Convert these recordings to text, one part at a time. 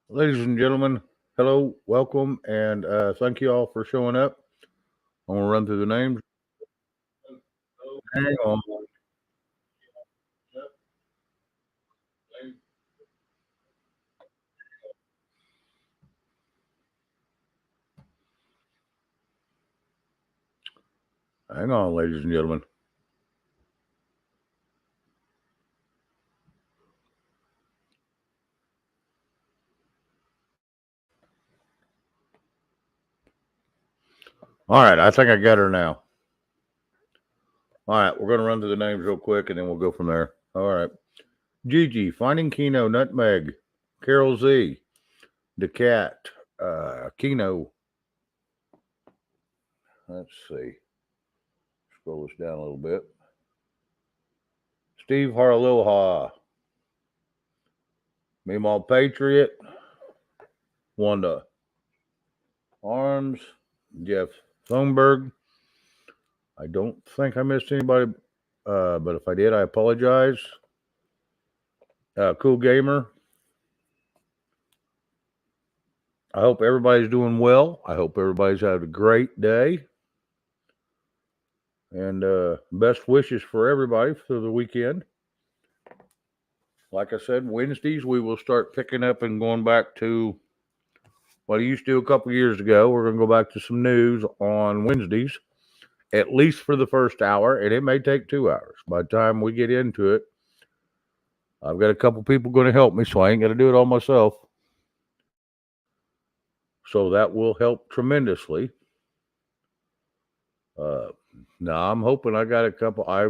Ladies and gentlemen, hello, welcome, and thank you all for showing up. I'm gonna run through the names. Hang on, hang on, ladies and gentlemen. All right, I think I got her now. All right, we're gonna run through the names real quick, and then we'll go from there. All right, Gigi, Finding Keno, Nutmeg, Carol Z, the Cat, Keno. Let's see. Scroll this down a little bit. Steve Haraloha, Meemaw Patriot, Wanda Arms, Jeff Thunberg. I don't think I missed anybody, but if I did, I apologize. Cool Gamer. I hope everybody's doing well. I hope everybody's had a great day. And best wishes for everybody for the weekend. Like I said, Wednesdays we will start picking up and going back to what I used to do a couple years ago. We're going to go back to some news on Wednesdays, at least for the first hour, and it may take 2 hours. By the time we get into it, I've got a couple people going to help me, so I ain't going to do it all myself. So that will help tremendously. Uh, Now I'm hoping I got a couple. I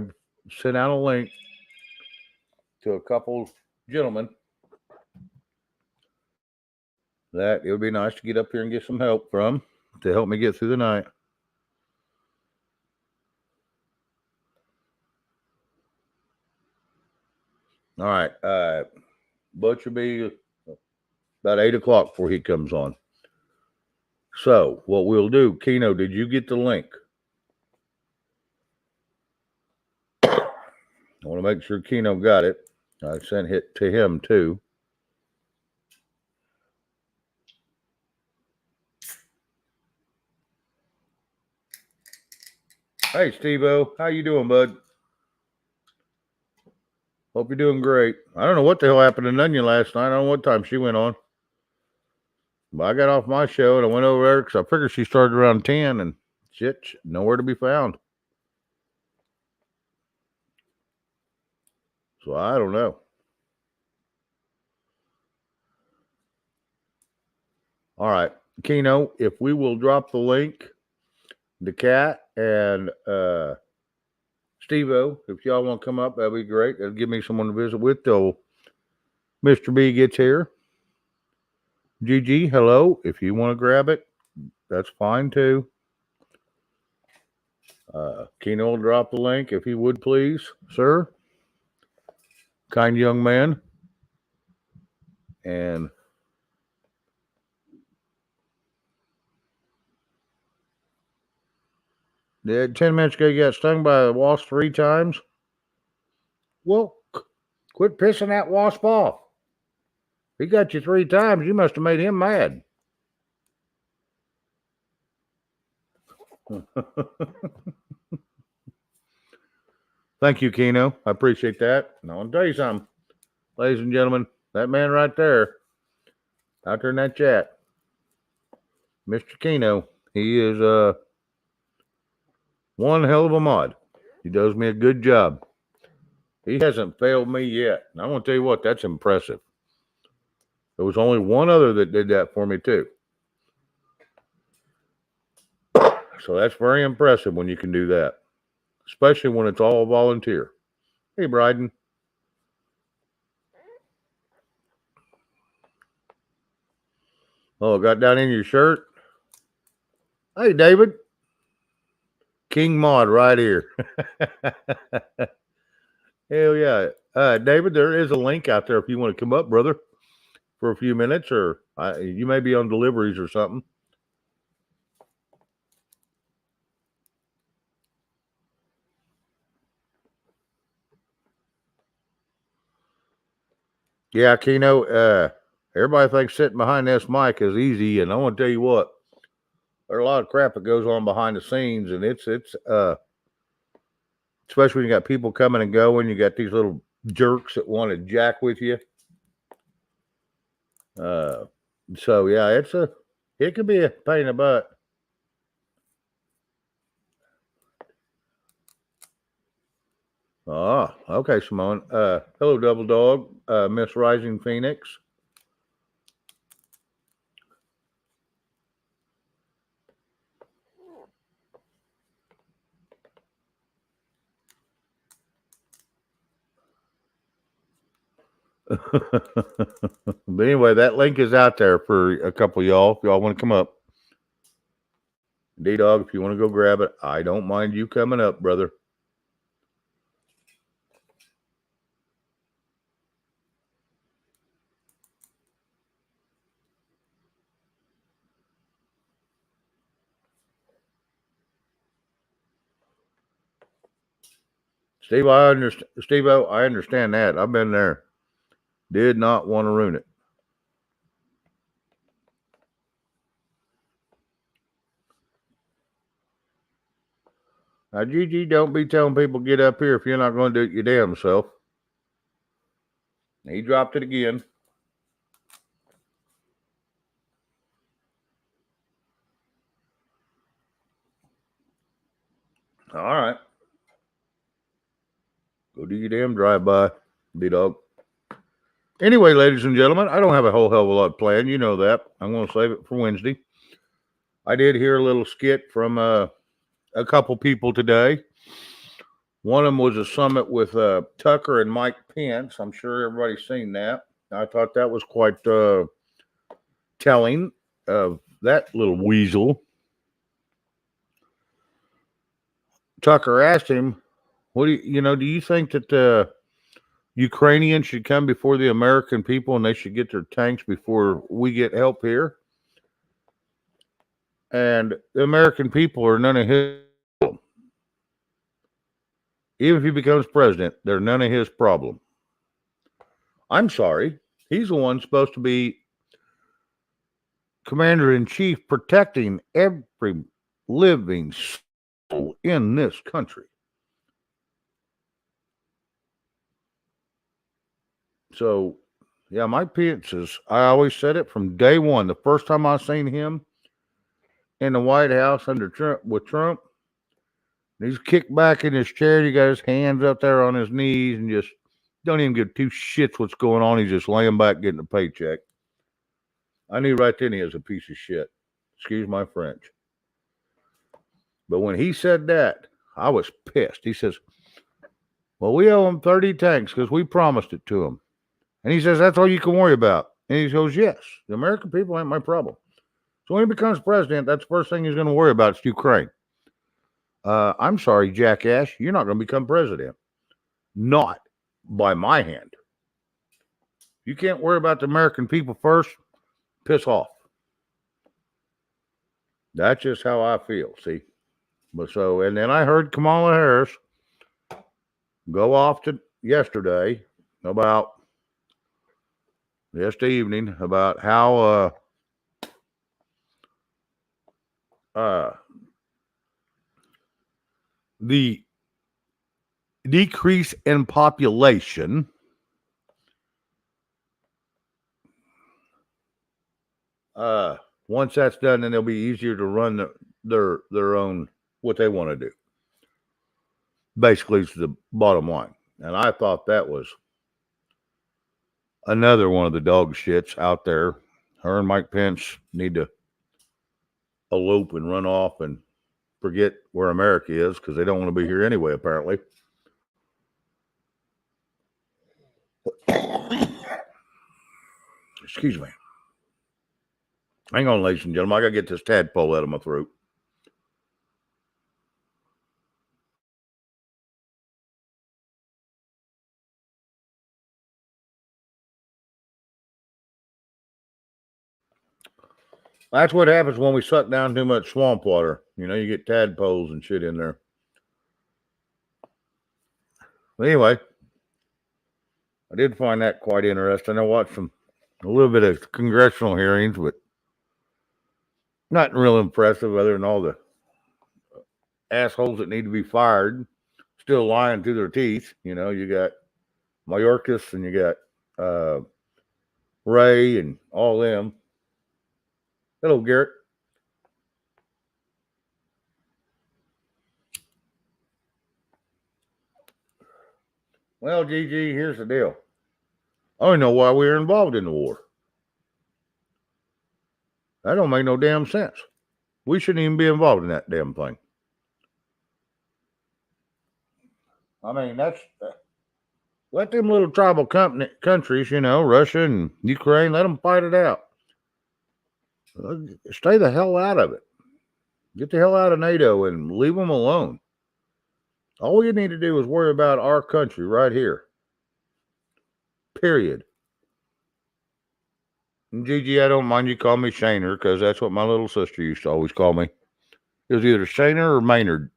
sent out a link to a couple gentlemen that it would be nice to get up here and get some help from to help me get through the night. All right, Butcher be about 8 o'clock before he comes on. So what we'll do, Keno, did you get the link? I want to make sure Keno got it. I sent it to him too. Hey, Steve-O, how you doing, bud? Hope you're doing great. I don't know what the hell happened to Nunya last night. I don't know what time she went on. But I got off my show and I went over there because I figured she started around 10 and shit, nowhere to be found. So I don't know. All right. Keno, if we will drop the link, the cat and Steve-O, if y'all want to come up, that'd be great. That'll give me someone to visit with till Mr. B gets here. GG, hello. If you want to grab it, that's fine too. Keno will drop the link if he would please, sir. Kind young man. And did 10 minutes ago you got stung by a wasp 3 times? Well, quit pissing that wasp off. He got you 3 times. You must have made him mad. Thank you, Keno. I appreciate that. And I want to tell you something, ladies and gentlemen. That man right there, out there in that chat, Mr. Keno, he is one hell of a mod. He does me a good job. He hasn't failed me yet. And I want to tell you what, that's impressive. There was only one other that did that for me, too. So that's very impressive when you can do that, especially when it's all volunteer. Hey, Bryden. Oh, it got down in your shirt? Hey, David. King Mod right here. Hell yeah. David, there is a link out there if you want to come up, brother, for a few minutes, or you may be on deliveries or something. Yeah, Keno, everybody thinks sitting behind this mic is easy, and I want to tell you what, there's a lot of crap that goes on behind the scenes, and it's especially when you got people coming and going, you got these little jerks that want to jack with you. So yeah, it could be a pain in the butt. Ah, okay, Simone. Hello, Double Dog, Miss Rising Phoenix. But anyway, that link is out there for a couple of y'all if y'all want to come up. D-Dog, if you want to go grab it, I don't mind you coming up, brother. Steve, I understand that. I've been there. Did not want to ruin it. Now, Gigi, don't be telling people get up here if you're not going to do it your damn self. He dropped it again. All right. Go do your damn drive-by, D-Dog. Anyway, ladies and gentlemen, I don't have a whole hell of a lot planned. You know that. I'm going to save it for Wednesday. I did hear a little skit from a couple people today. One of them was a summit with Tucker and Mike Pence. I'm sure everybody's seen that. I thought that was quite telling of that little weasel. Tucker asked him, "What do you think that the Ukrainians should come before the American people and they should get their tanks before we get help here?" And the American people are none of his problem. Even if he becomes president, they're none of his problem. I'm sorry. He's the one supposed to be commander-in-chief protecting every living soul in this country. So, yeah, Mike Pence is, I always said it from day one. The first time I seen him in the White House under Trump, he's kicked back in his chair. He got his hands up there on his knees and just don't even give two shits what's going on. He's just laying back getting a paycheck. I knew right then he was a piece of shit. Excuse my French. But when he said that, I was pissed. He says, "Well, we owe him 30 tanks because we promised it to him." And he says, "That's all you can worry about." And he goes, "Yes, the American people ain't my problem." So when he becomes president, that's the first thing he's going to worry about is Ukraine. I'm sorry, jackass, you're not going to become president. Not by my hand. You can't worry about the American people first. Piss off. That's just how I feel, see? But so, and then I heard Kamala Harris go off to yesterday about yesterday evening about how the decrease in population once that's done, then it'll be easier to run their own what they want to do. Basically, it's the bottom line. And I thought that was another one of the dog shits out there. Her and Mike Pence need to elope and run off and forget where America is because they don't want to be here anyway, apparently. Excuse me. Hang on, ladies and gentlemen. I got to get this tadpole out of my throat. That's what happens when we suck down too much swamp water. You know, you get tadpoles and shit in there. But anyway, I did find that quite interesting. I watched some a little bit of congressional hearings, but nothing real impressive other than all the assholes that need to be fired still lying through their teeth. You know, you got Mayorkas and you got Ray and all them. Hello, Garrett. Well, GG, here's the deal. I don't know why we were involved in the war. That don't make no damn sense. We shouldn't even be involved in that damn thing. I mean, that's let them little tribal countries, you know, Russia and Ukraine, let them fight it out. Stay the hell out of it. Get the hell out of NATO and leave them alone. All you need to do is worry about our country right here. Period. And Gigi, I don't mind you call me Shaner because that's what my little sister used to always call me. It was either Shaner or Maynard.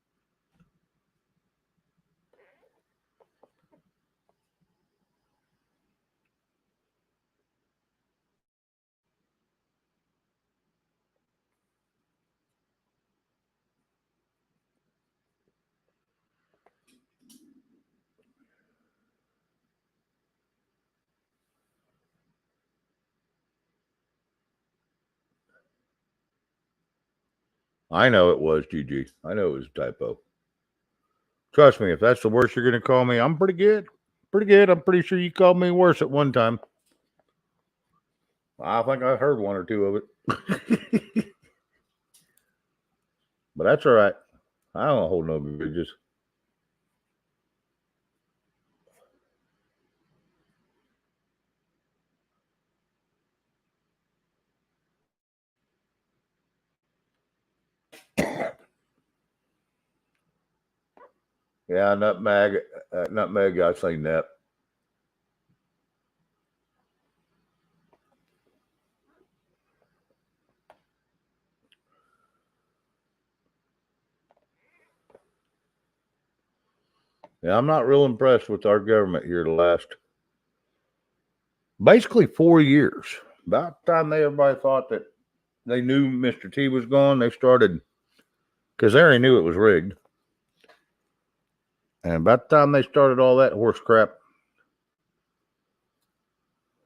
I know it was, Gigi. I know it was a typo. Trust me, if that's the worst you're going to call me, I'm pretty good. Pretty good. I'm pretty sure you called me worse at one time. I think I heard one or two of it. But that's all right. I don't hold no grudges. Yeah, nutmeg. Nutmeg, I seen that. Yeah, I'm not real impressed with our government here the last basically 4 years. About the time everybody thought that they knew Mr. T was gone, they started because they already knew it was rigged. And about the time they started all that horse crap,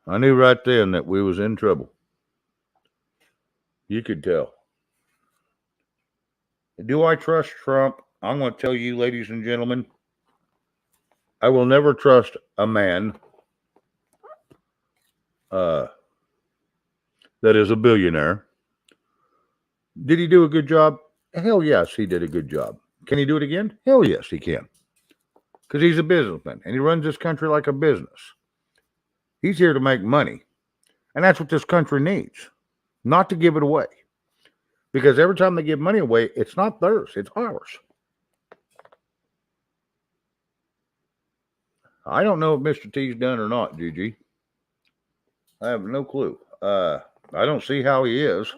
I knew right then that we was in trouble. You could tell. Do I trust Trump? I'm going to tell you, ladies and gentlemen, I will never trust a man that is a billionaire. Did he do a good job? Hell yes, he did a good job. Can he do it again? Hell yes, he can. Because he's a businessman and he runs this country like a business. He's here to make money. And that's what this country needs, not to give it away. Because every time they give money away, it's not theirs, it's ours. I don't know if Mr. T's done or not, Gigi. I have no clue. I don't see how he is.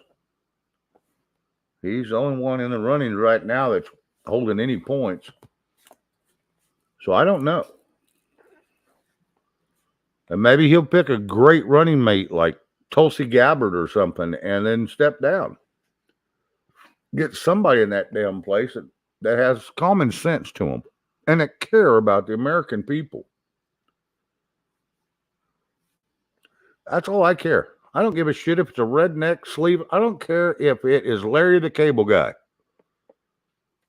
He's the only one in the running right now that's holding any points. So I don't know. And maybe he'll pick a great running mate like Tulsi Gabbard or something and then step down. Get somebody in that damn place that has common sense to them and that care about the American people. That's all I care. I don't give a shit if it's a redneck sleeve. I don't care if it is Larry the Cable Guy.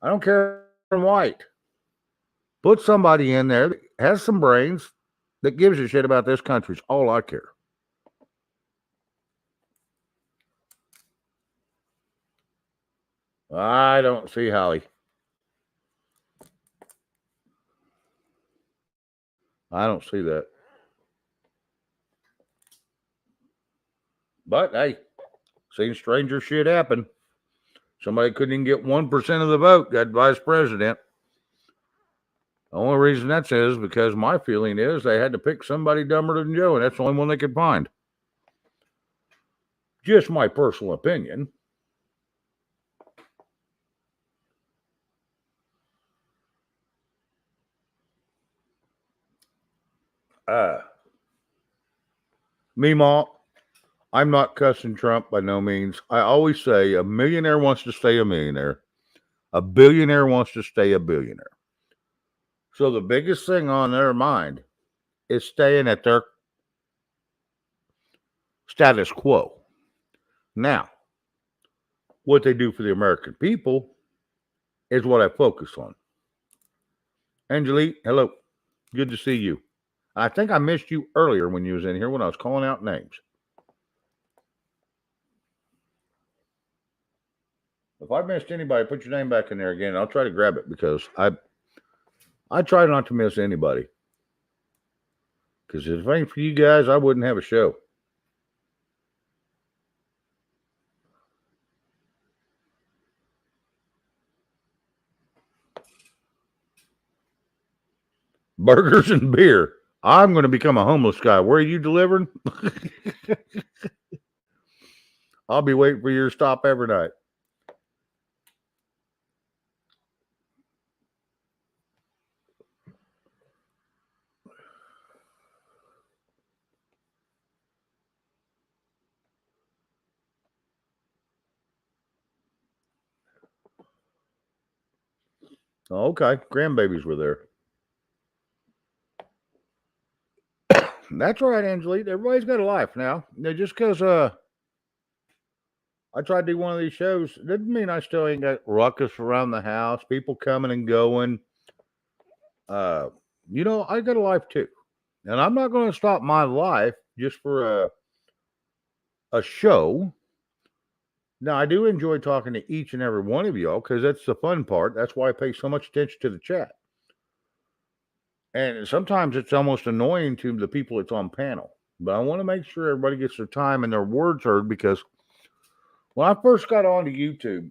I don't care if I'm white. Put somebody in there that has some brains that gives a shit about this country. It's all I care. I don't see how he. I don't see that. But hey, seen stranger shit happen. Somebody couldn't even get 1% of the vote, got vice president. The only reason that is because my feeling is they had to pick somebody dumber than Joe, and that's the only one they could find. Just my personal opinion. Meemaw, I'm not cussing Trump by no means. I always say a millionaire wants to stay a millionaire. A billionaire wants to stay a billionaire. So the biggest thing on their mind is staying at their status quo. Now, what they do for the American people is what I focus on. Angelique, hello. Good to see you. I think I missed you earlier when you was in here when I was calling out names. If I missed anybody, put your name back in there again. I'll try to grab it because I try not to miss anybody. Because if it ain't for you guys, I wouldn't have a show. Burgers and beer. I'm going to become a homeless guy. Where are you delivering? I'll be waiting for your stop every night. Okay, grandbabies were there. That's right, Angelique. Everybody's got a life now. Just because I tried to do one of these shows doesn't mean I still ain't got ruckus around the house, people coming and going. I got a life too. And I'm not going to stop my life just for a show. Now, I do enjoy talking to each and every one of y'all because that's the fun part. That's why I pay so much attention to the chat. And sometimes it's almost annoying to the people that's on panel. But I want to make sure everybody gets their time and their words heard because when I first got onto YouTube,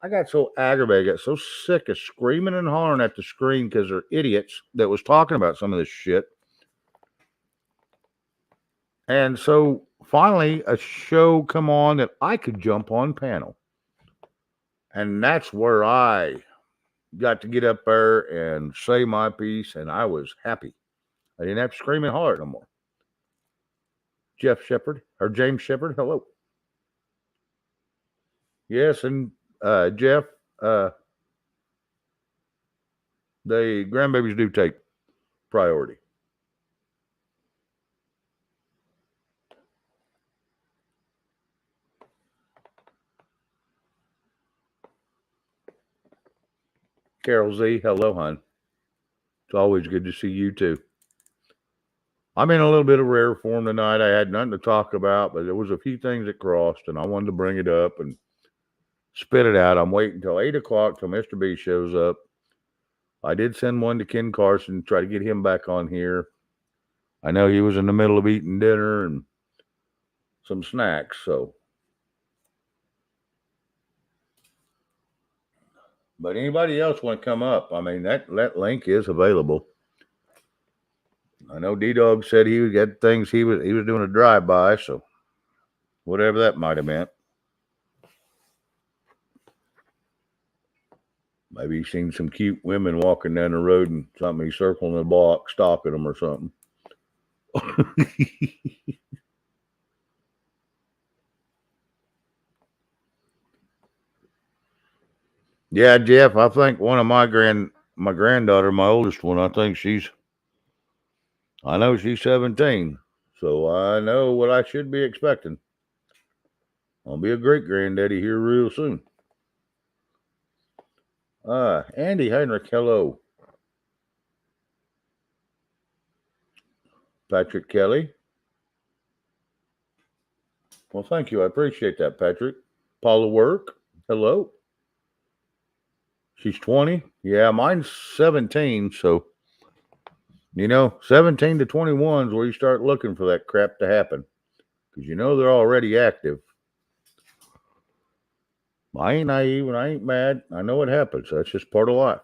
I got so aggravated, I got so sick of screaming and hollering at the screen because they're idiots that was talking about some of this shit. And so finally a show come on that I could jump on panel. And that's where I got to get up there and say my piece, and I was happy. I didn't have to scream and holler no more. Jeff Shepard, or James Shepard, hello. Yes, and Jeff, the grandbabies do take priority. Carol Z, hello, hon. It's always good to see you too. I'm in a little bit of rare form tonight. I had nothing to talk about, but there was a few things that crossed, and I wanted to bring it up and spit it out. I'm waiting until 8 o'clock till Mr. B shows up. I did send one to Ken Carson, try to get him back on here. I know he was in the middle of eating dinner and some snacks, so. But anybody else want to come up? I mean, that link is available. I know D-Dog said he would get things he was doing a drive-by, so whatever that might have meant. Maybe he's seen some cute women walking down the road and something, he's circling the block, stalking them or something. Yeah, Jeff, I think one of my granddaughter, my oldest one, I know she's 17, so I know what I should be expecting. I'll be a great granddaddy here real soon. Andy Heinrich, hello. Patrick Kelly. Well, thank you. I appreciate that, Patrick. Paula Work, hello. She's 20. Yeah, mine's 17, so 17 to 21 is where you start looking for that crap to happen. Because they're already active. I ain't naive and I ain't mad. I know it happens. That's just part of life.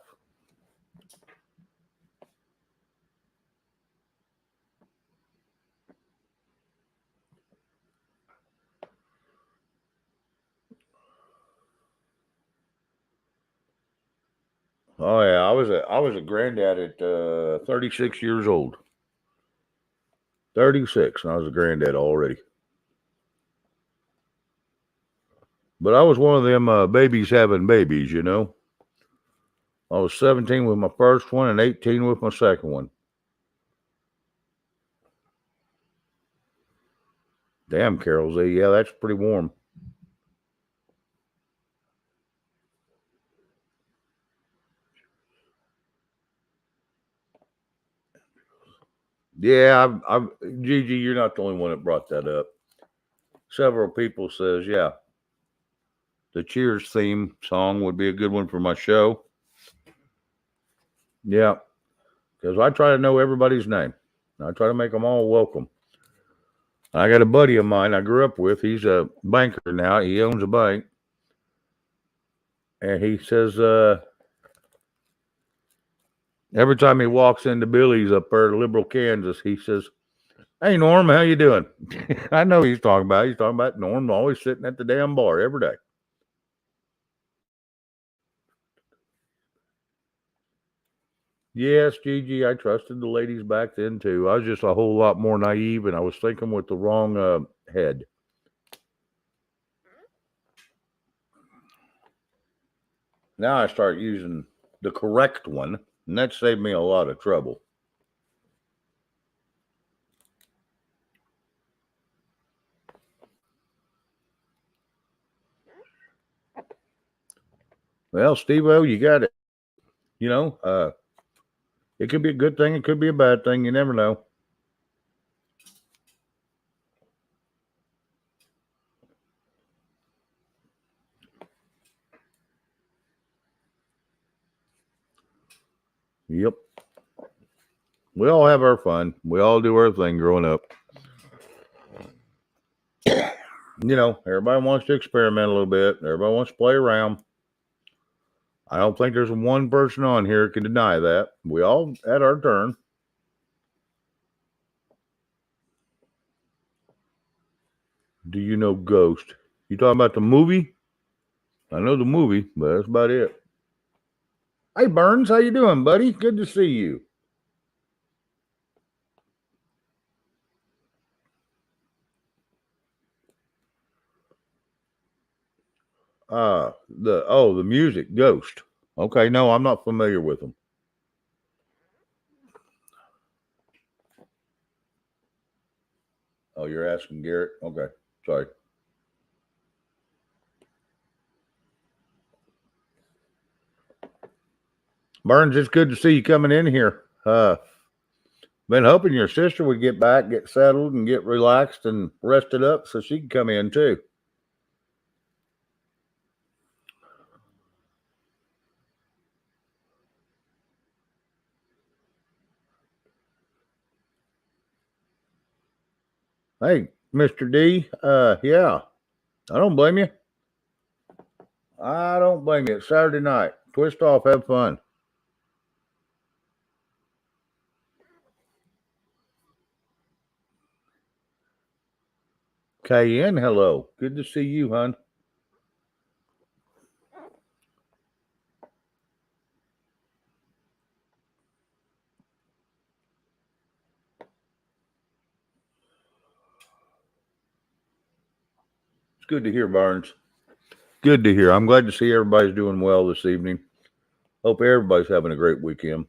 Oh yeah, I was a granddad at 36 years old. 36, and I was a granddad already. But I was one of them babies having babies, you know. I was 17 with my first one and 18 with my second one. Damn, Carol Z. Yeah, that's pretty warm. Yeah, Gigi, you're not the only one that brought that up. Several people says, yeah, the Cheers theme song would be a good one for my show. Yeah, because I try to know everybody's name. I try to make them all welcome. I got a buddy of mine I grew up with. He's a banker now. He owns a bank. And he says, every time he walks into Billy's up there in Liberal, Kansas, he says, "Hey, Norm, how you doing?" I know he's talking about. He's talking about Norm always sitting at the damn bar every day. Yes, Gigi, I trusted the ladies back then too. I was just a whole lot more naive, and I was thinking with the wrong head. Now I start using the correct one, and that saved me a lot of trouble. Well, Steve-O, you got it. You know, it could be a good thing. It could be a bad thing. You never know. Yep. We all have our fun. We all do our thing growing up. You know, everybody wants to experiment a little bit. Everybody wants to play around. I don't think there's one person on here can deny that. We all had our turn. Do you know Ghost? You talking about the movie? I know the movie, but that's about it. Hey Burns, how you doing, buddy? Good to see you. The music Ghost. Okay, no, I'm not familiar with them. Oh, you're asking Garrett? Okay, sorry. Burns, it's good to see you coming in here. Been hoping your sister would get back, get settled, and get relaxed and rested up so she can come in too. Hey, Mr. D, yeah, I don't blame you. I don't blame you. It's Saturday night. Twist off, have fun. Cayenne, hello. Good to see you, hon. It's good to hear, Barnes. Good to hear. I'm glad to see everybody's doing well this evening. Hope everybody's having a great weekend.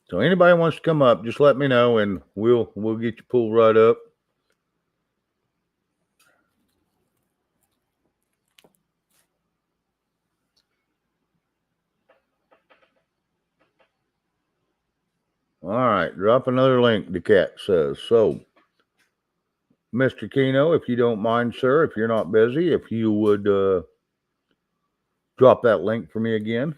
So anybody wants to come up, just let me know and we'll get you pulled right up. All right, drop another link, the cat says. So, Mr. Keno, if you don't mind, sir, if you're not busy, if you would drop that link for me again.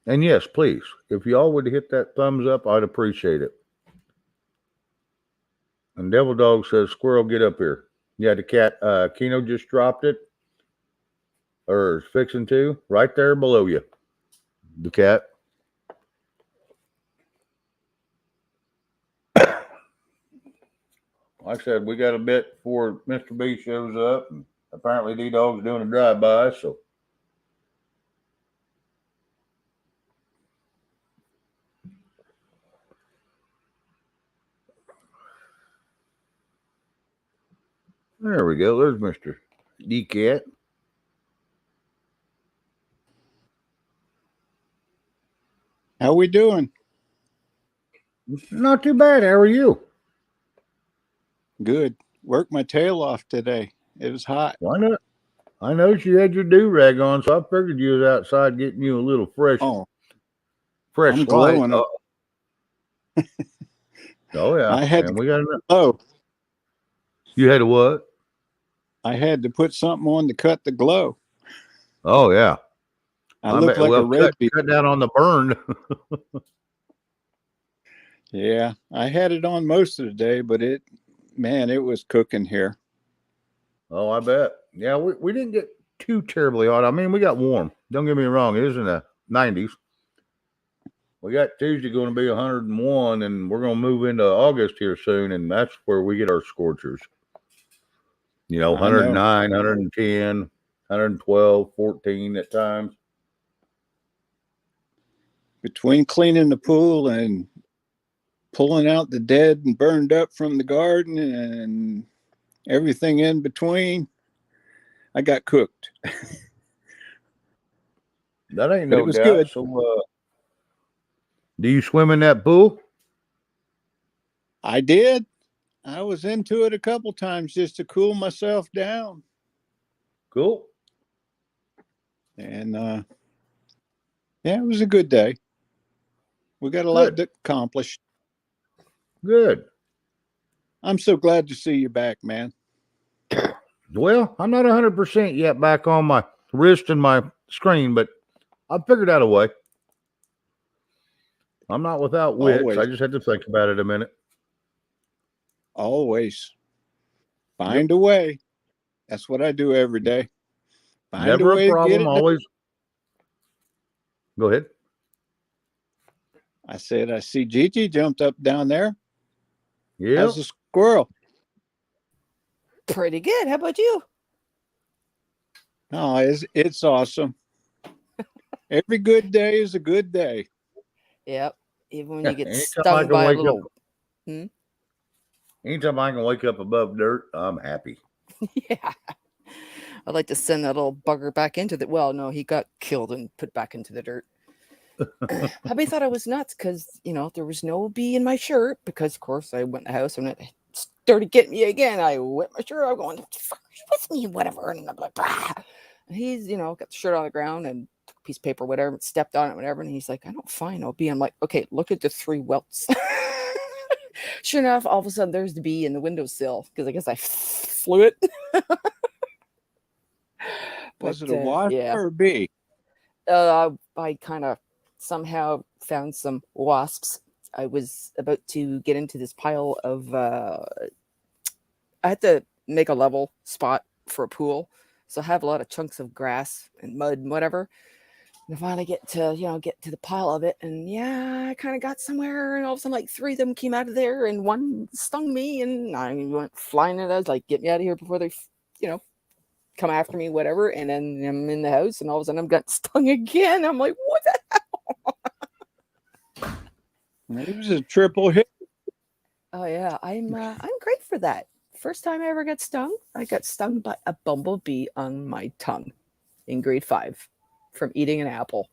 And yes, please, if y'all would hit that thumbs up, I'd appreciate it. And Devil Dog says, Squirrel, get up here. Yeah, the cat, Keno just dropped it, or is fixing to, right there below you. The cat. Like I said, we got a bit before Mr. B shows up, and apparently D Dog's doing a drive by, so There we go. There's Mr. DCat. How we doing? Not too bad. How are you? Good. Worked my tail off today. It was hot. Why not? I noticed you had your do-rag on, so I figured you was outside getting you a little fresh Oh, fresh I'm light. glowing. Oh yeah. I had And to we got glow. you had a what? I had to put something on to cut the glow. Oh yeah. I look like a red bee. Cut down on the burn. Yeah, I had it on most of the day, but it was cooking here. Oh, I bet. Yeah, we didn't get too terribly hot. I mean, we got warm. Don't get me wrong. It was in the 90s. We got Tuesday going to be 101, and we're going to move into August here soon, and that's where we get our scorchers. 109, 110, 112, 14 at times. Between cleaning the pool and pulling out the dead and burned up from the garden and everything in between, I got cooked. That ain't no doubt. Good. So, do you swim in that pool? I did. I was into it a couple times just to cool myself down. Cool. And yeah, it was a good day. We got a lot accomplished. Good. I'm so glad to see you back, man. Well, I'm not 100% yet back on my wrist and my screen, but I figured out a way. I'm not without wits. Always. I just had to think about it a minute. Always. Find a way. That's what I do every day. Find Never a way a problem. to get it Always. Go ahead. I said, I see Gigi jumped up down there. Yeah. How's the squirrel? Pretty good. How about you? Oh, it's awesome. Every good day is a good day. Yep. Even when you get Anytime stung by a little. Anytime I can wake up above dirt, I'm happy. Yeah. I'd like to send that little bugger back into the. Well, no, he got killed and put back into the dirt. Hubby thought I was nuts because, there was no bee in my shirt because, of course, I went in the house and it started getting me again. I whipped my shirt. I'm going, what the fuck are you with me? Whatever. And I'm like, bah. And he's, got the shirt on the ground and took a piece of paper, whatever, stepped on it, whatever. And he's like, I don't find no bee. I'm like, okay, look at the 3 welts. Sure enough, all of a sudden there's the bee in the windowsill because I guess I flew it. Was it a wasp or a bee? I kind of somehow found some wasps. I was about to get into this pile of I had to make a level spot for a pool, so I have a lot of chunks of grass and mud and whatever. And I finally get to the pile of it, and yeah, I kind of got somewhere, and all of a sudden like 3 of them came out of there, and one stung me, and I went flying at us like, get me out of here before they come after me, whatever. And then I'm in the house, and all of a sudden I'm got stung again. I'm like, what the hell? It was a triple hit. Oh yeah, I'm great for that. First time I ever got stung, I got stung by a bumblebee on my tongue in grade 5 from eating an apple.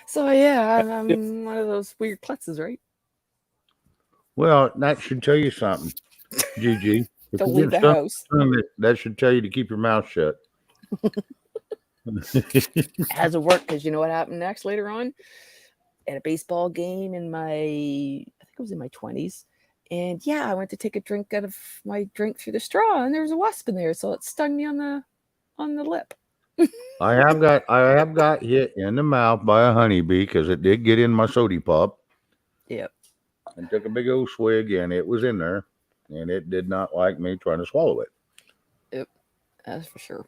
So yeah, I'm one of those weird putzes, right? Well, that should tell you something, Gigi. Don't leave the house. That should tell you to keep your mouth shut. It hasn't worked because you know what happened next later on? At a baseball game in I think it was in my 20s. And yeah, I went to take a drink out of my drink through the straw, and there was a wasp in there, so it stung me on the lip. I have got hit in the mouth by a honeybee because it did get in my soda pop. Yep. And took a big old swig, and it was in there, and it did not like me trying to swallow it. Yep, that's for sure.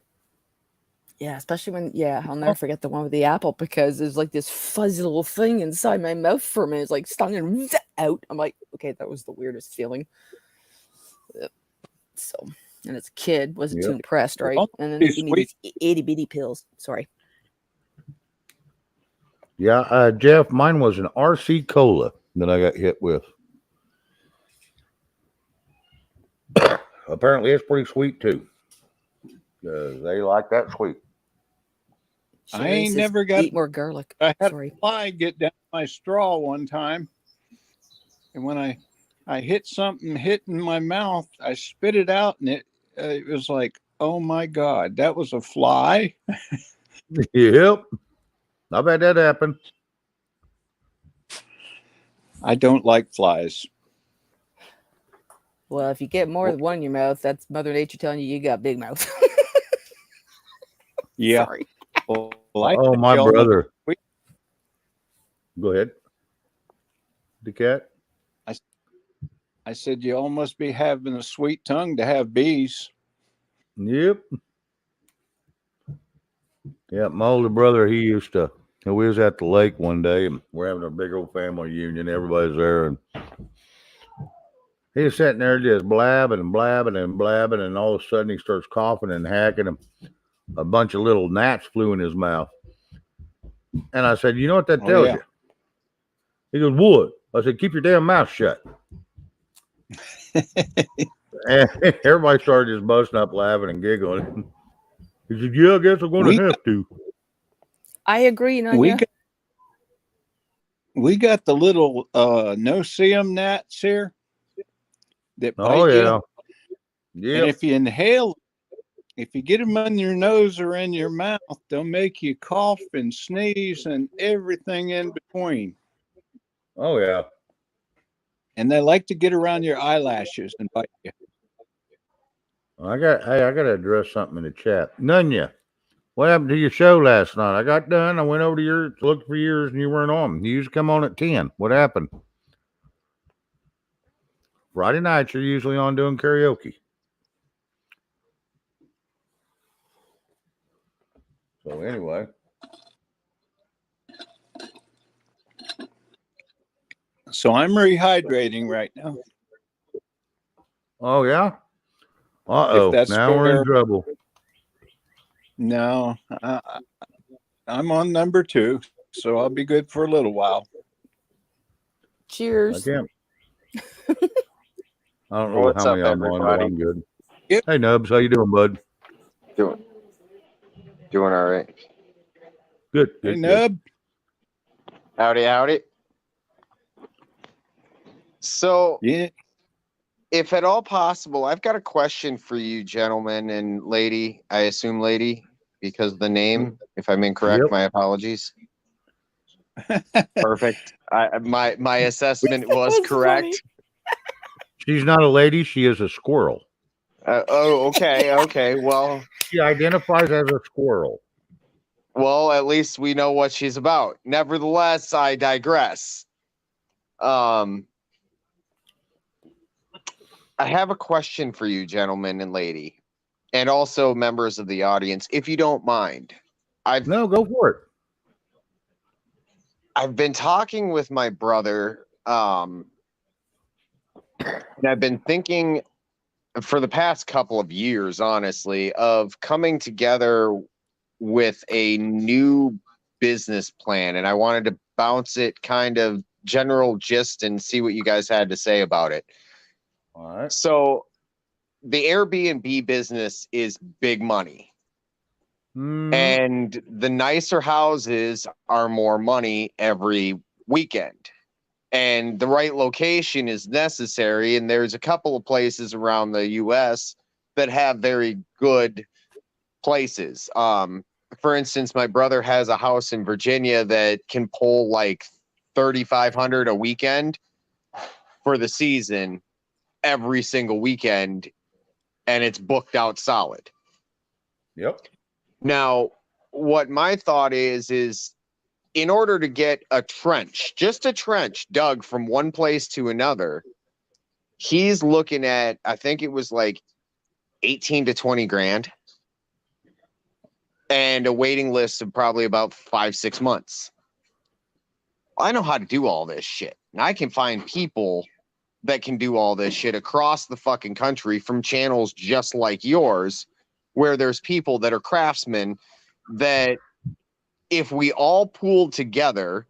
Yeah, especially when, I'll never forget the one with the apple because there's like this fuzzy little thing inside my mouth for a minute. It's like stung and out. I'm like, okay, that was the weirdest feeling. Yep. So, and as a kid, wasn't too impressed, right? And then they gave me these itty bitty pills. Sorry. Yeah, Jeff, mine was an RC Cola that I got hit with. Apparently, it's pretty sweet too. They like that sweet. I Sherry ain't says, never got. eat more garlic. I had Sorry. a fly get down my straw one time, and when I hit something hitting my mouth, I spit it out, and it was like, oh my god, that was a fly. Yep. I've had that happen. I don't like flies. Well, if you get more than one in your mouth, that's Mother Nature telling you got big mouth. Yeah. Sorry. Well, Oh, my y'all know- brother. Go ahead. The cat. I said you all must be having a sweet tongue to have bees. Yep. Yeah, my older brother, he used to. We was at the lake one day, and we're having a big old family reunion. Everybody's there, and he was sitting there just blabbing and blabbing and blabbing, and all of a sudden he starts coughing and hacking, and a bunch of little gnats flew in his mouth. And I said, "You know what that tells you?" He goes, "What?" I said, "Keep your damn mouth shut." And everybody started just busting up laughing and giggling. He said, "Yeah, I guess I'm going to have to." I agree, Nanya. We got the little no-see-um gnats here that bite Oh you. yeah, And yeah. if you inhale, if you get them in your nose or in your mouth, they'll make you cough and sneeze and everything in between. Oh yeah. And they like to get around your eyelashes and bite you. I got to address something in the chat. Nunya, what happened to your show last night? I got done. I went over to yours, looked for yours, and you weren't on. You used to come on at 10. What happened? Friday nights, you're usually on doing karaoke. So anyway. So I'm rehydrating right now. Oh yeah. Uh-oh. that's Now we're in fair. trouble. No, I'm on number 2, so I'll be good for a little while. I Cheers. can't. I don't know What's how many up, I'm on, but everybody? I'm good. Yep. Hey Nubs, how you doing, bud? Doing all right. Good. Hey, Good. Nub. Howdy, howdy. So, Yeah. if at all possible, I've got a question for you, gentlemen and lady. I assume lady because of the name. If I'm incorrect, Yep. my apologies. Perfect. My assessment was That's correct. funny. She's not a lady. She is a squirrel. Okay. She identifies as a squirrel. Well, at least we know what she's about. Nevertheless, I digress. I have a question for you, gentlemen and lady, and also members of the audience, if you don't mind. No, go for it. I've been talking with my brother, and I've been thinking for the past couple of years, honestly, of coming together with a new business plan, and I wanted to bounce it kind of general gist and see what you guys had to say about it. All right. So the Airbnb business is big money. And the nicer houses are more money every weekend. And the right location is necessary. And there's a couple of places around the US that have very good places. For instance, my brother has a house in Virginia that can pull like 3,500 a weekend for the season every single weekend, and it's booked out solid. Yep. Now, what my thought is in order to get a trench, just a trench dug from one place to another, he's looking at, I think it was like 18 to 20 grand and a waiting list of probably about 5-6 months. I know how to do all this shit, and I can find people that can do all this shit across the fucking country from channels just like yours, where there's people that are craftsmen that if we all pooled together,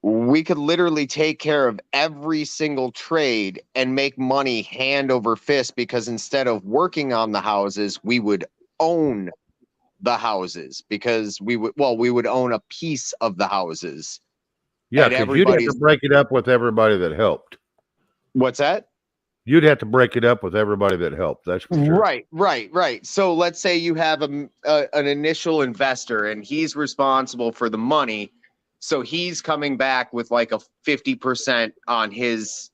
we could literally take care of every single trade and make money hand over fist, because instead of working on the houses, we would own the houses, because we would own a piece of the houses. Yeah, And because you'd have to everybody's break it up with everybody that helped. what's that? You'd have to break it up with everybody that helped. That's for sure. Right. So let's say you have an initial investor and he's responsible for the money. So he's coming back with like a 50% on his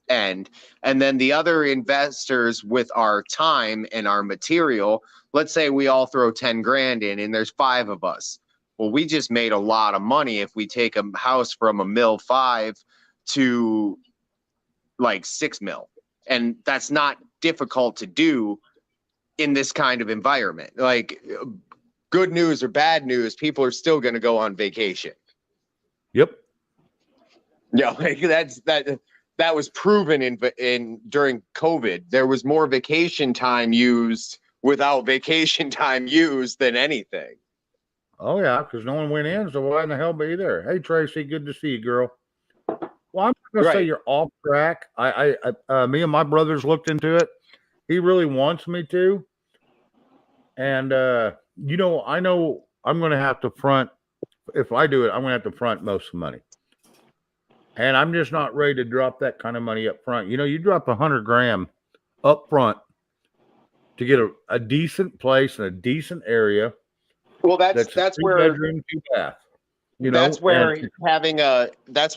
end. And then the other investors with our time and our material, let's say we all throw 10 grand in and there's 5 of us. Well, we just made a lot of money if we take a house from $1.5 million to like 6 mil. And that's not difficult to do in this kind of environment. Like, good news or bad news, people are still going to go on vacation. Yep. Yeah, like that was proven in during COVID. There was more vacation time used without vacation time used than anything. Oh yeah, because no one went in, so why in the hell be there? Hey Tracy, good to see you, girl. Well, I'm not gonna say Right. you're off track. Me and my brothers looked into it. He really wants me to, and I know I'm gonna have to front. If I do it, I'm gonna have to front most of the money, and I'm just not ready to drop that kind of money up front. You drop $100 grand up front to get a decent place in a decent area. Well, that's where 2-bedroom, 2-bath. That's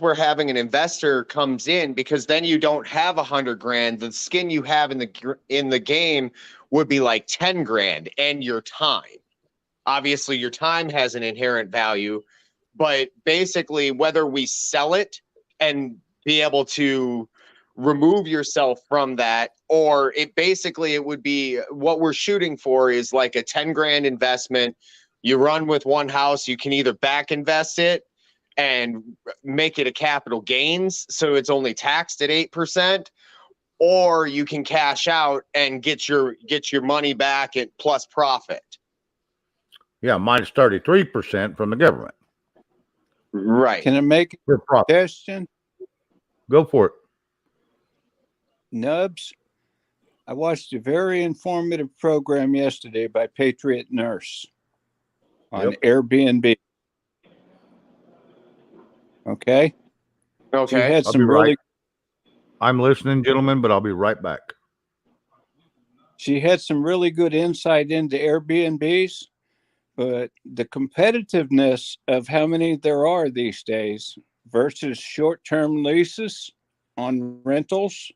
where having an investor comes in, because then you don't have $100 grand. The skin you have in the game would be like 10 grand, and your time. Obviously, your time has an inherent value, but basically, whether we sell it and be able to remove yourself from that, or it would be what we're shooting for is like a 10 grand investment. You run with one house, you can either back invest it and make it a capital gains, so it's only taxed at 8%, or you can cash out and get your money back at plus profit. Yeah, minus 33% from the government. Right. Can I make a suggestion? Go for it. Nubs, I watched a very informative program yesterday by Patriot Nurse on Airbnb. Okay. She had some really. I'm listening, gentlemen, but I'll be right back. She had some really good insight into Airbnbs, but the competitiveness of how many there are these days versus short-term leases on rentals,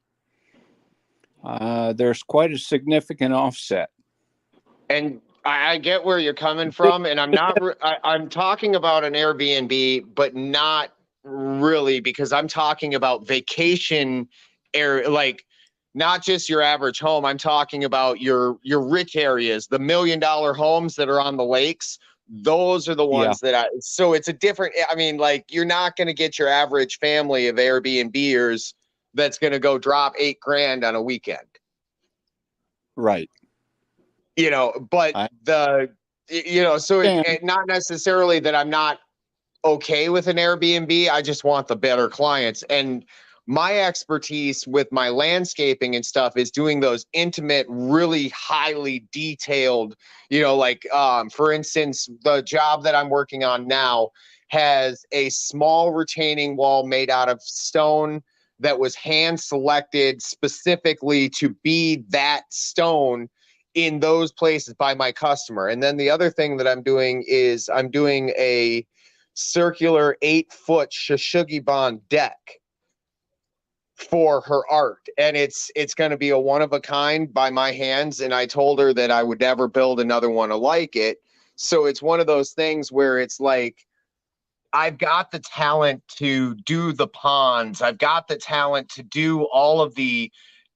there's quite a significant offset. And I get where you're coming from, and I'm talking about an Airbnb, but not really, because I'm talking about vacation area, like not just your average home. I'm talking about your rich areas, the $1 million homes that are on the lakes. Those are the ones so it's a different, I mean, like, you're not going to get your average family of Airbnbers that's going to go drop $8 grand on a weekend. Right. But so it's not necessarily that I'm not okay with an Airbnb. I just want the better clients. And my expertise with my landscaping and stuff is doing those intimate, really highly detailed, for instance, the job that I'm working on now has a small retaining wall made out of stone that was hand selected specifically to be that stone in those places by my customer. And then the other thing that I'm doing is I'm doing a circular 8-foot Shishugibon deck for her art, and it's going to be a one of a kind by my hands, and I told her that I would never build another one like it. So it's one of those things where it's like, I've got the talent to do the ponds, I've got the talent to do all of the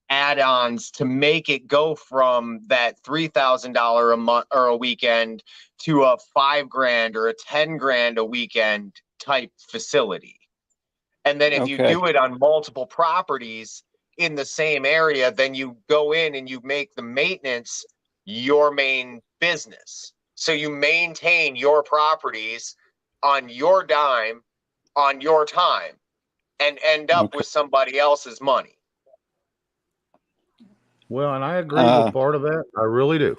add-ons to make it go from that $3,000 a month or a weekend to a $5 grand or a 10 grand a weekend type facility. And then if you do it on multiple properties in the same area, then you go in and you make the maintenance your main business. So you maintain your properties on your dime, on your time and end up Okay. with somebody else's money. Well, and I agree with part of that. I really do.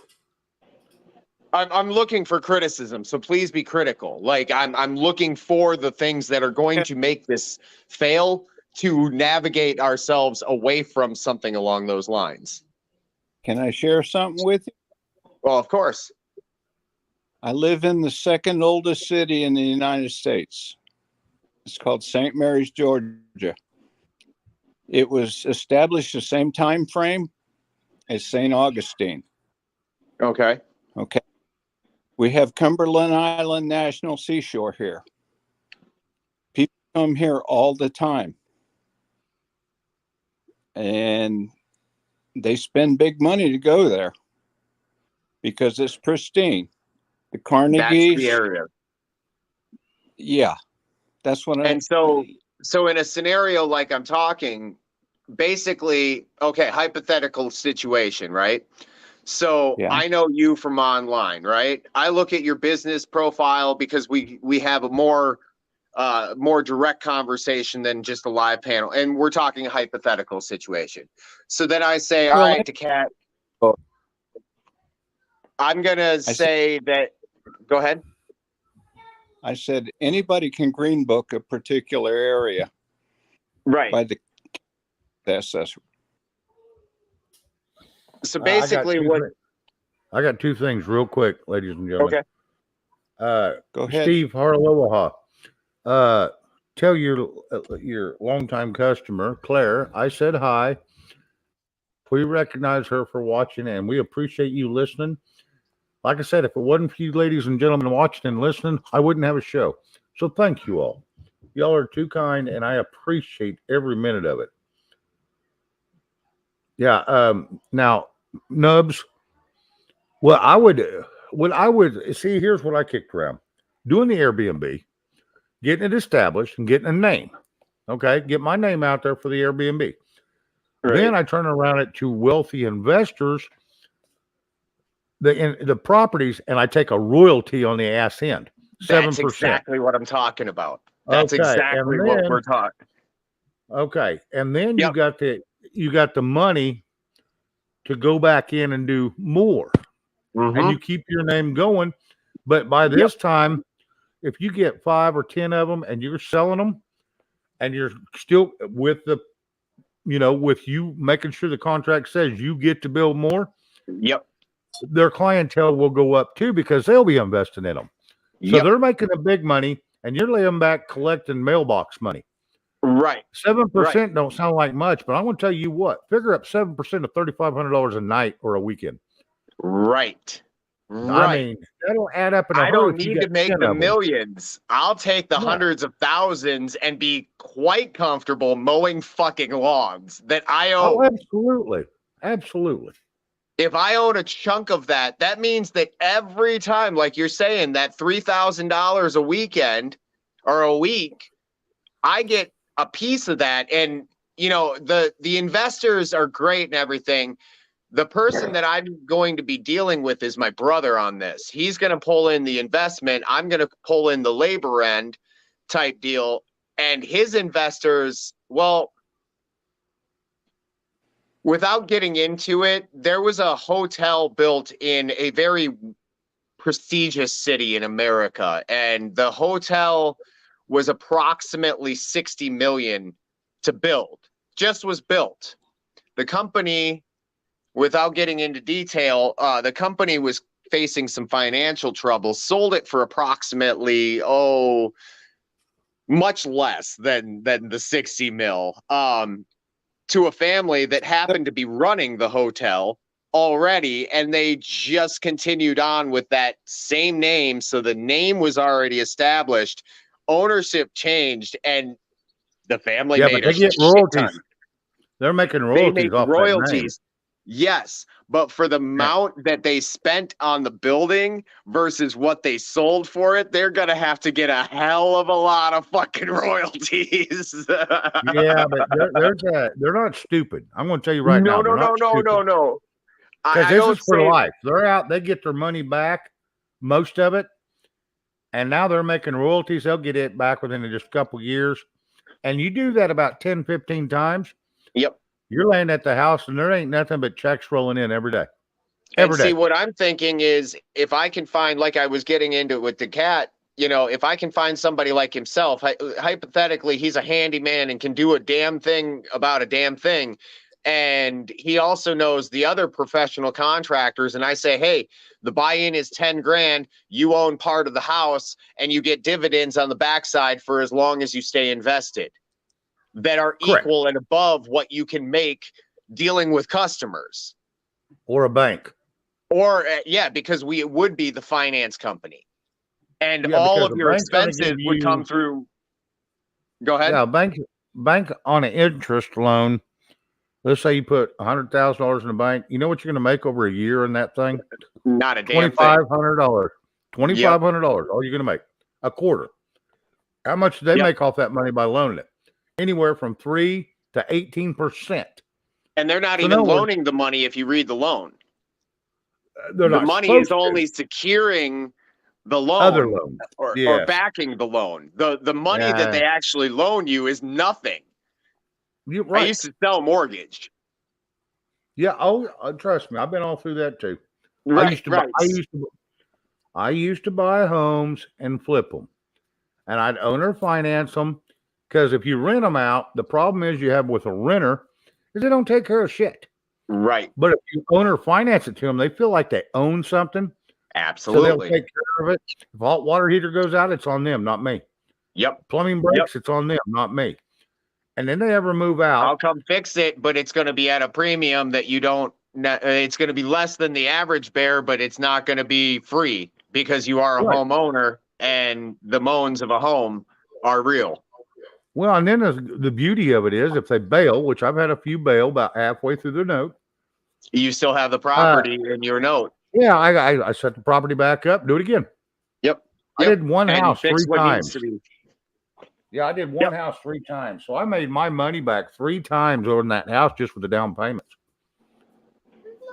I'm looking for criticism, so please be critical. Like I'm looking for the things that are going to make this fail to navigate ourselves away from something along those lines. Can I share something with you? Well, of course. I live in the second oldest city in the United States. It's called St. Mary's, Georgia. It was established the same time frame as St. Augustine. Okay. Okay. We have Cumberland Island National Seashore here. People come here all the time. And they spend big money to go there because it's pristine. The Carnegies. That's the area. Yeah. That's what And so in a scenario like I'm talking, basically, okay, hypothetical situation, right? So Yeah. I know you from online, right? I look at your business profile because we have a more direct conversation than just a live panel, and we're talking a hypothetical situation. So then I say, all right, to Kat, Oh. I'm gonna say that. Go ahead. I said anybody can green book a particular area Right. by the assessor. So basically, I got two things real quick, ladies and gentlemen. Okay. Go ahead. Steve Harlowaha, tell your longtime customer Claire I said hi. We recognize her for watching, and we appreciate you listening. Like I said, if it wasn't for you ladies and gentlemen watching and listening, I wouldn't have a show. So thank you all. Y'all are too kind, and I appreciate every minute of it. Yeah. Now, Nubs, what I would see, here's what I kicked around. Doing the Airbnb, getting it established, and getting a name. Okay, get my name out there for the Airbnb. Right. Then I turn around it to wealthy investors, the properties, and I take a royalty on the ass end. 7%. That's exactly what I'm talking about. That's okay. exactly what we're talking. Okay, and then you got the money to go back in and do more, and you keep your name going. But by this time, if you get 5 or 10 of them and you're selling them, and you're still with with you making sure the contract says you get to build more. Yep. Their clientele will go up too because they'll be investing in them. So they're making a big money, and you're laying back collecting mailbox money. Right. 7% don't sound like much, but I'm going to tell you what. Figure up 7% of $3,500 a night or a weekend. Right. I mean, that'll add up in a hurry. I don't need to make the millions. I'll take the hundreds of thousands and be quite comfortable mowing fucking lawns that I own. Oh, absolutely. Absolutely. If I own a chunk of that, that means that every time, like you're saying, that $3,000 a weekend or a week, I get a piece of that. And, the investors are great and everything. The person that I'm going to be dealing with is my brother on this. He's going to pull in the investment. I'm going to pull in the labor end type deal. And his investors, well, without getting into it, there was a hotel built in a very prestigious city in America. And the hotel was approximately $60 million to build, just was built. The company, without getting into detail, the company was facing some financial trouble, sold it for approximately, much less than the 60 mil to a family that happened to be running the hotel already, and they just continued on with that same name. So the name was already established, ownership changed, and the family made but they get royalties. They're making royalties. They make off royalties. Yes, but for the amount that they spent on the building versus what they sold for it, they're gonna have to get a hell of a lot of fucking royalties. Yeah, but they're not stupid. I'm going to tell you right now. No. Because this is for life. They're out. They get their money back, most of it, and now they're making royalties. They'll get it back within just a couple of years. And you do that about 10, 15 times. Yep. You're laying at the house and there ain't nothing but checks rolling in every day. And see, what I'm thinking is if I can find, like I was getting into with the cat, you know, if I can find somebody like himself, hypothetically, he's a handyman and can do a damn thing about a damn thing. And he also knows the other professional contractors. And I say, hey, the buy-in is 10 grand. You own part of the house and you get dividends on the backside for as long as you stay invested that are Correct. equal and above what you can make dealing with customers. Or a bank. Or, yeah, because we would be the finance company. And Yeah, all because of the your bank's gonna expenses give would come you- through. Go ahead. Yeah, bank on an interest loan. Let's say you put $100,000 in the bank. You know what you're going to make over a year in that thing? Not a damn thing. $2,500. $2,500. All you're going to make a quarter. How much do they Yep. make off that money by loaning it? Anywhere from 3 to 18%. And they're not So even no one- loaning the money if you read the loan. They're The not money supposed is to. only securing the loan Other loans. or yes. backing the loan. The money Yeah. that they actually loan you is nothing. You're I right. used to sell mortgage. Yeah. Trust me. I've been all through that too. Right, I used to buy homes and flip them, and I'd owner finance them because if you rent them out, the problem is you have with a renter is they don't take care of shit. Right. But if you owner finance it to them, they feel like they own something, so Absolutely. they'll take care of it. If hot water heater goes out, it's on them, not me. Yep. Plumbing breaks, it's on them, not me. And then they ever move out. I'll come fix it, but it's going to be at a premium that you don't. It's going to be less than the average bear, but it's not going to be free because you are a Right. homeowner and the moans of a home are real. Well, and then the beauty of it is if they bail, which I've had a few bail about halfway through their note. You still have the property in your note. Yeah, I set the property back up, do it again. Yep. I did one And house fix 3 what times. needs to be. Yeah, I did one house 3 times. So I made my money back 3 times on that house just with the down payments.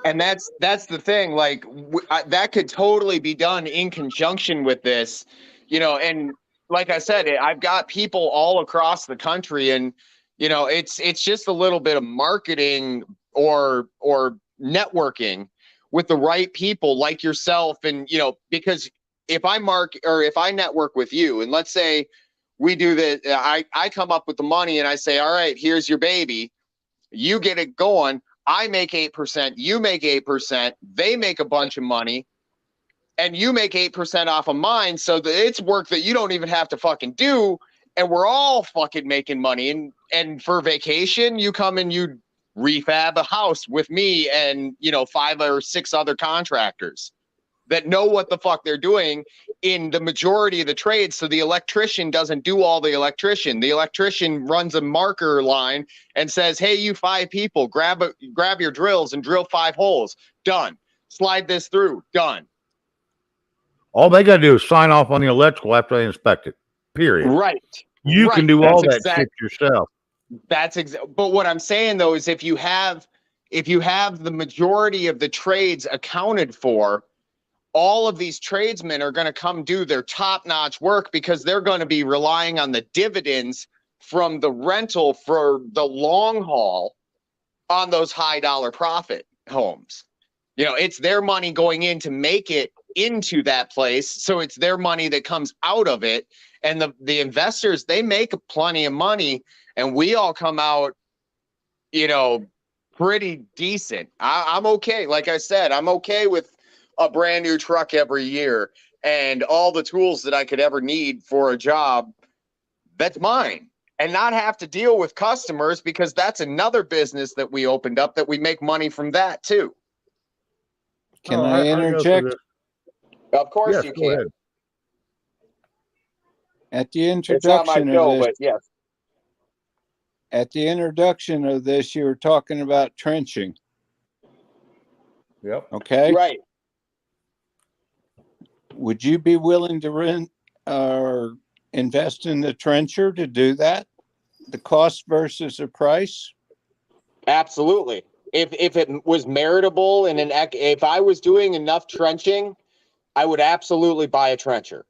And that's the thing. Like that could totally be done in conjunction with this, you know. And like I said, I've got people all across the country, and you know, it's just a little bit of marketing or networking with the right people like yourself, and you know, because if I network with you, and let's say we do this, I come up with the money, and I say, all right, here's your baby, you get it going. I make 8%, you make 8%, they make a bunch of money, and you make 8% off of mine. So that it's work that you don't even have to fucking do. And we're all fucking making money. And for vacation, you come and you refab a house with me and, you know, 5 or 6 other contractors that know what the fuck they're doing in the majority of the trades. So the electrician doesn't do all the electrician. The electrician runs a marker line and says, hey, you 5 people, grab your drills and drill 5 holes. Done. Slide this through. Done. All they got to do is sign off on the electrical after they inspect it. Period. Right. You can do That's all that shit yourself. But what I'm saying though is if you have the majority of the trades accounted for, all of these tradesmen are going to come do their top-notch work because they're going to be relying on the dividends from the rental for the long haul on those high dollar profit homes. You know, it's their money going in to make it into that place. So it's their money that comes out of it. And the investors, they make plenty of money, and we all come out, you know, pretty decent. I'm okay. Like I said, I'm okay with a brand new truck every year and all the tools that I could ever need for a job. That's mine, and not have to deal with customers, because that's another business that we opened up that we make money from that too. Can Oh, I I'll go through interject? this. Of course Yes, you go can. ahead. At the It's not my introduction show, of this, but yes. at the introduction of this, you were talking about trenching. Yep. Okay. Right. Would you be willing to rent or invest in the trencher to do that? The cost versus the price? Absolutely. If it was meritable and if I was doing enough trenching, I would absolutely buy a trencher.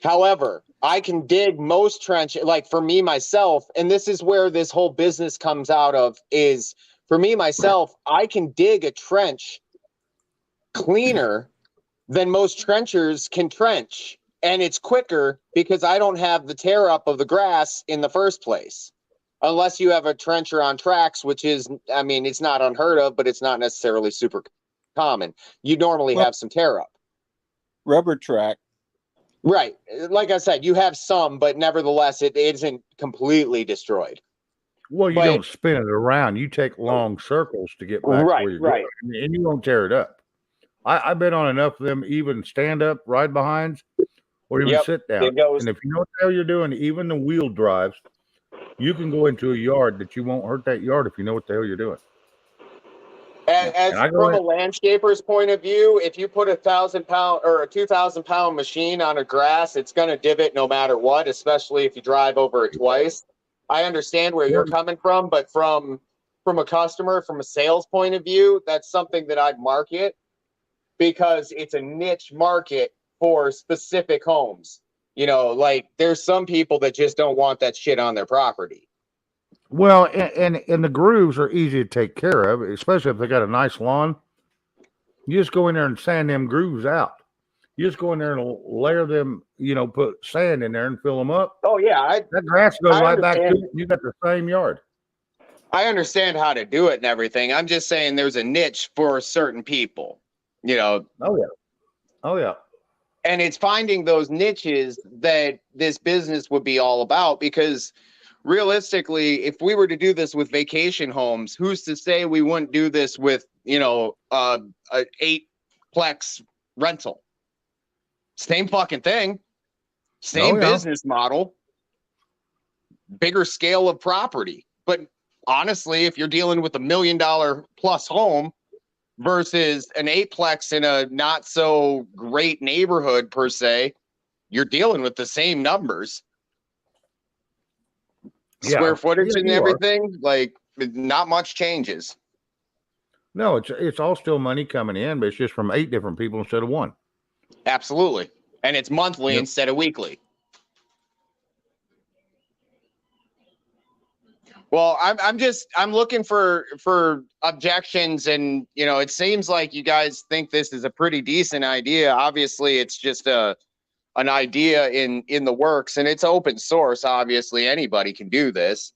However, I can dig most trench, like for me myself, and this is where this whole business comes out of, is for me myself, I can dig a trench cleaner than most trenchers can trench. And it's quicker because I don't have the tear up of the grass in the first place. Unless you have a trencher on tracks, which is, I mean, it's not unheard of, but it's not necessarily super common. You normally Well- have some tear up. Rubber track. Right. Like I said, you have some, but nevertheless, it isn't completely destroyed. Well, you But- don't spin it around. You take long circles to get back to Right, where you're right. going, and you won't tear it up. I've been on enough of them, even stand up ride behinds or even Yep, sit down. it goes- And if you know what the hell you're doing, even the wheel drives, you can go into a yard that you won't hurt that yard if you know what the hell you're doing. As And I go from a landscaper's point of view, if you put 1,000-pound or a 2,000-pound machine on a grass, it's going to divot no matter what, especially if you drive over it twice. I understand where you're coming from, but from a customer, from a sales point of view, that's something that I'd market because it's a niche market for specific homes. You know, like there's some people that just don't want that shit on their property. Well, and the grooves are easy to take care of, especially if they got a nice lawn. You just go in there and sand them grooves out. You just go in there and layer them, put sand in there and fill them up. Oh yeah, That grass goes I right back to understand. it. You got the same yard. I understand how to do it and everything. I'm just saying there's a niche for certain people, you know, Oh yeah. Oh yeah. and it's finding those niches that this business would be all about because realistically, if we were to do this with vacation homes, who's to say we wouldn't do this with, a 8-plex rental? Same fucking thing. Same Oh, yeah. business model. Bigger scale of property. But honestly, if you're dealing with $1 million plus home versus an 8-plex in a not so great neighborhood per se, you're dealing with the same numbers. Yeah. Square footage Yeah, and you are. everything, like not much changes. No, it's all still money coming in, but it's just from 8 different people instead of 1. Absolutely. And it's monthly Yep. instead of weekly. Well, I'm looking for objections, and it seems like you guys think this is a pretty decent idea. Obviously, it's just an idea in the works, and it's open source. Obviously, anybody can do this.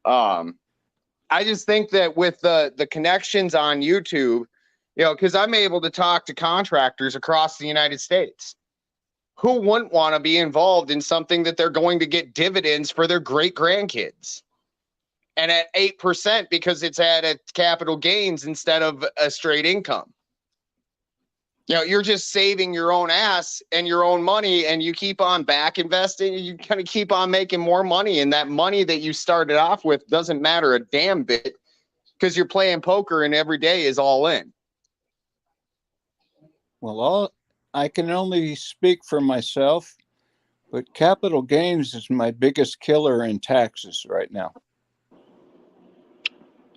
I just think that with the connections on YouTube, because I'm able to talk to contractors across the United States. Who wouldn't want to be involved in something that they're going to get dividends for their great grandkids? And at 8% because it's at a capital gains instead of a straight income. You're just saving your own ass and your own money, and you keep on back investing, and you kind of keep on making more money. And that money that you started off with doesn't matter a damn bit because you're playing poker and every day is all in. Well, I can only speak for myself, but capital gains is my biggest killer in taxes right now.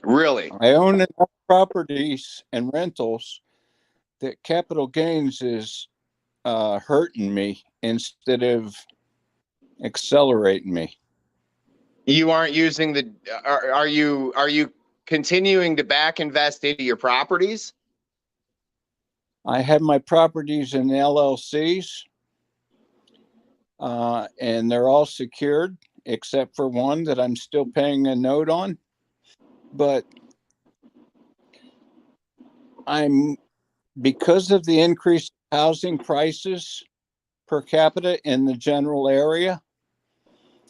Really? I own enough properties and rentals that capital gains is hurting me instead of accelerating me. You aren't using the, are you continuing to back invest into your properties? I have my properties in LLCs, and they're all secured except for one that I'm still paying a note on. But because of the increased housing prices per capita in the general area,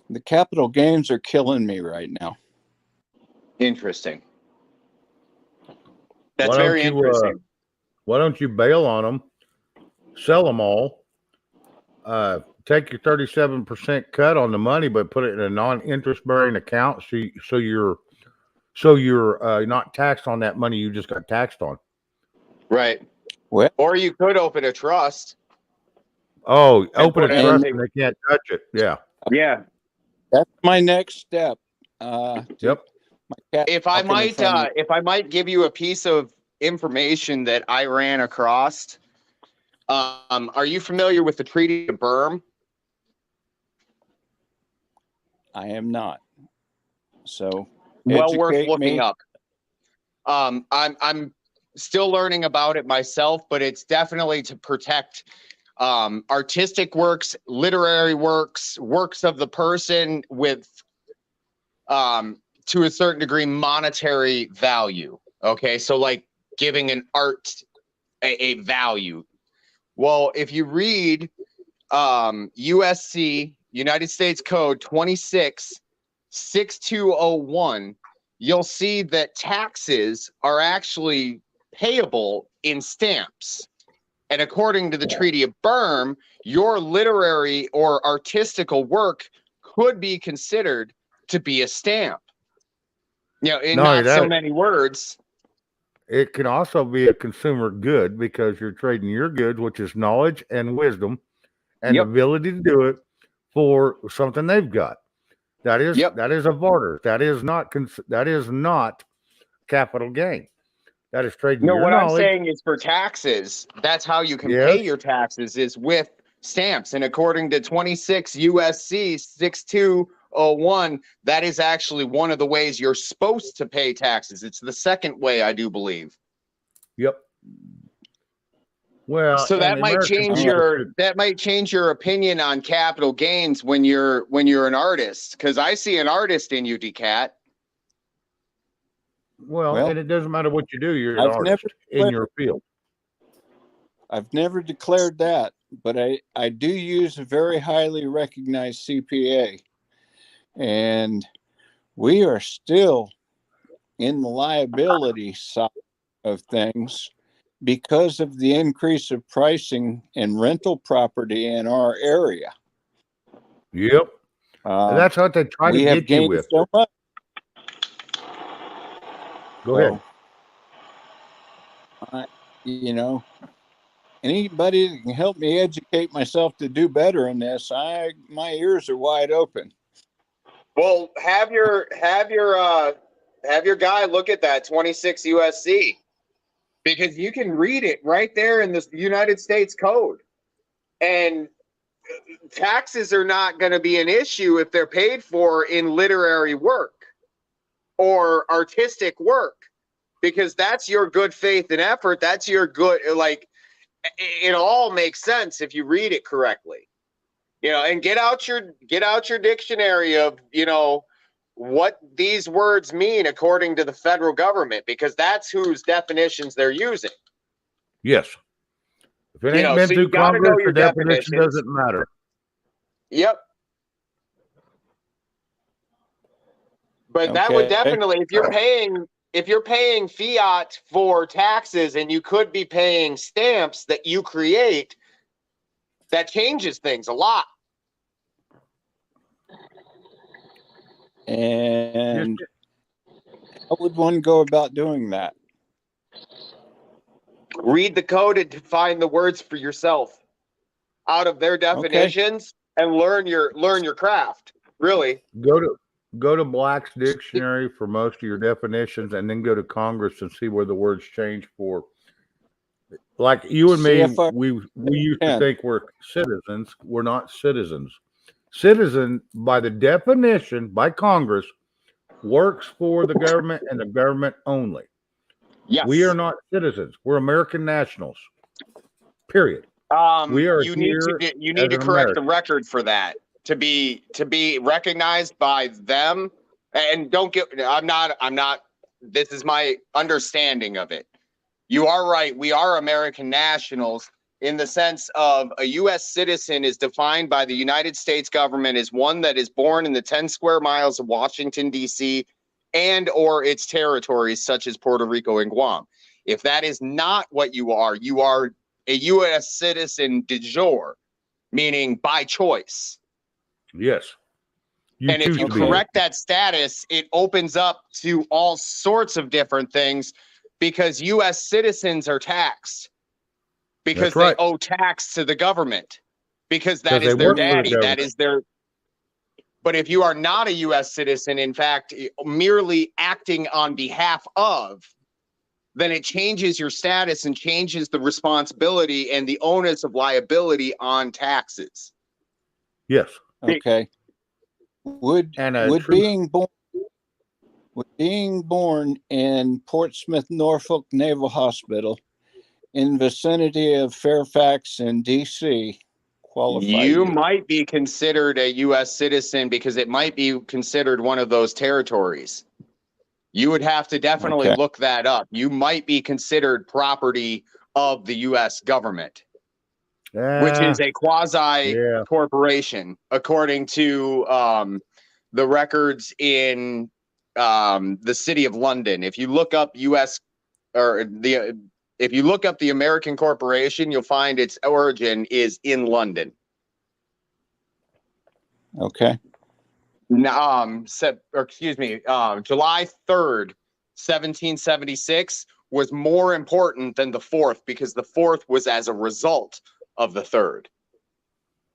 the capital gains are killing me right now. Interesting. That's Why don't very you, interesting. Why don't you bail on them, sell them all, take your 37% cut on the money, but put it in a non-interest bearing account so you're not taxed on that money you just got taxed on. Right. Well, Or you could open a trust. Oh, open a put trust everything- and they can't touch it. Yeah. Yeah. that's my next step. Yep. If I might give you a piece of information that I ran across, Are you familiar with the Treaty of Berm? I am not. So Well worth educate looking me. up. I'm still learning about it myself, but it's definitely to protect artistic works, literary works, works of the person with to a certain degree monetary value. Okay, so like giving an art a value. Well, if you read USC United States Code 266201, you'll see that taxes are actually payable in stamps. And according to the Treaty of Berm, your literary or artistical work could be considered to be a stamp. You know, in Not only not so that, many words. it can also be a consumer good because you're trading your goods, which is knowledge and wisdom and Yep. ability to do it, for something they've got. That is Yep. that is a barter. That is not capital gain. That is trading No, your what I'm knowledge. saying is for taxes, that's how you can Yes. pay your taxes is with stamps. And according to 26 USC 6201, that is actually one of the ways you're supposed to pay taxes. It's the second way, I do believe. Yep. Well, So and that the might American change people your should- that might change your opinion on capital gains when you're an artist. Because I see an artist in you, DeCat. Well, and it doesn't matter what you do, you're an I've artist never in your field. I've never declared that, but I do use a very highly recognized CPA. And we are still in the liability side of things because of the increase of pricing and rental property in our area. Yep. And that's what they try to we have get you gained with. so much. Go ahead. You know, anybody that can help me educate myself to do better in this, my ears are wide open. Well, have your guy look at that 26 USC, because you can read it right there in the United States Code. And taxes are not going to be an issue if they're paid for in literary work or artistic work, because that's your good faith and effort. That's your good, like, it all makes sense if you read it correctly. You know, and get out your dictionary of, you know, what these words mean according to the federal government, because that's whose definitions they're using. Yes. If it You ain't know, been so through you gotta know Congress, your the definition definitions. doesn't matter. Yep. But that would Okay. definitely, if you're paying fiat for taxes and you could be paying stamps that you create, that changes things a lot. And how would one go about doing that? Read the code and define the words for yourself out of their definitions, and learn your craft. Really. Go to Black's dictionary for most of your definitions, and then go to Congress and see where the words change for. Like you and me, CFR we used to 10. think we're citizens. We're not citizens. Citizen, by the definition, by Congress, works for the government and the government only. Yes. We are not citizens. We're American nationals. Period. We are you need to correct the record for that to be recognized by them. And don't get, I'm not, this is my understanding of it. You are right. We are American nationals in the sense of a U.S. citizen is defined by the United States government as one that is born in the 10 square miles of Washington, D.C. and or its territories such as Puerto Rico and Guam. If that is not what you are a U.S. citizen de jure, meaning by choice. Yes. And if you correct that status, it opens up to all sorts of different things, because U.S. citizens are taxed because they owe tax to the government, because that is their daddy. That is their. But if you are not a U.S. citizen, in fact, merely acting on behalf of, then it changes your status and changes the responsibility and the onus of liability on taxes. Yes. Okay. Would And would being born in Portsmouth, Norfolk Naval Hospital in vicinity of Fairfax and DC qualify You you? might be considered a U.S. citizen because it might be considered one of those territories. You would have to definitely Okay. look that up. You might be considered property of the U.S. government, which is a quasi yeah. corporation, according to the records in the city of London. If you look up if you look up the American corporation, you'll find its origin is in London. Okay. July 3rd, 1776 was more important than the 4th because the 4th was as a result of the 3rd.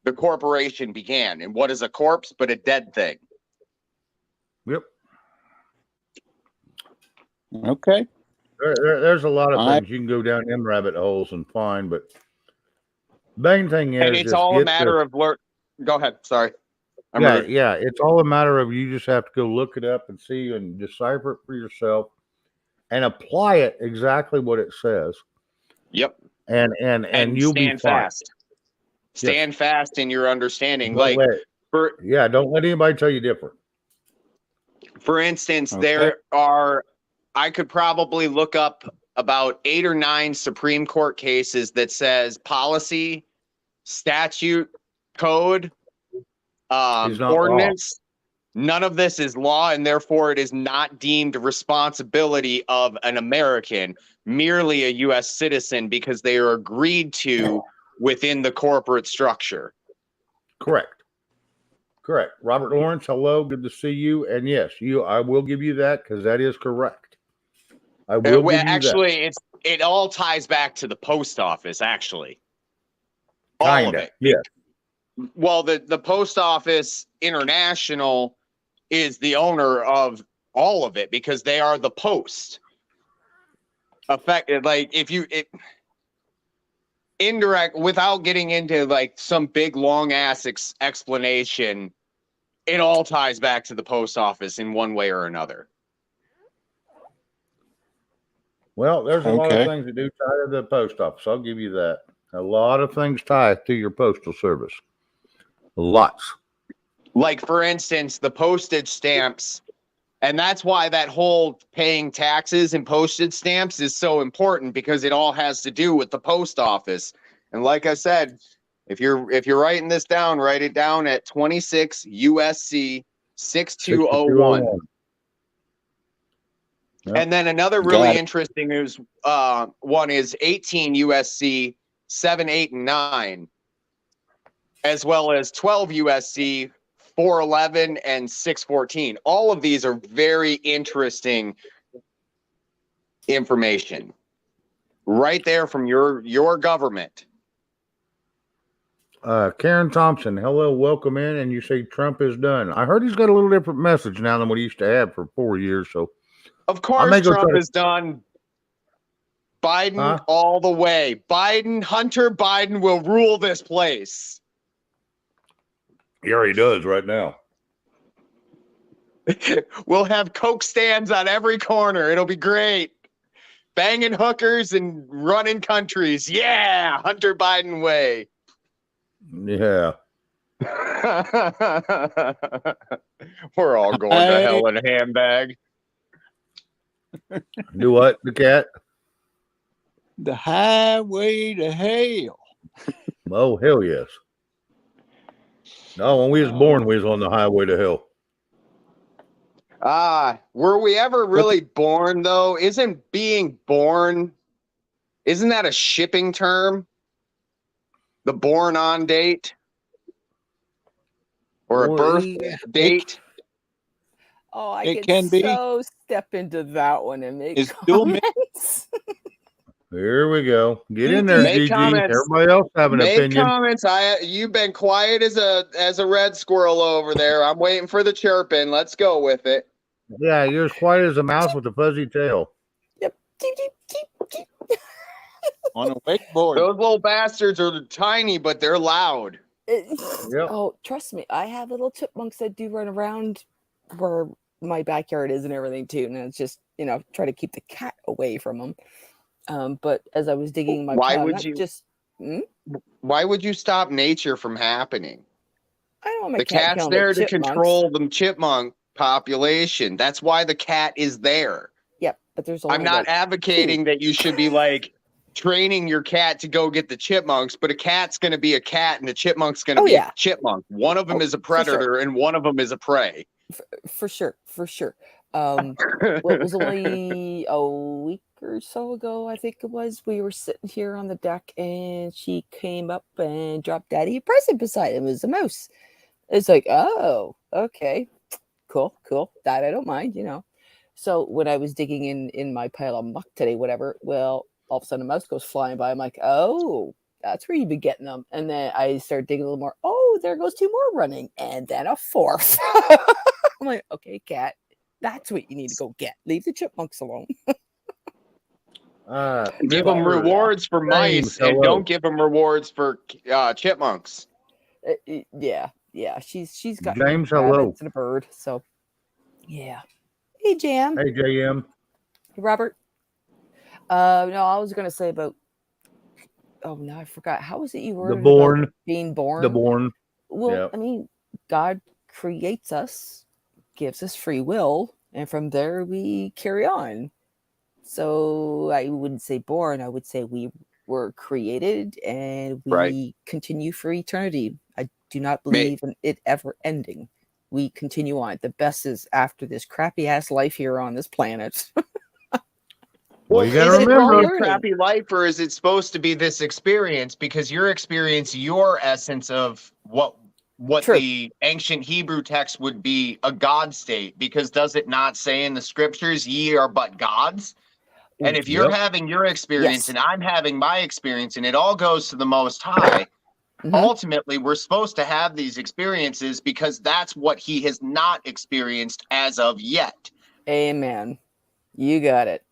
The corporation began. And what is a corpse but a dead thing? Yep. Okay. There's a lot of I- things you can go down them rabbit holes and find, but main thing is And it's all a matter of Go ahead. Sorry. Yeah, it's all a matter of you just have to go look it up and see and decipher it for yourself and apply it exactly what it says. Yep. And you'll be fine. Fast. Stand fast in your understanding. Don't let anybody tell you different. For instance, Okay. I could probably look up about 8 or 9 Supreme Court cases that says policy, statute, code, ordinance. None of this is law, and therefore it is not deemed responsibility of an American, merely a U.S. citizen, because they are agreed to within the corporate structure. Correct. Robert Lawrence, hello, good to see you. And yes, I will give you that because that is correct. I will give you actually, it all ties back to the post office, actually. that. All of it. Yeah. Well, the Post Office International is the owner of all of it because they are the post. Indirect, without getting into like some big long ass explanation, it all ties back to the post office in one way or another. Well, there's a lot Okay. of things that do tie to the post office. I'll give you that. A lot of things tie to your postal service. Lots. Like, for instance, the postage stamps. And that's why that whole paying taxes and postage stamps is so important, because it all has to do with the post office. And like I said, if you're writing this down, write it down at 26 USC 6201. Yep. And then another Got really it. interesting one is 18 USC 7, 8, and 9, as well as 12 USC 411 and 614. All of these are very interesting information right there from your government. Karen Thompson, hello, welcome in. And you say Trump is done. I heard he's got a little different message now than what he used to have for 4 years. So, Of course, Trump is done. Biden all the way. Hunter Biden will rule this place. He already does right now. We'll have Coke stands on every corner. It'll be great. Banging hookers and running countries. Yeah, Hunter Biden way. Yeah. We're all going to hell in a handbag. Do what, the cat? The highway to hell. Oh, hell yes. No, when we was born, we was on the highway to hell. Were we ever really born, though? Isn't that a shipping term? The born on date? Or a birth date? Oh, I It can can be. so step into that one and make It's dual comments. Here we go. Get in there, Make Gigi. comments. Everybody else have an Make opinion. comments. You've been quiet as a red squirrel over there. I'm waiting for the chirping. Let's go with it. Yeah, you're as quiet as a mouse with a fuzzy tail. Yep. Keep, keep, on a wakeboard. Those little bastards are tiny, but they're loud. Yep. Oh, trust me, I have little chipmunks that do run around where my backyard is and everything too. And it's just, try to keep the cat away from them. But as I was digging my Why pile, would not you- just Why would you stop nature from happening? I don't want my The cat cat's killing there the to chipmunks. control the chipmunk population. That's why the cat is there. Yep, but there's only I'm not like advocating that you should be like training your cat to go get the chipmunks, but a cat's going to be a cat and a chipmunk's going to be yeah. a chipmunk. One of them is a for sure. predator and one of them is a prey. For sure. It was only a week or so ago, I think it was. We were sitting here on the deck and she came up and dropped Daddy a present beside him. It was a mouse. It's like, oh, okay, cool. That I don't mind, So when I was digging in my pile of muck today, whatever, well, all of a sudden a mouse goes flying by. I'm like, oh, that's where you've been getting them. And then I started digging a little more. Oh, there goes 2 more running. And then a 4th. I'm like, okay, cat, that's what you need to go get. Leave the chipmunks alone. Give them rewards for mice and don't give them rewards for chipmunks. Yeah. She's got James, rabbits hello. and a bird. So, yeah. Hey, Jam. Hey, JM. Hey, Robert. No, I was gonna say about. Oh no, I forgot. How was it you were being born? The born. Well, Yep. I mean, God creates us, gives us free will, and from there we carry on. So I wouldn't say born. I would say we were created and we continue for eternity. I do not believe in it ever ending. We continue on. The best is after this crappy ass life here on this planet. Well, you is gotta it remember, really a crappy life, or is it supposed to be this experience? Because your experience, your essence of what True. the ancient Hebrew text would be a God state. Because does it not say in the scriptures, "Ye are but gods"? And if you're having your experience and I'm having my experience, and it all goes to the Most High, ultimately we're supposed to have these experiences because that's what He has not experienced as of yet. Amen. You got it.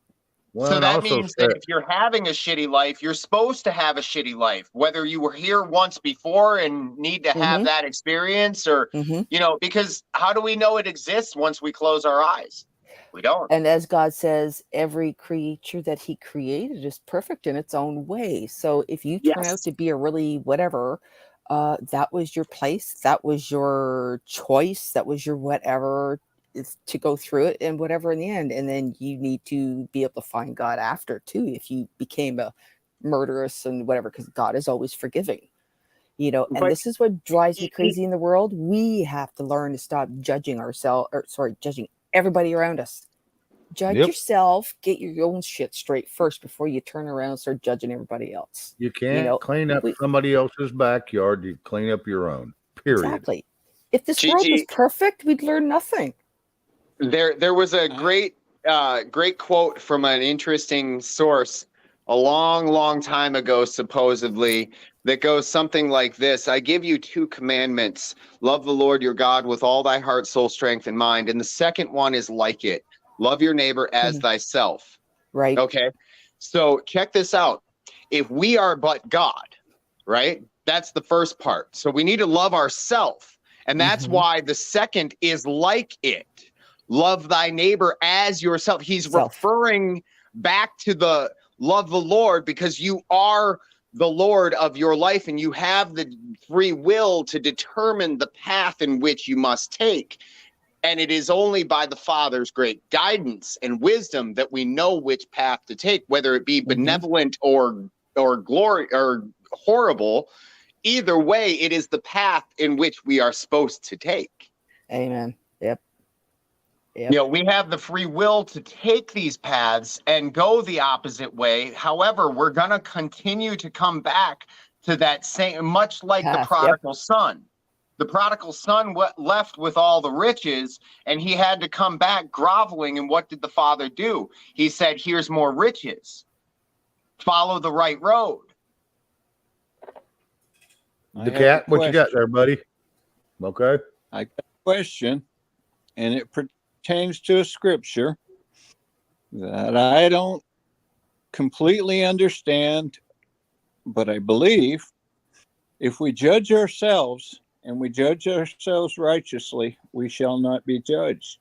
Well, so and that also means that if you're having a shitty life, you're supposed to have a shitty life, whether you were here once before and need to have that experience or, because how do we know it exists once we close our eyes? We don't. And as God says, every creature that He created is perfect in its own way. So if you turn out to be a really whatever, that was your place, that was your choice, that was your whatever, is to go through it and whatever in the end. And then you need to be able to find God after too, if you became a murderous and whatever, because God is always forgiving. And this is what drives me crazy in the world. We have to learn to stop judging judging everybody around us. Judge yourself, get your own shit straight first before you turn around and start judging everybody else. You can't clean up somebody else's backyard. You clean up your own. Period. Exactly. If this world was perfect, we'd learn nothing. There was a great quote from an interesting source a long time ago, supposedly, that goes something like this: I give you 2 commandments. Love the Lord your God with all thy heart, soul, strength, and mind. And the second one is like it. Love your neighbor as thyself. Right. Okay. So check this out. If we are but God, right? That's the first part. So we need to love ourselves. And that's why the second is like it. Love thy neighbor as yourself. He's referring back to the love the Lord, because you are the Lord of your life and you have the free will to determine the path in which you must take. And it is only by the Father's great guidance and wisdom that we know which path to take, whether it be benevolent or glory or horrible. Either way, it is the path in which we are supposed to take. Amen. Yep. We have the free will to take these paths and go the opposite way. However, we're going to continue to come back to that same, much like the prodigal son. The prodigal son left with all the riches, and he had to come back groveling. And what did the father do? He said, here's more riches. Follow the right road. The cat, what you got there, buddy? Okay. I got a question, and it pertains to a scripture that I don't completely understand but I believe if we judge ourselves and we judge ourselves righteously, we shall not be judged.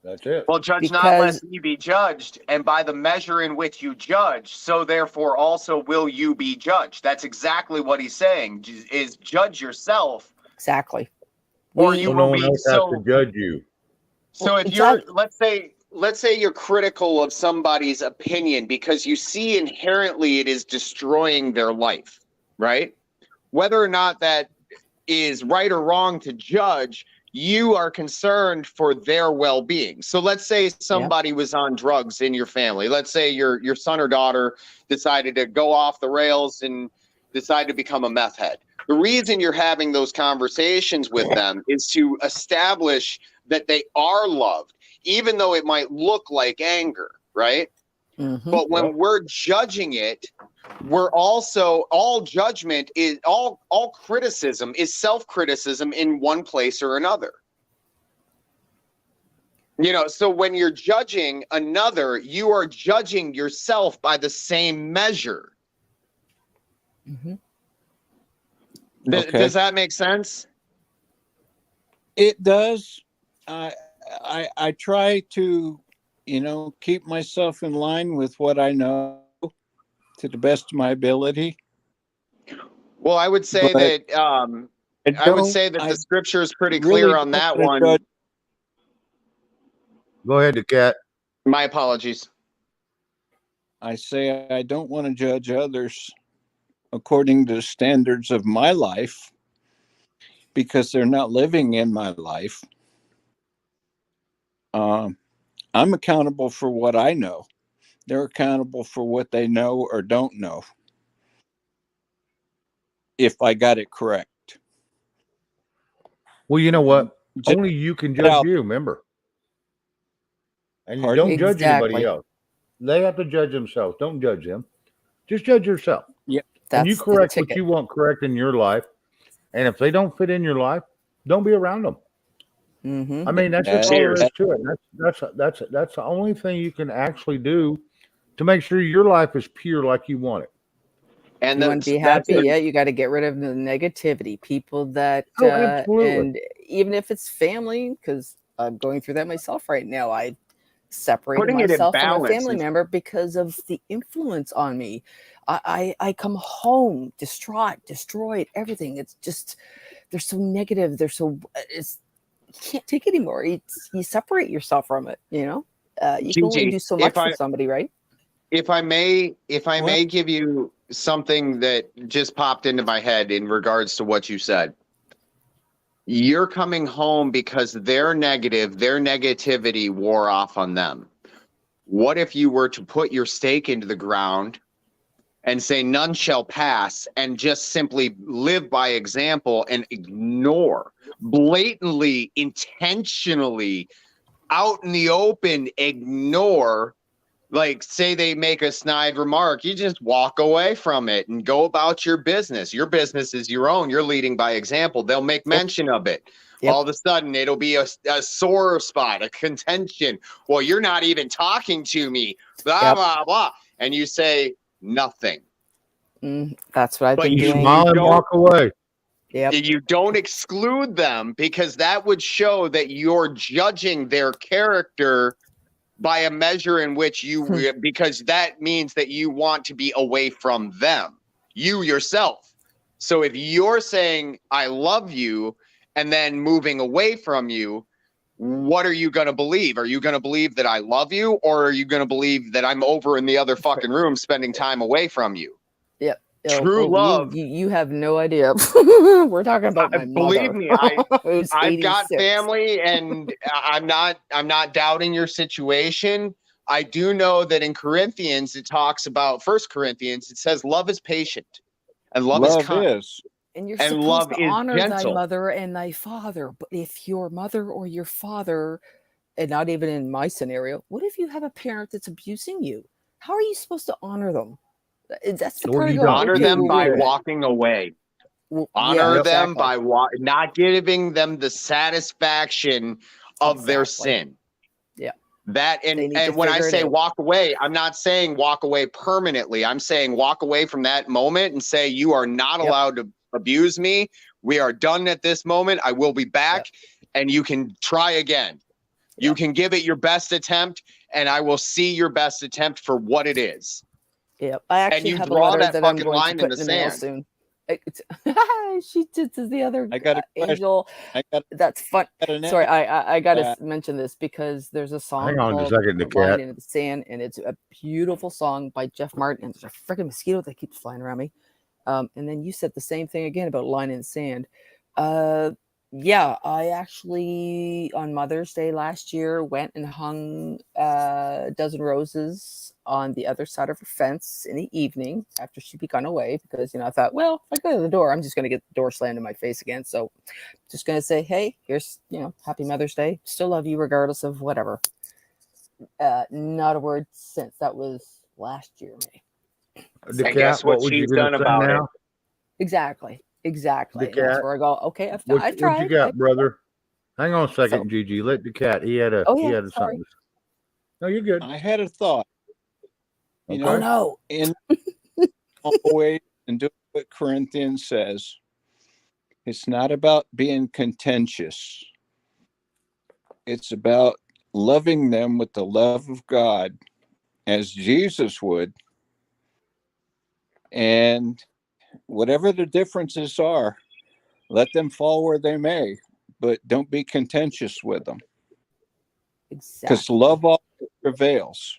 That's it. Well, judge not Because- lest ye be judged, and by the measure in which you judge, so therefore also will you be judged. That's exactly what he's saying, is judge yourself, Exactly. or We- you So will no one be else has so. to judge you. So if Exactly. you're, let's say you're critical of somebody's opinion because you see inherently it is destroying their life, right? Whether or not that is right or wrong to judge, you are concerned for their well-being. So let's say somebody was on drugs in your family. Let's say your son or daughter decided to go off the rails and decide to become a meth head. The reason you're having those conversations with them is to establish that they are loved, even though it might look like anger, right? Mhm. But when Yep. we're judging it, we're also all judgment is all criticism is self-criticism in one place or another. You know, so when you're judging another, you are judging yourself by the same measure. Mhm. Okay. Does that make sense? It does. I try to, keep myself in line with what I know to the best of my ability. Well, I would say But that I would say that I the scripture is pretty really clear on don't that wanna one. judge- Go ahead, the cat. My apologies. I say I don't want to judge others according to the standards of my life because they're not living in my life. I'm accountable for what I know. They're accountable for what they know or don't know. If I got it correct. Well, you know what? Just Only you can get judge out. you, remember. And you Pardon? don't judge anybody Exactly. else. They have to judge themselves. Don't judge them. Just judge yourself. And you That's the correct what ticket. you want correct in your life. And if they don't fit in your life, don't be around them. Mhm. I mean, that's just all there is Cheers. to it. That's the only thing you can actually do to make sure your life is pure like you want it. And You want to be that's happy, it. yeah, you got to get rid of the negativity. People that, Oh, absolutely. and even if it's family, because I'm going through that myself right now. I separated Putting it in myself from a balance family is- member because of the influence on me. I come home distraught, destroyed, everything. It's just they're so negative. They're so you can't take it anymore. You separate yourself from it. You can only Gigi, do so if much for I- somebody, right? If I may What? give you something that just popped into my head in regards to what you said. You're coming home because their negativity wore off on them. What if you were to put your stake into the ground and say none shall pass and just simply live by example and ignore, blatantly, intentionally, out in the open, ignore, like say they make a snide remark, you just walk away from it and go about your business. Your business is your own. You're leading by example. They'll make mention of it. Yep. All of a sudden, it'll be a sore spot, a contention. Well, you're not even talking to me, blah, Yep. blah, blah. And you say nothing. That's what I've But been you doing. Smile and don't- walk away. Yep. You don't exclude them because that would show that you're judging their character by a measure in which because that means that you want to be away from them, you yourself. So if you're saying, I love you, and then moving away from you, what are you going to believe? Are you going to believe that I love you, or are you going to believe that I'm over in the other fucking room spending time away from you? True love. You have no idea. We're talking about my Believe mother. me, who's I've got 86. family, and I'm not doubting your situation. I do know that in Corinthians it talks about 1 Corinthians, it says love is patient and love is kind. is. And you're and supposed love to is honor thy gentle. mother and thy father. But if your mother or your father, and not even in my scenario, what if you have a parent that's abusing you? How are you supposed to honor them? That's the Well, part I you go, don't. Honor okay, them by wait a minute. walking away. Well, Honor yeah, them exactly. by not giving them the satisfaction of their Exactly. sin. That They need to and when I figure it say out. walk away, I'm not saying walk away permanently. I'm saying walk away from that moment and say you are not Yep. allowed to abuse me. We are done at this moment. I will be back, and you can try again. You Yep. can give it your best attempt, and I will see your best attempt for what it is. Yep. I actually you have a draw letter that that I'm fucking going to line in put the in the mail sand. soon. It's, she did to the other I got a question. angel. I got That's fun. an Sorry, I got to that. mention this because there's a song Hang on called a second, the Line cat. in the Sand, and it's a beautiful song by Jeff Martin. And there's a freaking mosquito that keeps flying around me. And then you said the same thing again about Line in the Sand. Yeah, I actually on Mother's Day last year went and hung a dozen roses on the other side of her fence in the evening after she'd be gone away because I thought, well, if I go to the door, I'm just going to get the door slammed in my face again. So just going to say, hey, here's Happy Mother's Day. Still love you regardless of whatever. Not a word since. That was last year, May. The And cat, guess what was you she's gonna done say about now? Exactly. The And that's cat. where I go. Okay, I've What you tried. got, brother? Hang on a second, So- Gigi. Let the cat. He had a. Oh, he yeah, had sorry. something. No, you're good. I had a thought. You Oh Okay. know, no. in always and do what Corinthians says. It's not about being contentious. It's about loving them with the love of God as Jesus would. And whatever the differences are, let them fall where they may, but don't be contentious with them. Exactly. Because love always prevails.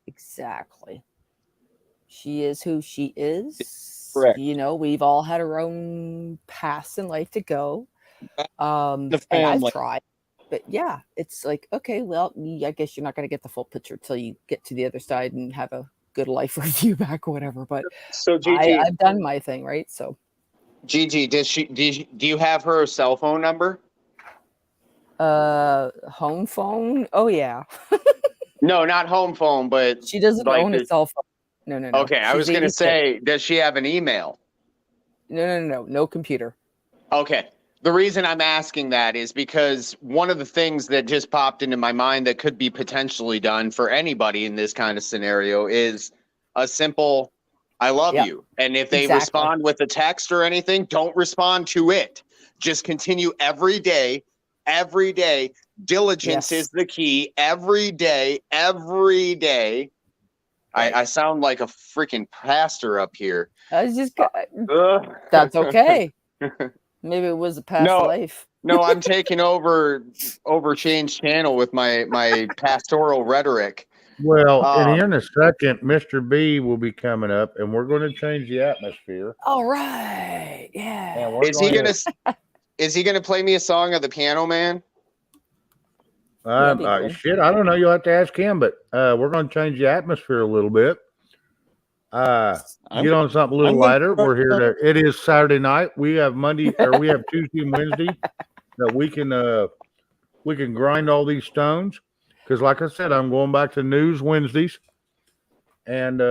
Exactly. She is who she is. Correct. We've all had our own paths in life to go. The And I've family. tried. But yeah, it's like, okay, well, I guess you're not going to get the full picture till you get to the other side and have a good life review back or whatever. But So Gigi, I've done my thing, right? So Gigi, do you have her cell phone number? home phone. Oh yeah. No, not home phone, but She doesn't like own a the- cell phone. No. okay. I She's was gonna 86. say, does she have an email? No computer. Okay. The reason I'm asking that is because one of the things that just popped into my mind that could be potentially done for anybody in this kind of scenario is a simple I love Yep. you. And if they Exactly. respond with a text or anything, don't respond to it. Just continue every day. Every day. Diligence Yes. is the key. Every day. Right. I sound like a freaking pastor up here. I was just. Ugh. That's okay. Maybe it was a past No. life. No, I'm taking over Shane's channel with my pastoral rhetoric. Well, and in a second, Mr. B will be coming up, and we're going to change the atmosphere. All right. Yeah. And we're Is he gonna play me a song of the Piano Man? That'd be cool. Shit, I don't know. You'll have to ask him, but we're going to change the atmosphere a little bit. Get on something a little I'm gonna- lighter. We're here to. It is Saturday night. We have Monday, or we have Tuesday and Wednesday that we can grind all these stones. Because, like I said, I'm going back to news Wednesdays and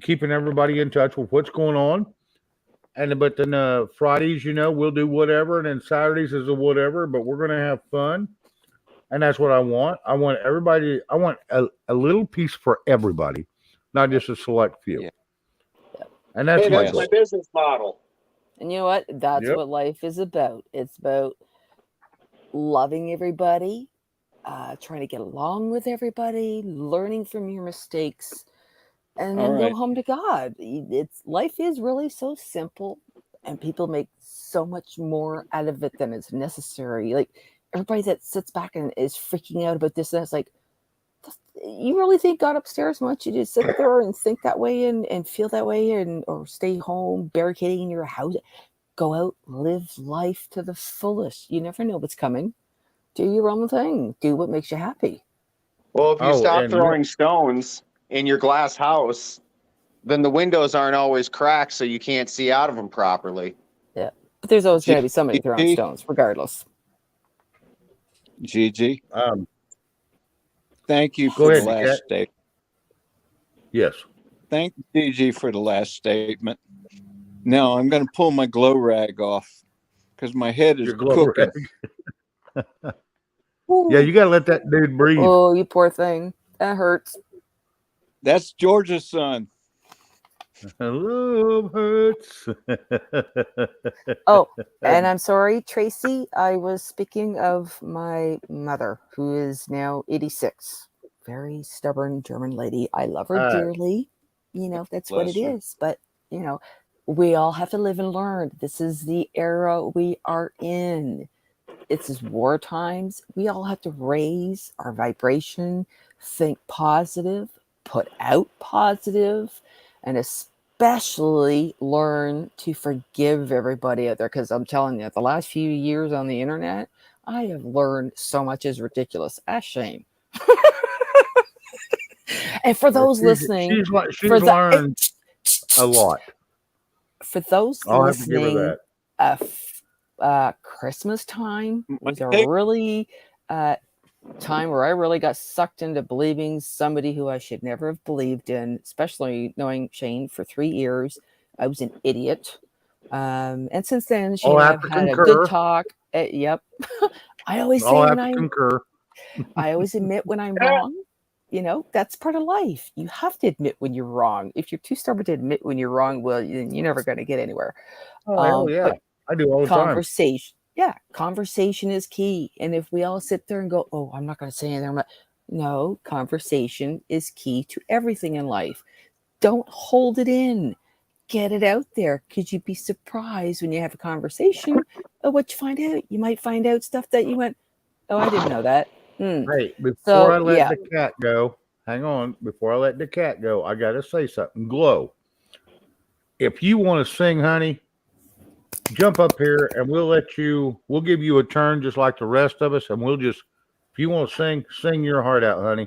keeping everybody in touch with what's going on. But then Fridays, we'll do whatever, and then Saturdays is a whatever. But we're gonna have fun, and that's what I want. I want everybody. I want a little piece for everybody, not just a select few. Yeah. And that's Hey, my that's goal. my business model. And you know what? That's Yep. what life is about. It's about loving everybody, trying to get along with everybody, learning from your mistakes, and then All go right. home to God. Life is really so simple, and people make so much more out of it than is necessary. Like everybody that sits back and is freaking out about this and that's like, you really think God upstairs wants you to sit there and think that way and feel that way or stay home barricading in your house? Go out, live life to the fullest. You never know what's coming. Do your own thing. Do what makes you happy. Well, if you Oh, stop and throwing stones in your glass house, then the windows aren't always cracked, so you can't see out of them properly. But there's always going to be somebody throwing Gigi? stones, regardless. Gigi, Um, thank you Go for the ahead, last Kat. statement. yes. Thank you, Gigi, for the last statement. Now I'm going to pull my glow rag off because my head is Your glow cooking. rag. Yeah, you got to let that dude breathe. Oh, you poor thing. That hurts. That's George's son. Love hurts. Oh, and I'm sorry, Tracy. I was speaking of my mother, who is now 86. Very stubborn German lady. I love her dearly. You know, that's what it Bless her. is. But, you know, we all have to live and learn. This is the era we are in. It's just war times. We all have to raise our vibration, think positive, put out positive, and especially learn to forgive everybody out there. Because I'm telling you, the last few years on the internet, I have learned so much is ridiculous. A shame. And for those listening, she's for the learned a lot. for those I'll have to give her listening, that. Christmas time was a Okay. really time where I really got sucked into believing somebody who I should never have believed in, especially knowing Shane for 3 years. I was an idiot. And since then, Shane and I have had a good talk. Yep. I always say I'll have when to concur. I always admit when I'm wrong. You know, that's part of life. You have to admit when you're wrong. If you're too stubborn to admit when you're wrong, well, you're never going to get anywhere. Oh, hell yeah. But I do all the time. Conversation is key. And if we all sit there and go, oh, I'm not going to say anything, no, conversation is key to everything in life. Don't hold it in. Get it out there, because you'd be surprised when you have a conversation of what you find out. You might find out stuff that you went, oh, I didn't know that. Hey, before I let the cat go, hang on. Before I let the cat go, I got to say something. Glow, if you want to sing, honey, jump up here and we'll give you a turn just like the rest of us. And if you want to sing your heart out, honey.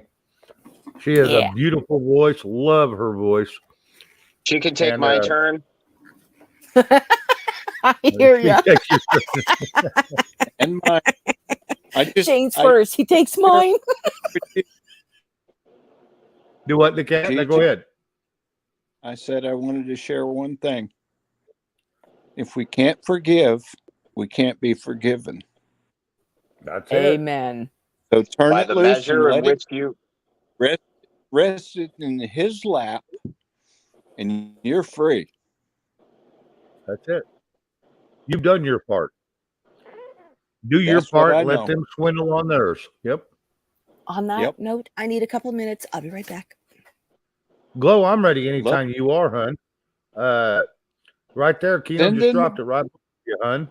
She has a beautiful voice. Love her voice. She can take my turn. I hear you. And Shane's first. He takes mine. Do what, the cat? Now go ahead. I said I wanted to share one thing. If we can't forgive, we can't be forgiven. That's it. Amen. So turn By it the loose measure and in let which you rest it in his lap, and you're free. That's it. You've done your part. Do your part. Let them swindle on theirs. Yep. On that note, I need a couple of minutes. I'll be right back. Glow, I'm ready anytime you are, hun. Right there, Keno just dropped it right before you, hun.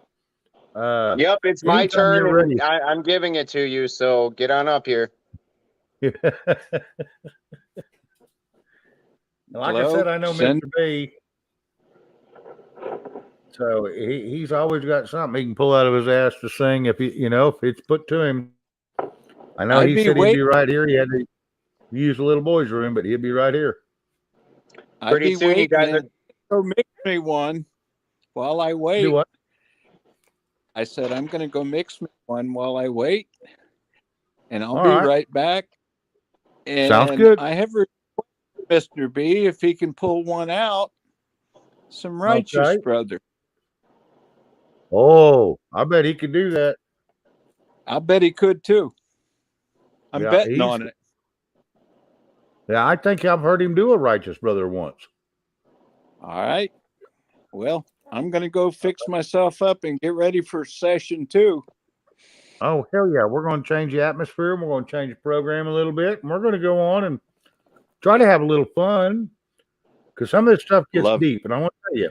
Yep, it's my turn, and I'm giving it to you, so get on up here. Like I said, I know Mr. B. So he's always got something he can pull out of his ass to sing if if it's put to him. I know he said he'd be right here. He had to use the little boy's room, but he'd be right here. Pretty soon you guys go mix me one while I wait. Do what? I said I'm going to go mix me one while I wait, and I'll be right back. And sounds good. I have Mr. B if he can pull one out. Some Righteous Brother. Oh, I bet he could do that. I bet he could too. I'm betting on it. Yeah, I think I've heard him do a Righteous Brother once. All right. Well, I'm going to go fix myself up and get ready for session 2. Oh, hell yeah. We're going to change the atmosphere. And we're going to change the program a little bit. And we're going to go on and try to have a little fun, because some of this stuff gets deep. And I want to tell you,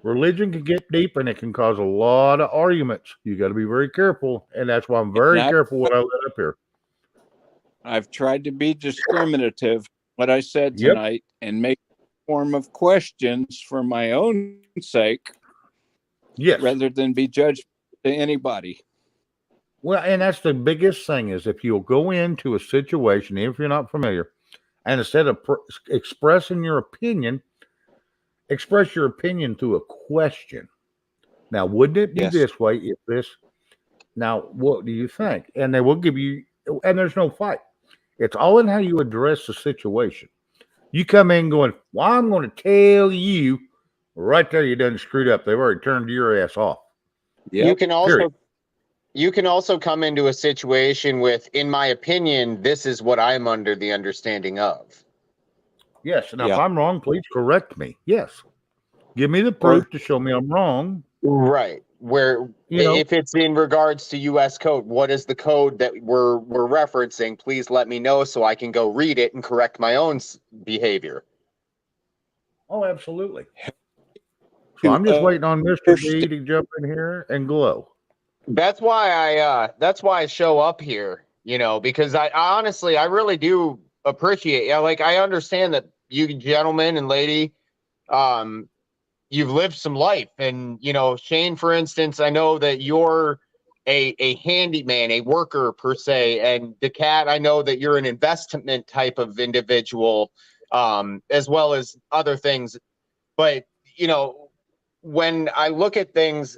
religion can get deep and it can cause a lot of arguments. You got to be very careful. And that's why I'm very careful what I let up here. I've tried to be discriminative, what I said tonight, and make a form of questions for my own sake. Yes. Rather than be judged to anybody. Well, and that's the biggest thing is if you'll go into a situation, if you're not familiar, and instead of expressing your opinion, express your opinion through a question. Now, wouldn't it be this way if this? Now, what do you think? And they will give you, and there's no fight. It's all in how you address the situation. You come in going, well, I'm going to tell you right there, you done screwed up. They've already turned your ass off. Yep. You can also you can also come into a situation with, in my opinion, this is what I'm under the understanding of. Yes. Now, if Yeah. I'm wrong, please correct me. Yes. Give me the proof to show me I'm wrong. Right. Where You know, if it's in regards to US code, what is the code that we're referencing? Please let me know so I can go read it and correct my own behavior. oh, absolutely. So I'm just waiting on Mr. D to jump in here and glow. That's why I show up here, you know, because I honestly I really do appreciate, yeah, like I understand that you gentlemen and lady, you've lived some life. And you know, Shane, for instance, I know that you're a handyman, a worker per se, and DeCat, I know that you're an investment type of individual, as well as other things. But you know, when I look at things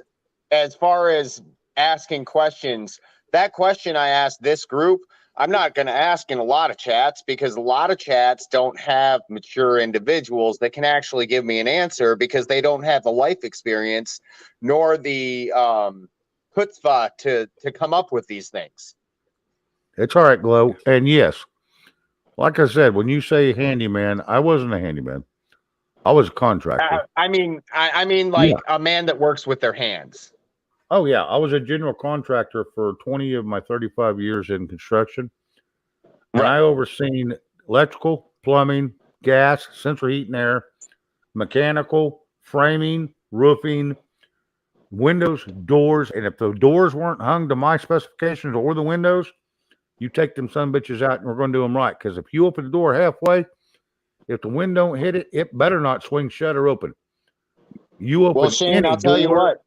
as far as asking questions, that question I asked this group, I'm not going to ask in a lot of chats, because a lot of chats don't have mature individuals that can actually give me an answer, because they don't have the life experience nor the chutzpah to come up with these things. It's all right, Glow. And yes, like I said, when you say handyman, I wasn't a handyman. I was a contractor. I mean like a man that works with their hands. Oh, yeah. I was a general contractor for 20 of my 35 years in construction. And Right. I overseen electrical, plumbing, gas, central heat and air, mechanical, framing, roofing, windows, doors. And if the doors weren't hung to my specifications or the windows, you take them son bitches out and we're going to do them right. Because if you open the door halfway, if the wind don't hit it, it better not swing shut or open. You open Well, Shane, any I'll tell you door- what.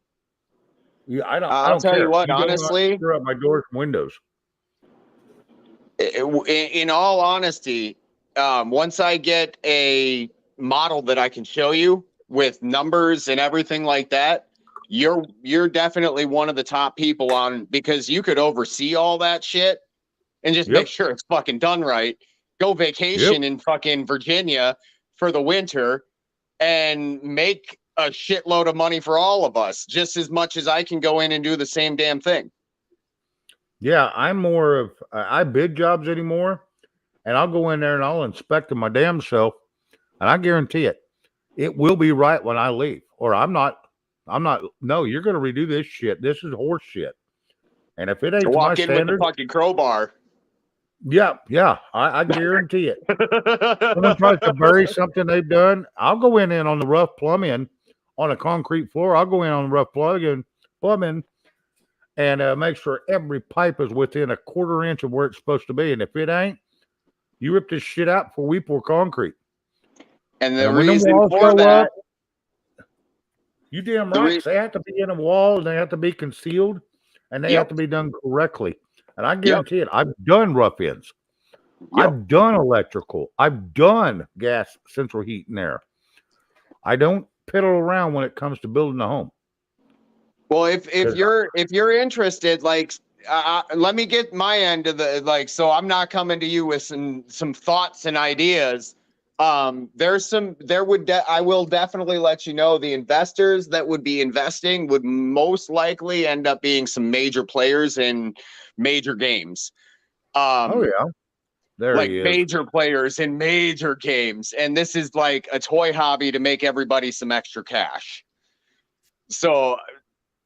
Yeah, I don't. I'll tell care. you what, better not honestly, screw up my doors and windows. In all honesty, once I get a model that I can show you with numbers and everything like that, you're definitely one of the top people on, because you could oversee all that shit and just make sure it's fucking done right. Go vacation in fucking Virginia for the winter and make a shitload of money for all of us, just as much as I can go in and do the same damn thing. Yeah, I'm more of I bid jobs anymore, and I'll go in there and I'll inspect them my damn self, and I guarantee it will be right when I leave. Or I'm not. No, you're going to redo this shit. This is horse shit. And if it ain't to my Walk in with the standard, fucking crowbar. yeah, I guarantee it. Someone tries to bury something they've done, I'll go in on the rough plumbing on a concrete floor. I'll go in on the rough plumbing and make sure every pipe is within a quarter inch of where it's supposed to be. And if it ain't, you rip this shit out before we pour concrete. And the And when reason walls for go that, up, you damn right, they have to be in a wall, and they have to be concealed, and they have to be done correctly. And I guarantee it, I've done rough ends. I've done electrical. I've done gas, central heat and air. I don't piddle around when it comes to building a home. well, if you're interested, like, let me get my end of the, like, so I'm not coming to you with some thoughts and ideas. I will definitely let you know, the investors that would be investing would most likely end up being some major players in major games. Oh yeah. There Like he is. major players in major games. And this is like a toy hobby to make everybody some extra cash. So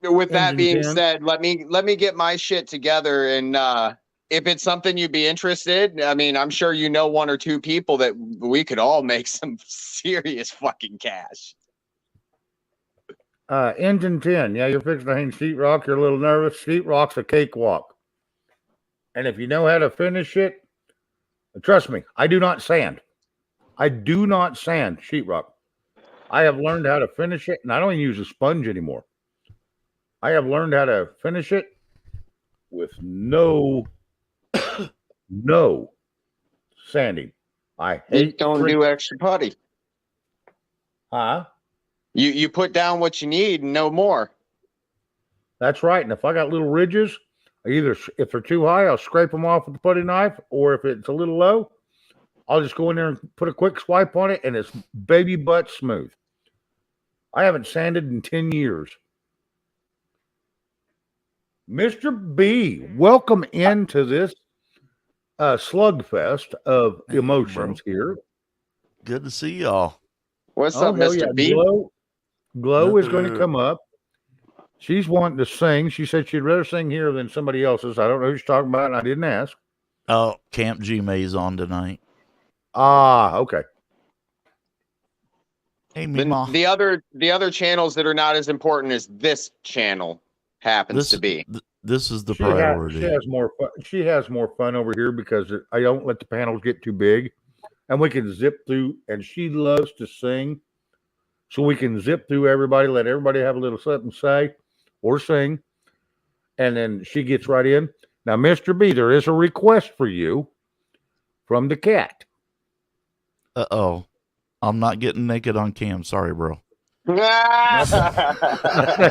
with that being said, let me get my shit together. And if it's something you'd be interested, I mean, I'm sure you know one or two people that we could all make some serious fucking cash. Engine 10. Yeah, you're fixing to hang sheetrock. You're a little nervous. Sheetrock's a cakewalk. And if you know how to finish it, trust me, I do not sand. I do not sand sheetrock. I have learned how to finish it, and I don't even use a sponge anymore. I have learned how to finish it with no sanding. I hate. Don't do extra putty. Huh? You put down what you need and no more. That's right. And if I got little ridges, either if they're too high, I'll scrape them off with the putty knife, or if it's a little low, I'll just go in there and put a quick swipe on it, and it's baby butt smooth. I haven't sanded in 10 years. Mr. B, welcome into this slugfest of Hey, emotions here. Good to see y'all. What's Oh, up, hell Mr. yeah. B? Glow is going to Another- come up. She's wanting to sing. She said she'd rather sing here than somebody else's. I don't know who she's talking about, and I didn't ask. Oh, Camp G May's on tonight. Ah, okay. Hey, Mima. The other channels that are not as important as this channel happens to be. This is the She has, priority. she has more fun. She has more fun over here because I don't let the panels get too big, and we can zip through. And she loves to sing, so we can zip through everybody, let everybody have a little something to say or sing, and then she gets right in. Now, Mr. B, there is a request for you from the cat. Uh-oh. I'm not getting naked on cam. Sorry, bro. That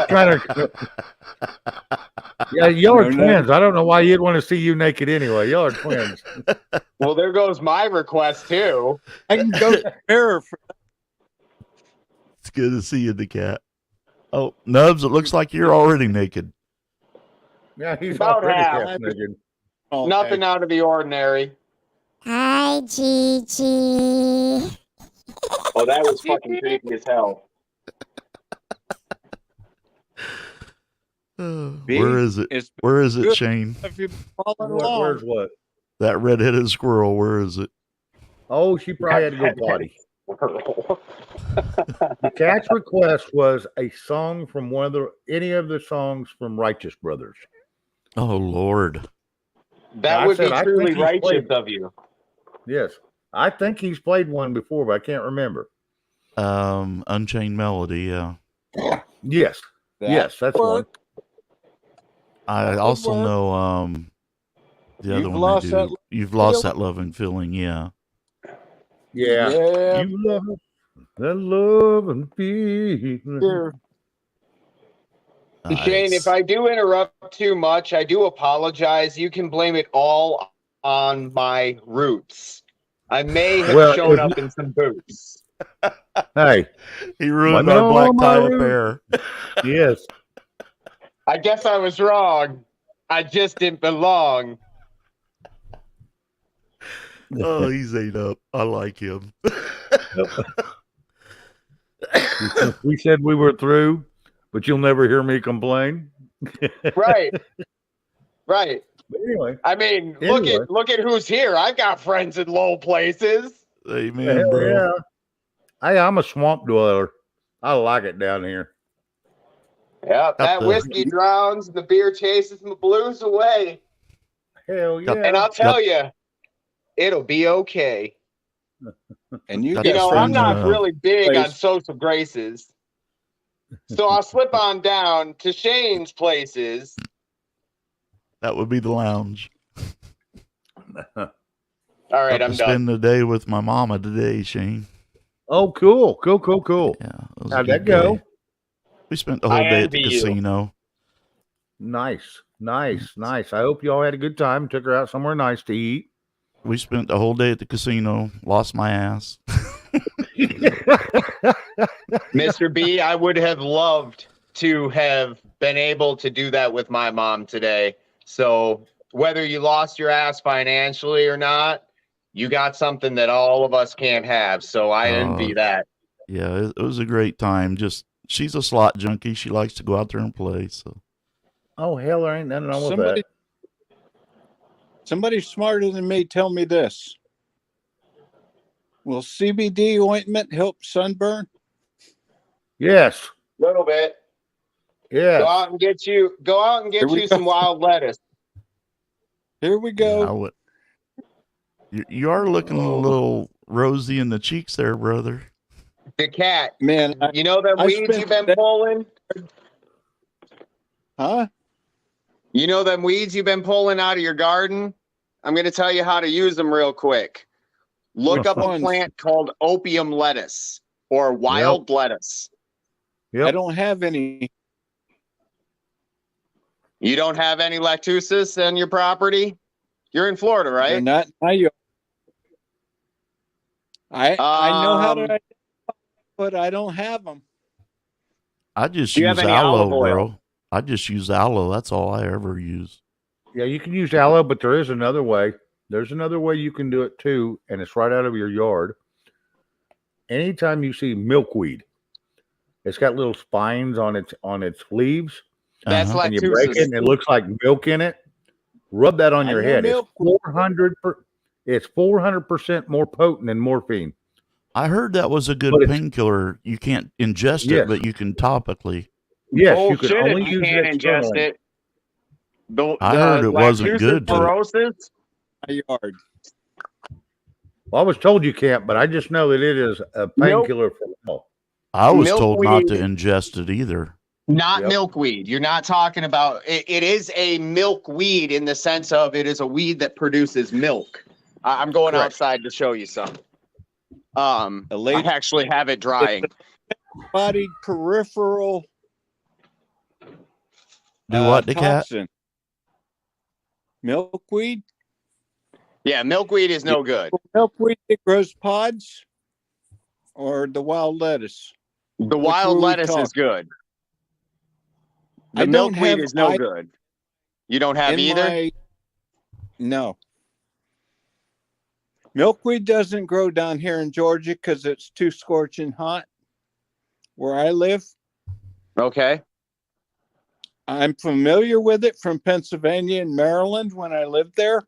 kind of, yeah, y'all are No, no. twins. I don't know why you'd want to see you naked anyway. Y'all are twins. Well, there goes my request too. I can go to error for It's good to see you, the cat. Oh, Nubs, it looks like you're already naked. Yeah, he's About already half. half naked. all Nothing day. out of the ordinary. Hi, Gigi. Oh, that was fucking creepy as hell. Where is it? It's Where is it, good. Shane? if you're following What, along. where's what? That red-headed squirrel, where is it? Oh, she probably had to go potty. The cat's request was a song from any of the songs from Righteous Brothers. Oh, Lord. That I would be said, I truly think he's righteous played- of you. Yes, I think he's played one before, but I can't remember. Unchained Melody, yeah. Yes, yes, that's one. work. I That would also work. know the other You've one lost they do. that You've lost feeling. that loving feeling, yeah. Yeah, Yeah, you love that love and feeling. here. Shane, Nice. if I do interrupt too much, I do apologize. You can blame it all on my roots. I may have Well, shown if up in some boots. Hey, He ruined Blame it our all black on my tie roots. affair. yes, I guess I was wrong. I just didn't belong. Oh, he's ate up. I like him. we said we were through, but you'll never hear me complain. Right. Right. But anyway, I mean, Anyway. look at who's here. I've got friends in low places. Amen, hell bro. yeah. Hey, I'm a swamp dweller. I like it down here. Yeah, that the- whiskey drowns and the beer chases the blues away. Hell Got- yeah. And I'll tell you, it'll be okay. And you Got got You know, friends, I'm not uh, really big on place. social graces. So I'll slip on down to Shane's places. That would be the lounge. All right, Got I'm to done. spend the day with my mama today, Shane. Oh, cool. Yeah. It was a How'd good that go? day. We spent the whole I day at the envy you. casino. Nice. I hope you all had a good time. Took her out somewhere nice to eat. We spent the whole day at the casino. Lost my ass. Mr. B, I would have loved to have been able to do that with my mom today. So whether you lost your ass financially or not, you got something that all of us can't have. So I envy that. Yeah, it was a great time. Just she's a slot junkie. She likes to go out there and play. So Oh, hell, there ain't nothing wrong with Somebody, that. somebody smarter than me tell me this. Will CBD ointment help sunburn? Yes. Little bit. Yes. Go out and get you Here we some wild lettuce. Here we go. I would- you are looking a little rosy in the cheeks there, brother. The cat. Man, You know them I weeds spent you've been that- pulling? huh? You know them weeds you've been pulling out of your garden? I'm going to tell you how to use them real quick. Look Which up a ones? plant called opium lettuce or wild lettuce. Yep. I don't have any. You don't have any lactusis on your property? You're in Florida, They're right? not in my yard. I know how to, Um, identify, but I don't have them. I just Do you use have any aloe, olive oil? bro. I just use aloe. That's all I ever use. Yeah, you can use aloe, but there is another way. There's another way you can do it too, and it's right out of your yard. Anytime you see milkweed, it's got little spines on its leaves, That's Uh-huh. and you break it, lactose. and it looks like milk in it. Rub that on I your know head. It's milkweed. 400. It's 400% more potent than morphine. I heard that was a good But it's- painkiller. You can't ingest Yes. it, but you can topically. Yes, you can Bullshit only if you use can't it ingest externally. it. The I heard it wasn't good to- lactose. My yard. Well, I was told you can't, but I just know that it is a painkiller for all. I was told not to Milkweed. ingest it either. Not Yep. milkweed. You're not talking about it. It is a milkweed in the sense of it is a weed that produces milk. I'm going Correct. outside to show you some. A I late actually have it drying. bodied peripheral Do what, the cat? toxin. Milkweed? Yeah, milkweed is no good. Milkweed that grows pods or the wild lettuce? The Which wild were we lettuce is talking? good. I The don't milkweed have is no I- good. You don't have in either? my- No. Milkweed doesn't grow down here in Georgia because it's too scorching hot where I live. Okay. I'm familiar with it from Pennsylvania and Maryland when I lived there,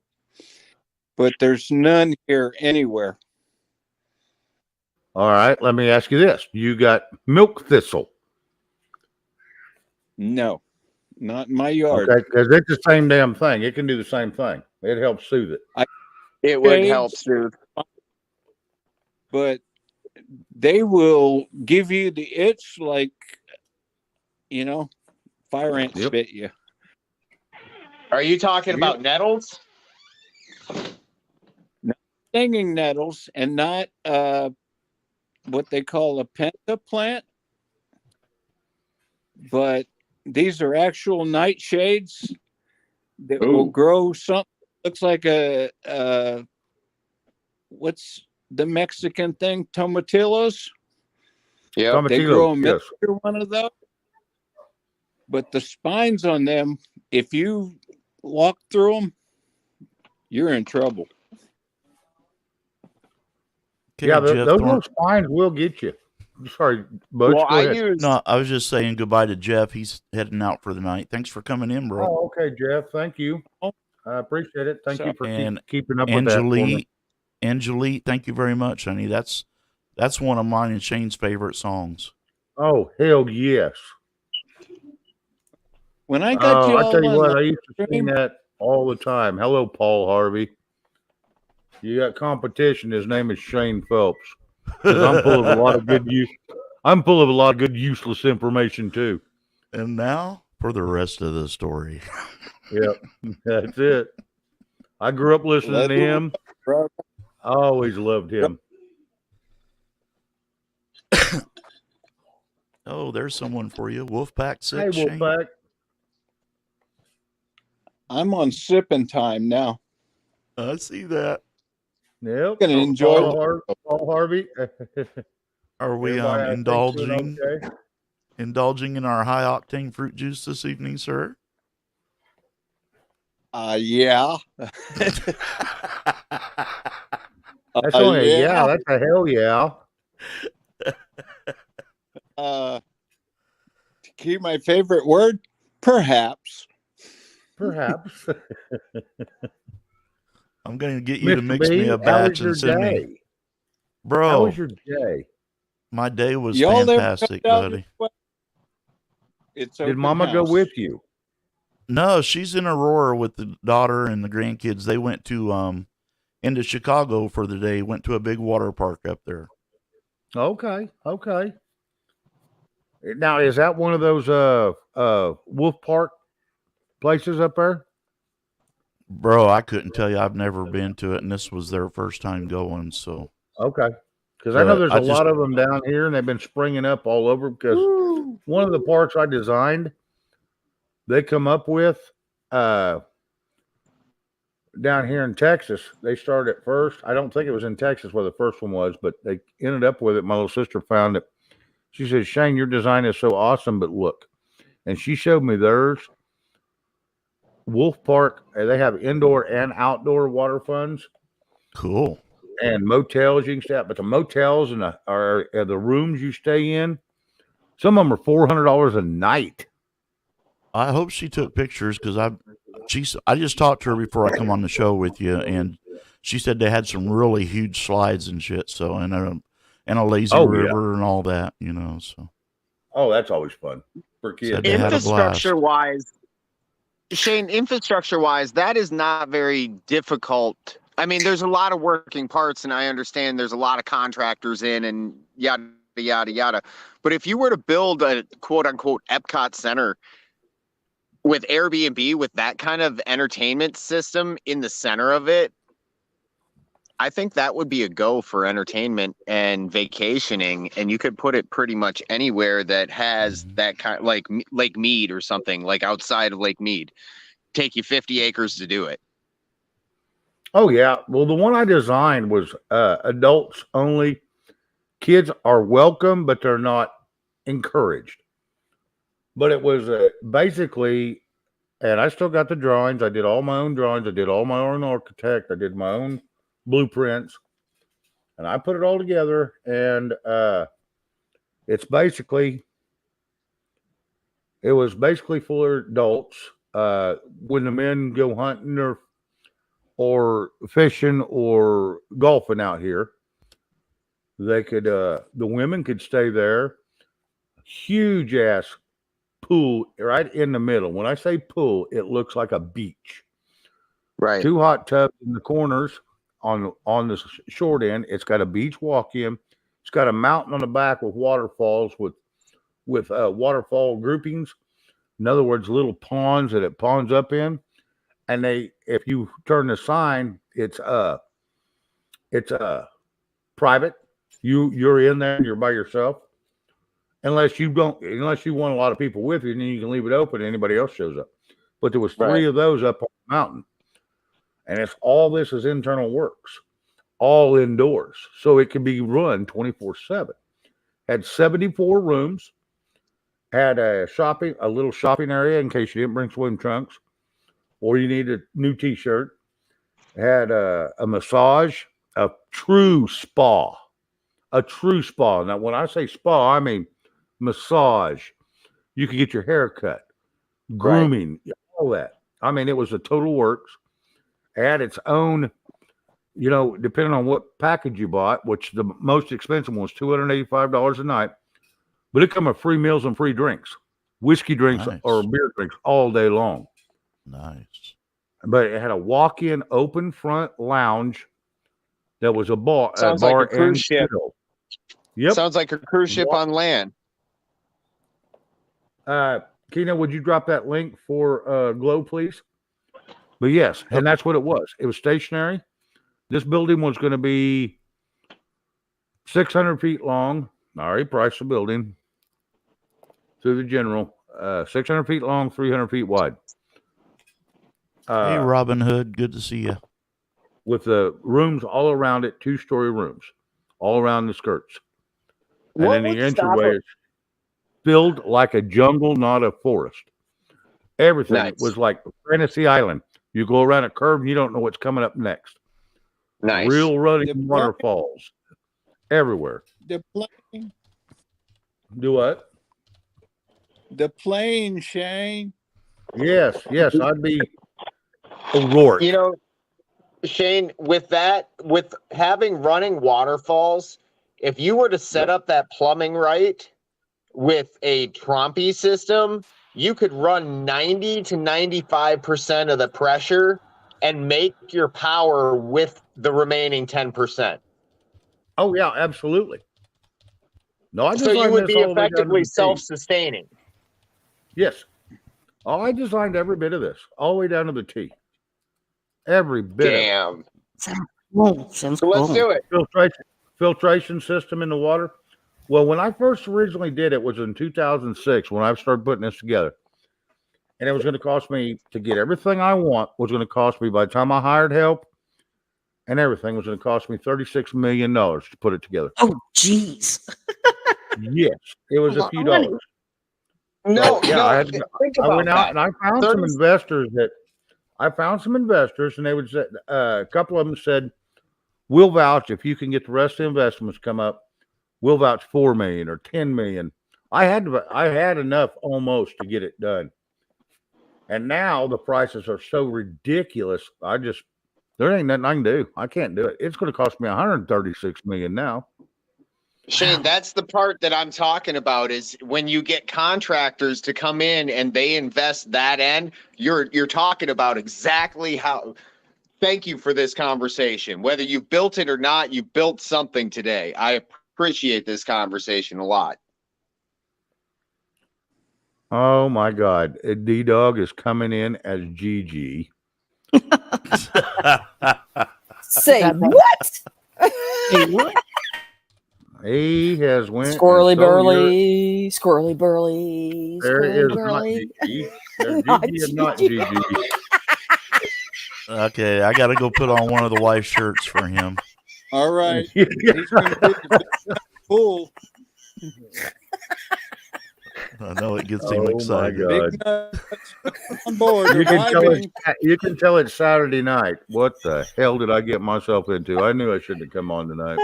but there's none here anywhere. All right, let me ask you this: you got milk thistle, No, not in my yard. okay? Because it's the same damn thing. It can do the same thing. It helps soothe it. It would Shades. help soothe. But they will give you the itch like, fire ants Yep. bit you. Are you talking about nettles? Stinging nettles and not what they call a penta plant. But these are actual nightshades that will Ooh. grow something looks like a what's the Mexican thing? Tomatillos. Yeah. They Tomatillo, grow a yes. miniature one of those. But the spines on them, if you walk through them, you're in trouble. Okay, Yeah, Jeff those Thornton. little spines will get you. Sorry, Butch. Well, go I ahead. use No, I was just saying goodbye to Jeff. He's heading out for the night. Thanks for coming in, bro. Oh, okay, Jeff. Thank you. I appreciate it. Thank So- you for And keeping up with that for me. Angelique, thank you very much, honey. That's one of mine and Shane's favorite songs. Oh, hell yes. When I got you I all tell you on what, the I used to sing stream- that all the time. Hello, Paul Harvey. You got competition. His name is Shane Phelps. 'Cause I'm full of a lot of good I'm full of a lot of good useless information too. And now for the rest of the story. Yep, that's it. I grew up listening Let to it him. I always loved him. Oh, there's someone for you. Wolfpack Hey, 6. Shane. Wolfpack. I'm on sipping time now. I see that. Yep. Gonna enjoy Paul Harvey. Are we Everybody, I think, doing okay? indulging in our high octane fruit juice this evening, sir? Yeah. That's only a yeah. That's a hell yeah. To keep my favorite word, perhaps. Perhaps. I'm going to get you to Mr. mix me B, a how was batch your and send me. day? How Bro, was your day? my day was Y'all ever fantastic, come down buddy. this way? It's Did open Mama go house. with you? No, she's in Aurora with the daughter and the grandkids. They went to into Chicago for the day. Went to a big water park up there. Okay. Okay. Now, is that one of those Wolf Park places up there? Bro, I couldn't tell you. I've never been to it, and this was their first time going. So Okay. Because I know But there's I a just- lot of them down here, and they've been springing up all over. Because one of the parks I designed, they come up with down here in Texas. They started at first. I don't think it was in Texas where the first one was, but they ended up with it. My little sister found it. She says, "Shane, your design is so awesome, but look, and she showed me theirs. Wolf Park, they have indoor and outdoor water funds Cool. and motels you can stay at. But the motels and the rooms you stay in, some of them are $400 a night. I hope she took pictures because I just talked to her before I come on the show with you, and she said they had some really huge slides and shit. So and a lazy river and all that, So Oh, that's always fun for kids. Said they had a blast. Infrastructure wise, Shane, infrastructure wise, that is not very difficult. I mean, there's a lot of working parts, and I understand there's a lot of contractors in and yada, yada, yada. But if you were to build a quote unquote Epcot Center with Airbnb, with that kind of entertainment system in the center of it, I think that would be a go for entertainment and vacationing. And you could put it pretty much anywhere that has that kind, like Lake Mead or something, like outside of Lake Mead. Take you 50 acres to do it. Oh yeah. Well, the one I designed was adults only. Kids are welcome, but they're not encouraged. But it was basically, and I still got the drawings. I did all my own drawings. I did all my own architect. I did my own blueprints, and I put it all together. And it was basically for adults. When the men go hunting or fishing or golfing out here, they could the women could stay there. Huge ass pool right in the middle. When I say pool, it looks like a beach. Right. 2 hot tubs in the corners on the short end. It's got a beach walk-in. It's got a mountain on the back with waterfalls with waterfall groupings. In other words, little ponds that it ponds up in. And if you turn the sign, it's private. You're in there, you're by yourself. Unless you want a lot of people with you, and then you can leave it open and anybody else shows up. But there was 3 of those up on the mountain. And this is internal works, all indoors. So it can be run 24/7. Had 74 rooms, had a little shopping area in case you didn't bring swim trunks or you need a new t-shirt. Had a massage, a true spa. Now, when I say spa, I mean massage. You can get your hair cut, grooming, all that. I mean, it was a total works. It had its own, depending on what package you bought, which the most expensive one was $285 a night, but it come with free meals and free drinks, whiskey drinks or beer drinks all day long. Nice. But it had a walk-in open front lounge that was a bar. Sounds a bar like a cruise and ship. grill. Yep. Sounds like a cruise ship on land. Keno, would you drop that link for Glow, please? But yes, and that's what it was. It was stationary. This building was going to be 600 feet long. I already priced the building through the general. 600 feet long, 300 feet wide. Hey, Robin Hood, good to see you. With the rooms all around it, 2-story rooms, all around the skirts. And then the entryway is filled like a jungle, not a forest. Everything was like Fantasy Island. You go around a curve and you don't know what's coming up next. Nice. Real running waterfalls everywhere. The plane, Do what? Shane. Yes, I'd be O'Rourke. Shane, with having running waterfalls, if you were to set up that plumbing right with a Trompy system, you could run 90 to 95% of the pressure and make your power with the remaining 10%. Oh yeah, absolutely. No, So you would be effectively self-sustaining. Yes. Oh, I designed every bit of this, all the way down to the T. Every bit. Damn. Sounds So let's do it. Filtration system in the water. Well, when I first originally did it was in 2006 when I started putting this together. And it was going to cost me to get everything I want was going to cost me, by the time I hired help and everything, was going to cost me $36 million to put it together. Oh, jeez. Yes, it was a few dollars. No, yeah, no. I had to, think I about went out that. and I found some 30 investors and they would say, a couple of them said, we'll vouch if you can get the rest of the investments come up, we'll vouch 4 million or 10 million. I had enough almost to get it done. And now the prices are so ridiculous. There ain't nothing I can do. I can't do it. It's going to cost me 136 million now. Shane, that's the part that I'm talking about is when you get contractors to come in and they invest that end, you're talking about exactly how. Thank you for this conversation. Whether you built it or not, you built something today. I appreciate this conversation a lot. Oh my God. D-Dog is coming in as GG. Say That- what? Hey, what? He has went. and Squirrely so you're- burly, squirrely burly, There squirrely is not burly. GG. There's Not GG and not GG. GG. Okay, I got to go put on one of the wife shirts for him. All right. He's going to be the pool. I know it gets him Oh my excited. God. Big nuts on board. You can tell Arriving. you can tell it's Saturday night. What the hell did I get myself into? I knew I shouldn't have come on tonight.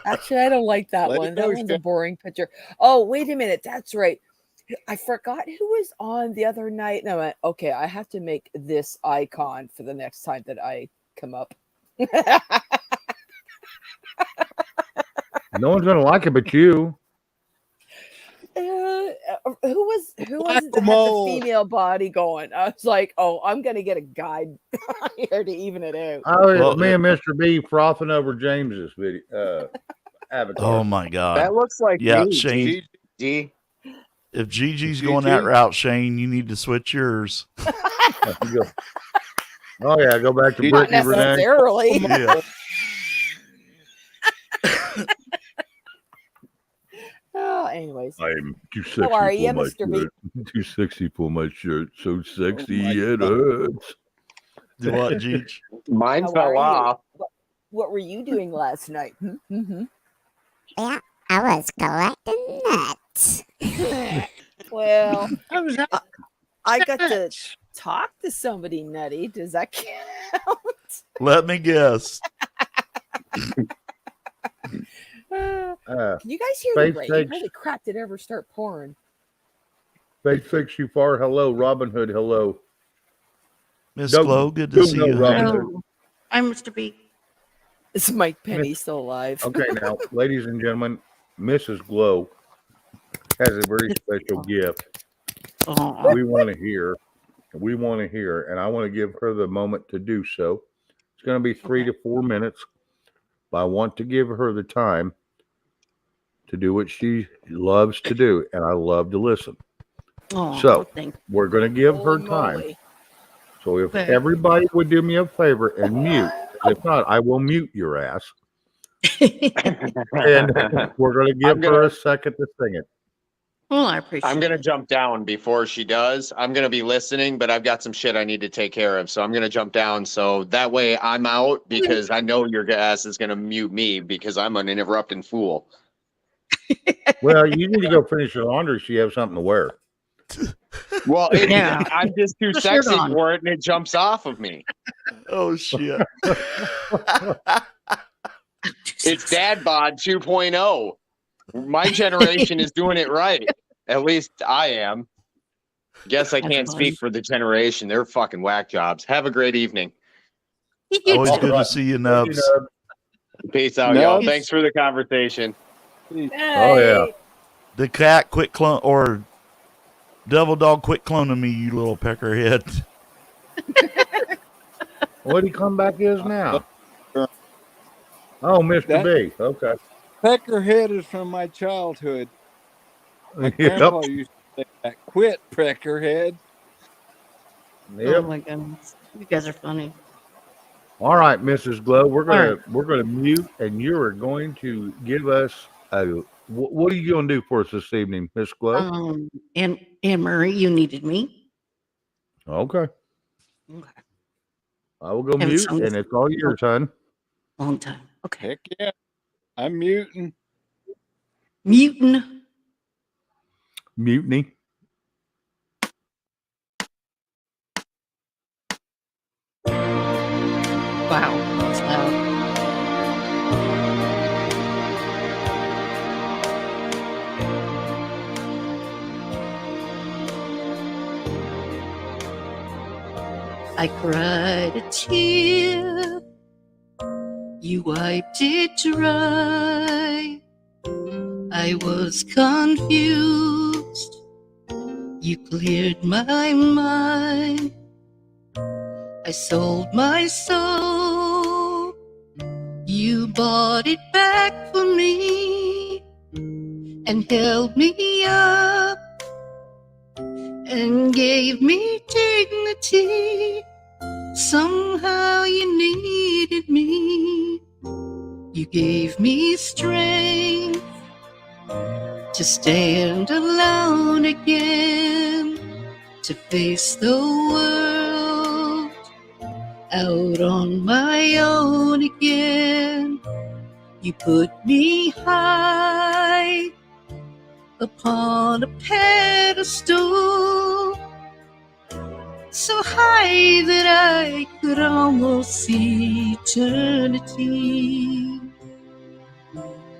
Actually, I don't like that Let it one. go, That one's a Shane. boring picture. Oh, wait a minute. That's right. I forgot who was on the other night. No, okay, I have to make this icon for the next time that I come up. No one's gonna like it but you. Who was it that had the Whack-a-mole. female body going? I was like, oh, I'm gonna get a guide here to even it out. Oh, Well, me and Mr. B frothing over James's video avatar. Oh my God. That looks like Yeah, me, Shane. D. If Gigi's GG? going that route, Shane, you need to switch yours. You go- Oh yeah, go back to Not Not Brittany Renee. necessarily. Yeah. Oh, anyways, I'm too sexy how are you, for my Mr. B? shirt. Too sexy for my shirt. So sexy my it God. hurts. Do what, Gigi? Mine How are fell you? off. What were you doing last night? Mm-hmm. Yeah, I was collecting nuts. Well, I was out. I got to talk to somebody nutty. Does that count? Let me guess. Can you guys hear Faith the rain? takes- Holy crap, did it ever start pouring? Faith Fix You Far, hello. Robin Hood, hello. Miss Don't- Glow, good to don't see know, you. Robin. honey. Oh, I'm Mr. B. Is Mike Penny still alive? Okay, now, ladies and gentlemen, Mrs. Glow has a very special gift. Oh, We want to hear, and I want to give her the moment to do so. It's going to be 3 to 4 minutes, but I want to give her the time to do what she loves to do, and I love to listen. oh, So- thank We're going to give her Holy time. moly. So if Okay. everybody would do me a favor and mute, if not, I will mute your ass. you. And we're going to give I'm gonna- her a second to sing it. Well, I appreciate I'm gonna it. jump down before she does. I'm gonna be listening, but I've got some shit I need to take care of. So I'm gonna jump down. So that way I'm out because I know your ass is gonna mute me because I'm an interrupting fool. Well, you need to go finish your laundry so you have something to wear. Well, Yeah. I'm just too Put a shirt sexy on. for it and it jumps off of me. Oh, shit. It's dad bod 2.0. My generation is doing it right. At least I am. Guess I That's can't funny. speak for the generation. They're fucking whack jobs. Have a great evening. You Always too. good to see you, Nubs. Peace out, No, y'all. it's- Thanks for the conversation. Oh, yeah. Hey. The cat quit clone or devil dog quit cloning me, you little peckerhead. What did he come back as now? Oh, Mr. That- B. Okay. Peckerhead is from my childhood. My Yep. grandpa used to say that. Quit, Peckerhead. Oh Yep. my goodness, you guys are funny. All right, Mrs. Glow, we're All gonna mute, and you are going to give us a. What are you going to do for us this evening, Miss Glow? And Anne Marie, you needed me. Okay, Okay. I will go Haven't mute, sung and this- it's all yours, hon. Long time. Okay. Heck yeah. I'm muting. Mutin. Mutiny. Wow, that's loud. I cried a tear, you wiped it dry. I was confused, you cleared my mind. I sold my soul, you bought it back for me and held me up and gave me dignity. Somehow you needed me. You gave me strength to stand alone again, to face the world out on my own again. You put me high upon a pedestal, so high that I could almost see eternity.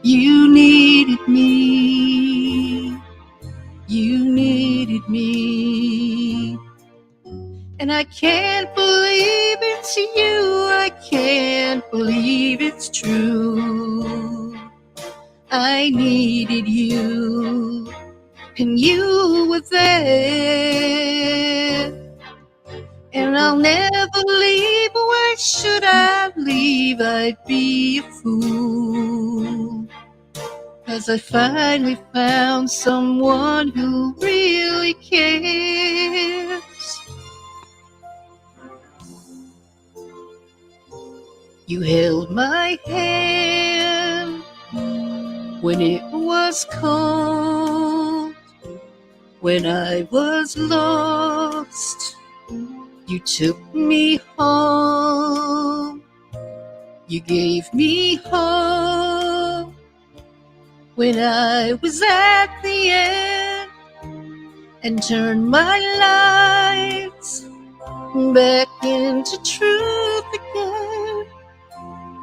You needed me, you needed me, and I can't believe it's you, I can't believe it's true. I needed you, and you were there. And I'll never leave, why should I leave? I'd be a fool. 'Cause I finally found someone who really cares. You held my hand when it was cold, when I was lost. You took me home, you gave me hope when I was at the end, and turned my lights back into truth again.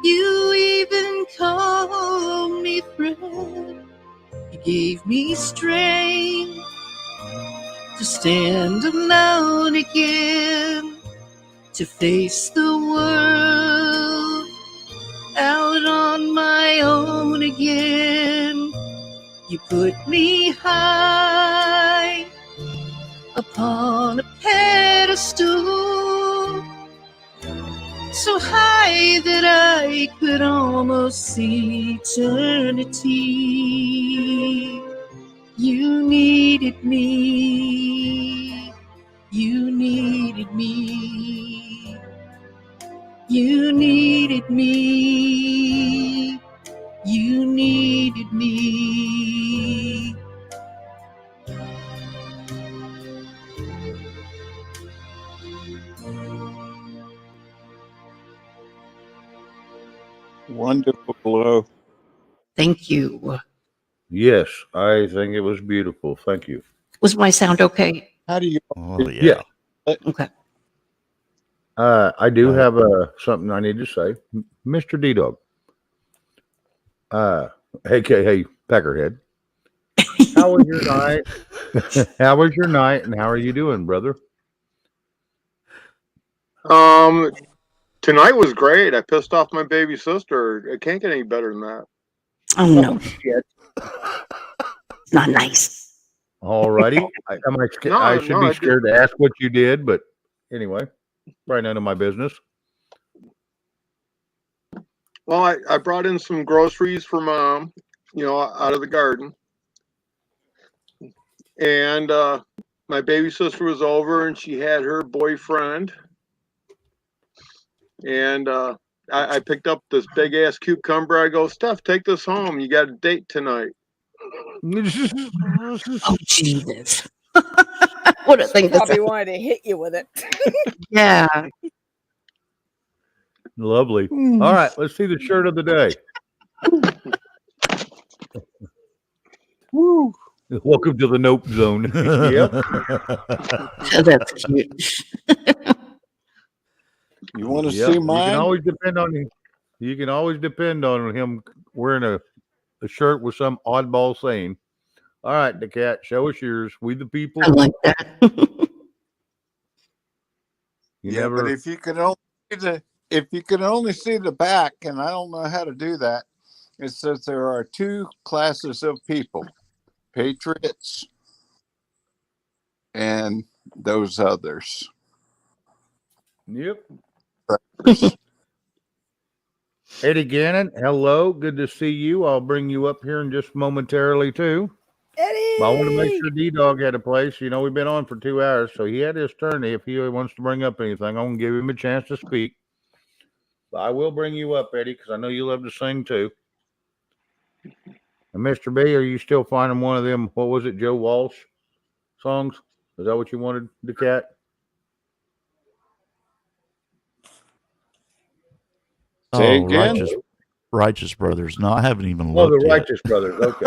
You even called me friend, you gave me strength to stand alone again, to face the world out on my own again. You put me high upon a pedestal, so high that I could almost see eternity. You needed me, you needed me, you needed me, you needed me. Wonderful, Glow. Thank you. Yes, I think it was beautiful. Thank you. Was my sound okay? How do you? Oh yeah. Okay. I do have something I need to say, Mr. D Dog, aka Peckerhead. How was your night? How was your night, and how are you doing, brother? Tonight was great. I pissed off my baby sister. It can't get any better than that. Oh no, Shit. it's not nice. Alrighty. I No, should no, be I scared to ask what you did, but anyway, right none of my business. Well, I brought in some groceries for Mom, out of the garden. And my baby sister was over and she had her boyfriend. And I picked up this big ass cucumber. I go, Steph, take this home. You got a date tonight. Oh Jesus! What a thing to Probably say. wanted to hit you with it. Yeah. Lovely. All right, let's see the shirt of the day. Woo. Welcome to the nope zone. Yep. That's cute. You want to Yep. see You can mine? always depend on him. You can always depend on him wearing a shirt with some oddball saying. All right, the cat, show us yours. We the people. I like that. You Yeah, never. but if you could only see the back, and I don't know how to do that, it says there are two classes of people: patriots and those others. Yep. Eddie Gannon, hello. Good to see you. I'll bring you up here in just momentarily too. Eddie. But I want to make sure D-Dog had a place. You know, we've been on for 2 hours, so he had his turn. If he wants to bring up anything, I'm going to give him a chance to speak. But I will bring you up, Eddie, because I know you love to sing too. And Mr. B, are you still finding one of them, what was it, Joe Walsh songs? Is that what you wanted, the cat? Say Oh, again? Righteous Brothers. No, I haven't even Oh, looked the yet. Righteous Brothers. Okay.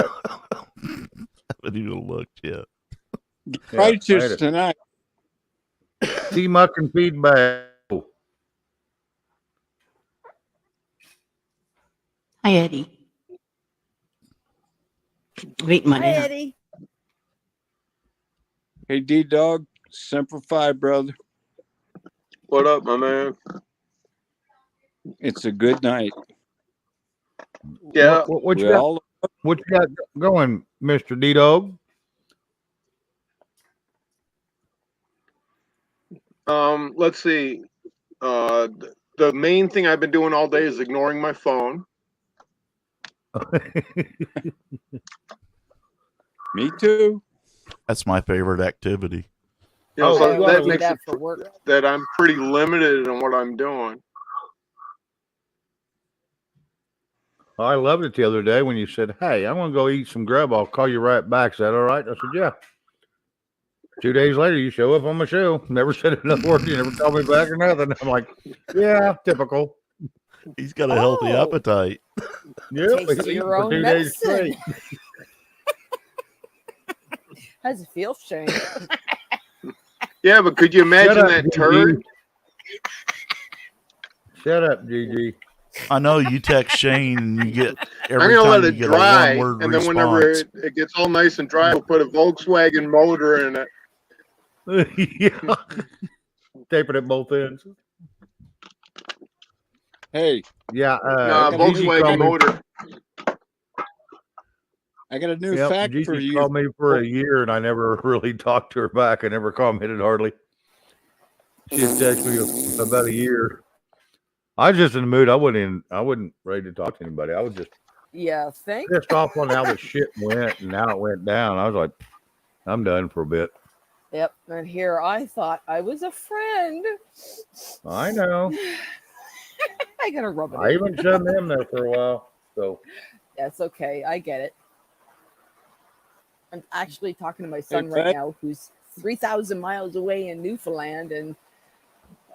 Haven't even looked yet. Yeah, Righteous right. tonight. T-Muck and feedback. Hi, Eddie. Wait, my Hi, dinner. Eddie. Hey, D-Dog, Semper Fi, brother. What up, my man? It's a good night. Yeah. What you We got? all What you got going, Mr. D-Dog? Let's see. The main thing I've been doing all day is ignoring my phone. Me too. That's my favorite activity. You know, Oh, so you I that do makes that it for work. that I'm pretty limited in what I'm doing. I loved it the other day when you said, "Hey, I'm going to go eat some grub. I'll call you right back." Is that all right? I said, "Yeah." 2 days later, you show up on my show. Never said another word. You never called me back or nothing. I'm like, "Yeah, typical." He's got a healthy Oh. appetite. Yeah, Taste your own 2 days medicine. straight. How's it feel, Shane? Yeah, but could you Shut imagine up, that Gigi. turd? Shut up, Gigi. I know you text Shane and you get I'm every gonna time let you it get dry, a one-word and then whenever response. it gets all nice and dry, we'll put a Volkswagen motor in it. Yeah. Taping at both ends. Hey, Yeah. Nah, got a new Gigi Volkswagen called me. motor. I got a new Yep, fact for Gigi you. called me for a year, and I never really talked to her back. I never commented hardly. She had texted me about a year. I was just in the mood. I wasn't ready to talk to anybody. I was just Yeah, think. pissed off on how the shit went and how it went down. I was like, I'm done for a bit. Yep. And here I thought I was a friend. I know. I gotta rub it I in. even shoved him there for a while. So That's okay. I get it. I'm actually talking to my son Fred? right now, who's 3,000 miles away in Newfoundland, and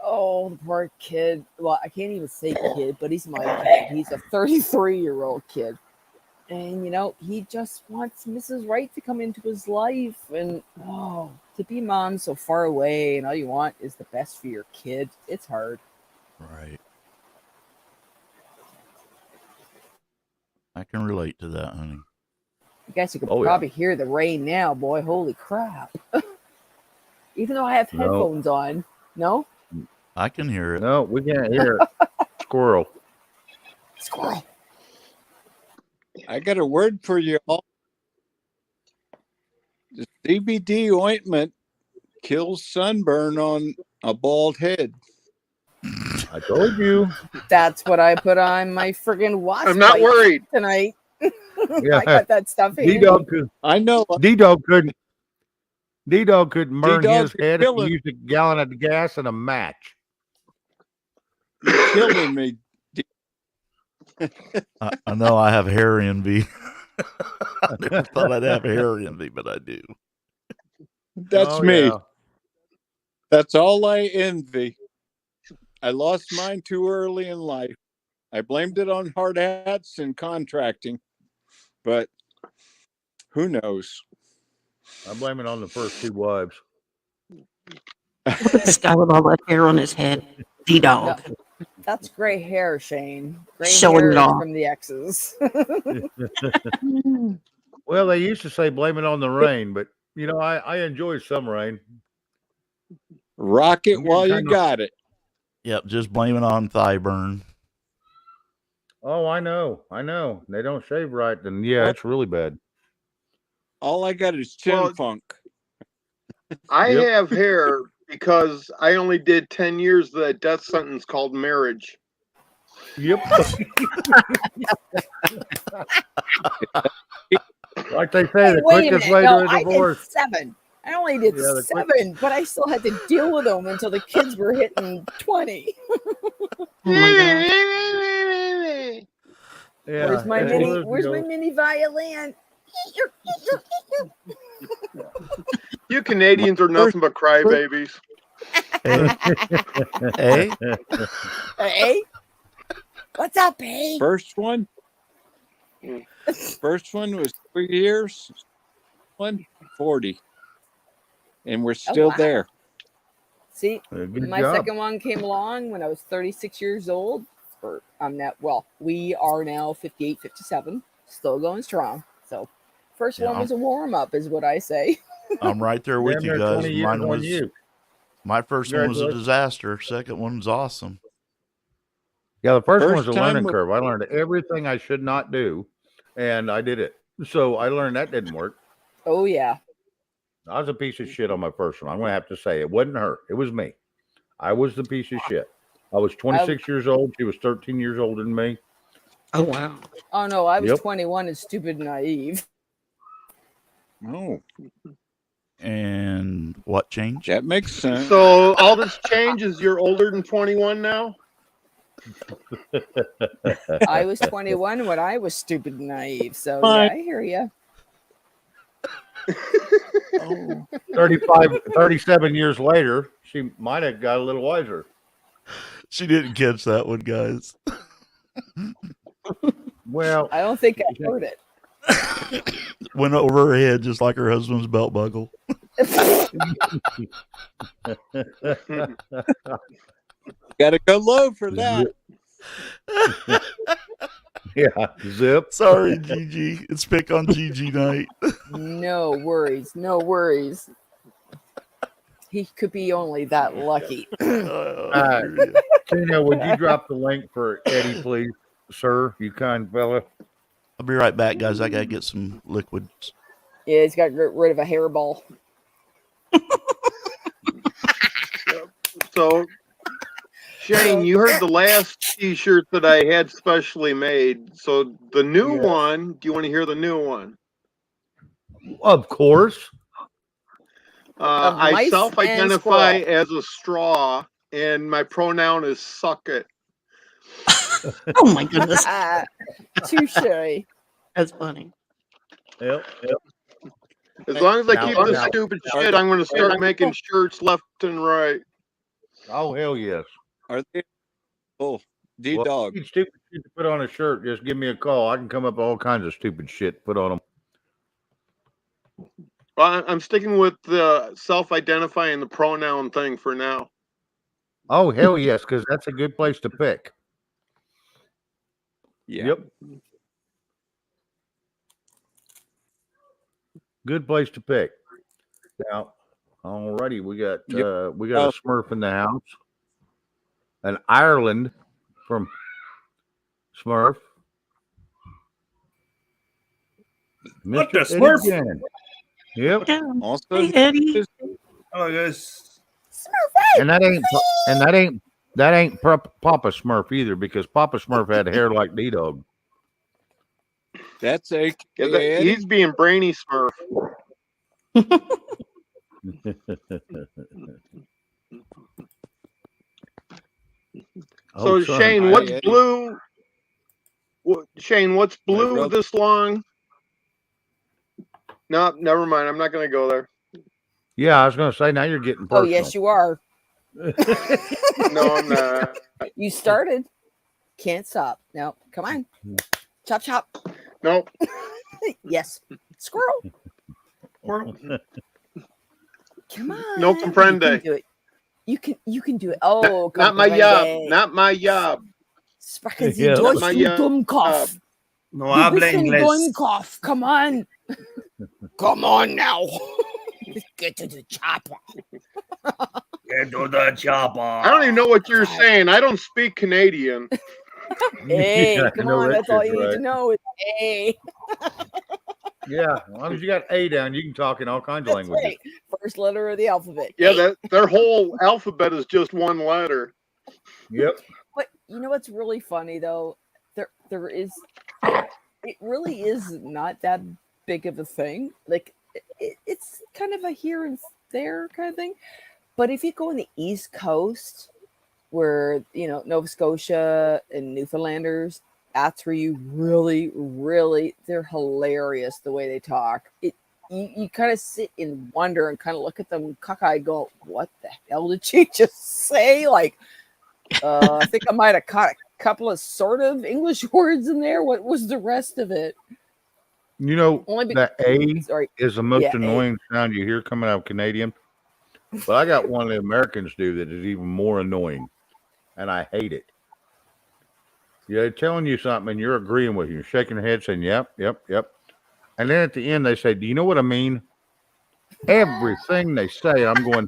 oh, the poor kid. Well, I can't even say kid, but he's my kid. He's a 33-year-old kid, and you know he just wants Mrs. Right to come into his life, and oh, to be mom so far away, and all you want is the best for your kid. It's hard. Right. I can relate to that, honey. I guess you could Oh, yeah. probably hear the rain now, boy. Holy crap! Even though I have No. headphones on, no I can hear it. no, we can't hear it. Squirrel. squirrel. I got a word for you all. The CBD ointment kills sunburn on a bald head. I told you. That's what I put on my friggin' wasp I'm not bite worried. tonight. Yeah. I got that stuff in. D-Dog could. I know. D-Dog couldn't. D-Dog couldn't burn D-Dog his could head if kill he him. used a gallon of gas and a match. You're killing me. I know I have hair envy. I never thought I'd have hair envy, but I do. That's Oh, me. yeah. That's all I envy. I lost mine too early in life. I blamed it on hard hats and contracting, but who knows? I blame it on the first two wives. This guy with all that hair on his head. D-dog. That's gray hair, Shane. Gray Showing hair it is off. from the exes. Well, they used to say blame it on the rain, but you know, I enjoy some rain. Rock it I'm while you kind of- got it. Yep, just blame it on thigh burn. Oh, I know. They don't shave right, then yeah, it's really bad. All I got is chin Well, funk. I Yep. have hair because I only did 10 years of that death sentence called marriage. Yep. Like they say, Hey, the wait a quickest minute. way No, to a I did divorce. 7. I only did Yeah, the 7, but I still had to deal with them until the kids were hitting 20. Oh my God. Yeah. Where's my it's one of mini? those Where's my deals. mini violin? You Canadians are nothing but crybabies. Hey, Hey, what's up, hey? First one was 3 years. 40. And we're still wow. there. See, Good my job. second one came along when I was 36 years old. Or I'm now, well, we are now 58, 57, still going strong. So, first one Yeah. was a warm up, is what I say. I'm right there with Damn you near guys. 20 years Mine on was you. my first one was a Congratulations. disaster. Second one was awesome. Yeah, the first one was First a learning time- curve. I learned everything I should not do, and I did it. So I learned that didn't work. Oh, yeah. I was a piece of shit on my first one. I'm going to have to say it wasn't her. It was me. I was the piece of shit. I was 26 years old. She was 13 years older than me. Oh, wow. Oh, no, I was Yep. 21 and stupid and naive. Oh, And what changed? that makes sense. So all this change is you're older than 21 now? I was 21 when I was stupid and naive. So, Fine. yeah, I hear you. Oh. 37 years later, she might have got a little wiser. She didn't catch that one, guys. Well, I don't think I heard it. Went over her head just like her husband's belt buckle. Gotta go low for that. yeah, zip. Sorry, Gigi. It's pick on Gigi night. No worries. No worries. He could be only that lucky. Tina, would you drop the link for Eddie, please, sir? You kind fella. I'll be right back, guys. I gotta get some liquids. Yeah, he's got to get rid of a hairball. So, Shane, you heard the last T-shirt that I had specially made. So the new Yes. one, do you want to hear the new one? Of course. Of I mice and self-identify squirrel. as a straw, and my pronoun is suck it. Oh, my goodness. Touche. That's funny. Yep. As long as I Now- keep this now- stupid shit, I'm going to start making shirts left and right. Oh, hell yes. Are they? Oh, Well, D-dog. if you need stupid shit to put on a shirt, just give me a call. I can come up with all kinds of stupid shit to put on them. Well, I'm sticking with the self-identifying the pronoun thing for now. Oh, hell yes, because that's a good place to pick. Yeah. Yep. Good place to pick. Now, alrighty, we got Yep. a Smurf in the house. An Ireland from Smurf. What the Mr. Eddie Smurf? Gannon. Yep. Yeah. Also, Hey, Eddie. Hello, guys. And that ain't Papa Smurf either, because Papa Smurf had hair like D-Dog. that's a He's being brainy Smurf. So Oh, son. Shane, Hi, what's Eddie. blue? Shane, what's blue brother. this long? No, never mind. I'm not going to go there. Yeah, I was going to say, now you're getting Oh, personal. yes, you are. No, I'm not. You started. Can't stop. No, come on. Chop, chop. Nope. Yes. Squirrel. Squirrel. Come on. No You can comprende. do it. You can do it. Oh, Not my job. comprende. Not my job. Sprechen Sie Yeah. Not Deutsch, my du job. Dummkopf. No Du habla bist ein inglés. Dummkopf. Come on. Come on now. Get to the chopper. Get to the chopper. I don't even know what you're saying. I don't speak Canadian. Hey, Yeah, I come know on. That's all Richard's you need to right. know. Is hey. Yeah, as long as you got A down, you can talk in all kinds of That's languages. right. First letter of the alphabet. Yeah, A. their whole alphabet is just one letter. Yep. But you know what's really funny though? There is it really is not that big of a thing. Like it's kind of a here and there kind of thing. But if you go on the East Coast, where Nova Scotia and Newfoundlanders, that's where you really they're hilarious the way they talk. You kind of sit in wonder and kind of look at them cockeyed, go, "What the hell did she just say?" Like, I think I might have caught a couple of sort of English words in there. What was the rest of it? You know, Only that A sorry. is the most Yeah, A. annoying sound you hear coming out of Canadian. But I got one of the Americans do that is even more annoying, and I hate it. Yeah, they're telling you something, and you're agreeing with you. You're shaking your head, saying, "Yep, yep, yep." And then at the end, they say, "Do you know what I mean?" Everything they say, I'm going,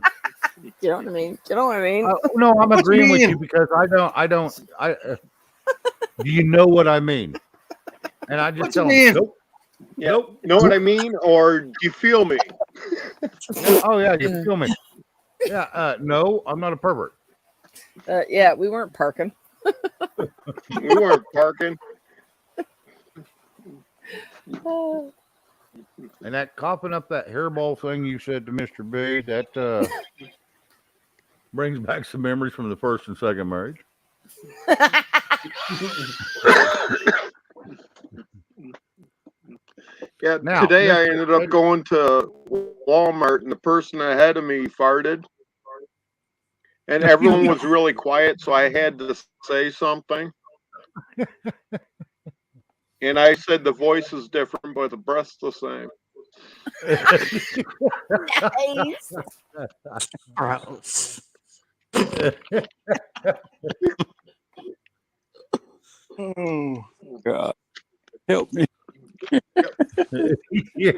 You know what I mean? You know what I mean? "No, I'm What you agreeing with you mean? because I don't. Do you know what I mean?" And I just What tell you them, mean? "Nope, Yeah. nope." Know what I mean? Or do you feel me? Oh yeah, you feel me? Yeah. No, I'm not a pervert. Yeah, we weren't parking. We weren't parking. Oh, And that coughing up that hairball thing you said to Mr. B, that brings back some memories from the first and second marriage. Yeah, Now, today I Mr. ended up going to Walmart and the person ahead of me farted. And everyone was really quiet, so I had to say something. And I said the voice is different, but the breath's the same. nice. Gross. Oh God, help me! Yeah.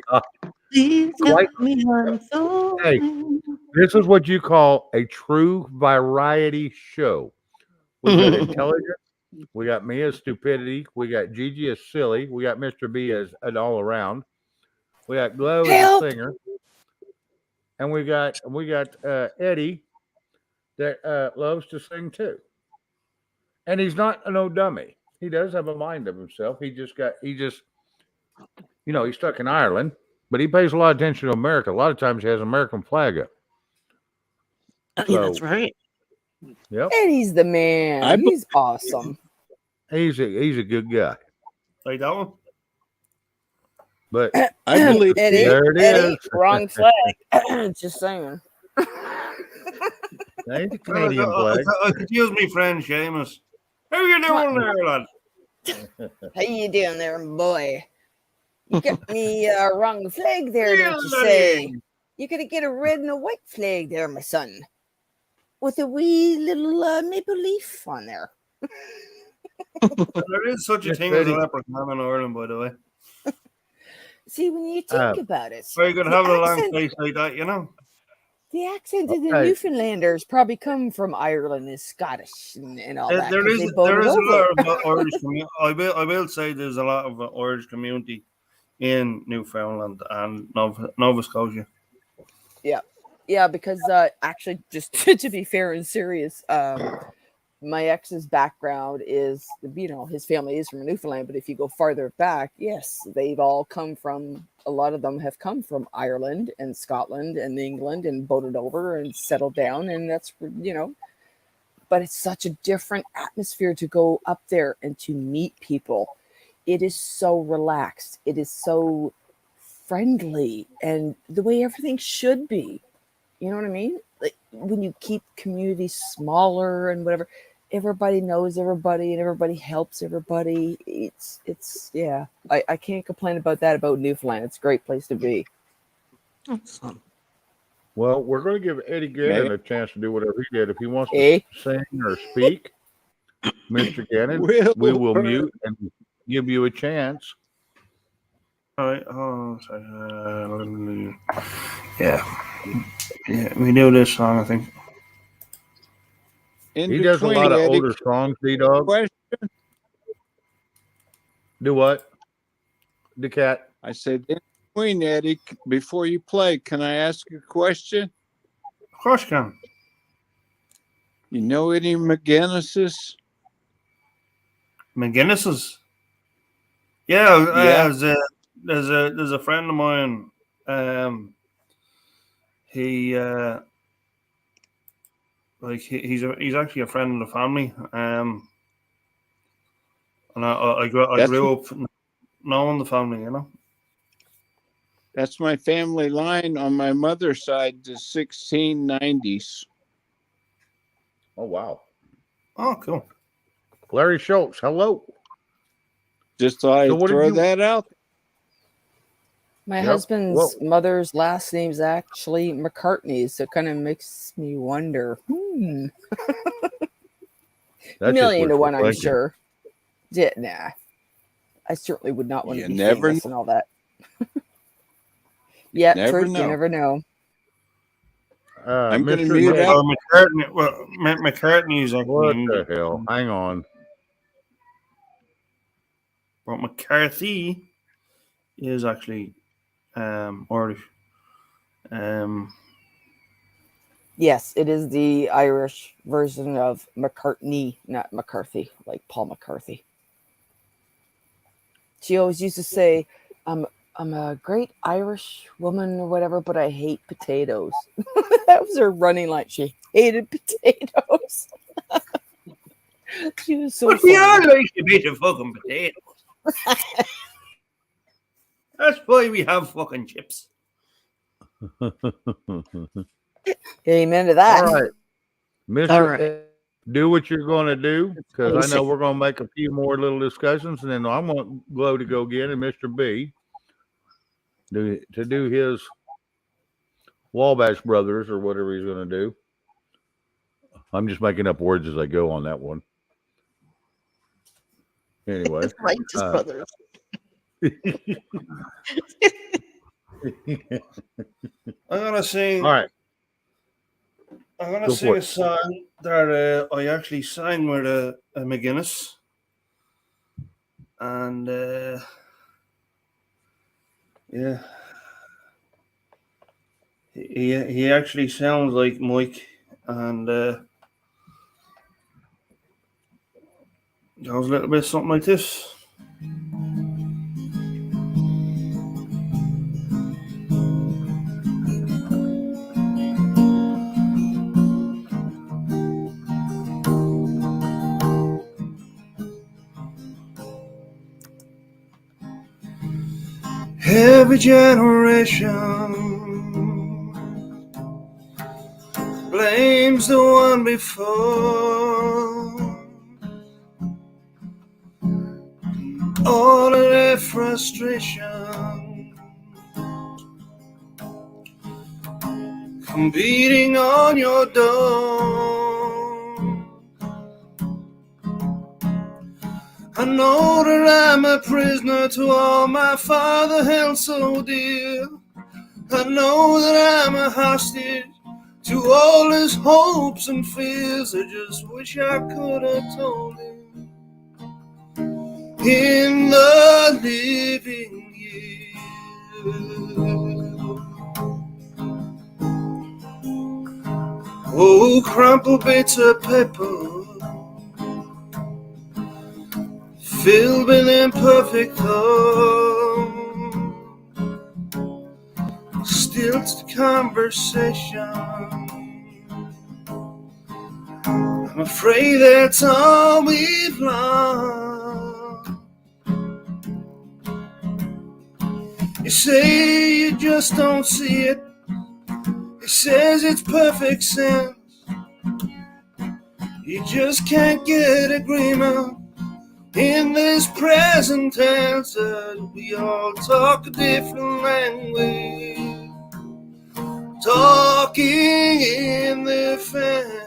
Please Like- help me unfold. Hey. This is what you call a true variety show. We got intelligence. We got me as stupidity. We got Gigi as silly. We got Mr. B as an all around. We got Glow Help! as a singer. And we got Eddie that loves to sing too. And he's not no dummy. He does have a mind of himself. He's stuck in Ireland, but he pays a lot of attention to America. A lot of times he has an American flag up. Yeah, that's So- right. Yep. And he's the man. I He's awesome. He's a good guy. Like that one? But I believe Eddie, There it Eddie, is. wrong flag. Just saying. that ain't the Canadian flag. I could use me friend Seamus. How you doing there, lad? How you doing there, boy? You got me wrong flag there, don't you Really? say? You gotta get a red and a white flag there, my son. With a wee little maple leaf on there. There is such a Yes, thing as a Eddie. leprechaun in Ireland, by the way. See, when you think about it, So you could the have a long accent- face like that, you know? the accent of the Okay. Newfoundlanders probably come from Ireland and Scottish and all that. There 'cause is they there boated is a over. lot of Irish community. I will say there's a lot of Irish community in Newfoundland and Nova Scotia. Yeah, because actually, just to be fair and serious, my ex's background is, his family is from Newfoundland, but if you go farther back, yes, they've all come from, a lot of them have come from Ireland and Scotland and England and boated over and settled down. And that's, but it's such a different atmosphere to go up there and to meet people. It is so relaxed. It is so friendly and the way everything should be. You know what I mean? Like when you keep communities smaller and whatever, everybody knows everybody and everybody helps everybody. It's yeah. I can't complain about that about Newfoundland. It's a great place to be. Awesome. Well, we're going to give Eddie Gannon May- a chance to do whatever he did. If he wants Eh? to sing or speak, Mr. Gannon, Will we will Burr. mute and give you a chance. All right. Yeah, we know this song, I think. In He does a lot of Eddie, older songs, D-Dog. question. Do what? The cat. I said, in between, Eddie, before you play, can I ask a question? Of course, you can. You know any McGinnis's? McGinnis's. Yeah, Yeah. there's a friend of mine. He's actually a friend of the family. And I grew up knowing the family, you know. That's my family line on my mother's side, the 1690s. Oh, wow. Oh, cool. Larry Schultz, hello. Just thought I'd So what did throw you- that out. My Yep. husband's Well- mother's last name's actually McCartney, so it kind of makes me wonder. That's just Million to wishful one, I'm thinking. sure. Yeah, nah. I certainly would not want You to be never famous and all that. Yeah, Never truth, know. you never know. I'm gonna Mr. mute Gannon, out. McCartney. Well, McCartney's what actually, the hell? Hang on. but McCarthy is actually Irish. Yes, it is the Irish version of McCartney, not McCarthy, like Paul McCarthy. She always used to say, I'm a great Irish woman or whatever, but I hate potatoes. That was her running line. She hated potatoes. She was so But we all funny. like a bit of fucking potatoes. That's why we have fucking chips. Amen to that. All right. Mr. All right. Do what you're going to do, because I know we're going to make a few more little discussions, and then I want Glow to go again and Mr. B to do his Wabash Brothers or whatever he's going to do. I'm just making up words as I go on that one. Anyway. Righteous brothers. I'm gonna sing. All right. I'm gonna Go sing for a it. song that I actually sang with a McGuinness, and yeah, he actually sounds like Mike, and goes a little bit something like this. Every generation blames the one before. All of their frustration come beating on your door. I know that I'm a prisoner to all my father held so dear. I know that I'm a hostage to all his hopes and fears. I just wish I could have told him in the living years. Oh, crumpled bits of paper filled with imperfect thought, stilted conversation. I'm afraid that's all we've lost. You say you just don't see it. He says it's perfect sense. You just can't get agreement in this present tense. We all talk a different language. talking in their fan.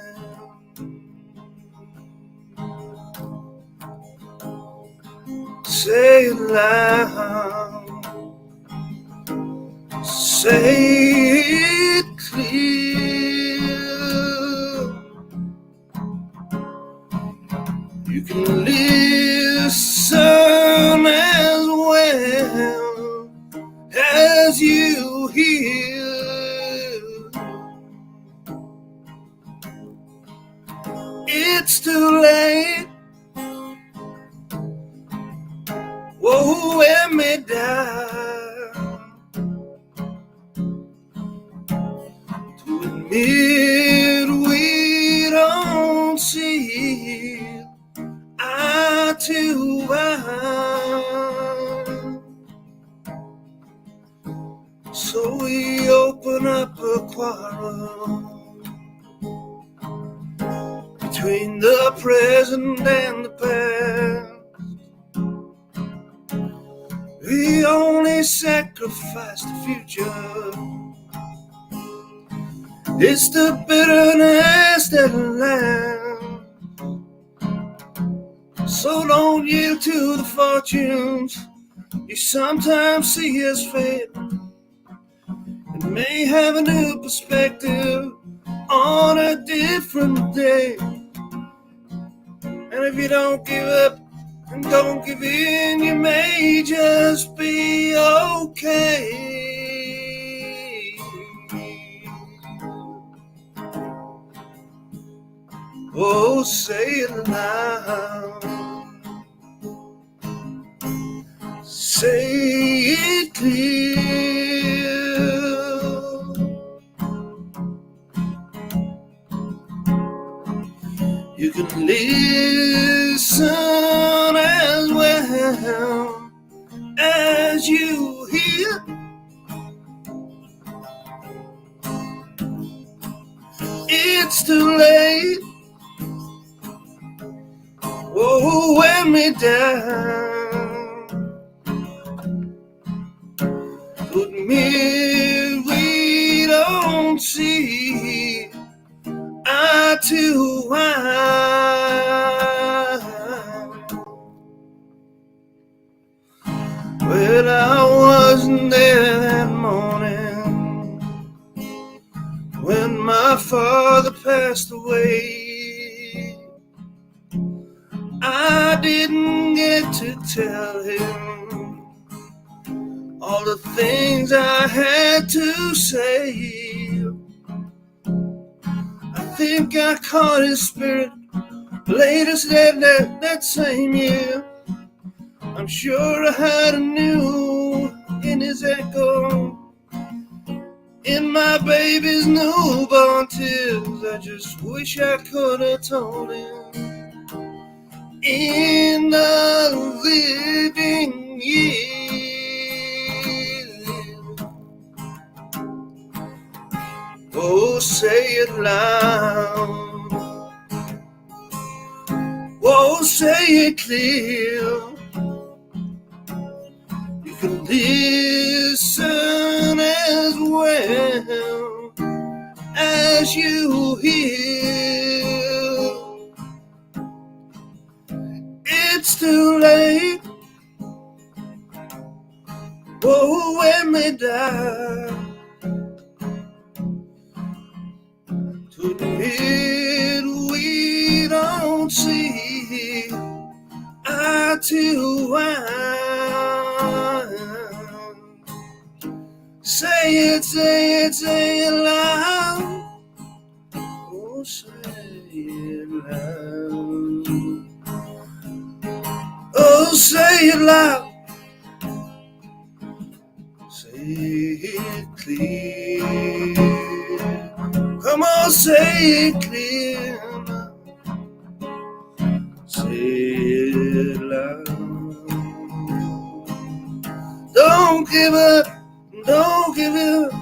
Say it loud, say it clear. You can listen as well as you hear. It's too late. Whoa, let me down to admit we don't see eye to eye. So we open up a quarrel between the present and the past. We only sacrifice the future. It's the bitterness that lasts. So don't yield to the fortunes you sometimes see as fate. It may have a new perspective on a different day. And if you don't give up and don't give in, you may just be okay. Oh, say it loud, say it clear. You can listen as well as you hear. It's too late. Oh, wear me down. Admit we don't see eye to eye. Well, I wasn't there that morning when my father passed away. I didn't get to tell him all the things I had to say. I think I caught his spirit later that same year. I'm sure I had a new in his echo. In my baby's newborn tears, I just wish I could have told him. In the living years, oh, say it loud, oh, say it clear. You can listen as well as you hear. It's too late. Oh, wear me down to admit we don't see eye to eye. Say it, say it, say it loud. Oh, say it loud. Oh, say it loud, say it clear. Come on, say it clear. Say it loud. Don't give up, don't give up.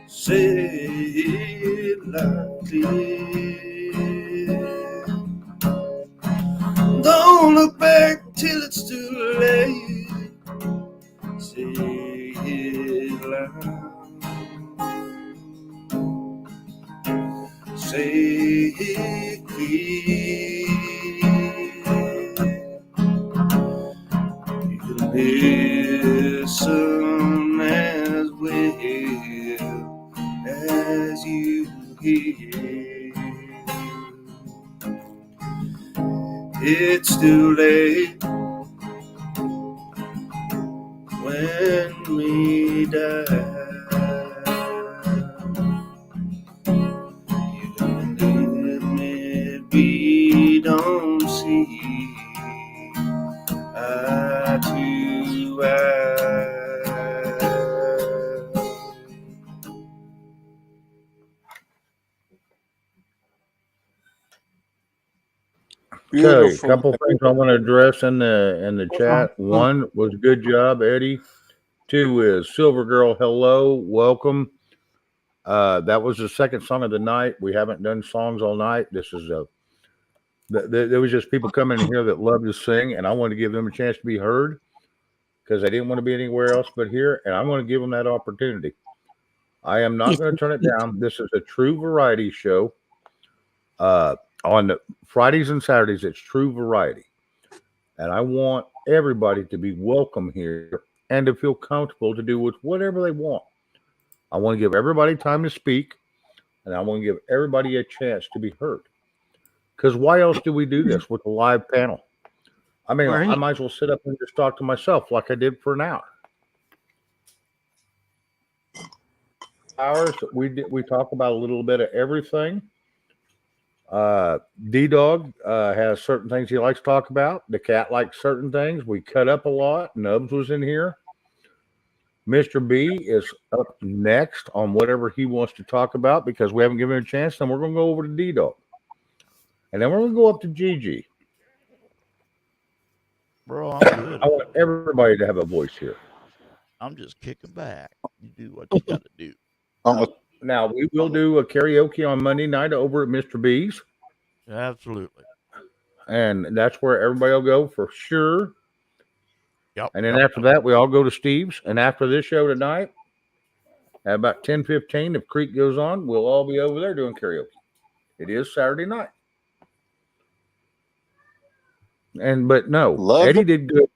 Say it loud, clear. Don't look back till it's too late. Say it loud. listen as well as you hear. It's too late when we die. You admit we don't see eye to eye. Okay, a Beautiful. couple things I want to address in the chat. One was good job, Eddie. Two is Silver Girl, hello, welcome. That was the second song of the night. We haven't done songs all night. This is there was just people coming in here that love to sing, and I wanted to give them a chance to be heard because I didn't want to be anywhere else but here, and I'm going to give them that opportunity. I am not going to turn it down. This is a true variety show. On Fridays and Saturdays, it's true variety. And I want everybody to be welcome here and to feel comfortable to do with whatever they want. I want to give everybody time to speak, and I want to give everybody a chance to be heard. Because why else do we do this with a live panel? I mean, I Right. might as well sit up and just talk to myself like I did for an hour. Hours, we talk about a little bit of everything. D-Dog has certain things he likes to talk about. The cat likes certain things. We cut up a lot. Nubs was in here. Mr. B is up next on whatever he wants to talk about because we haven't given him a chance. Then we're going to go over to D-Dog. And then we're going to go up to Gigi. Bro, I'm good. I want everybody to have a voice here. I'm just kicking back. You do what you got to do. Now, we will do a karaoke on Monday night over at Mr. B's. Absolutely. And that's where everybody will go for sure. Yep. And then after that, we all go to Steve's. And after this show tonight, at about 10:15, if Creek goes on, we'll all be over there doing karaoke. It is Saturday night. But no, Love Eddie it. did good.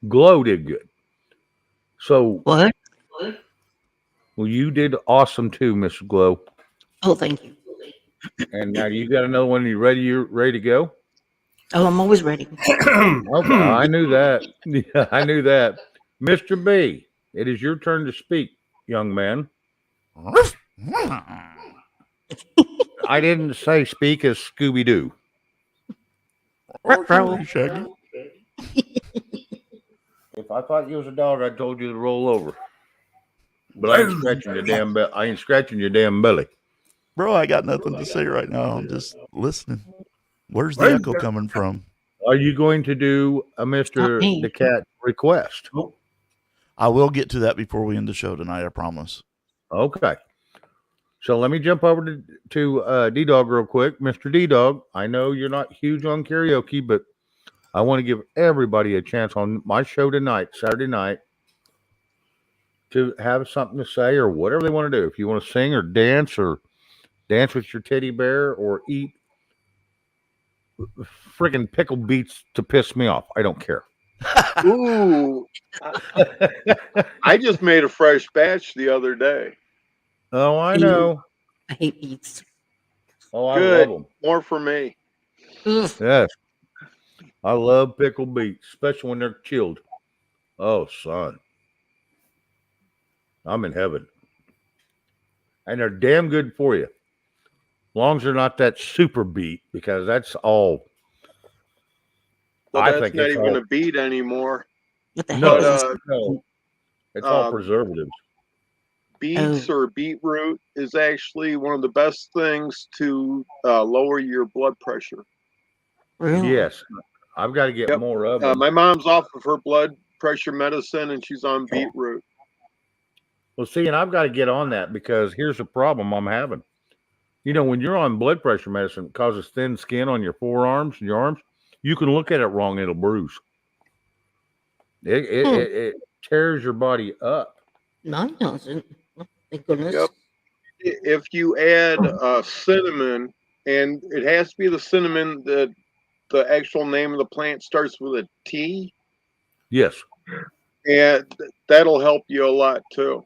Glow did good. So, What? well, you did awesome too, Miss Glow. Oh, thank you. And now you got another one. You ready? You're ready to go? Oh, I'm always ready. Okay, I knew that. Yeah, I knew that. Mr. B, it is your turn to speak, young man. I didn't say speak as Scooby Doo. Ruh-roh. Shaggy. If I thought you was a dog, I told you to roll over. But I ain't scratching your damn belly. I ain't scratching your damn belly. Bro, I got nothing to say right now. I'm just listening. Where's the echo coming from? Are you going to do a Mr. Not me. the Cat request? I will get to that before we end the show tonight, I promise. Okay. So let me jump over to D-Dog real quick. Mr. D-Dog, I know you're not huge on karaoke, but I want to give everybody a chance on my show tonight, Saturday night, to have something to say or whatever they want to do. If you want to sing or dance with your teddy bear or eat friggin' pickle beets to piss me off, I don't care. Ooh, I just made a fresh batch the other day. Oh, I know. I hate beets. Oh, I Good. love them. More for me. Ugh. Yes. I love pickled beets, especially when they're chilled. Oh, son. I'm in heaven. And they're damn good for you. As long as they're not that super beet, because that's all. Well, I that's think not it's even all. a beet anymore. What the No, hell is this? no. It's all um, preservatives. Beets or beetroot is actually one of the best things to lower your blood pressure. Really? Yes. I've got to get Yep. more of them. My mom's off of her blood pressure medicine and she's on beetroot. Well, see, and I've got to get on that because here's the problem I'm having. You know, when you're on blood pressure medicine, it causes thin skin on your forearms and your arms. You can look at it wrong, it'll bruise. It tears your body up. No, it doesn't. Oh, thank goodness. Yep. If you add cinnamon, and it has to be the cinnamon that the actual name of the plant starts with a T. Yes. And that'll help you a lot too.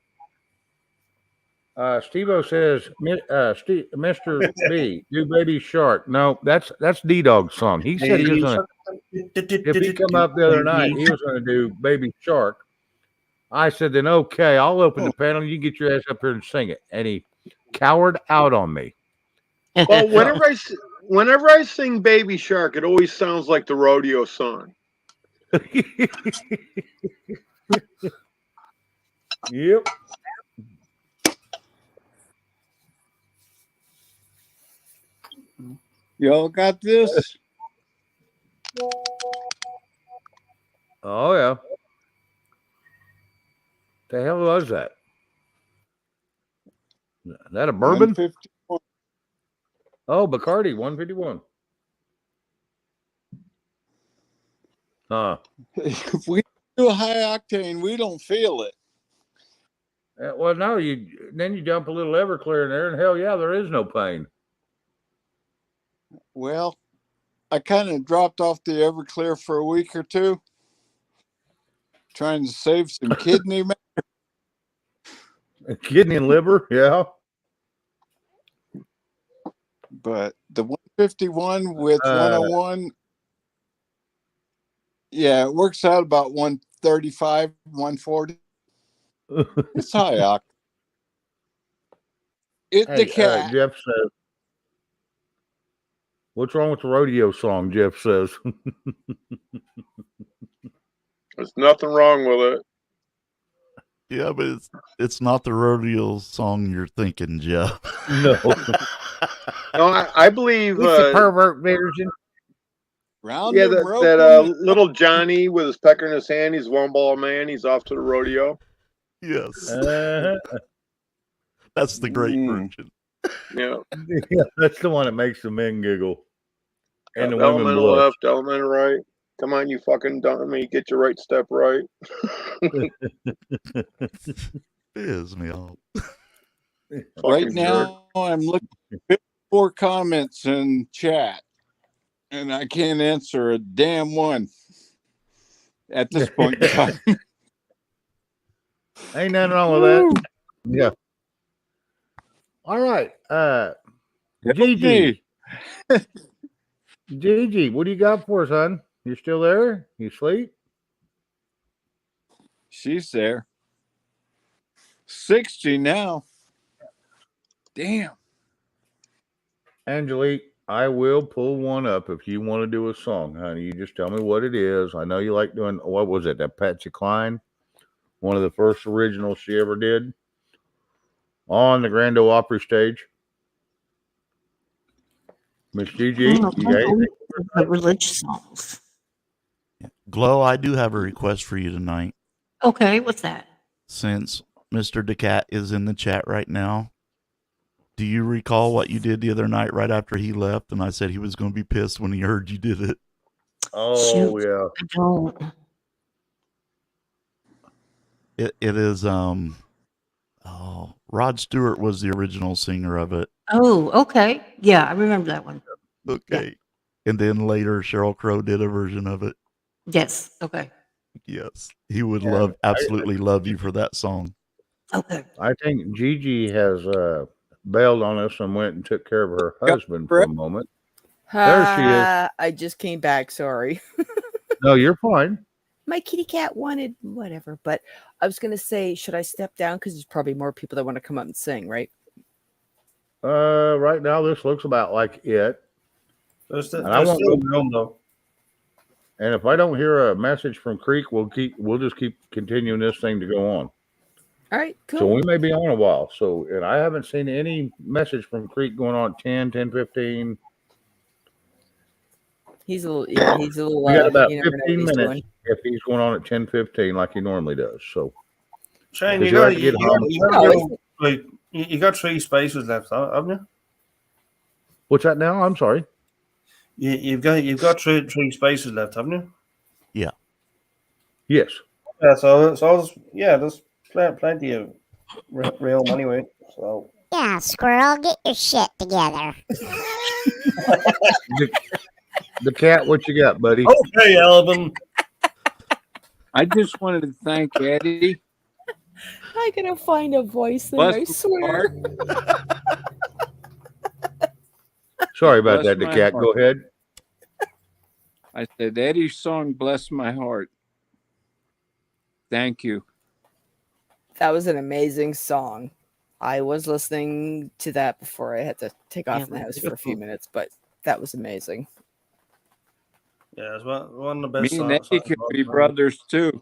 Steve-O says, Mr. B, do Baby Shark. No, that's D-Dog's song. He said he was going to, if he come up the other night, he was going to do Baby Shark. I said, then okay, I'll open the panel. You get your ass up here and sing it. And he cowered out on me. Well, whenever I sing Baby Shark, it always sounds like the rodeo song. Yep. Y'all got this? Oh, yeah. The hell was that? Is that a bourbon? 151. Oh, Bacardi, 151. If we do a high octane, we don't feel it. Well, no, then you dump a little Everclear in there, and hell yeah, there is no pain. Well, I kind of dropped off the Everclear for a week or two, trying to save some kidney matter. Kidney and liver, yeah. But the 151 with 101, yeah, it works out about 135, 140. It's high octane. The cat. Jeff says, what's wrong with the rodeo song? Jeff says. There's nothing wrong with it. Yeah, but it's not the rodeo song you're thinking, Jeff. No. No, I believe It's the pervert version. Round yeah, and rope that little Johnny with his pecker in his hand, he's one ball man, he's off to the rodeo. Yes. That's the great version. Yeah. Yeah, that's the one that makes the men giggle. And the Element women blush. left, element right. Come on, you fucking dummy, get your right step right. Piss me off. Right Fucking now, I'm looking for comments in chat, and I can't answer a damn one at this point in time. Ain't nothing wrong with that. Yeah. All right. Gigi. Gigi, what do you got for us, hon? You still there? You sleep? She's there. 60 now. Damn. Angelique, I will pull one up if you want to do a song, honey. You just tell me what it is. I know you like doing, what was it, that Patsy Cline? One of the first originals she ever did on the Grand Ole Opry stage. Miss Gigi, you got anything? Religious songs. Glow, I do have a request for you tonight. Okay, what's that? Since Mr. DeCat is in the chat right now, do you recall what you did the other night right after he left? And I said he was going to be pissed when he heard you did it. Oh, Shoot. yeah. I don't. It is, Rod Stewart was the original singer of it. Oh, okay. Yeah, I remember that one. Okay. And then later Sheryl Crow did a version of it. Yes. Okay. Yes. He would Yeah, absolutely love you for that song. Okay. I think Gigi has bailed on us and went and took care of her husband for a moment. There she is. I just came back. Sorry. No, you're fine. My kitty cat wanted whatever, but I was going to say, should I step down? Because there's probably more people that want to come up and sing, right? Right now, this looks about like it. And I won't go home though. And if I don't hear a message from Creek, we'll just keep continuing this thing to go on. All right, cool. So we may be on a while. So, and I haven't seen any message from Creek going on at 10:15. He's a little. We got about you never know 15 what he's minutes doing. if he's going on at 10:15 like he normally does. So, Shane, Because you you got have to get home. you got 3 spaces left, haven't you? what's that now? I'm sorry. You've got three spaces left, haven't you? Yes. Yeah, so there's plenty of real money with it. So Yeah, squirrel, get your shit together. The cat, what you got, buddy? okay, Alvin. I just wanted to thank Eddie. I gotta find a voice there, Bless I my swear. heart. Sorry about Bless that, the my cat. heart. Go ahead. I said Eddie's song "Bless My Heart." Thank you. That was an amazing song. I was listening to that before I had to take off Yeah, in the house for a beautiful. few minutes, but that was amazing. Yeah, it's one of the Me best and songs. Eddie could be brothers too.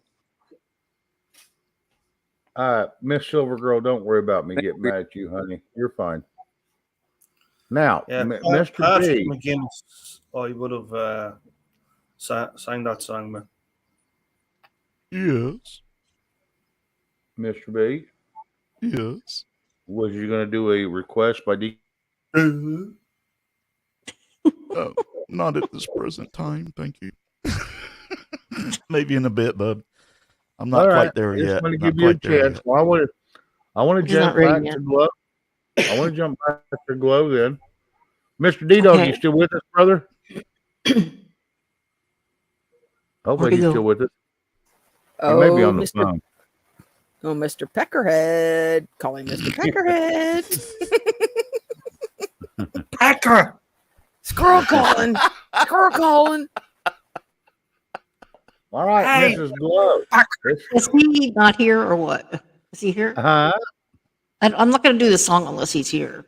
Miss Silver Girl, don't worry about me getting mad at you, honey. You're fine. Now, Yeah, Mr. Patrick B. McGinnis, I would have sang that song, man. Yes. Mr. B, Yes. was you going to do a request by D? Not at this present time, thank you. Maybe in a bit, bud. I'm not All quite right, there I just yet. want to Not give you a quite there chance. yet. Well, I want to He's not jump ready back yet. to Glow. I want to jump back to Glow then. Mr. D-Dog, Okay. you still with us, brother? Hopefully Where'd he he's go? still with us. He Oh, may be on the Mr. phone. Oh, Mr. Peckerhead. Calling Mr. Peckerhead. Packer. Squirrel calling. Squirrel calling. All right, Hey. Mrs. Glow. Is he not here or what? Is he here? Huh? I'm not going to do the song unless he's here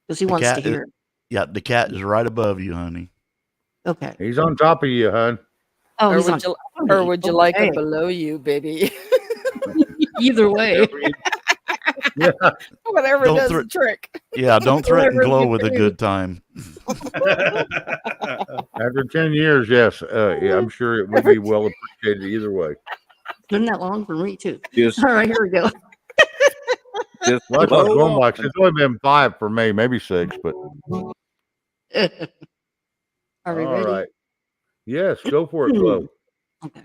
because he The wants to cat hear it. Yeah, the cat is right above you, honey. Okay. He's on top of you, hon. Oh, Or he's would on. you, top or of me. would you like Okay. him below you, baby? Either way. Yeah. Whatever Don't does thre- the trick. Yeah, don't threaten Whatever Glow you with a do. good time. After 10 years, yes. Yeah, I'm sure it would be well appreciated either way. It's been that long for me too. Just, All right, here we go. just Well, that's what I was blow going by. up. 'Cause it's only been 5 for me, maybe 6, but Are we all ready? right. Yes, go for it, Glow. Okay.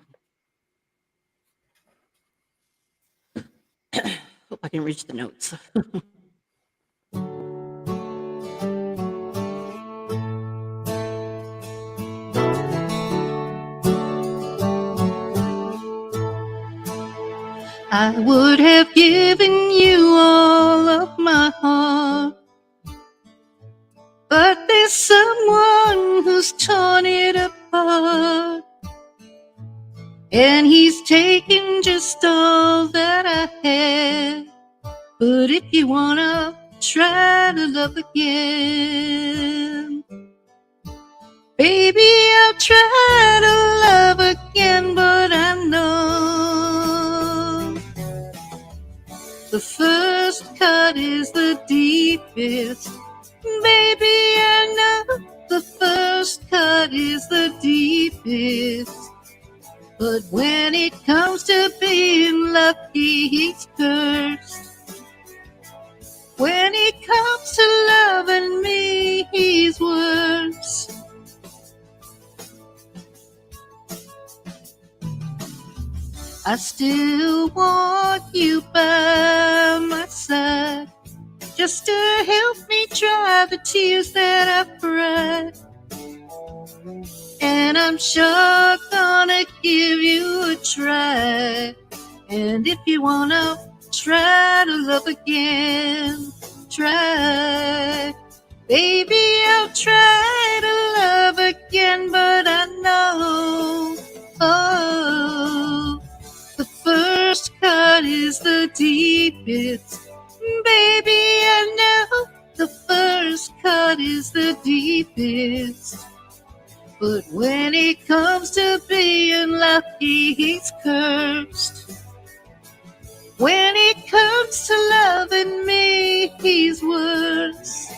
Hope I can reach the notes. I would have given you all of my heart, but there's someone who's torn it apart, and he's taken just all that I had. But if you wanna try to love again, baby, I'll try to love again, but I know the first cut is the deepest. Baby, I know the first cut is the deepest. But when it comes to being lucky, he's cursed. When it comes to loving me, he's worse. I still want you by my side, just to help me dry the tears that I've cried. And I'm sure gonna give you a try. And if you wanna try to love again, try. Baby, I'll try to love again, but I know, oh, the first cut is the deepest. Baby, I know the first cut is the deepest. But when it comes to being lucky, he's cursed. When it comes to loving me, he's worse.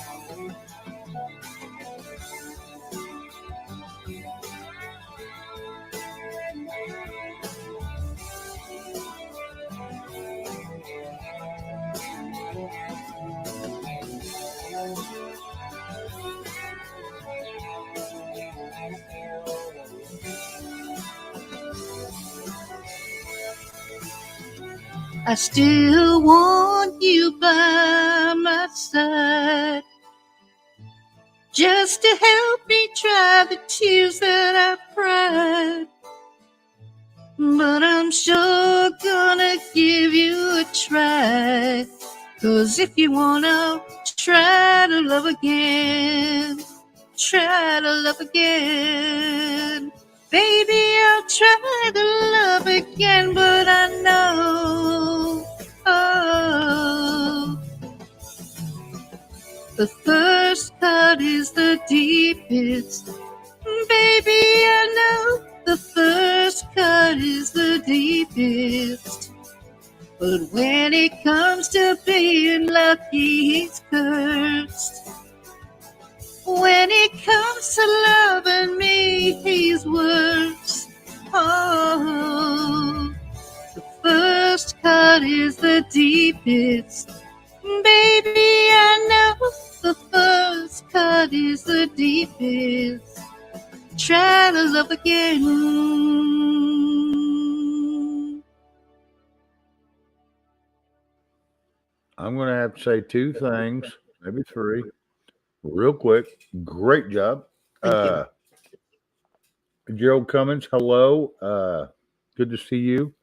I still want you by my side, just to help me dry the tears that I've cried. but I'm sure gonna give you a try. 'Cause if you wanna try to love again, try to love again. Baby, I'll try to love again, but I know, oh, the first cut is the deepest. Baby, I know the first cut is the deepest. But when it comes to being lucky, he's cursed. When it comes to loving me, he's worse. Oh, the first cut is the deepest. Baby, I know the first cut is the deepest. Try to love again. I'm going to have to say two things, maybe three, real quick. Great job. Thank Gerald Cummins, hello. Good to see you.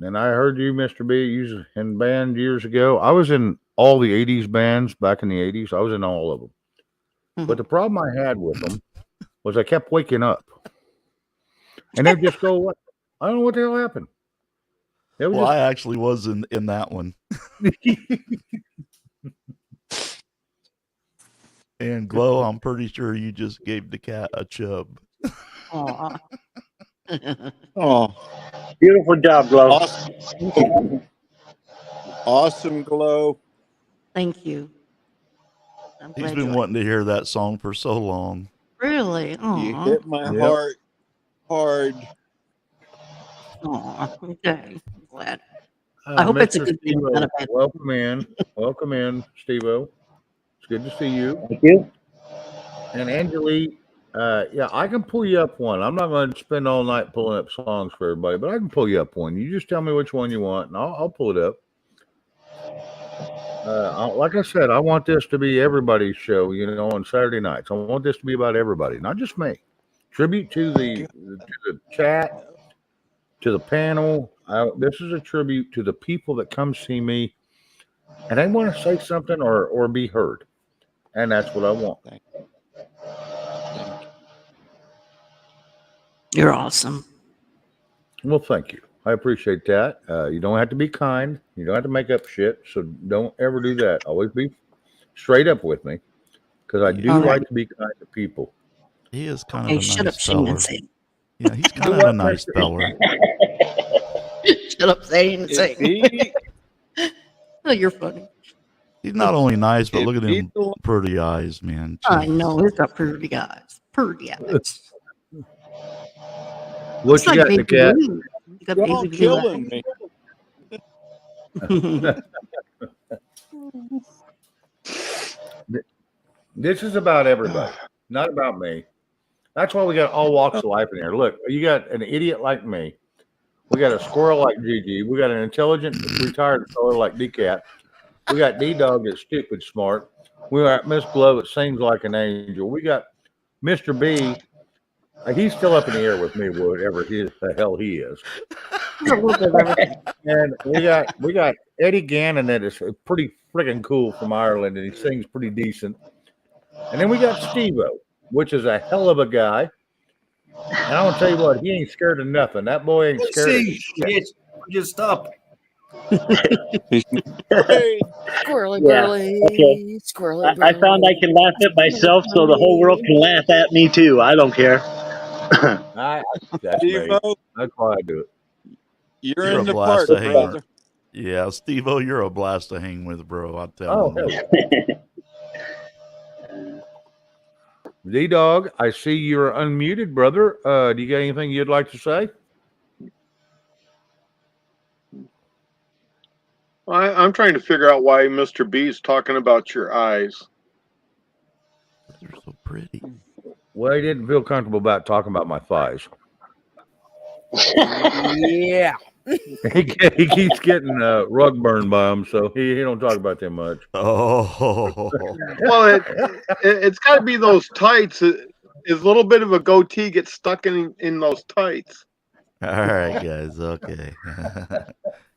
And I heard you, Mr. B, you in band years ago. I was in all the 80s bands back in the 80s. I was in all of them. But the problem I had with them was I kept waking up. And they'd just go, what? I don't know what the hell happened. It was Well, just, I actually was in that one. And Glow, I'm pretty sure you just gave the cat a chub. Aw. Oh, Beautiful job, Glow. awesome, awesome Glow. Thank you. I'm He's glad been you wanting to hear that song for so long. Really? You Aw. hit my Yep. heart hard. Aw. Okay. I'm glad. I hope it's a Mr. good thing, Steve-O, not a bad one. welcome in. Welcome in, Steve-O. It's good to see you. Thank you. And Angelique, yeah, I can pull you up one. I'm not going to spend all night pulling up songs for everybody, but I can pull you up one. You just tell me which one you want, and I'll pull it up. Like I said, I want this to be everybody's show, on Saturday nights. I want this to be about everybody, not just me. Tribute to the chat, to the panel. This is a tribute to the people that come see me, and they want to say something or be heard, and that's what I want. Thank you. Thank you. You're awesome. Well, thank you. I appreciate that. You don't have to be kind. You don't have to make up shit. So don't ever do that. Always be straight up with me, because I do All right. like to be kind to people. He is kind Hey, of a shut nice up, Shane, feller. and say. Yeah, he's kind of what, a nice Mr. feller. Shut up, Shane, and If say. he, Oh, you're funny. He's not only nice, but if look at he's him, the one- pretty eyes, man. I Jeez. know. He's got pretty eyes. Pretty eyes. What Looks you like got, baby Nicat? blue. You got you're all baby blue killing me. This is about everybody, not about me. That's why we got all walks of life in here. Look, you got an idiot like me. We got a squirrel like Gigi. We got an intelligent retired fella like D-Cat. We got D-Dog that's stupid smart. We got Miss Glow that sings like an angel. We got Mr. B. He's still up in the air with me, whatever the hell he is. He's a little bit of everything. And we got Eddie Gannon that is pretty freaking cool from Ireland, and he sings pretty decent. And then we got Steve-O, which is a hell of a guy. And I want to tell you what, he ain't scared of nothing. That boy ain't scared of shit. Just stop. Hey, Squirrely Yeah, burly. okay. Squirrely I found I can laugh at myself, so the whole world can laugh at me too. I don't care. That's me. Steve-O, That's why I do it. you're You're in a the blast park, to hang brother. with. Yeah, Steve-O, you're a blast to hang with, bro. I'm Oh, telling hell you. yeah. D-Dog, I see you're unmuted, brother. Do you got anything you'd like to say? I'm trying to figure out why Mr. B is talking about your eyes. They're so pretty. Well, he didn't feel comfortable about talking about my thighs. Yeah. He keeps getting rug burned by them, so he don't talk about them much. Oh, Well, it's got to be those tights. His little bit of a goatee gets stuck in those tights. All right, guys. Okay.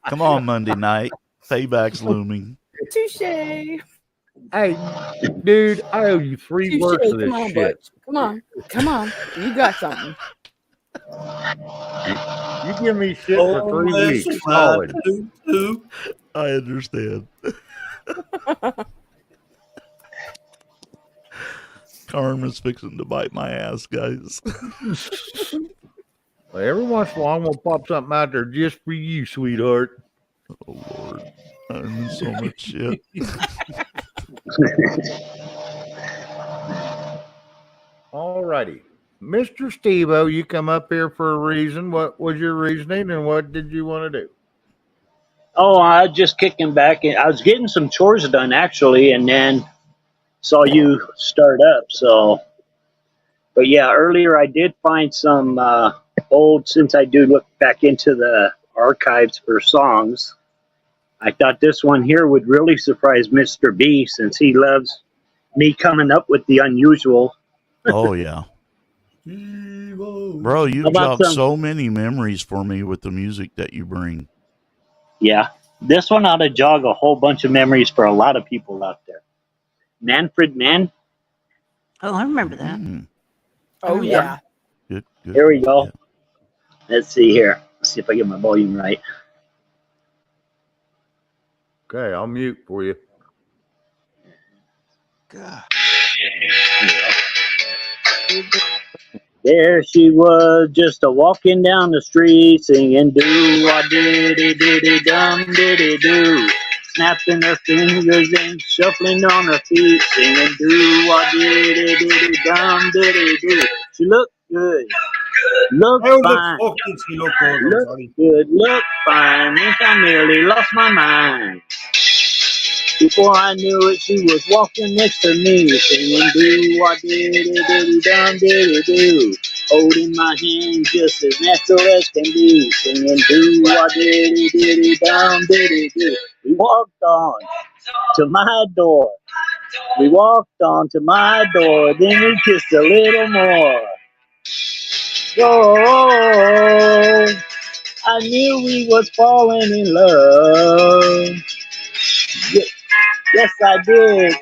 Come on, Monday night. Payback's looming. Touche. Hey, dude, I owe you 3 Touche. words of this Come on, shit. Butch. Come on. Come on. You got something. You give me shit for 3 weeks. Solid. I understand. Karma's fixing to bite my ass, guys. Well, every once in a while, I'm going to pop something out there just for you, sweetheart. Oh, Lord. I'm in so much shit. All righty. Mr. Steve-O, you come up here for a reason. What was your reasoning and what did you want to do? Oh, I was just kicking back. I was getting some chores done actually, and then saw you start up. So, but yeah, earlier I did find some old. Since I do look back into the archives for songs, I thought this one here would really surprise Mr. B, since he loves me coming up with the unusual. Oh, yeah. Bro, you've About jogged some- so many memories for me with the music that you bring. Yeah, this one ought to jog a whole bunch of memories for a lot of people out there. Manfred Mann. Oh, I remember that. Mm, Oh, yeah. good. Here we go. Yeah. Let's see here. Let's see if I get my volume right. Okay, I'll mute for you. There she was, just a walking down the street, singing do-wah diddy-diddy-dum diddy-do, snapping her fingers and shuffling on her feet, singing do-wah diddy-diddy-dum diddy-do. She looked good, looked How the fine, fuck did she look good, looked buddy? good, looked fine, and I nearly lost my mind. Before I knew it, she was walking next to me, singing do-wah diddy-diddy-dum diddy-do, holding my hand just as natural as can be, singing do-wah diddy-diddy-dum diddy-do. We walked on to my door. We walked on to my door, then we kissed a little more. Oh, I knew we was falling in love. Yes, I did.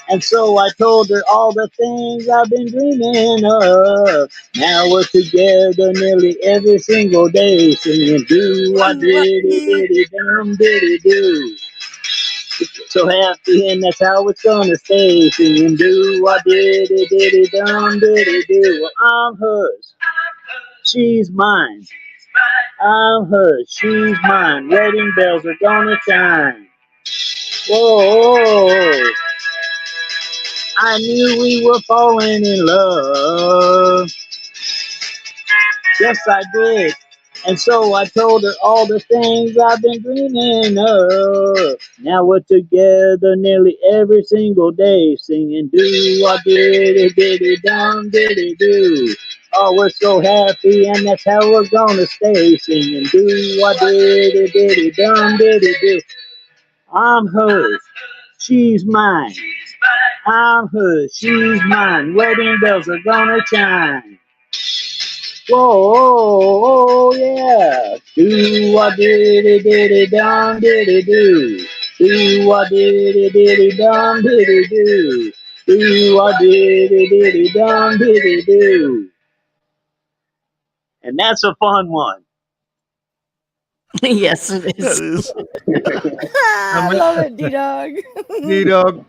And so I told her all the things I've been dreaming of. Now we're together nearly every single day, singing do-wah diddy-diddy-dum diddy-do. So happy, and that's how it's gonna stay, singing do-wah diddy-diddy-dum diddy-do. Well, I'm hers, she's mine. I'm hers, she's mine. Wedding bells are gonna chime. Whoa, I knew we were falling in love. Yes, I did. And so I told her all the things I've been dreaming of. Now we're together nearly every single day, singing do-wah diddy-diddy-dum diddy-do. Oh, we're so happy, and that's how we're gonna stay, singing do-wah diddy-diddy-dum diddy-do. I'm hers, she's mine. I'm hers, she's mine. Wedding bells are gonna chime. Whoa, oh, yeah. Do-wah diddy-diddy-dum diddy-do. Do-wah diddy-diddy-dum diddy-do. Do-wah diddy-diddy-dum diddy-do. And that's a fun one. Yes, it is. That is. I love it, D-Dog. D-Dog,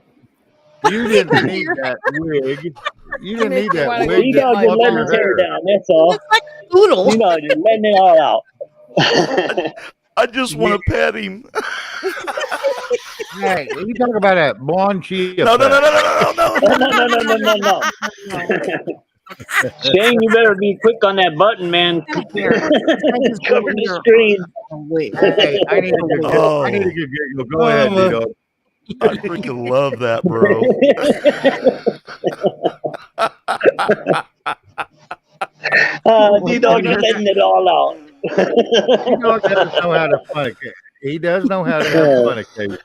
you didn't need that wig. You didn't need that Wanna wig. You go know, get just my letting bar. his hair down, that's all. It's like a poodle. You know, just letting it all out. I just want to pet him. Hey, you talk about that blonde chia. No. No. Shane, you better be quick on that button, man. Cover the screen. Hey, I need to get Oh. I need to get you. Go ahead, D-Dog. I freaking love that, bro. D-Dog, you're letting it all out. D-Dog does know how to fun occasionally. He does know how to have fun occasionally.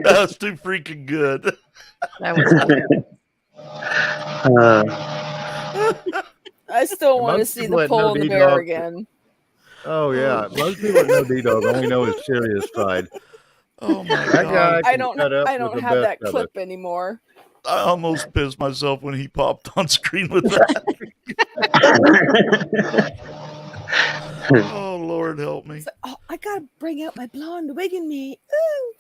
That's too freaking good. That was I still want to Most see people the that pole know and the bear D-Dog- again. Oh yeah, most people that know D-Dog only know his serious side. Oh my That god! guy I can don't. cut up I with don't the have best that of clip us. anymore. I almost pissed myself when he popped on screen with that. Oh Lord, help me! It's like, oh, I gotta bring out my blonde wig in me. Ooh.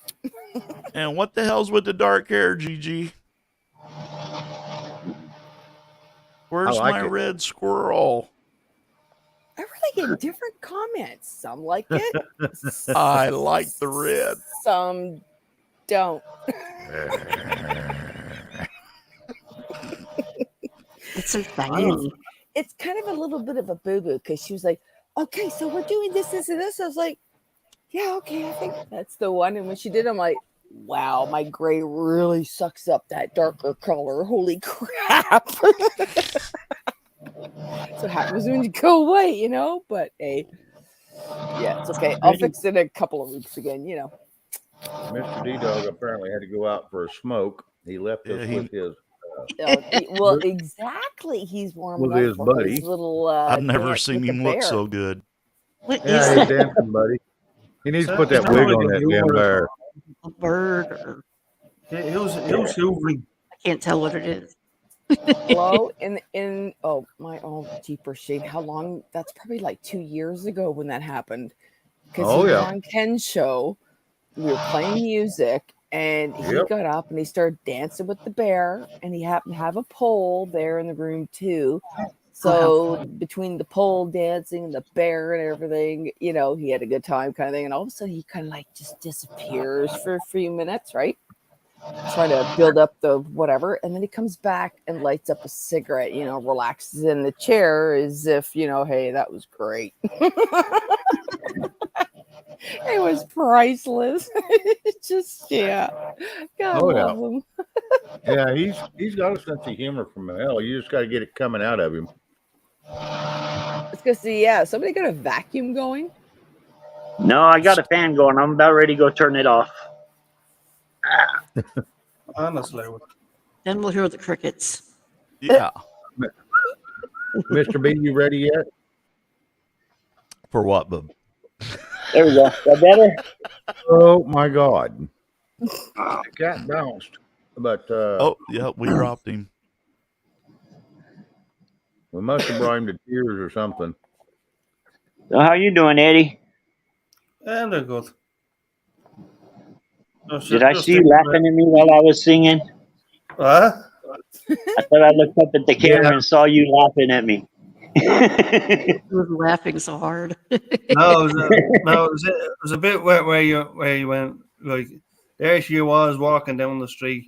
And what the hell's with the dark hair, Gigi? Where's like my it. red squirrel? I really get different comments. Some like it. I like the red. Some don't. It's so tiny. It's kind of a little bit of a boo-boo because she was like, okay, so we're doing this, this, and this. I was like, yeah, okay, I think that's the one. And when she did, I'm like, wow, my gray really sucks up that darker color. Holy crap. So it happens when you go white, you know? But hey, yeah, it's okay. I'll fix it in a couple of weeks again, you know. Mr. D-Dog apparently had to go out for a smoke. He left us with his Well, exactly. He's warming with up his for buddy. his little I've never dance seen with the him look bear. so good. What Yeah, is he's that? dancing, buddy. He needs to So put that it's wig not on like that a damn bear. A bird? Or, It was hoovering. I can't tell what it is. Hello, in Jeepers Shade. How long? That's probably like 2 years ago when that happened. Because Oh, he was yeah. on Ken's show. We were playing music, and he Yep. got up and he started dancing with the bear. And he happened to have a pole there in the room too. So between the pole dancing and the bear and everything, you know, he had a good time kind of thing. And all of a sudden, he kind of like just disappears for a few minutes, right? Trying to build up the whatever, and then he comes back and lights up a cigarette, you know, relaxes in the chair as if, you know, hey, that was great. It was priceless. Just God Oh, yeah. love him. Yeah, he's got a sense of humor from hell. You just got to get it coming out of him. Let's go see. Yeah, somebody got a vacuum going. No, I got a fan going. I'm about ready to go turn it off. Honestly. Then we'll hear the crickets. Yeah. Mr. B, you ready yet? For what, bub? There we go. That better? Oh my God! The cat bounced, but Oh, yeah, we dropped him. we must have brought him to tears or something. So how you doing, Eddie? And they're good. Did I see you laughing at me while I was singing? What? I thought I looked up at the camera and saw you laughing at me. He was laughing so hard. No, it was a bit where you went like there she was walking down the street,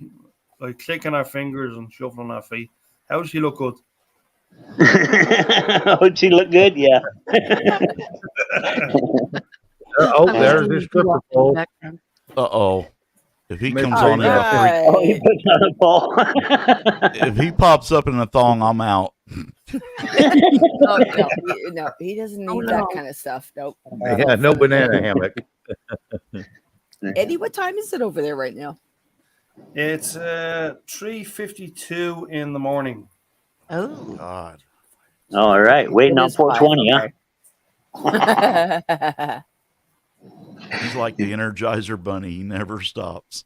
like clicking her fingers and shuffling her feet. How does she look good? Oh, she look good, yeah. Oh, there's his stripper pole. Uh-oh. If he comes Oh, on in a Right. Oh, he put on a ball. if he pops up in a thong, I'm out. Oh, no, he doesn't need that kind of stuff. Nope. Yeah, no banana hammock. Eddie, what time is it over there right now? It's 3:52 in the morning. Oh, God. All right, waiting It on is 5, 420, huh? He's like the Energizer Bunny. He never stops.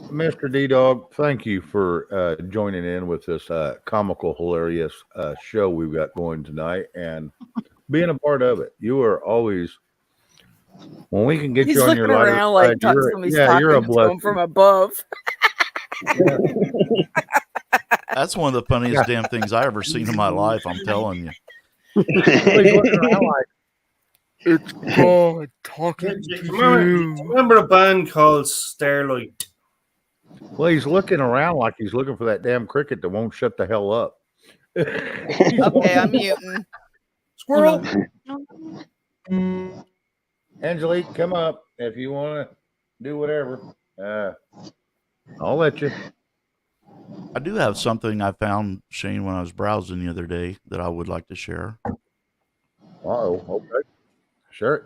Mr. D-Dog, thank you for joining in with this comical, hilarious show we've got going tonight and being a part of it. You are always, when we can get He's you on looking your lighter around like side, you're, somebody's yeah, you're a talking to him blessing. from above. That's one of the funniest damn things I ever seen in my life. I'm telling you. He's looking around like, It's God talking Remember a band called Starlight? well, he's looking around like he's looking for that damn cricket that won't shut the hell up. Okay, I'm muting. Squirrel. Angelique, come up if you want to do whatever. I'll let you. I do have something I found, Shane, when I was browsing the other day that I would like to share. Uh-oh, okay. Sure.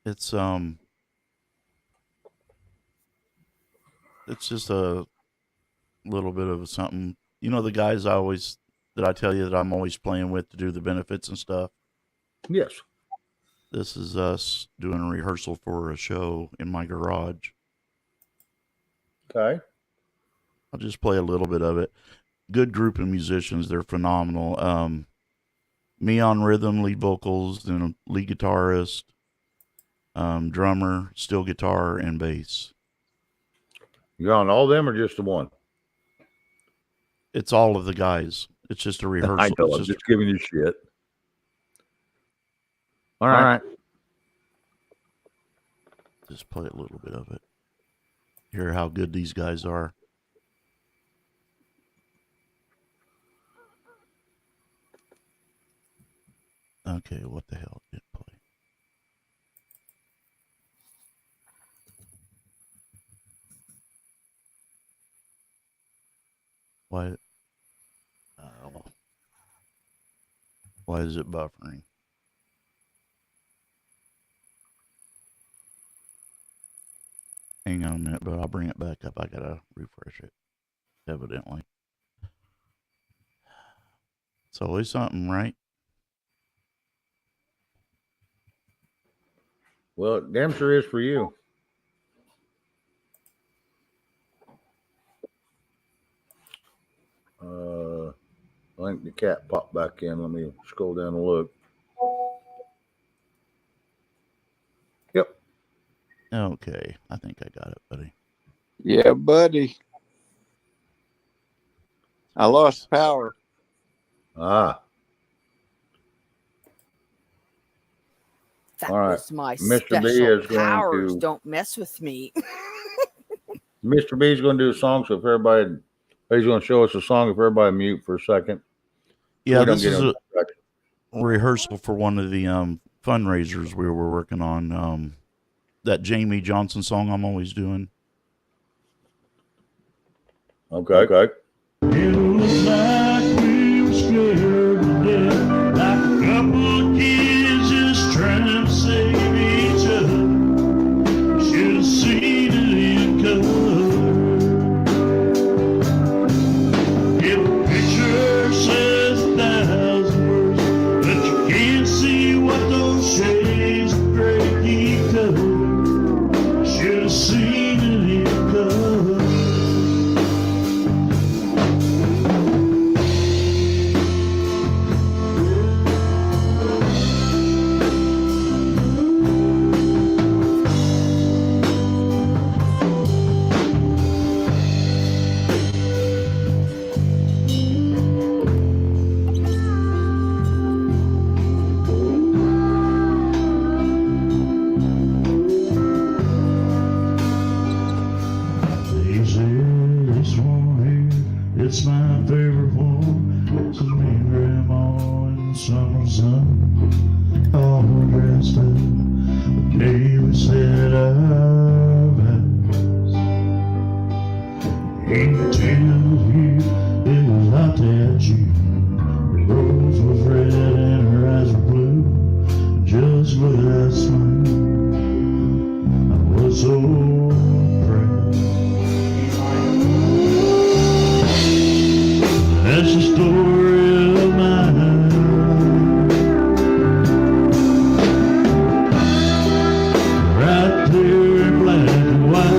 It's just a little bit of something You know the guys that I tell you that I'm always playing with to do the benefits and stuff? Yes. This is us doing a rehearsal for a show in my garage. Okay. I'll just play a little bit of it. Good group of musicians. They're phenomenal. Me on rhythm, lead vocals, and lead guitarist, drummer, steel guitar, and bass. You on all them or just the one? It's all of the guys. It's just a rehearsal. I know, It's I'm just giving you shit. All right. Just play a little bit of it. Hear how good these guys are. Okay, what the hell did it play? Why? Why is it buffering? Hang on a minute, but I'll bring it back up. I gotta refresh it, evidently. It's always something, right? Well, it damn sure is for you. I think the cat popped back in. Let me scroll down and look. Yep. Okay, I think I got it, buddy. Yeah, buddy. I lost power. Ah. That All right. was my Mr. B special is going powers. to- Don't mess with me. Mr. B's going to do a song, so if everybody, he's going to show us a song. If everybody mute for a second. Yeah, We don't this get is no a distraction. rehearsal for one of the fundraisers we were working on. That Jamie Johnson song I'm always doing. Okay. Okay. It was like we were scared to death, like a couple of kids just trying to save each other. Should have seen it in color. If a picture says 1,000 words, but you can't see what those shades of gray keep covering. Should have seen it in color. They say this one here, it's my favorite one. This is me and Grandma in the summer sun, all dressed up. The day we said our vows. He could tell you it was hot that June. The rose was red and her eyes were blue. Just look at that smile. I was so proud. That's the story of mine. Right there in black and white.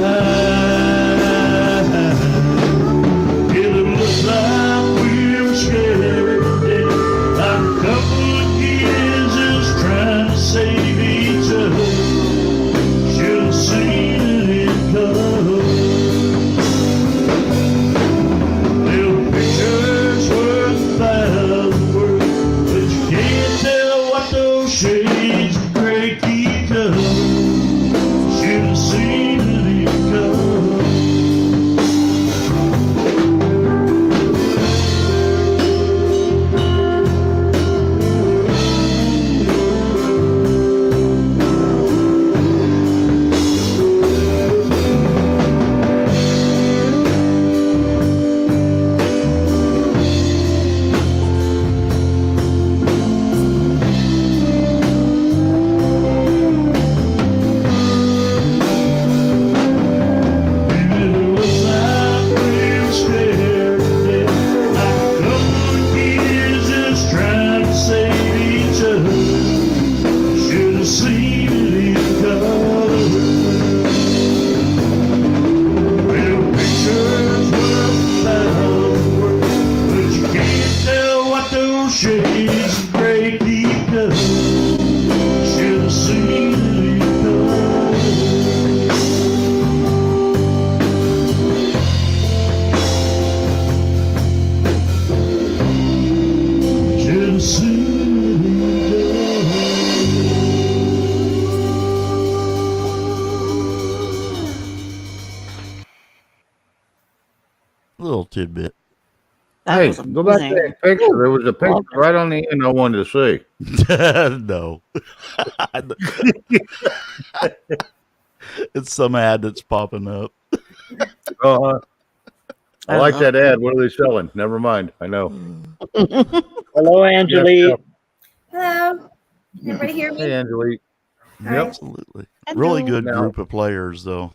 is great deep love. Should have seen it coming. Should have seen it Little tidbit. That Hey, was go back to amazing. that picture. There was a picture Love it. right on the end I wanted to see. No. It's some ad that's popping up. Uh-huh. I like that ad. What are they selling? Never mind. I know. Hello, Angelique. Hello. Everybody hear me? Hey, Angelique. All Yep. right. Absolutely. Really Hello. good Now- group of players, though.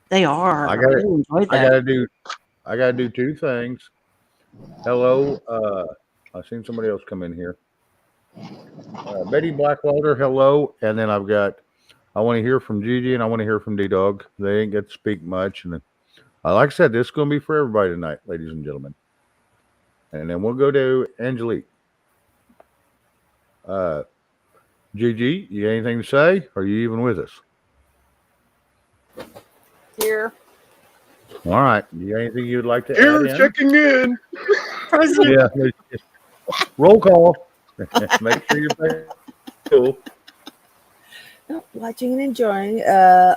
They are. I gotta- really enjoyed I that. gotta do two things. Hello. I've seen somebody else come in here. Betty Blackwelder, hello. And then I want to hear from Gigi and I want to hear from D-Dog. They ain't get to speak much. And then, like I said, this is going to be for everybody tonight, ladies and gentlemen. And then we'll go to Angelique. Gigi, you got anything to say? Are you even with us? Here. All right. You got anything you'd like to Here, add in? checking in. Yeah. Roll call. Make sure you're cool. Oh, watching and enjoying.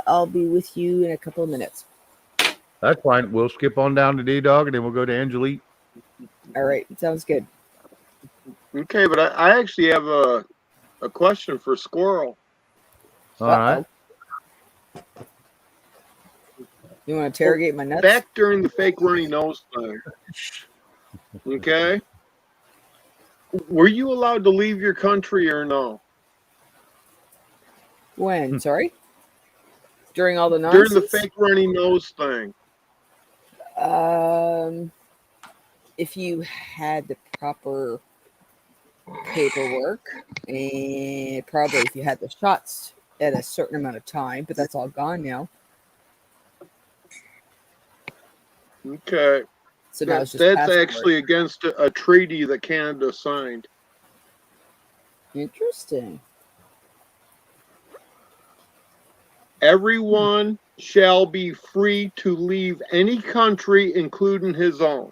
I'll be with you in a couple of minutes. That's fine. We'll skip on down to D-Dog and then we'll go to Angelique. All right. Sounds good. Okay, but I actually have a question for Squirrel. All right. You want to interrogate my nuts? Back during the fake runny nose thing. Okay. Were you allowed to leave your country or no? When? Sorry? During all the During nonsense? the fake runny nose thing. If you had the proper paperwork and probably if you had the shots at a certain amount of time, but that's all gone now. Okay. So now it's just That's passport. actually against a treaty that Canada signed. Interesting. Everyone shall be free to leave any country, including his own.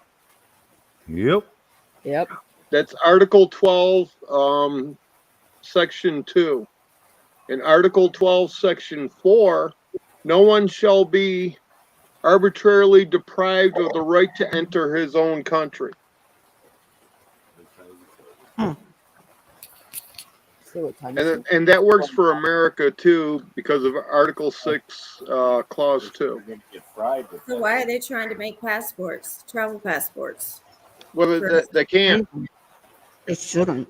Yep. Yep. That's Article 12, Section 2. In Article 12, Section 4, no one shall be arbitrarily deprived of the right to enter his own country. So what time is it? And that works for America too because of Article 6, Clause 2. So why are they trying to make passports, travel passports? Well, they can't. They shouldn't.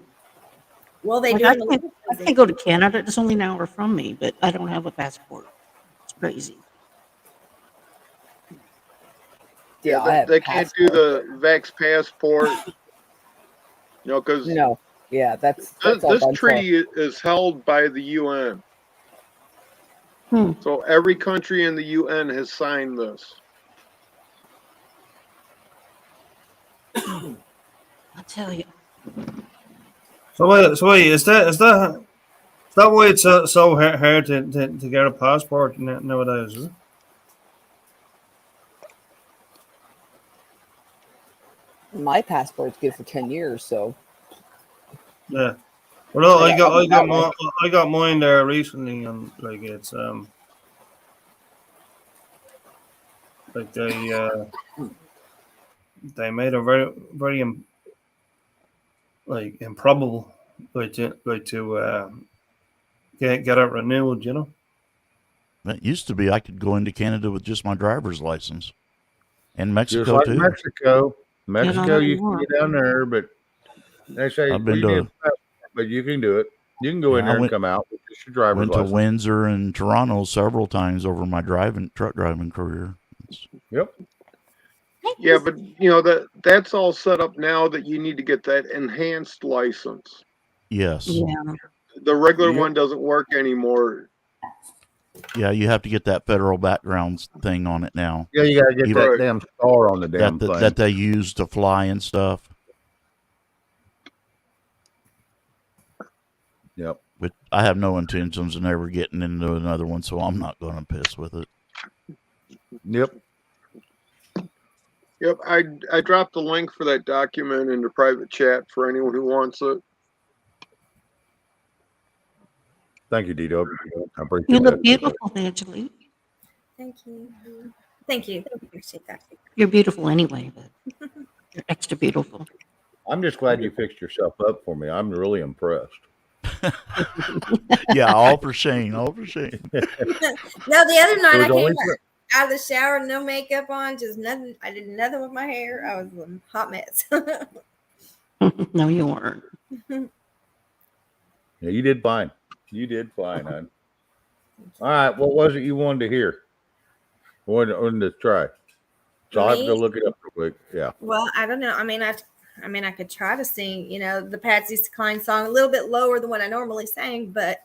Well, they Like, do. I in the can't, winter I season. can't go to Canada. It's only an hour from me, but I don't have a passport. It's crazy. Yeah, I have They can't do the Vax passport. You know, because No. Yeah, that's all this done for. treaty is held by the UN. Hmm. So every country in the UN has signed this. I'll tell you. So wait, is that why it's so hard to get a passport nowadays? Is it? My passport's good for 10 years, so Yeah. Well, no, Yeah, I got mine there recently, and like it's like they made a very like improbable way to get it renewed. You know. It used to be I could go into Canada with just my driver's license. And Just Mexico, like too. Mexico. Mexico, you can anymore. get down there, but they say I've been you need to- a passport, but you can do it. You can go in Yeah, I there and went- come out with just your driver's Went to license. Windsor and Toronto several times over my truck driving career. Yep. Yeah, but you know that's all set up now that you need to get that enhanced license. Yes. Yeah. The regular Yep. one doesn't work anymore. Yeah, you have to get that federal background thing on it now Yeah, you gotta get Even- that damn star on the damn that thing. that they use to fly and stuff. Yep. But I have no intentions of ever getting into another one, so I'm not going to piss with it. Yep. Yep, I dropped the link for that document in the private chat for anyone who wants it. Thank you, Dito. I appreciate You that. look beautiful, Angelique. Thank you. Thank you. Appreciate that. You're beautiful anyway, but you're extra beautiful. I'm just glad you fixed yourself up for me. I'm really impressed. Yeah, all for Shane. All for Shane. No, the other night I It was only came for- out of the shower, no makeup on, just nothing. I did nothing with my hair. I was a hot mess. No, you weren't. Yeah, you did fine. You did fine, hon. All right, what was it you wanted to hear? Wanted to try. So I'll have to Me? go look it up real quick. Yeah. Well, I don't know. I mean, I could try to sing, the Patsy Cline song a little bit lower than what I normally sang, but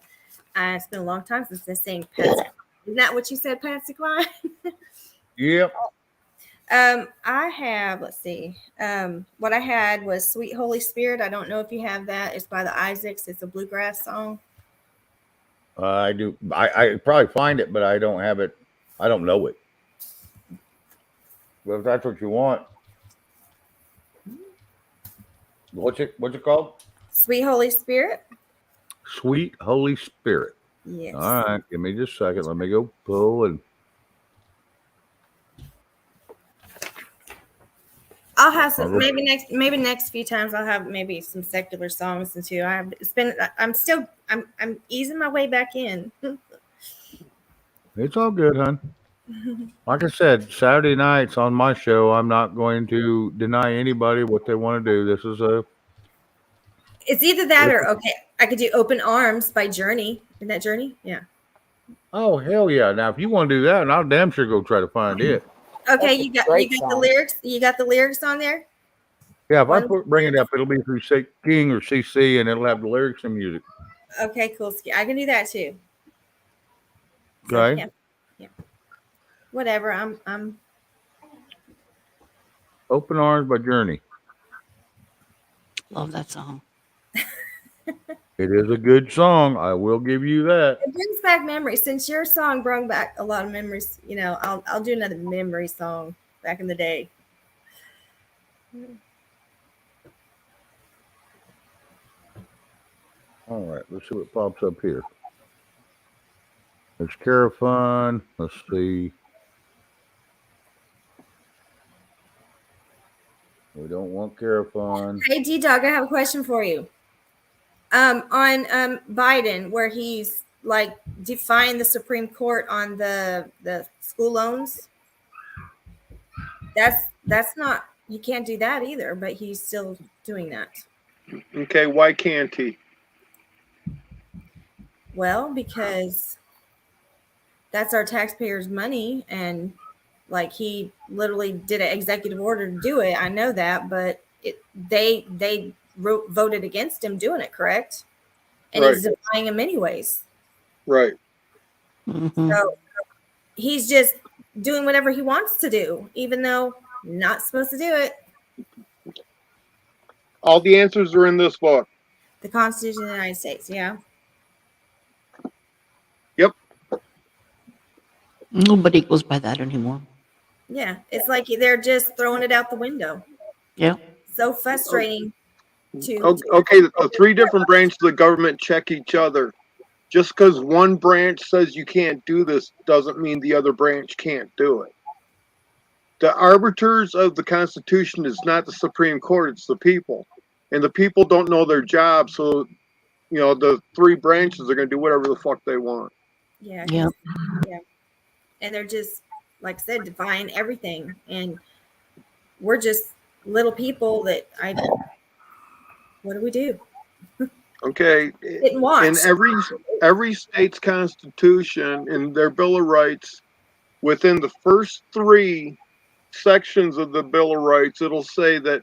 it's been a long time since I sang Patsy. Isn't that what you said, Patsy Cline? Yep. I have, let's see. What I had was Sweet Holy Spirit. I don't know if you have that. It's by the Isaacs. It's a bluegrass song. I do. I probably find it, but I don't have it. I don't know it. But if that's what you want, what's it called? Sweet Holy Spirit. Sweet Holy Spirit. Yes. All right, give me just a second. Let me go pull and. I'll have some maybe next few times I'll have maybe some secular songs too. I'm easing my way back in. It's all good, hon. Like I said, Saturday nights on my show, I'm not going to deny anybody what they want to do. This is It's either that or okay, I could do Open Arms by Journey. Isn't that Journey? Yeah. oh hell yeah! Now if you want to do that, and I'll damn sure go try to find it. Okay, That's a you got great the song. lyrics. You got the lyrics on there. Yeah, if I bring it up, it'll be through King or CC, and it'll have the lyrics and music. Okay, cool. I can do that too. So, Okay. yeah. Whatever. I'm. Open Arms by Journey. Love that song. It is a good song. I will give you that. It brings back memories. Since your song brought back a lot of memories, I'll do another memory song back in the day. All right, let's see what pops up here. There's Carafun. Let's see. We don't want Carafun. Hey, D-Dog, I have a question for you. On Biden, where he's like defying the Supreme Court on the school loans. That's not, you can't do that either, but he's still doing that. Okay, why can't he? Well, because that's our taxpayers' money, and like he literally did an executive order to do it. I know that, but they voted against him doing it, correct? And Right. he's defying him anyways. Right. Mhm. So he's just doing whatever he wants to do, even though not supposed to do it. All the answers are in this book. The Constitution of the United States, yeah. Nobody goes by that anymore. Yeah. It's like they're just throwing it out the window. Yeah. So frustrating to Okay, the three different branches of the government check each other. Just because one branch says you can't do this doesn't mean the other branch can't do it. The arbiters of the Constitution is not the Supreme Court, it's the people. And the people don't know their job, so the three branches are going to do whatever the fuck they want. yeah. Yeah. Yeah. And they're just, like I said, defying everything. And we're just little people that what do we do? Okay. Sit and watch. In every state's constitution, in their Bill of Rights, within the first three sections of the Bill of Rights, it'll say that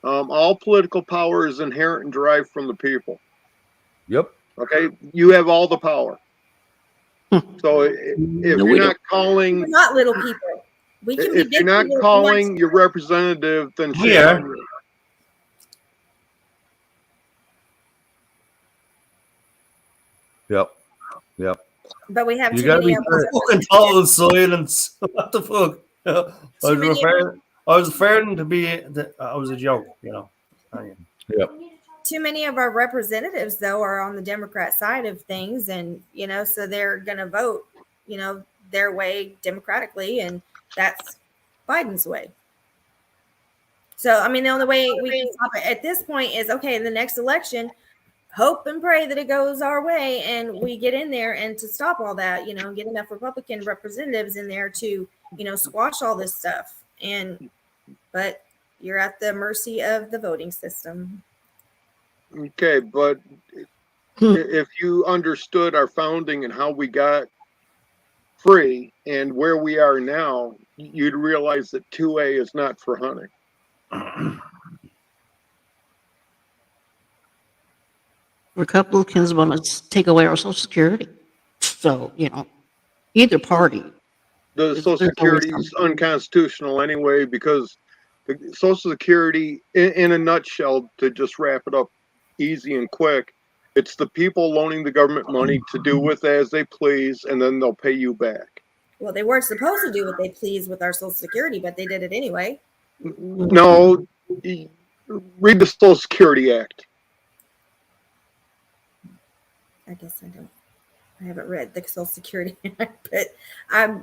all political power is inherent and derived from the people. Yep. Okay, you have all the power. So if No, we you're don't. not calling, We're not little people. We can be if big you're not people if we want calling your representative, then shame Yeah. on you. Yep. Yep. But we have You too gotta many be of fair. us. Fucking total silence. What the fuck? many of I was referring to be. I was a joke, you know. Yep. Too many of our representatives, though, are on the Democrat side of things, and so they're going to vote, their way democratically, and that's Biden's way. So, I mean, the only way we can stop it at this point is okay. In the next election, hope and pray that it goes our way, and we get in there and to stop all that, get enough Republican representatives in there to, squash all this stuff. But you're at the mercy of the voting system. Okay, but if you understood our founding and how we got free and where we are now, you'd realize that 2A is not for hunting. Republicans want to take away our Social Security. So, either party. The Social Security is unconstitutional anyway, because the Social Security, in a nutshell, to just wrap it up easy and quick, it's the people loaning the government money to do with as they please, and then they'll pay you back. Well, they weren't supposed to do what they pleased with our Social Security, but they did it anyway. No, read the Social Security Act. I guess I haven't read the Social Security Act, but I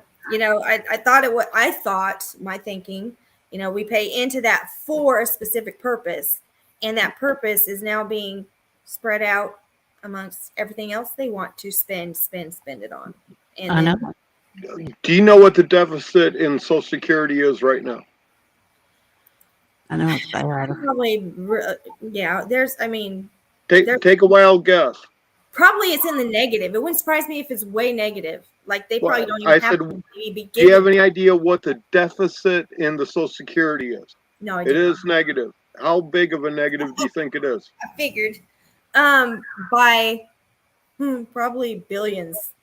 thought my thinking, we pay into that for a specific purpose, and that purpose is now being spread out amongst everything else they want to spend it on. And I know. Do you know what the deficit in Social Security is right now? I know it's bad. Probably, yeah. Take a wild guess. Probably it's in the negative. It wouldn't surprise me if it's way negative. Like they probably don't even have to be. Do you have any idea what the deficit in the Social Security is? No, it is negative. How big of a negative do you think it is? I figured, by probably billions.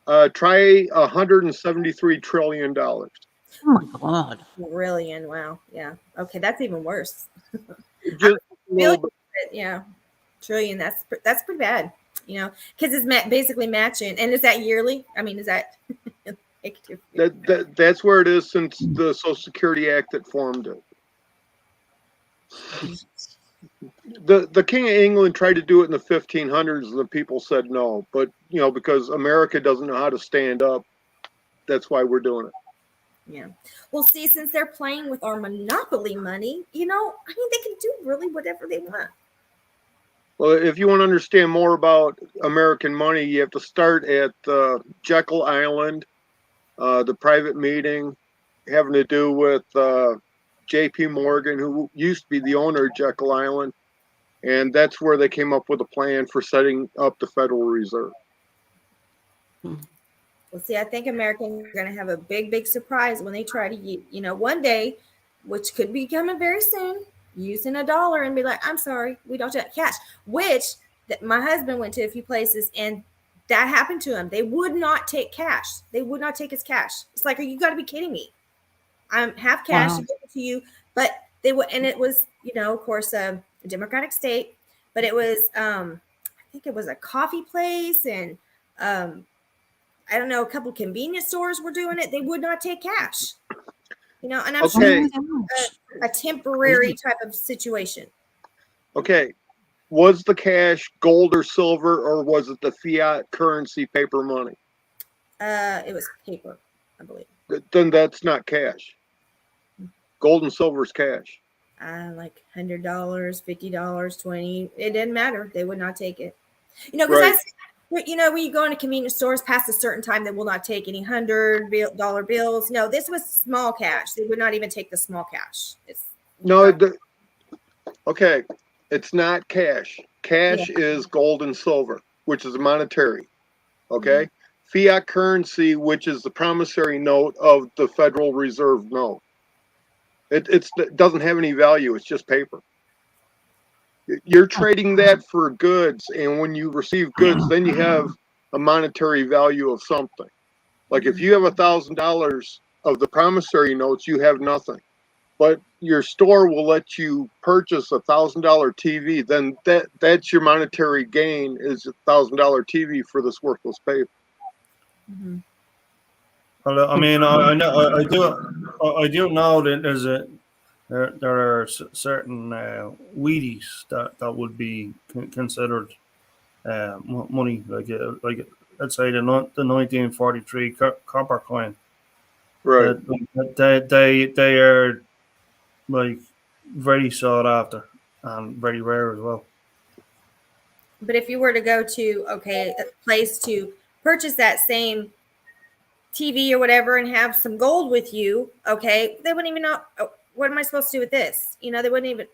Try $173 trillion. Oh my God. Trillion. Wow. Yeah. Okay, that's even worse. Just billion, yeah. Trillion. That's pretty bad. Because it's basically matching, and is that yearly? I mean, is that? That's where it is since the Social Security Act that formed it. The King of England tried to do it in the 1500s, and the people said no. But because America doesn't know how to stand up, that's why we're doing it. Yeah. Well, see, since they're playing with our monopoly money, they can do really whatever they want. Well, if you want to understand more about American money, you have to start at Jekyll Island, the private meeting having to do with J.P. Morgan, who used to be the owner of Jekyll Island. And that's where they came up with a plan for setting up the Federal Reserve. Well, see, I think Americans are going to have a big, big surprise when they try to, one day, which could be coming very soon, using a dollar and be like, I'm sorry, we don't take cash, which my husband went to a few places and that happened to him. They would not take cash. They would not take his cash. It's like, you got to be kidding me. I'm half cash to give it to you, but they would, and it was, of course, a Democratic state, but it was, I think it was a coffee place and, I don't know, a couple convenience stores were doing it. They would not take cash, and I'm sure a temporary type of situation. Okay. Was the cash gold or silver, or was it the fiat currency paper money? It was paper, I believe. Then that's not cash. Gold and silver is cash. Like $100, $50, $20. It didn't matter. They would not take it. Because when you go into convenience stores past a certain time, they will not take any $100 bills. No, this was small cash. They would not even take the small cash. Okay. It's not cash. Cash is gold and silver, which is monetary. Okay. Mm-hmm. Fiat currency, which is the promissory note of the Federal Reserve note. It doesn't have any value. It's just paper. You're trading that for goods, and when you receive goods, then you have a monetary value of something. Like if you have $1,000 of the promissory notes, you have nothing. but your store will let you purchase $1,000 TV, then that's your monetary gain is $1,000 TV for this worthless paper. Mm-hmm. Well, I mean, I know, I do know that there are certain Wheaties that would be considered money, like let's say the 1943 copper coin. Right. They are like very sought after and very rare as well. But if you were to go to a place to purchase that same TV or whatever and have some gold with you, they wouldn't even know, oh, what am I supposed to do with this? They wouldn't even,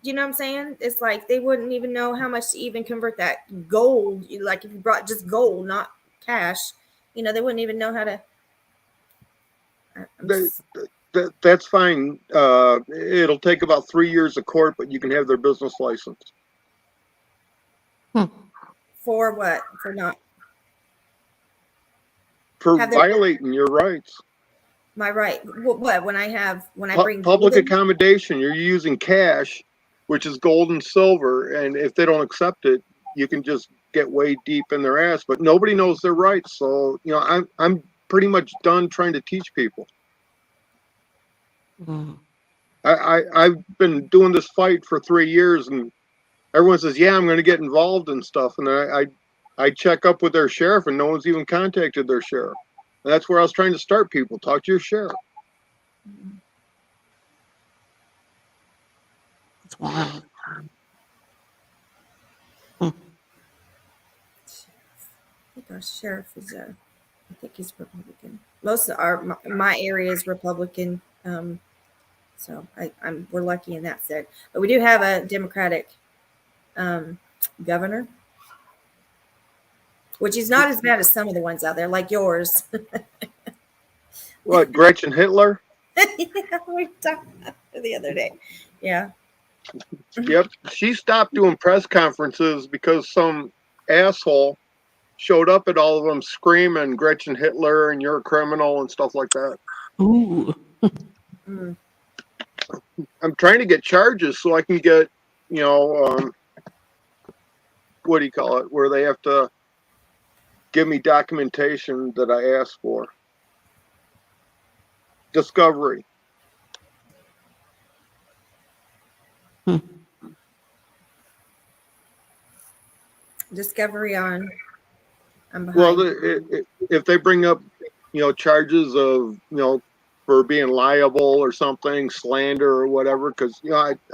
you know what I'm saying? It's like they wouldn't even know how much to even convert that gold. Like if you brought just gold, not cash, they wouldn't even know how to. That's fine. It'll take about 3 years of court, but you can have their business license. For what? For not. For violating your rights. My right. What? When I bring public accommodation, you're using cash, which is gold and silver, and if they don't accept it, you can just get way deep in their ass. But nobody knows their rights, so I'm pretty much done trying to teach people. I've been doing this fight for 3 years, and everyone says, "Yeah, I'm going to get involved in stuff," and I check up with their sheriff, and no one's even contacted their sheriff. And that's where I was trying to start people. Talk to your sheriff. It's wild. I think our sheriff is I think he's Republican. Most of my area is Republican, so we're lucky in that sense. But we do have a Democratic governor, which is not as bad as some of the ones out there, like yours. What, Gretchen Hitler? Yeah, we talked about it the other day. Yeah. Yep. She stopped doing press conferences because some asshole showed up at all of them screaming Gretchen Hitler and you're a criminal and stuff like that. Ooh. I'm trying to get charges so I can get, what do you call it, where they have to give me documentation that I asked for. Discovery. Discovery on. I'm behind. Well, if they bring up, charges of, for being liable or something, slander or whatever, because,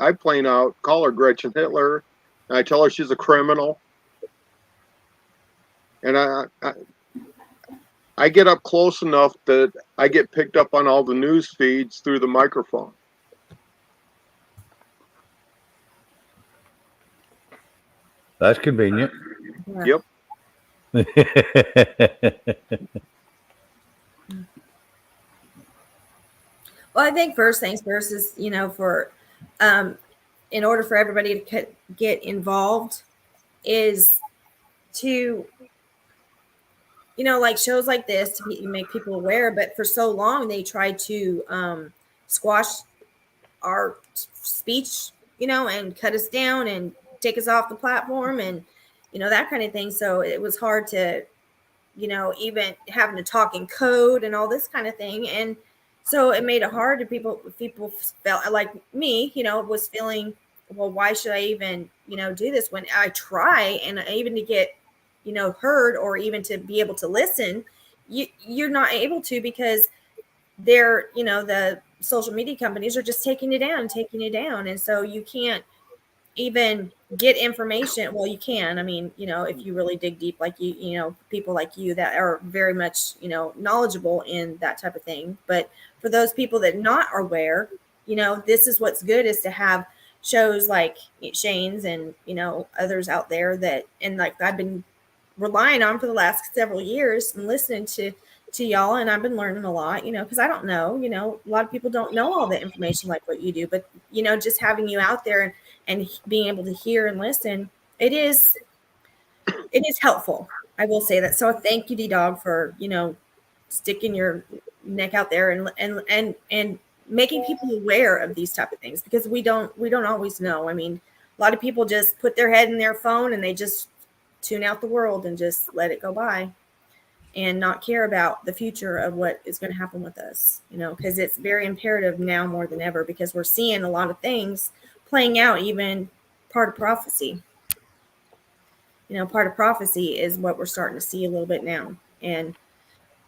I plain out call her Gretchen Hitler, and I tell her she's a criminal. And I get up close enough that I get picked up on all the news feeds through the microphone. That's convenient. Yep. Well, I think first things first is, for in order for everybody to get involved is to, like shows like this to make people aware. But for so long, they tried to squash our speech, and cut us down and take us off the platform and, that kind of thing. So it was hard to, even having to talk in code and all this kind of thing. And so it made it hard to people felt like me, was feeling, well, why should I even, do this when I try and even to get, heard or even to be able to listen, you're not able to because they're, the social media companies are just taking it down. And so you can't even get information. Well, you can, I mean, if you really dig deep, like people like you that are very much, knowledgeable in that type of thing. But for those people that not are aware, this is what's good is to have shows like Shane's and, others out there that, and like I've been relying on for the last several years and listening to y'all. And I've been learning a lot, because I don't know, a lot of people don't know all the information like what you do, but, just having you out there and being able to hear and listen, it is helpful. I will say that. So thank you, D-Dog, for, sticking your neck out there and making people aware of these type of things, because we don't always know. I mean, a lot of people just put their head in their phone and they just tune out the world and just let it go by and not care about the future of what is going to happen with us, you know, because it's very imperative now more than ever, because we're seeing a lot of things playing out, even part of prophecy. You know, part of prophecy is what we're starting to see a little bit now. And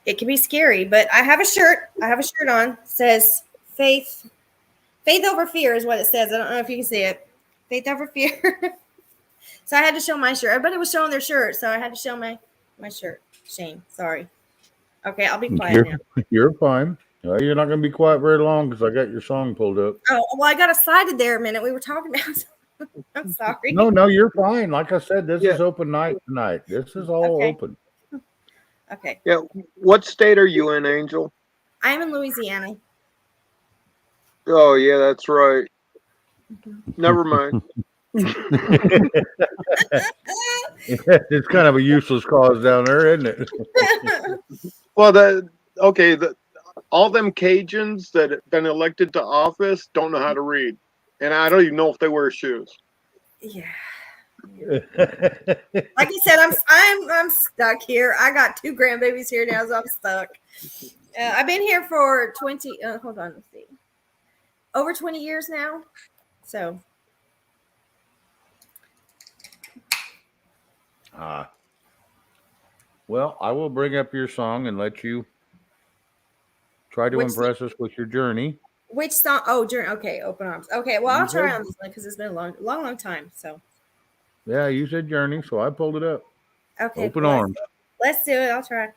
it can be scary, but I have a shirt. On. It says faith over fear is what it says. I don't know if you can see it. Faith over fear. So I had to show my shirt. Everybody was showing their shirt, so I had to show my shirt. Shane, sorry. Okay, I'll be quiet now. You're fine. You're not going to be quiet very long because I got your song pulled up. Oh, well, I got excited there a minute. We were talking about. I'm sorry. No, you're fine. Like I said, this is open night tonight. This is all open. Okay. Yeah. What state are you in, Angel? I am in Louisiana. Oh, yeah, that's right. Never mind. It's kind of a useless cause down there, isn't it? Well, all them Cajuns that have been elected to office don't know how to read, and I don't even know if they wear shoes. Yeah. Like I said, I'm stuck here. I got 2 grandbabies here now, so I'm stuck. I've been here for 20. Hold on, let's see. Over 20 years now. So. Well, I will bring up your song and let you try to impress us with your journey. Which song? Oh, journey. Okay, Open Arms. Okay, well, I'll try on this one because it's been a long time. So. Yeah, you said journey, so I pulled it up. Okay. Open Arms. Let's do it. I'll try.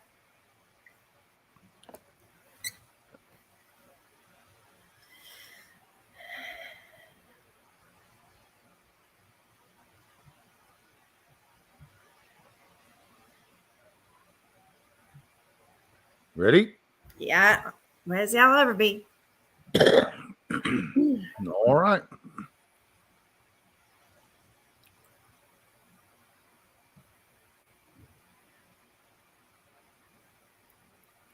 Ready? Yeah. Where's y'all ever be? All right.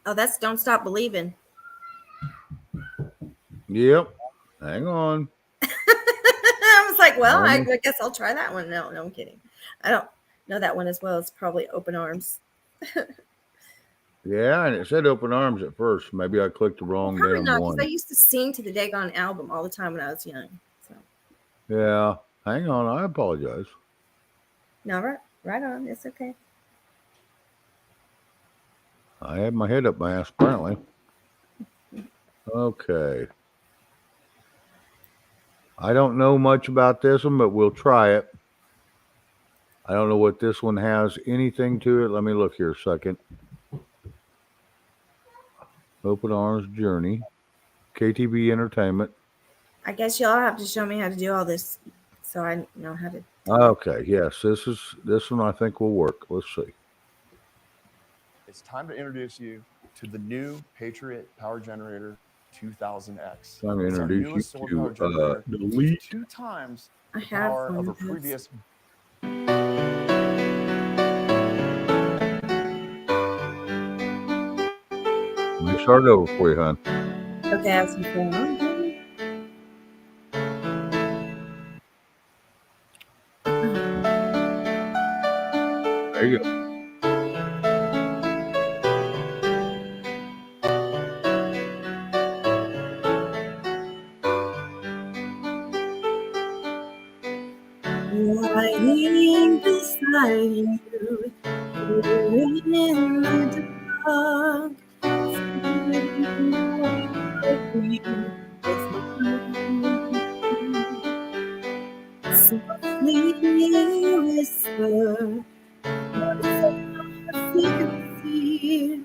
Oh, that's Don't Stop Believing. Yep. Hang on. I was like, well, I guess I'll try that one. No, I'm kidding. I don't know that one as well. It's probably Open Arms. Yeah, and it said Open Arms at first. Maybe I clicked the wrong Probably damn not, one. because I used to sing to the Dagon album all the time when I was young. So. Yeah. Hang on. I apologize. No, right on. It's okay. I had my head up my ass, apparently. Okay. I don't know much about this one, but we'll try it. I don't know what this one has anything to it. Let me look here a second. Open Arms Journey. KTB Entertainment. I guess y'all have to show me how to do all this so I know how to. Okay, yes, this one I think will work. Let's see. It's time to introduce you to the new Patriot Power Generator 2000X. Time to It's our introduce newest you solar power to generator. Delete. 2 times I the have power one of a of those. previous. Let me start it over for you, hon. Okay, I have some going on. There you go. Lying beside you, in the dark, softly whisper, secrecy,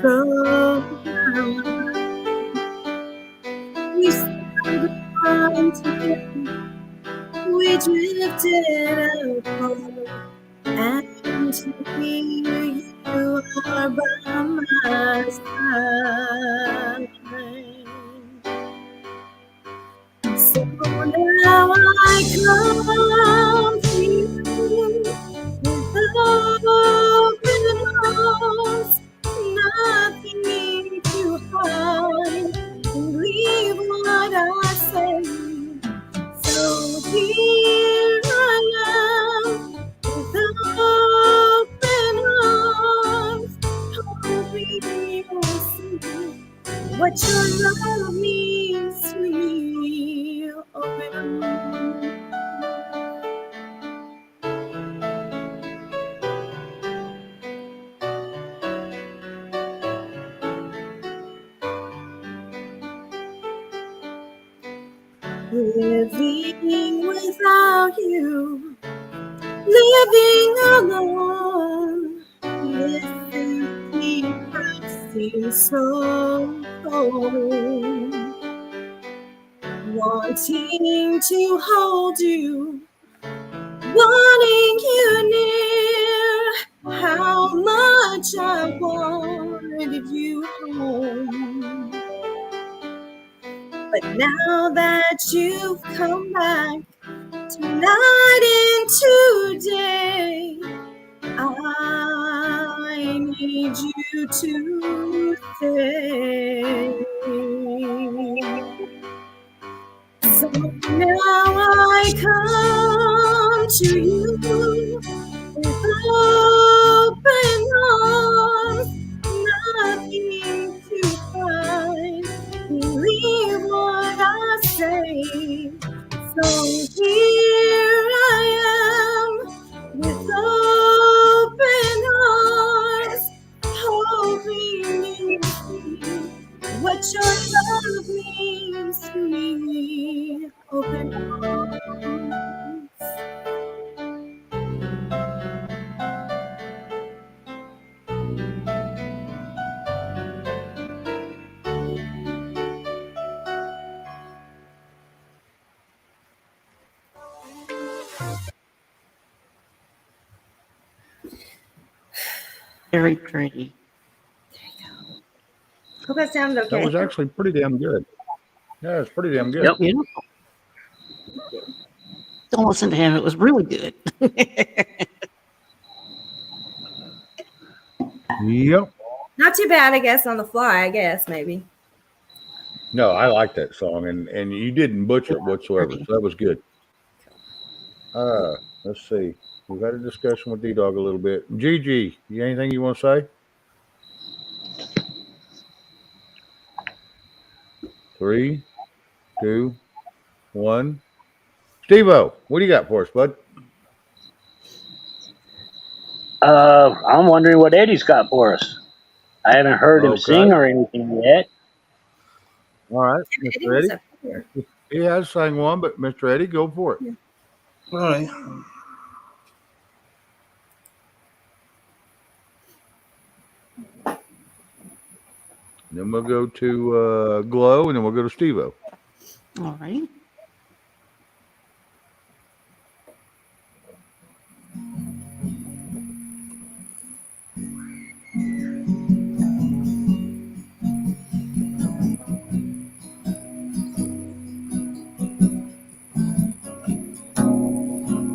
so we stand together, we drifted apart, and here you are by my side. So now I come to you with open arms, nothing here I am with open arms, hoping you'll see what your love means to me. Open arms. Living without you, living alone, this empty house seems so cold. Wanting to hold you, wanting you near, how much I wanted you home. But now that you've come back tonight and today, I need you to stay. So now I come to you with open arms, nothing to find. Believe what I say. So here I am with open arms, hoping you see what your love means to me. Open arms. Very pretty. Hope that sounded okay. That was actually pretty damn good. Yeah, it's pretty damn good. Yep. Beautiful. Don't listen to him. It was really good. Yep. Not too bad, I guess, on the fly, I guess, maybe. No, I like that song, and you didn't butcher it whatsoever, so that was good. Let's see. We've had a discussion with D-Dog a little bit. Gigi, you anything you want to say? 3, 2, 1. Steve-O, what do you got for us, bud? I'm wondering what Eddie's got for us. I haven't heard him sing or anything yet. All right, Mr. Eddie. He has sang one, but Mr. Eddie, go for it. All right. Then we'll go to Glow, and then we'll go to Steve-O. All right.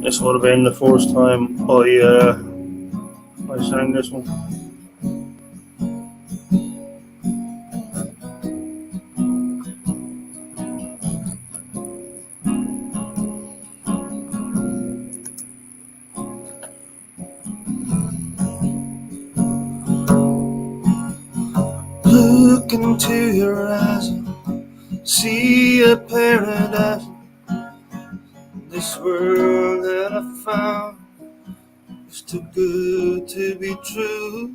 This would have been the first time I sang this one. Look into your eyes and see a paradise. This world that I found is too good to be true.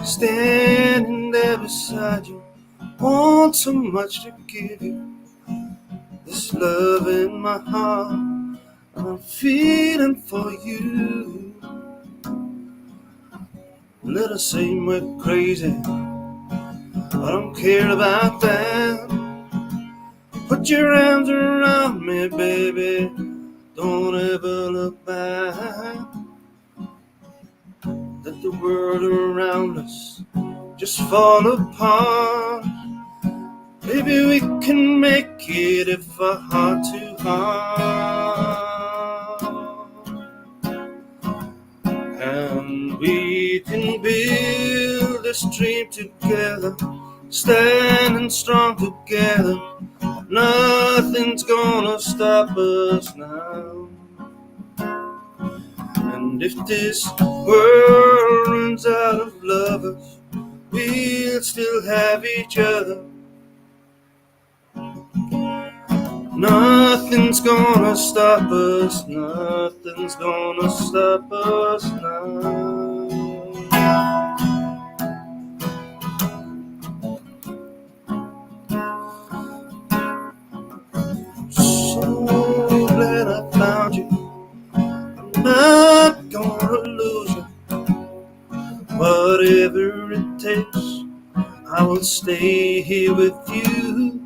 Standing there beside you, want so much to give you. This love in my heart, and I'm feeling for you. Let us say we're crazy, I don't care about that. Put your arms around me, baby, don't ever look back. Let the world around us just fall apart. Maybe we can make it if our heart to heart. And we can build this dream together, standing strong together. Nothing's gonna stop us now. And if this world runs out of lovers, we'll still have each other. Nothing's gonna stop us, nothing's gonna stop us now. So glad I found you, I'm not gonna lose you. Whatever it takes, I will stay here with you.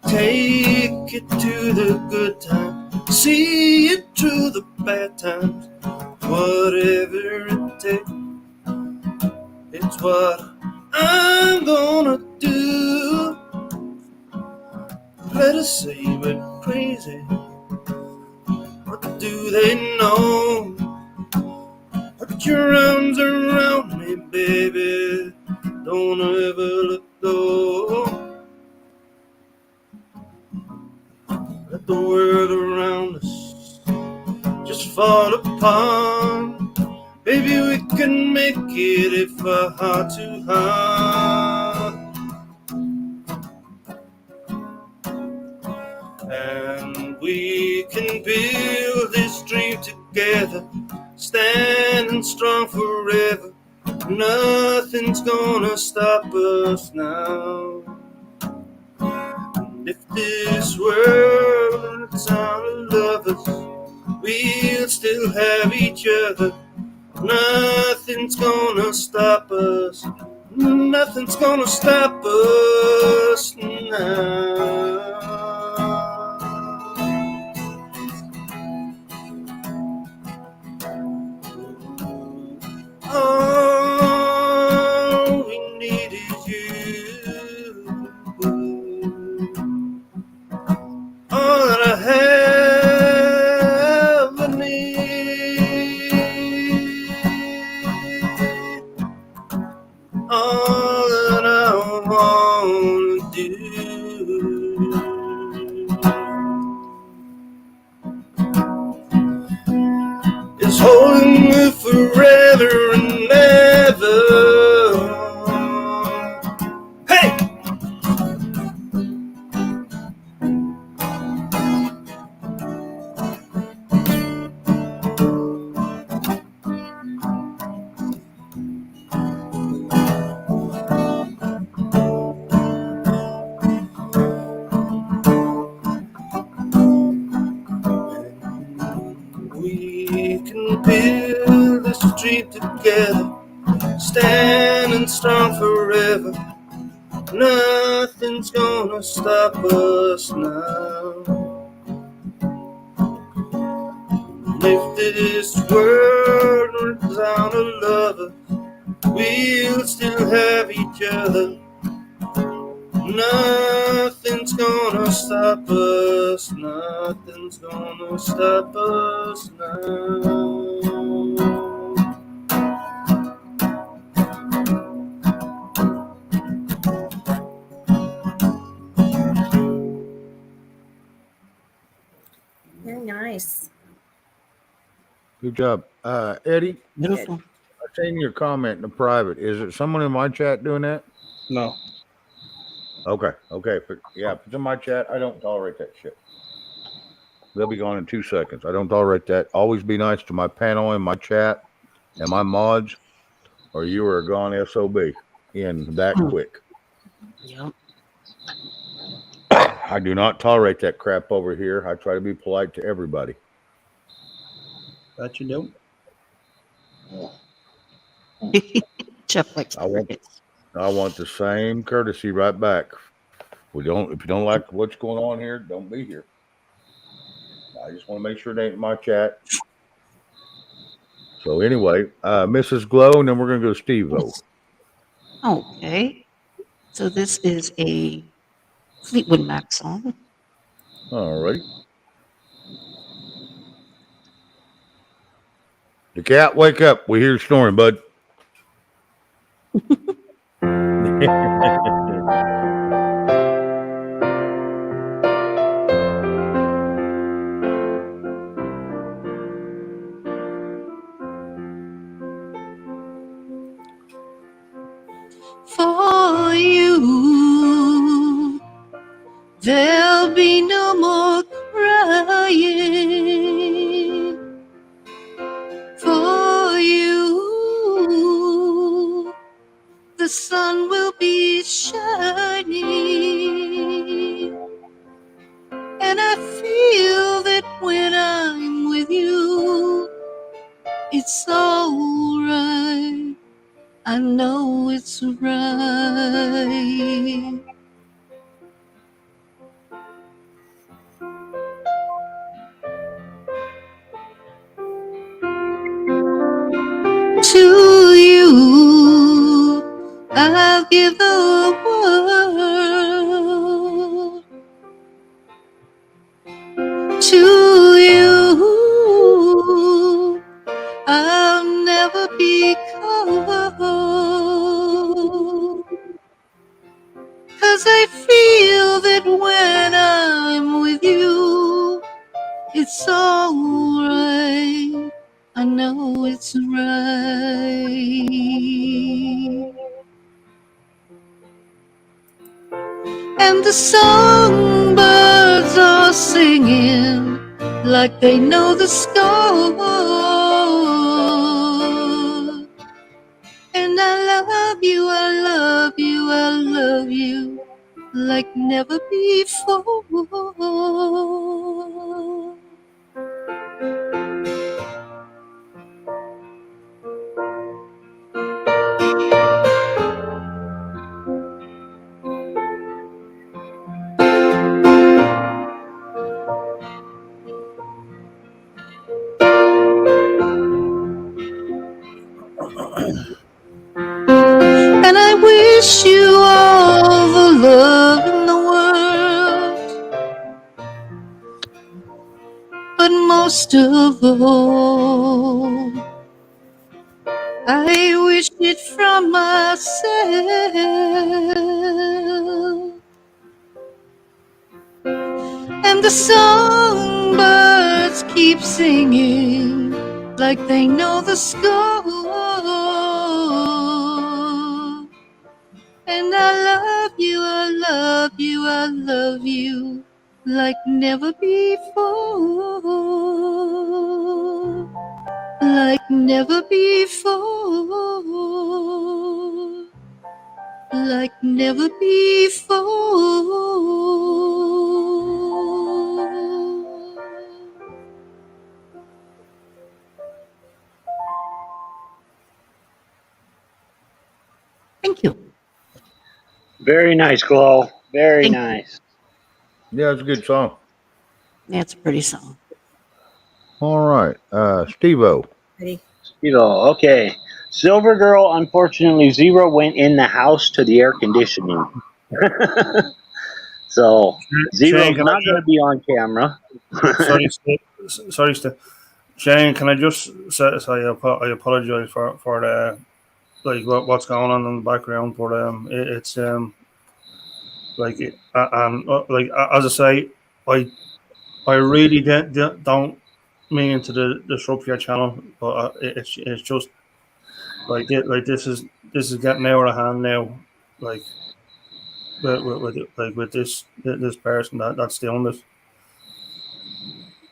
Take it to the good times, see it through the bad times. Whatever it takes, it's what I'm gonna do. Let us say we're crazy. What do they know? Put your arms around me, baby. Don't ever let go. Let the world around us just fall apart. Baby, we can make it if our heart to heart. And we can build this dream together, standing strong forever. Nothing's gonna stop us now. And if this world is out of lovers, we'll still have each other. Nothing's gonna stop us. Nothing's gonna stop us now. All we need is you. All that I have, I need. All that I want to do is holding you forever and ever. Hey! We can build this dream together, standing strong forever. Nothing's gonna stop us now. And if this world runs out of lovers, we'll still have each other. Nothing's gonna stop us, nothing's gonna stop us now. Very nice. Good job. Eddie, Beautiful. I've seen your comment in the private. Is it someone in my chat doing that? No. Okay. If it's in my chat, I don't tolerate that shit. They'll be gone in 2 seconds. I don't tolerate that. Always be nice to my panel and my chat and my mods, or you are a gone SOB in that quick. Yep. I do not tolerate that crap over here. I try to be polite to everybody. That you do. Jeff likes I want- crickets. I want the same courtesy right back. If you don't like what's going on here, don't be here. I just want to make sure it ain't in my chat. So anyway, Mrs. Glow, and then we're gonna go to Steve O. Okay. So this is a Fleetwood Mac song. All right. The cat, wake up. We hear you snoring, bud. it's alright. I know it's right. To you, I'll give the world. To you, I'll never be cold. 'Cause I feel that when I'm with you, it's alright. I know it's right. And the songbirds are singing like they know the score. And I love you, I love you, I love you like never before. And I wish you all the love in the world. But most of all, I wish it from myself. And the songbirds keep singing like they know the score. And I love you, I love you, I love you like never before. Like never before. Like never before. Thank you. Very nice, Glow. Very Thank nice. Yeah, it's a good song. That's a pretty song. All right. Steve-O. Ready? Okay. Silver Girl, unfortunately, Zero went in the house to the air conditioning. So, Zero's Shane, can not I going to be on camera. sorry, Steve. Shane, can I just say I apologize for the like what's going on in the background, but it's like as I say, I really don't mean to disrupt your channel, but it's just like this is getting out of hand now, like with this person that's doing this.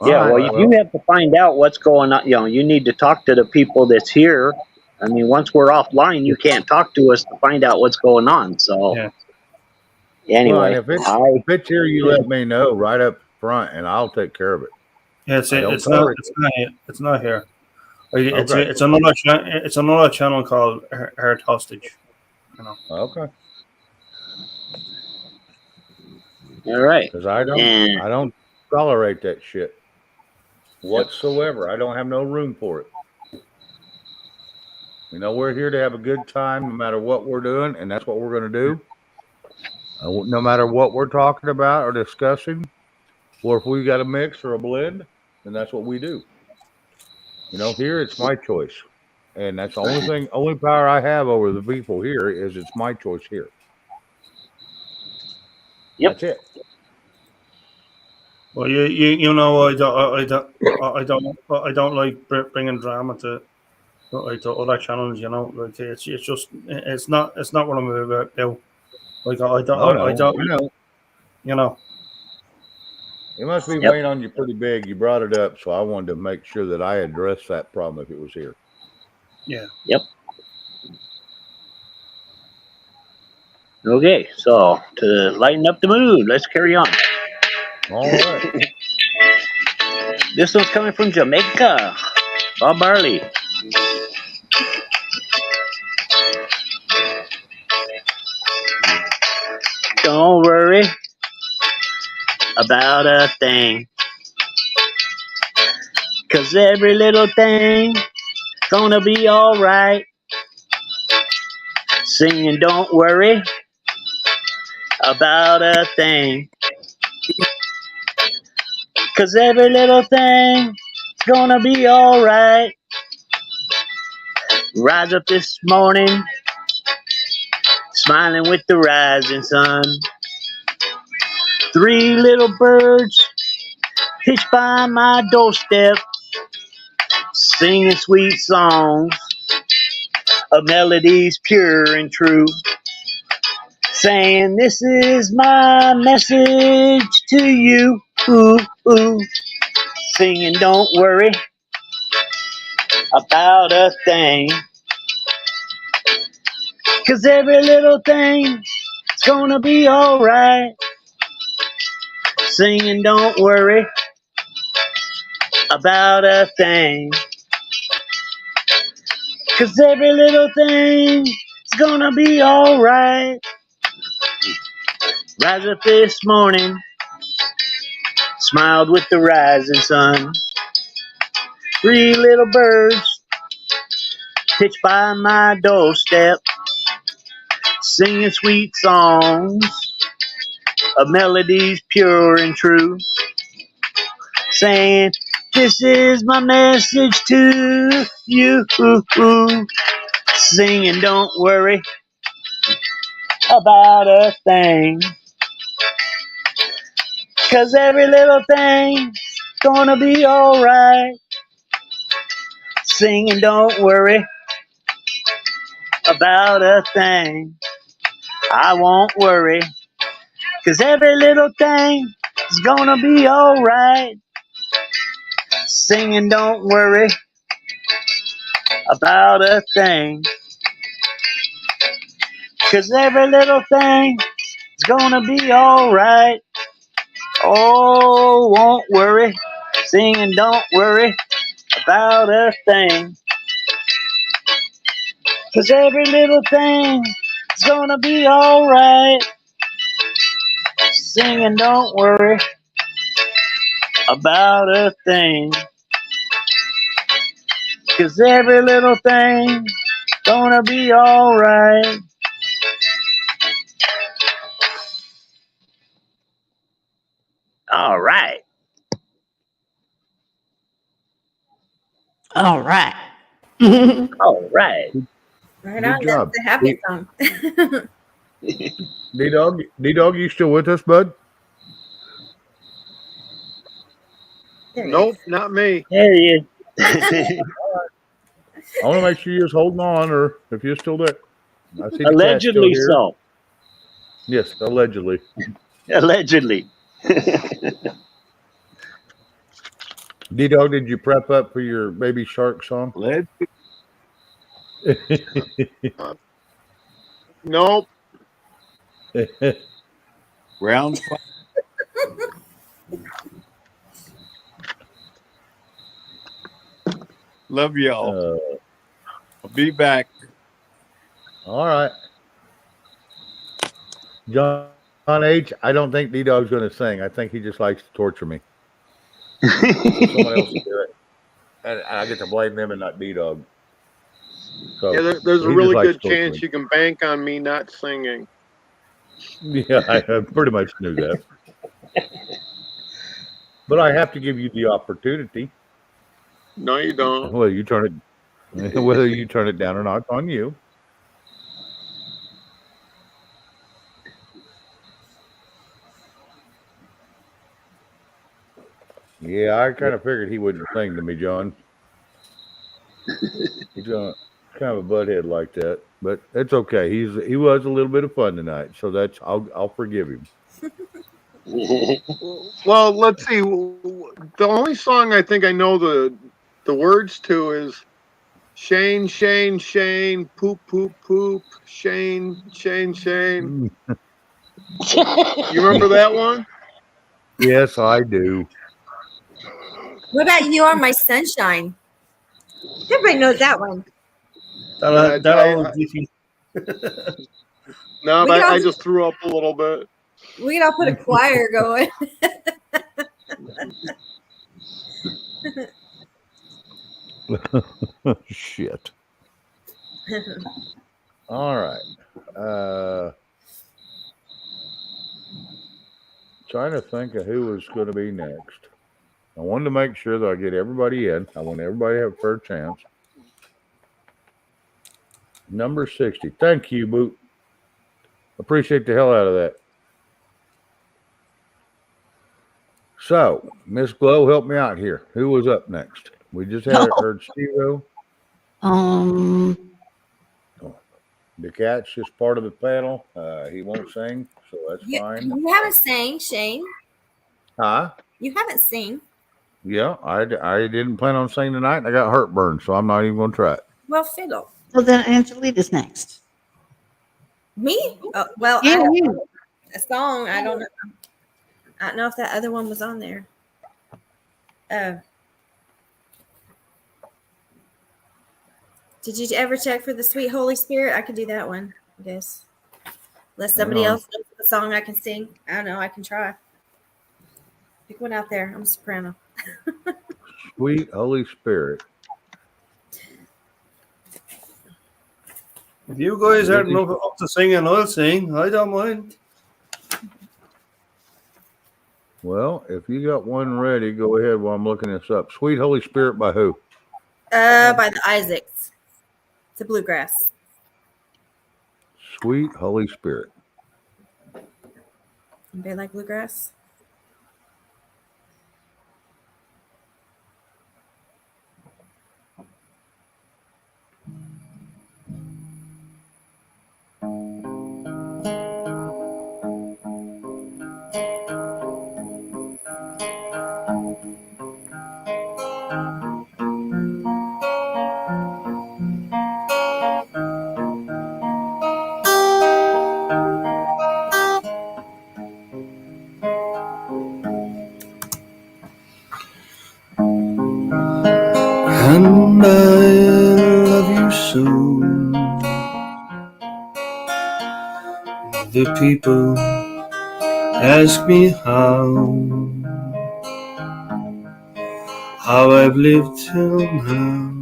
Yeah, well, you have to find out what's going on. You need to talk to the people that's here. I mean, once we're offline, you can't talk to us to find out what's going on. So, anyway, if it's here, you let me know right up front, and I'll take care of it. Yeah, it's not here. It's another channel called Heart Hostage. Okay. All right. Because I don't tolerate that shit whatsoever. I don't have no room for it. We're here to have a good time no matter what we're doing, and that's what we're going to do. No matter what we're talking about or discussing, or if we got a mix or a blend, then that's what we do. Here it's my choice. And that's the only power I have over the people here is it's my choice here. Yep. That's it. Well, I don't like bringing drama to other channels. It's not what I'm about now. I don't. It must be weighing on you pretty big. You brought it up, so I wanted to make sure that I addressed that problem if it was here. Yeah. Yep. Okay, so to lighten up the mood, let's carry on. All right. This one's coming from Jamaica. Bob Marley. don't worry about a thing. 'Cause every little thing gonna be alright. Singing don't worry about a thing. 'Cause every little thing is gonna be alright. Rise up this morning, smiling with the rising sun. 3 little birds pitched by my doorstep, singing sweet songs of melodies pure and true, saying this is my message to you. Ooh, ooh. Singing don't worry about a thing. 'Cause every little thing is gonna be alright. Singing don't worry about a thing. 'Cause every little thing is gonna be alright. Rise up this morning, smiled with the rising sun. 3 little birds pitched by my doorstep, singing sweet songs of melodies pure and true, saying this is my message to you. Singing don't worry about a thing. 'Cause every little thing's gonna be alright. Singing don't worry about a thing. I won't worry, 'cause every little thing is gonna be alright. Singing don't worry about a thing. 'Cause every little thing is gonna be alright. Oh, won't worry, singing don't worry about a thing. 'Cause every little thing is gonna be alright. Singing don't worry about a thing. 'Cause every little thing gonna be alright. All right. All right. All right. Right Good on. job. That's the happy song. D-Dog, you still with us, bud? There he Nope, not me. There he is. I want to make sure you're holding on, or if you're still there. I see the cat's Allegedly still here. so. Yes, allegedly. Allegedly. D-Dog, did you prep up for your Baby Shark song? Nope. Round Love y'all. I'll be back. All right. John H., I don't think D-Dog's going to sing. I think he just likes to torture me. Someone else will do it. And I get to blame them and not D-Dog. So Yeah, there's a he really just likes good to torture chance me. you can bank on me not singing. Yeah, I pretty much knew that. But I have to give you the opportunity. No, you don't. Whether you turn it down or not, on you. Yeah, I kind of figured he wouldn't sing to me, John. He's kind of a butthead like that, but it's okay. He was a little bit of fun tonight, so I'll forgive him. Well, let's see. The only song I think I know the words to is Shane, Shane, Shane, poop, poop, poop, Shane, Shane, Shane. You remember that one? Yes, I do. What about You Are My Sunshine? Everybody knows that one. No, We I all- just threw up a little bit. We can all put a choir going. Shit. All right. Trying to think of who was going to be next. I wanted to make sure that I get everybody in. I want everybody to have a fair chance. Number 60. Thank you, Boot. Appreciate the hell out of that. So, Miss Glow, help me out here. Who was up next? We just heard Steve-O. The cat's just part of the panel. He won't sing, so that's fine. You haven't sang, Shane. Huh? You haven't sing. Yeah, I didn't plan on singing tonight, and I got heartburn, so I'm not even going to try it. Well, fiddle. So then Angelita's next. Me? Oh, well, Yeah, I don't you. know a song. I don't know. I don't know if that other one was on there. Did you ever check for the Sweet Holy Spirit? I could do that one, I guess. Unless somebody else knows the song I can sing. I don't know. I can try. Pick one out there. I'm a soprano. Sweet Holy Spirit. If you guys aren't up to singing, I'll sing. I don't mind. Well, if you got one ready, go ahead while I'm looking this up. Sweet Holy Spirit by who? By the Isaacs. It's a bluegrass. Sweet Holy Spirit. Anybody like bluegrass? And I love you so. The people ask me how I've lived till now.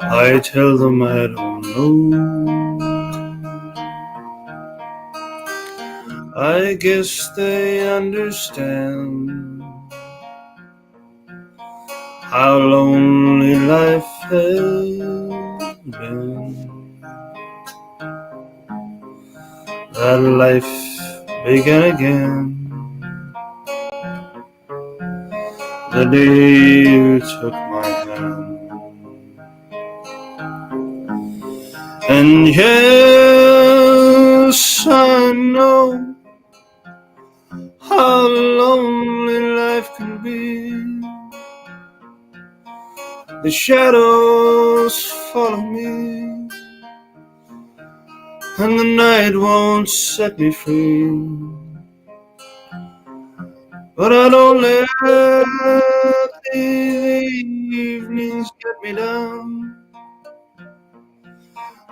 I tell them I don't know. I guess they understand how lonely life has been. That life began again the day you took my hand. And yes, I know how lonely life can be. The shadows follow me, and the night won't set me free. But I don't let the evenings get me down.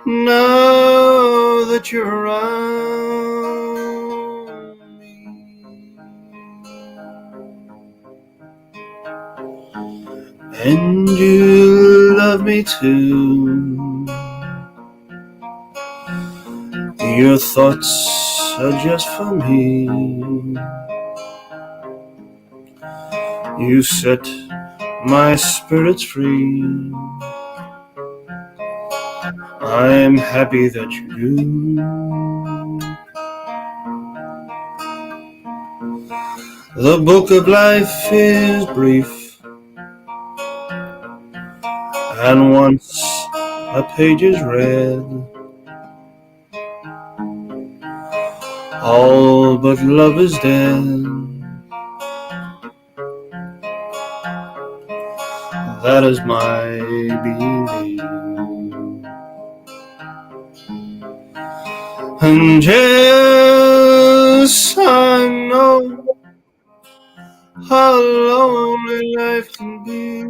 Now that you're around me, and you love me too. Your thoughts are just for me. You set my spirits free. I'm happy that you do. The book of life is brief, and once a page is read, all but love is dead. That is my belief. And yes, I know how lonely life can be.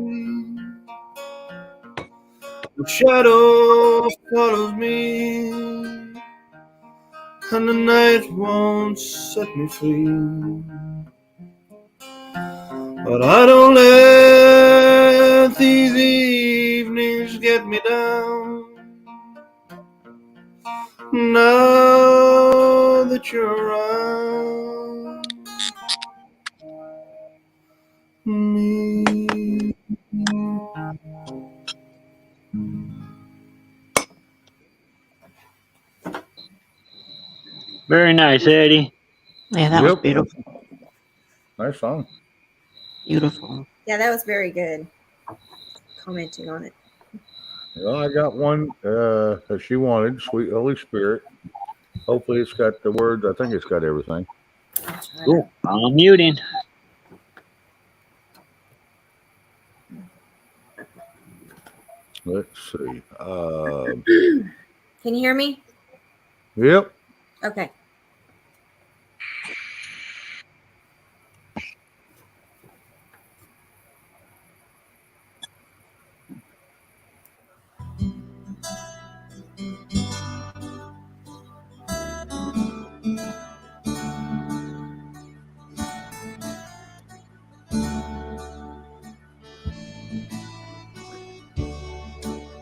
The shadow follows me, and the night won't set me free. But I don't let these evenings get me down. Now that you're around me. Very nice, Eddie. Yeah, that was Yep. beautiful. Nice song. Beautiful. Yeah, that was very good. Commenting on it. Well, I got one that she wanted, Sweet Holy Spirit. Hopefully it's got the words. I think it's got everything. Cool. I'm muting. Let's see. Can you hear me? Yep. Okay.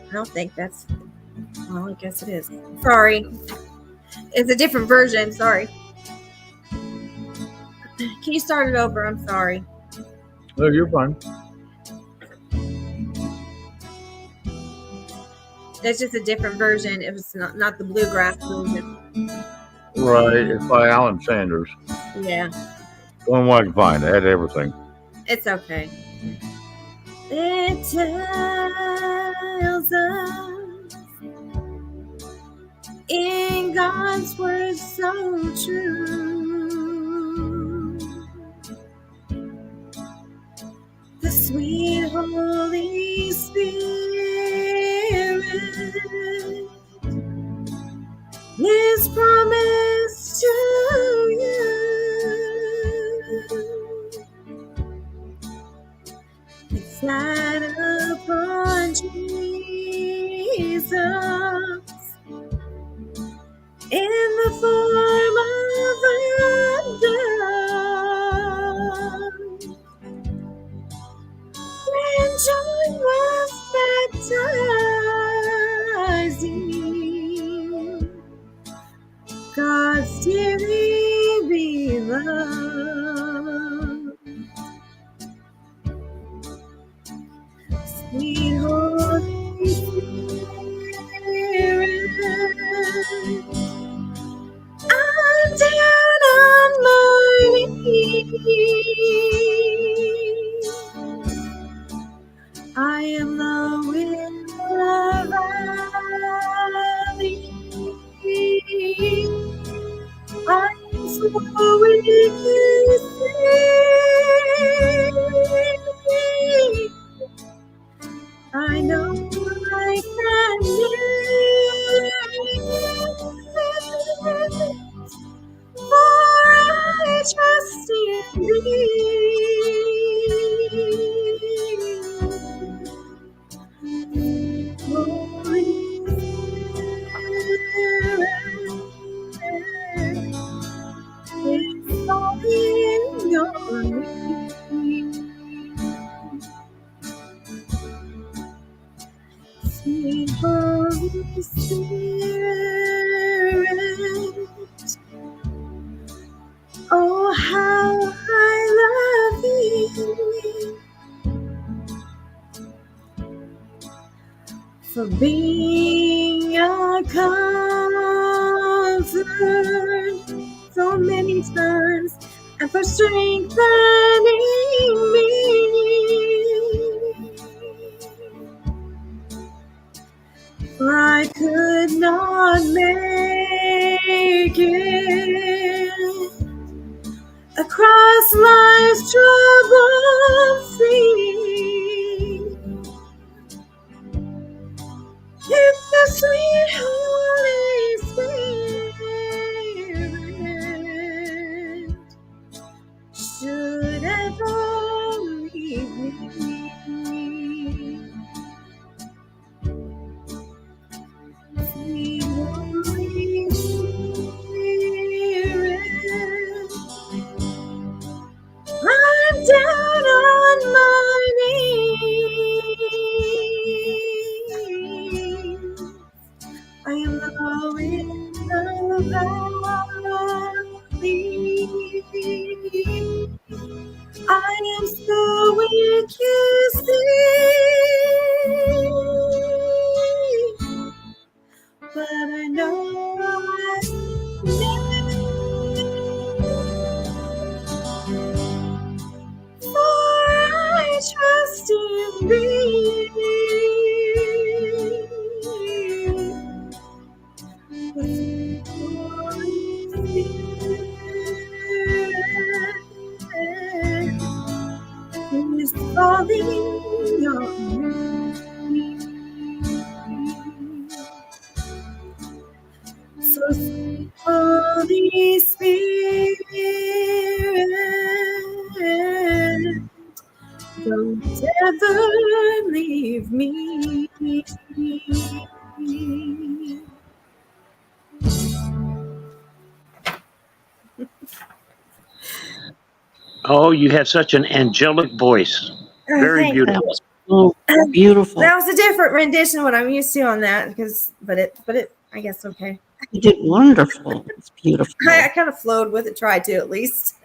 I don't think that's. Well, I guess it is. Sorry. It's a different version. Sorry. Can you start it over? I'm sorry. No, you're fine. That's just a different version. It was not the bluegrass version. Right. It's by Alan Sanders. Yeah. One way I can find. It had everything. It's okay. It tells us in God's word so true, the sweet Holy Spirit is promised to you. It's not upon Jesus in the form of a dove. When John was baptizing, God's dearly beloved, sweet Holy Spirit, I'm down on my knees. I am the willow valley. I'm so weak to see. I know I can live, for I trust in thee. Holy Spirit, it's all in your name. Sweet Holy Spirit, oh how I love thee, for being a comfort so many times, and for strengthening me. For I could not make it across life's troubled sea if the sweet Holy Spirit should ever leave me. Sweet Holy Spirit, down on my knees. I am lowing the valley. I am so weak, you see, but I know I for I trust in thee. With Holy Spirit is falling on me. So sweet Holy Spirit, don't ever leave me. Oh, you have such an angelic voice. Very Thank you. beautiful. Oh, beautiful. That was a different rendition of what I'm used to on that, but it I guess okay. You did wonderful. It's beautiful. I kind of flowed with it, tried to at least.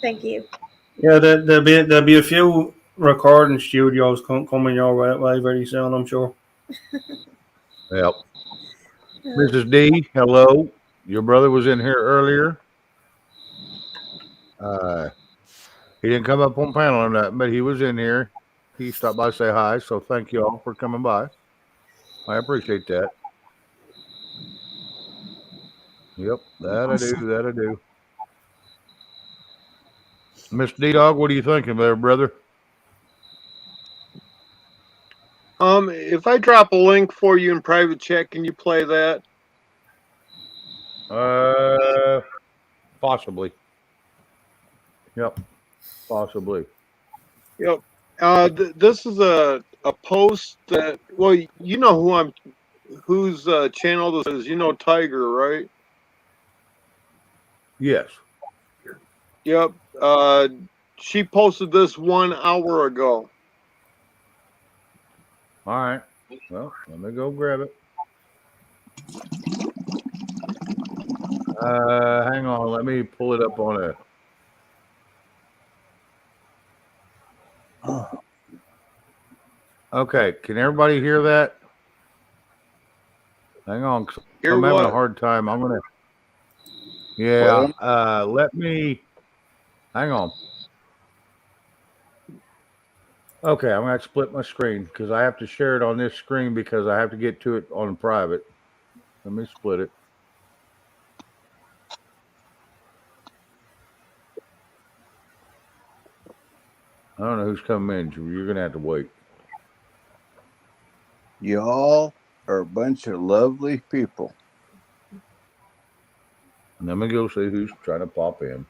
Thank you. Yeah, there'll be a few recording studios coming your way very soon, I'm sure. Yep. Mrs. D, hello. Your brother was in here earlier. He didn't come up on panel or nothing, but he was in here. He stopped by to say hi, so thank you all for coming by. I appreciate that. Yep, that I do. Miss D-Dog, what are you thinking there, brother? If I drop a link for you in private chat, can you play that? Possibly. Yep, possibly. Yep. This is a post that, well, you know whose channel this is. You know Tiger, right? Yes. Yep. She posted this 1 hour ago. All right. Well, let me go grab it. Hang on. Let me pull it up on a. Okay. Can everybody hear that? Hang on. 'Cause Hear I'm having a what? hard time. I'm gonna. Yeah. Let me. Hang on. Okay, I'm gonna have to split my screen because I have to share it on this screen because I have to get to it on private. Let me split it. I don't know who's coming in. You're gonna have to wait. Y'all are a bunch of lovely people. Let me go see who's trying to pop in.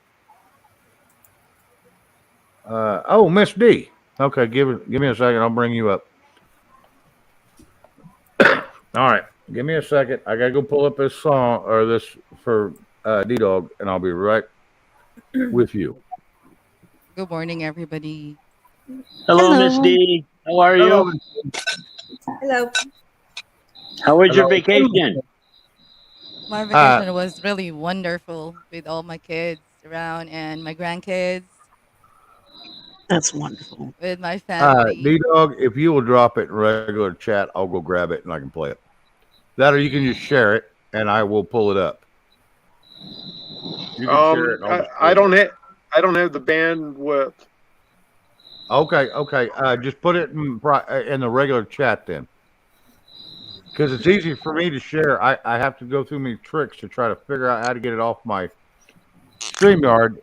Oh, Miss D. Okay, give me a second. I'll bring you up. All right, give me a second. I gotta go pull up this song or this for D-Dog, and I'll be right with you. Good morning, everybody. Hello, Miss D. How are Hello. you? Hello. How was your Hello. vacation? My vacation was really wonderful with all my kids around and my grandkids That's wonderful. with my family. D-Dog, if you will drop it in regular chat, I'll go grab it and I can play it. That or you can just share it and I will pull it up. You can share it. And I'll just I pull it. I don't have the bandwidth. Okay. Just put it in the regular chat then, because it's easy for me to share. I have to go through many tricks to try to figure out how to get it off my StreamYard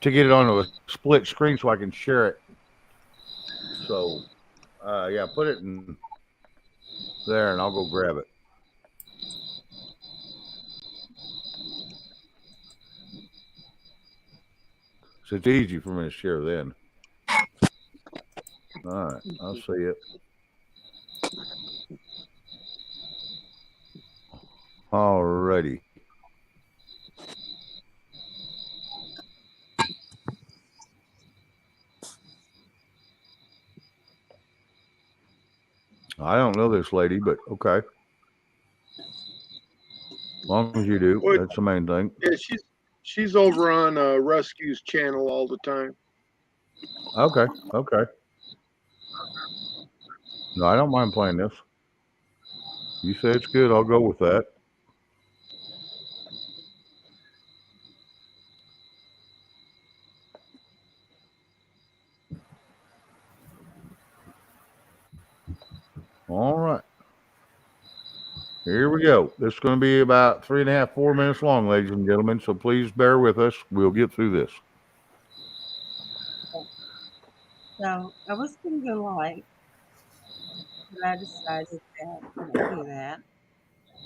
to get it onto a split screen so I can share it. So, yeah, put it in there and I'll go grab it. So it's easy for me to share then. All right, I'll see it. Alrighty. I don't know this lady, but okay. As long as you do, Well, that's the main thing. yeah, she's over on Rescue's channel all the time. Okay, okay. No, I don't mind playing this. You say it's good, I'll go with that. All right. Here we go. This is going to be about 3.5, 4 minutes long, ladies and gentlemen. So please bear with us. We'll get through this. So I was going to go live, but I decided that I couldn't do that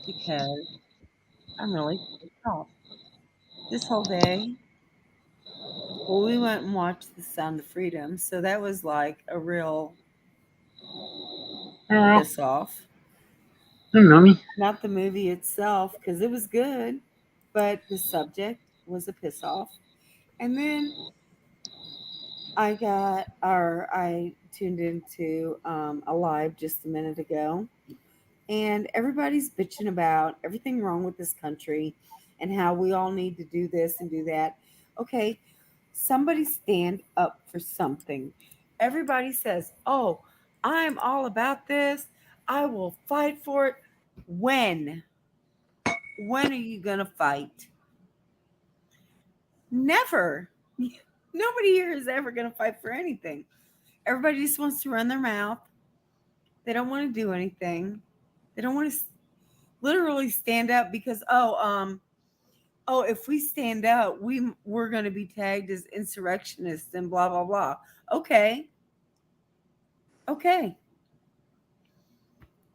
because I'm really pissed off. This whole day, well, we went and watched The Sound of Freedom, so that was like a real piss off. Hey, mommy. Not the movie itself, because it was good, but the subject was a piss off. And then I tuned into a live just a minute ago, and everybody's bitching about everything wrong with this country and how we all need to do this and do that. Okay, somebody stand up for something. Everybody says, "Oh, I'm all about this. I will fight for it." When? When are you going to fight? Never. Nobody here is ever going to fight for anything. Everybody just wants to run their mouth. They don't want to do anything. They don't want to literally stand up because, if we stand up, we're going to be tagged as insurrectionists and blah, blah, blah. Okay.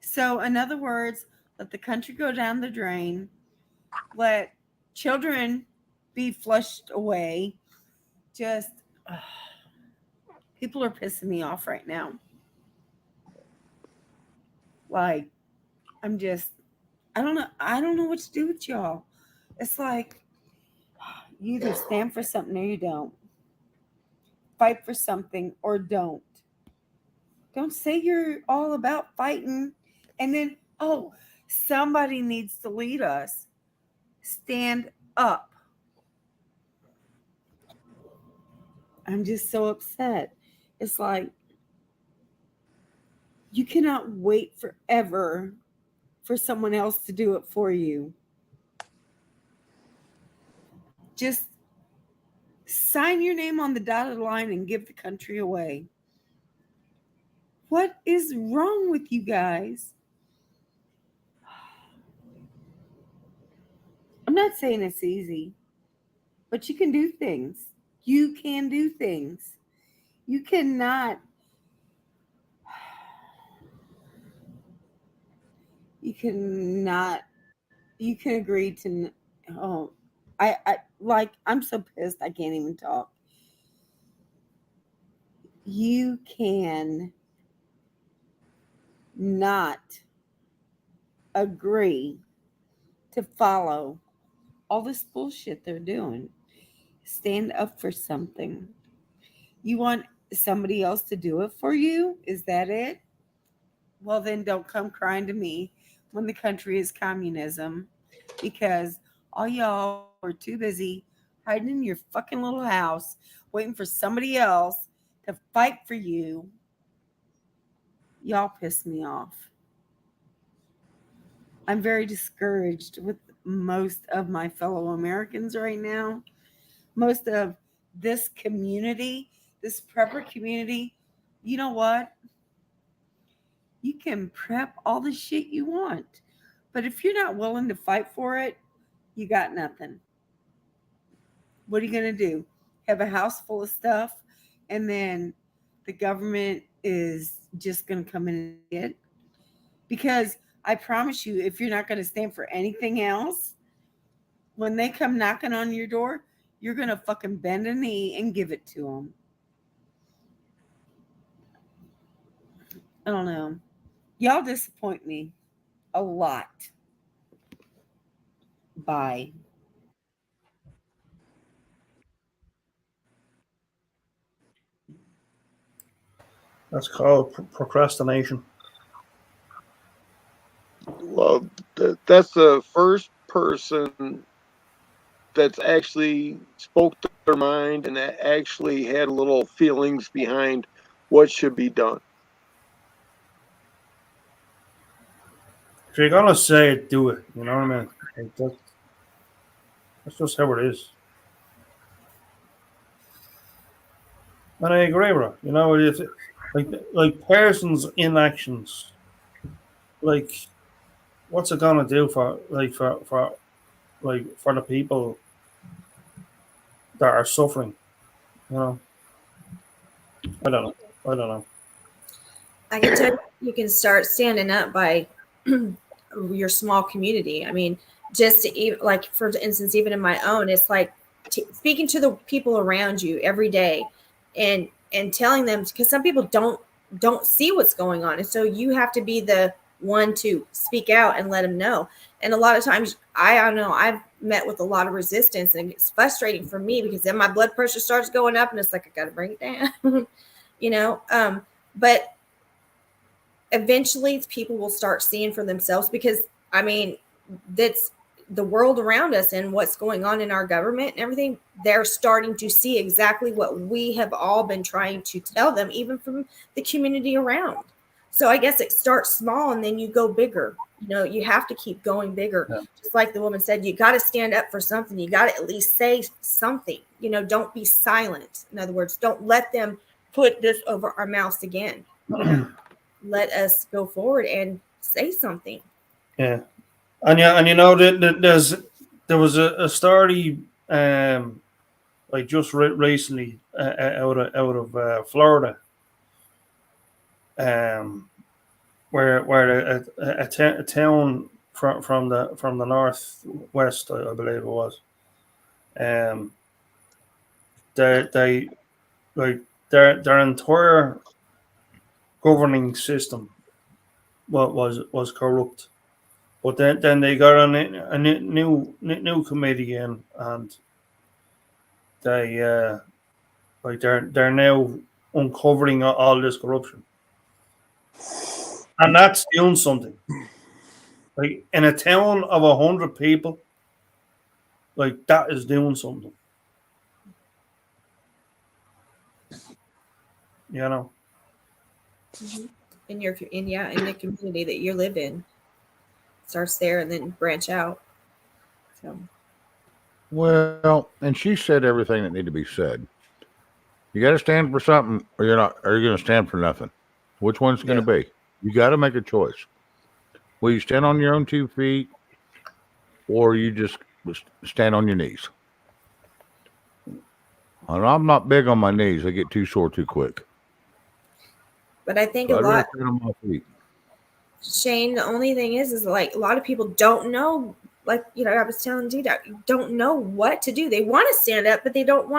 So, in other words, let the country go down the drain. Let children be flushed away. Just people are pissing me off right now. Like, I don't know what to do with y'all. It's like you either stand for something or you don't. Fight for something or don't. Don't say you're all about fighting and then, somebody needs to lead us. Stand up. I'm just so upset. It's like you cannot wait forever for someone else to do it for you. Just sign your name on the dotted line and give the country away. What is wrong with you guys? I'm not saying it's easy, but you can do things. You can do things. You cannot. You can agree to. I'm so pissed I can't even talk. You can not agree to follow all this bullshit they're doing. Stand up for something. You want somebody else to do it for you? Is that it? Well, then don't come crying to me when the country is communism, because all y'all are too busy hiding in your fucking little house waiting for somebody else to fight for you. Y'all piss me off. I'm very discouraged with most of my fellow Americans right now. Most of this community, this prepper community. You know what? You can prep all the shit you want, but if you're not willing to fight for it, you got nothing. What are you going to do? Have a house full of stuff and then the government is just going to come in and get it? Because I promise you, if you're not going to stand for anything else, when they come knocking on your door, you're going to fucking bend a knee and give it to them. I don't know. Y'all disappoint me a lot. Bye. That's called procrastination. that's the first person that's actually spoke their mind and that actually had little feelings behind what should be done. If you're gonna say it, do it. You know what I mean? Like that's just how it is. And I agree with her. You know, it's like persons' inactions. Like, what's it gonna do for the people that are suffering? You know, I don't know. I don't know. I can tell you can start standing up by your small community. I mean, just to even, like, for instance, even in my own, it's like speaking to the people around you every day and telling them, because some people don't see what's going on. And so you have to be the one to speak out and let them know. And a lot of times, I don't know, I've met with a lot of resistance, and it's frustrating for me because then my blood pressure starts going up and it's like, I got to bring it down, you know? But eventually people will start seeing for themselves, because I mean, that's the world around us and what's going on in our government and everything. They're starting to see exactly what we have all been trying to tell them, even from the community around. So I guess it starts small and then you go bigger. You know, you have to keep going bigger. Yeah. Just like the woman said, you got to stand up for something. You got to at least say something. You know, don't be silent. In other words, don't let them put this over our mouths again. You know? Let us go forward and say something. Yeah, and you know that there was a story like just recently out of Florida, where a town from the northwest, I believe it was, they like their entire governing system was corrupt, but then they got a new committee in, and they like they're now uncovering all this corruption, and that's doing something. Like in a town of 100 people, like that is doing something. You know. In the community that you live in, starts there and then branch out. So, well, and she said everything that needed to be said. You got to stand for something, or you're not. Or you're going to stand for nothing. Which one's going to be? You got to make a choice. Will you stand on your own 2 feet, or you just stand on your knees? And I'm not big on my knees; I get too sore too quick. But I think So a lot, Shane, the only thing is like a lot of people don't know, like, you know, I was telling you that don't know what to do. They want to stand up, but they don't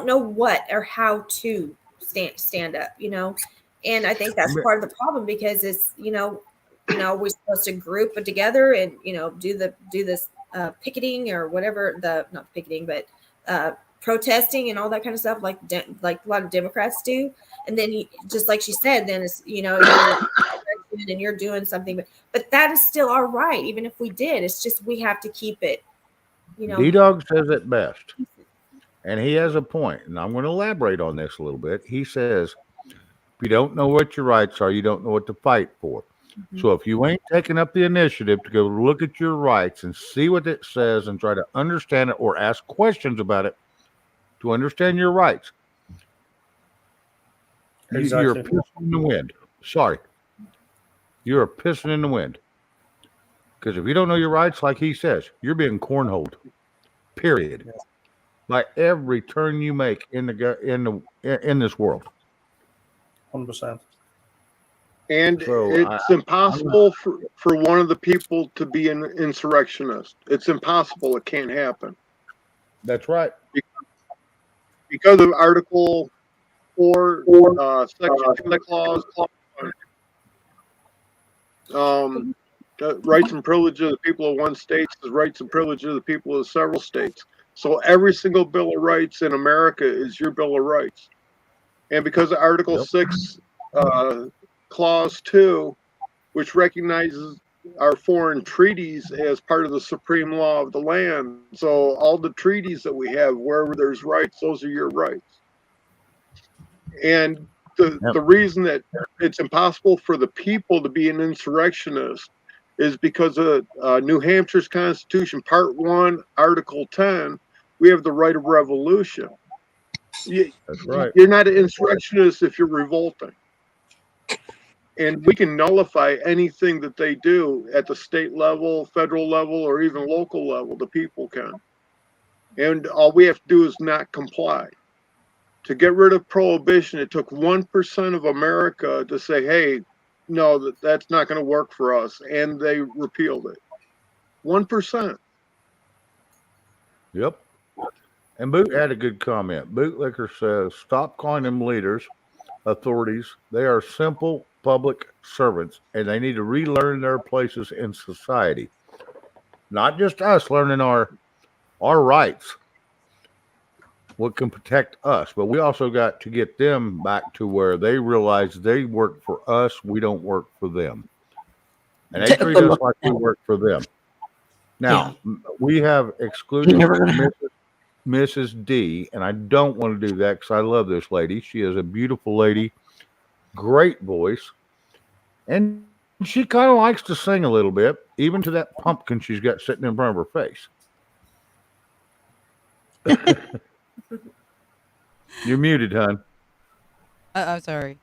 know what or how to stand up, you know? And I think that's part of the problem, because it's, you know, we're supposed to group it together and, you know, do this picketing or whatever, not picketing, but protesting and all that kind of stuff, like a lot of Democrats do. And then just like she said, then it's, you know, and you're doing something, but that is still our right. Even if we did, it's just, we have to keep it, you know. D-Dog says it best, and he has a point, and I'm going to elaborate on this a little bit. He says, if you don't know what your rights are, you don't know what to fight for. Mm-hmm. So if you ain't taking up the initiative to go look at your rights and see what it says and try to understand it or ask questions about it to understand your rights, exactly. You're pissing in the wind. Sorry. You're pissing in the wind. Because if you don't know your rights, like he says, you're being cornholed. Period. Yeah. By every turn you make in this world. 100%. And so it's impossible for one of the people to be an insurrectionist. It's impossible. It can't happen. That's right. Because of Article 4, Section 2 clause, rights and privileges of the people of one state is rights and privileges of the people of several states. So every single Bill of Rights in America is your Bill of Rights. And because of Article 6, Clause 2, which recognizes our foreign treaties as part of the supreme law of the land. So all the treaties that we have, wherever there's rights, those are your rights. And the reason that it's impossible for the people to be an insurrectionist is because of New Hampshire's Constitution, Part 1, Article 10, we have the right of revolution. That's right. You're not an insurrectionist if you're revolting. And we can nullify anything that they do at the state level, federal level, or even local level. The people can. And all we have to do is not comply. To get rid of prohibition, it took 1% of America to say, hey, no, that's not going to work for us. And they repealed it. 1%. Yep. And Boot had a good comment. Bootlicker says, stop calling them leaders, authorities. They are simple public servants, and they need to relearn their places in society. Not just us learning our rights, what can protect us, but we also got to get them back to where they realize they work for us, we don't work for them. And they treat us like we work for them. Now, we have excluded Mrs. D, and I don't want to do that because I love this lady. She is a beautiful lady, great voice, and she kind of likes to sing a little bit, even to that pumpkin she's got sitting in front of her face. You're muted, hon. I'm sorry.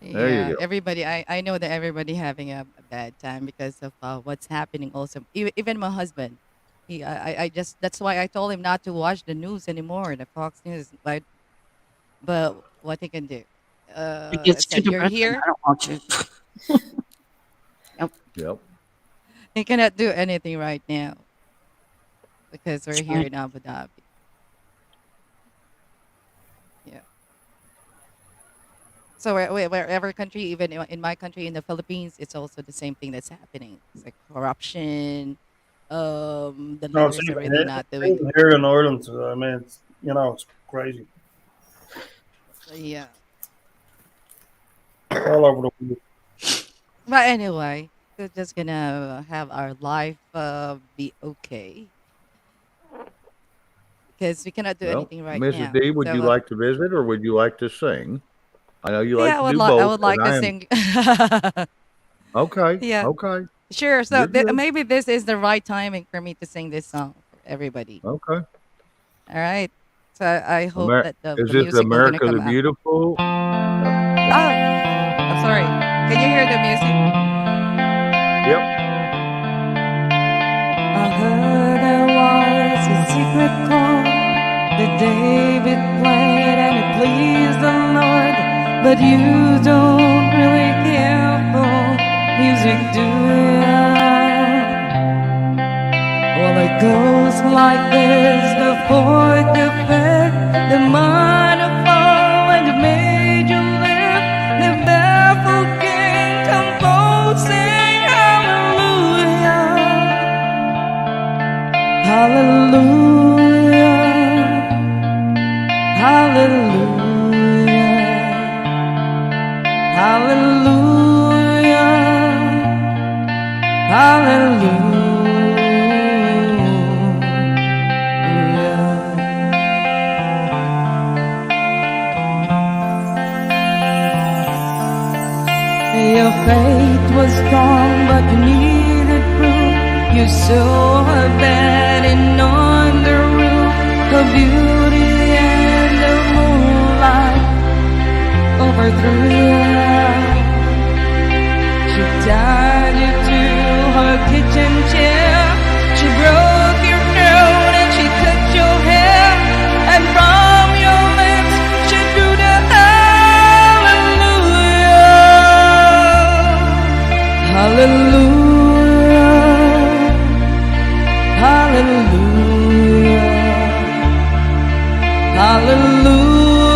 There you go. Everybody, I know that everybody having a bad time because of what's happening also. Even my husband. I just, that's why I told him not to watch the news anymore, the Fox News. But what he can do? It gets too You're depressing. here. I don't watch it. Yep. He cannot do anything right now because we're here right. in Abu Dhabi. Yeah. So wherever country, even in my country, in the Philippines, it's also the same thing that's happening. It's like corruption. The No, leaders it's are even really not doing. even here in Ireland. I mean, it's, it's crazy. Yeah. All over the world. But anyway, we're just gonna have our life be okay because we cannot do Well, anything right Mrs. now. D, would So, you like to visit or would you like to sing? I know you like yeah, to do both. I would like and to I am- sing. Okay. Yeah. Okay. Sure. So You're good. maybe this is the right timing for me to sing this song for everybody. Okay. All right. So I hope Amer- that the is this music will gonna America come the out. Beautiful? Oh, I'm sorry. Can you hear the music? Yep. I heard there was a secret chord that David played and it pleased the Lord. But you don't really care for music, do you? Well, it goes like this: the fourth effect, the minor fall, and the major lift, the baffled king composing hallelujah, hallelujah, hallelujah, hallelujah, hallelujah. Your faith was strong, but you needed proof. You saw her bedding on the roof, her beauty and the moonlight overthrew you. She tied you to her kitchen chair. She broke your throat and she cut your hair, and from your lips she drew the hallelujah, hallelujah, hallelujah,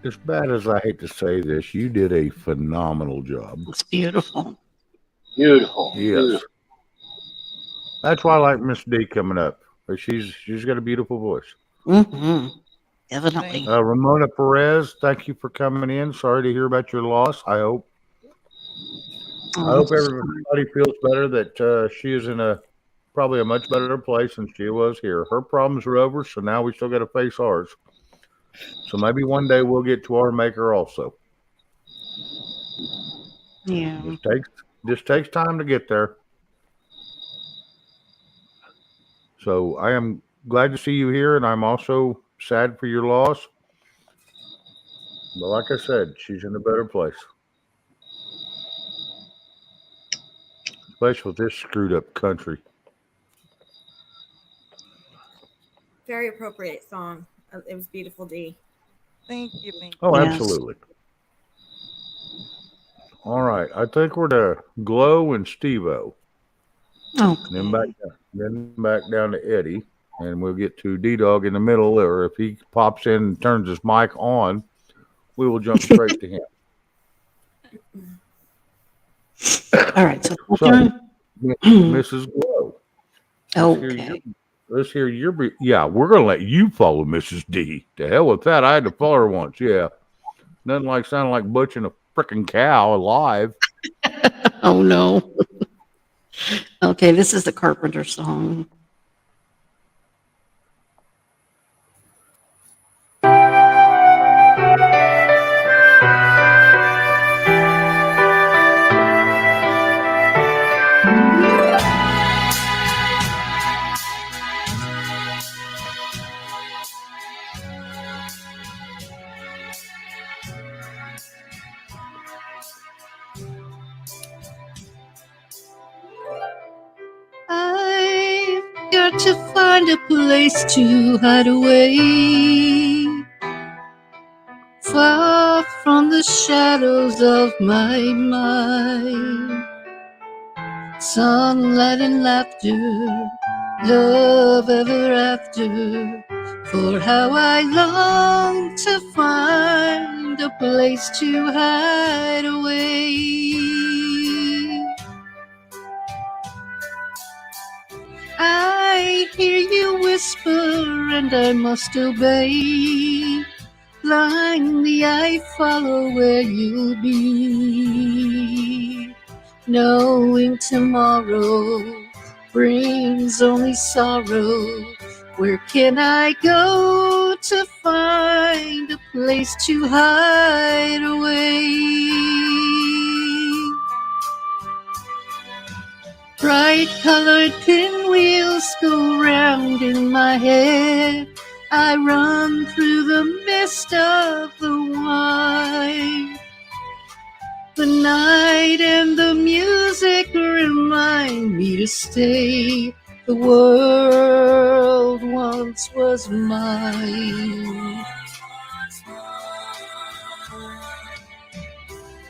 As bad as I hate to say this, you did a phenomenal job. It's beautiful. Beautiful. Yes. Beautiful. That's why I like Miss D coming up. But she's got a beautiful voice. Mm-hmm. Definitely. Ramona Perez, thank you for coming in. Sorry to hear about your loss. I hope everybody feels better that she is in probably a much better place than she was here. Her problems are over, so now we still got to face ours. So maybe one day we'll get to our maker also. Yeah. Just takes time to get there. So I am glad to see you here, and I'm also sad for your loss. But like I said, she's in a better place. Especially with this screwed up country. Very appropriate song. It was beautiful, D. Thank you. Thank you. Oh, absolutely. All right. I think we're to Glow and Steve-O. Okay. Then back down to Eddie. And we'll get to D-Dog in the middle. Or if he pops in and turns his mic on, we will jump straight to him. All right. So, Mrs. Glow. Okay. Let's hear your. Yeah, we're going to let you follow Mrs. D. To hell with that. I had to follow her once. Yeah. Nothing like sounding like butchering a freaking cow alive. Oh, no. Okay. This is the Carpenter song. I've got to find a place to hide away, far from the shadows of my mind. Sunlight and laughter, love ever after. For how I long to find a place to hide away. I hear you whisper and I must obey. Blindly I follow where you'll be. Knowing tomorrow brings only sorrow. Where can I go to find a place to hide away? Bright colored pinwheels go round in my head. I run through the mist of the wine. The night and the music remind me to stay. The world once was mine.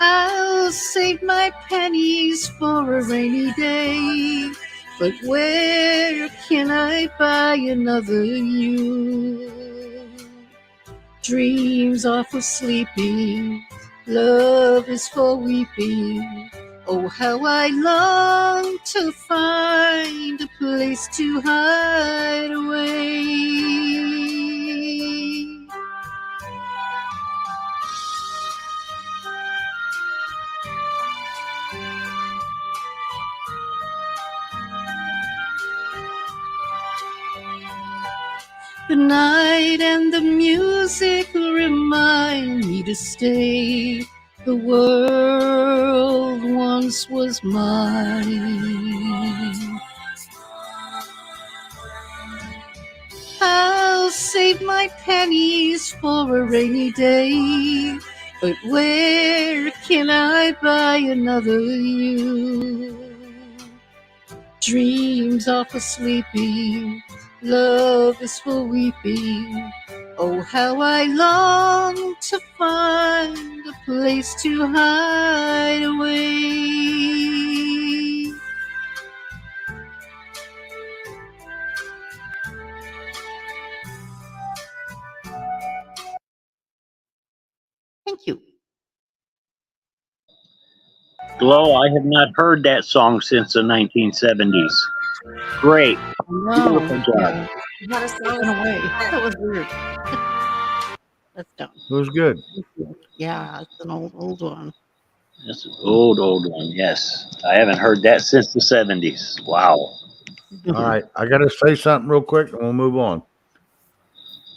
I'll save my pennies for a rainy day. But where can I buy another you? Dreams are for sleeping, love is for weeping. Oh, how I long to find a place to hide away. The night and the music remind me to stay. The world once was mine. I'll save my pennies for a rainy day. But where can I buy another you? Dreams are for sleeping, love is for weeping. Oh, how I long to find a place to hide away. Thank you. Glow, I have not heard that song since the 1970s. Great. Beautiful job. What a song. Away. That was weird. That's done. It was good. Yeah, it's an old one. That's an old one, yes. I haven't heard that since the 70s. Wow. All right, I got to say something real quick, and we'll move on.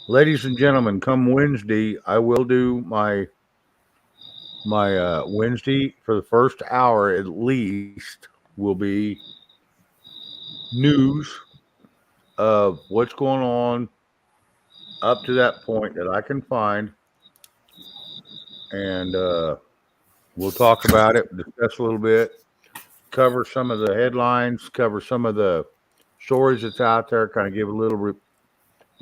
Ladies and gentlemen, come Wednesday, I will do my Wednesday for the first hour at least will be news of what's going on up to that point that I can find, and we'll talk about it, discuss a little bit, cover some of the headlines, cover some of the stories that's out there, kind of give a little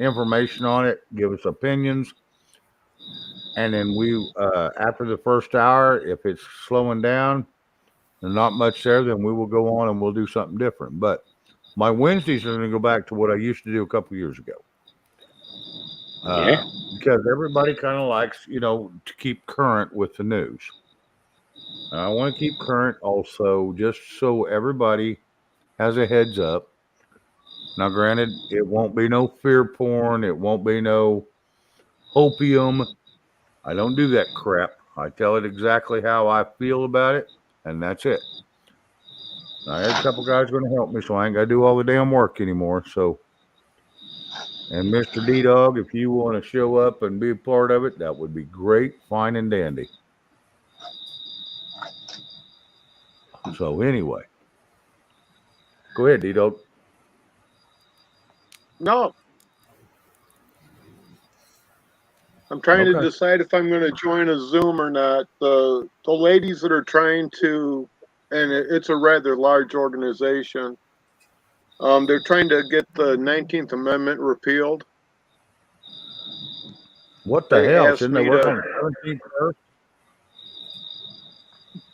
information on it, give us opinions. And then we, after the first hour, if it's slowing down and not much there, then we will go on and we'll do something different. But my Wednesdays are going to go back to what I used to do a couple years ago. Because everybody kind of likes, to keep current with the news. I want to keep current also just so everybody has a heads up. Now, granted, it won't be no fear porn. It won't be no opium. I don't do that crap. I tell it exactly how I feel about it, and that's it. I had a couple guys going to help me, so I ain't got to do all the damn work anymore. So, and Mr. D-Dog, if you want to show up and be a part of it, that would be great, fine, and dandy. So, anyway, go ahead, D-Dog. No. I'm trying to Okay. decide if I'm going to join a Zoom or not. The ladies that are trying to, and it's a rather large organization, they're trying to get the 19th Amendment repealed. What the They hell? asked Shouldn't they me work to- on the 17th first?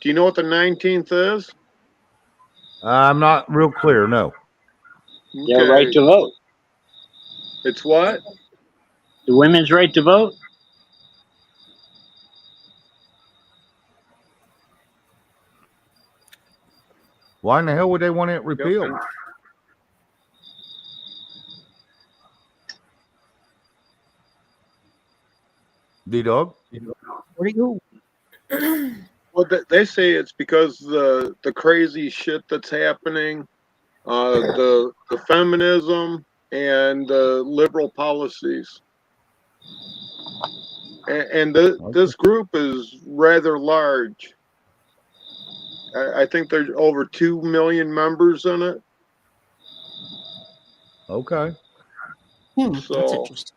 Do you know what the 19th is? I'm not real clear, no. Their right to vote. It's what? The women's right to vote? Why in the hell would they want it repealed? D-Dog? Where'd he go? Well, they say it's because the crazy shit that's happening, the feminism and the liberal policies, and this group is rather large. I think there's over 2 million members in it. Okay. That's So interesting.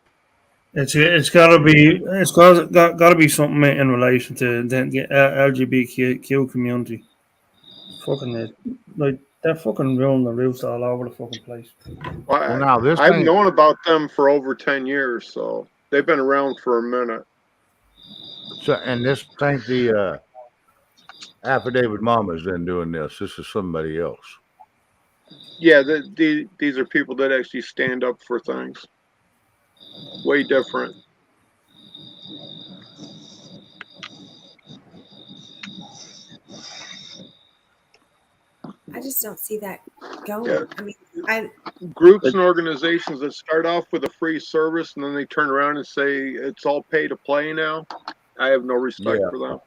It's got to be something in relation to the LGBTQ community. Fucking like they're fucking ruining the roofs all over the fucking place. Well, now this I've thing- known about them for over 10 years, so they've been around for a minute. So, and this ain't the affidavit mama's been doing this. This is somebody else. Yeah, these are people that actually stand up for things. Way different. I just don't see that going. Yeah. I mean, Groups and organizations that start off with a free service and then they turn around and say it's all pay to play now. I have no respect Yeah. for them.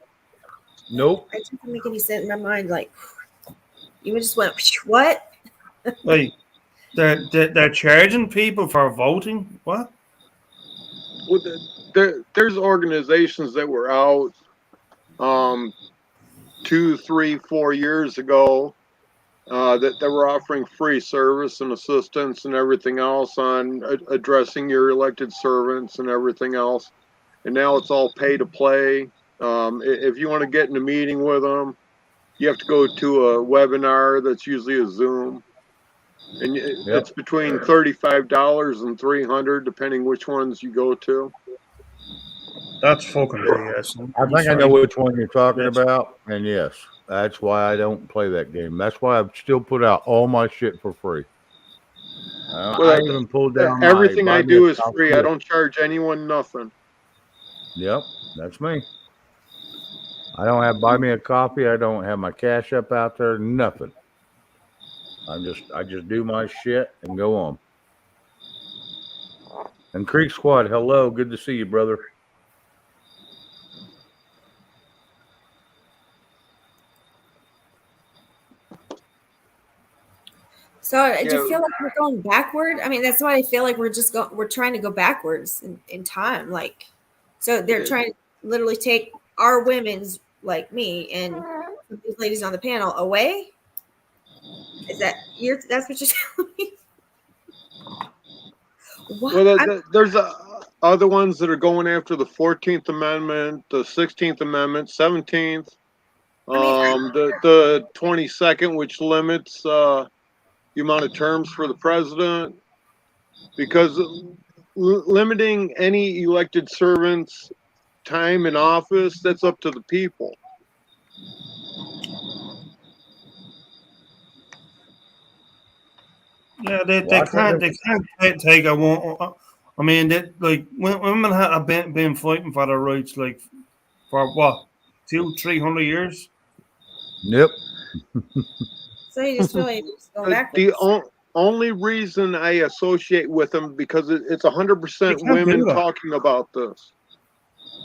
Nope. it doesn't make any sense in my mind. Like, you just went, what? Like they're charging people for voting. What? there's organizations that were out 2, 3, 4 years ago that were offering free service and assistance and everything else on addressing your elected servants and everything else. And now it's all pay to play. If you want to get in a meeting with them, you have to go to a webinar that's usually a Zoom. And it's between $35 and $300, depending which ones you go to. That's fucking BS. I think I know which one you're talking about, and yes, that's why I don't play that game. That's why I've still put out all my shit for free. I even pulled down everything I do is free. I don't. don't charge anyone nothing. Yep, that's me. I don't have buy me a coffee. I don't have my Cash App out there. Nothing. I just do my shit and go on. And Creek Squad, hello, good to see you, brother. So do you feel like we're going backward? I mean, that's why I feel like we're trying to go backwards in time. Like, so they're trying to literally take our women's like me and these ladies on the panel away. Is that that's what you're telling me? What? Well, there's other ones that are going after the 14th Amendment, the 16th Amendment, 17th, the 22nd, which limits the amount of terms for the president, because limiting any elected servant's time in office, that's up to the people. Yeah, they can't take a one. I mean, like women have been fighting for their rights like for what 200-300 years. Yep. So you just feel like it's going backwards. The only reason I associate with them because it's 100% women talking about this.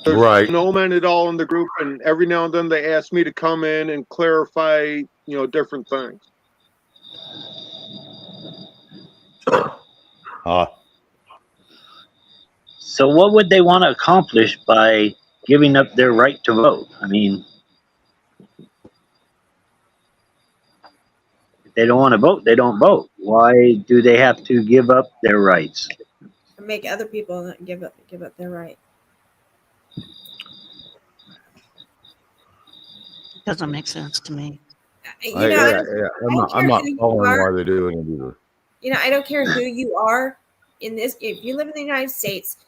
There's right. No men at all in the group, and every now and then they ask me to come in and clarify, different things. So what would they want to accomplish by giving up their right to vote? I mean, if they don't want to vote, they don't vote. Why do they have to give up their rights? Make other people give up their right. Doesn't make sense to me. I'm not following why they're doing it either. I don't care who you are in this. If you live in the United States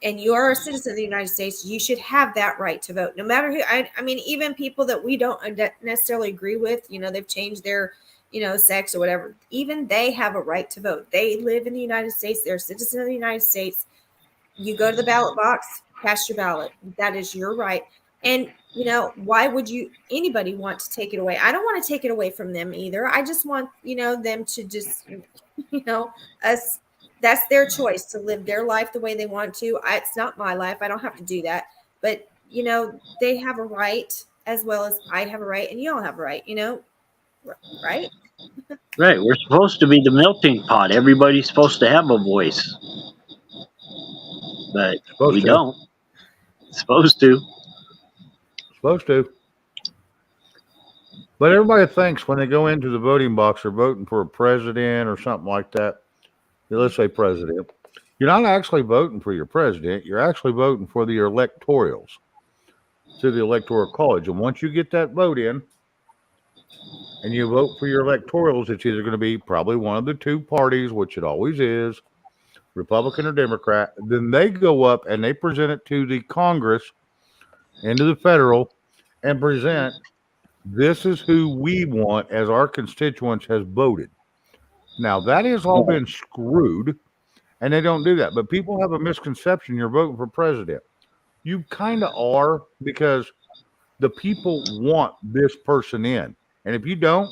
and you are a citizen of the United States, you should have that right to vote. No matter who. I mean, even people that we don't necessarily agree with, they've changed their, sex or whatever. Even they have a right to vote. They live in the United States. They're a citizen of the United States. You go to the ballot box, cast your ballot. That is your right. And, why would anybody want to take it away? I don't want to take it away from them either. I just want, them to just, that's their choice to live their life the way they want to. It's not my life. I don't have to do that. But, they have a right as well as I have a right and you all have a right, right? Right. We're supposed to be the melting pot. Everybody's supposed to have a voice. But we don't. Supposed to. But everybody thinks when they go into the voting box, they're voting for a president or something like that. Let's say president. You're not actually voting for your president. You're actually voting for the electorals to the Electoral College. And once you get that vote in and you vote for your electorals, it's either going to be probably one of the two parties, which it always is, Republican or Democrat. Then they go up and they present it to the Congress and to the federal and present, this is who we want as our constituents has voted. Now, that has all been screwed, and they don't do that. But people have a misconception you're voting for president. You kind of are, because the people want this person in. And if you don't,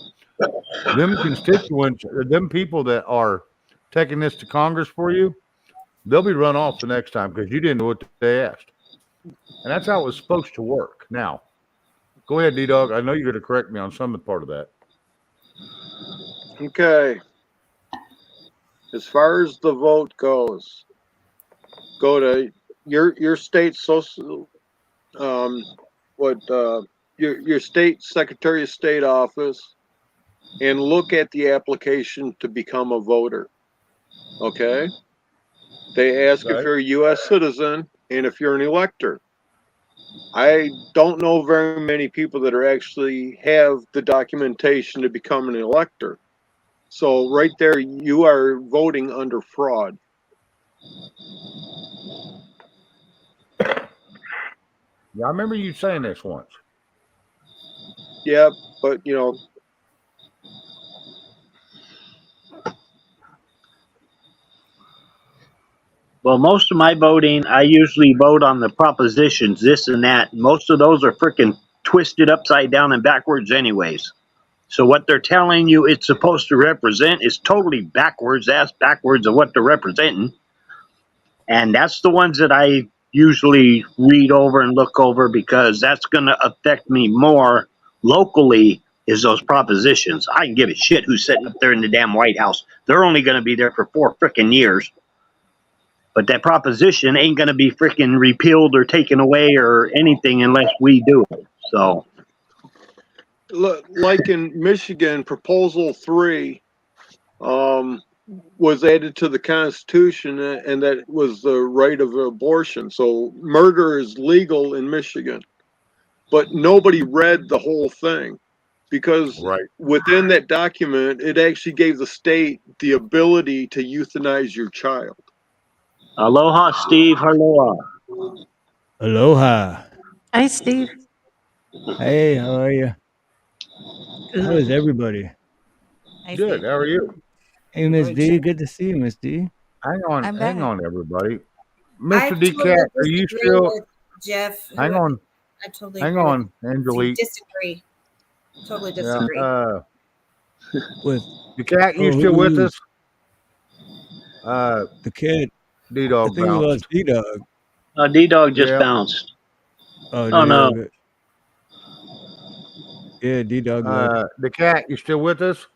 them constituents, them people that are taking this to Congress for you, they'll be run off the next time because you didn't do what they asked. And that's how it was supposed to work. Now, go ahead, D-Dog. I know you're going to correct me on some part of that. Okay. As far as the vote goes, go to your state social, your state Secretary of State office, and look at the application to become a voter. Okay. They ask if Okay. you're a U.S. citizen and if you're an elector. I don't know very many people that are actually have the documentation to become an elector. So right there, you are voting under fraud. Yeah, I remember you saying this once. Yeah, but you know, Well, most of my voting, I usually vote on the propositions, this and that. Most of those are freaking twisted upside down and backwards, anyways. So what they're telling you it's supposed to represent is totally backwards, ass backwards of what they're representing. And that's the ones that I usually read over and look over because that's going to affect me more locally is those propositions. I can give a shit who's sitting up there in the damn White House. They're only going to be there for 4 freaking years. But that proposition ain't going to be freaking repealed or taken away or anything unless we do it. So, look, like in Michigan, Proposal 3 was added to the Constitution, and that was the right of abortion. So murder is legal in Michigan, but nobody read the whole thing because within that document, it actually gave the state the ability to euthanize your child. aloha, Steve. Aloha. Aloha. Hi, Steve. Hey, how are you? How is everybody? Good. How are you? Hey, Miss D. Good to see you, Miss D. Hang on, I'm hang back. on, everybody. I Mr. D. totally Cat, are you disagree still? with Jeff. Hang on, I totally hang agree with on, Angelique. disagree. Totally Yeah, disagree. With the cat, you oh, still who with we us? the kid. D I Dog think we bounced. lost D Dog. D-Dog just Yeah. bounced. Oh, Oh, no. D-Dog. Yeah, D Dog left. The cat, you still with us?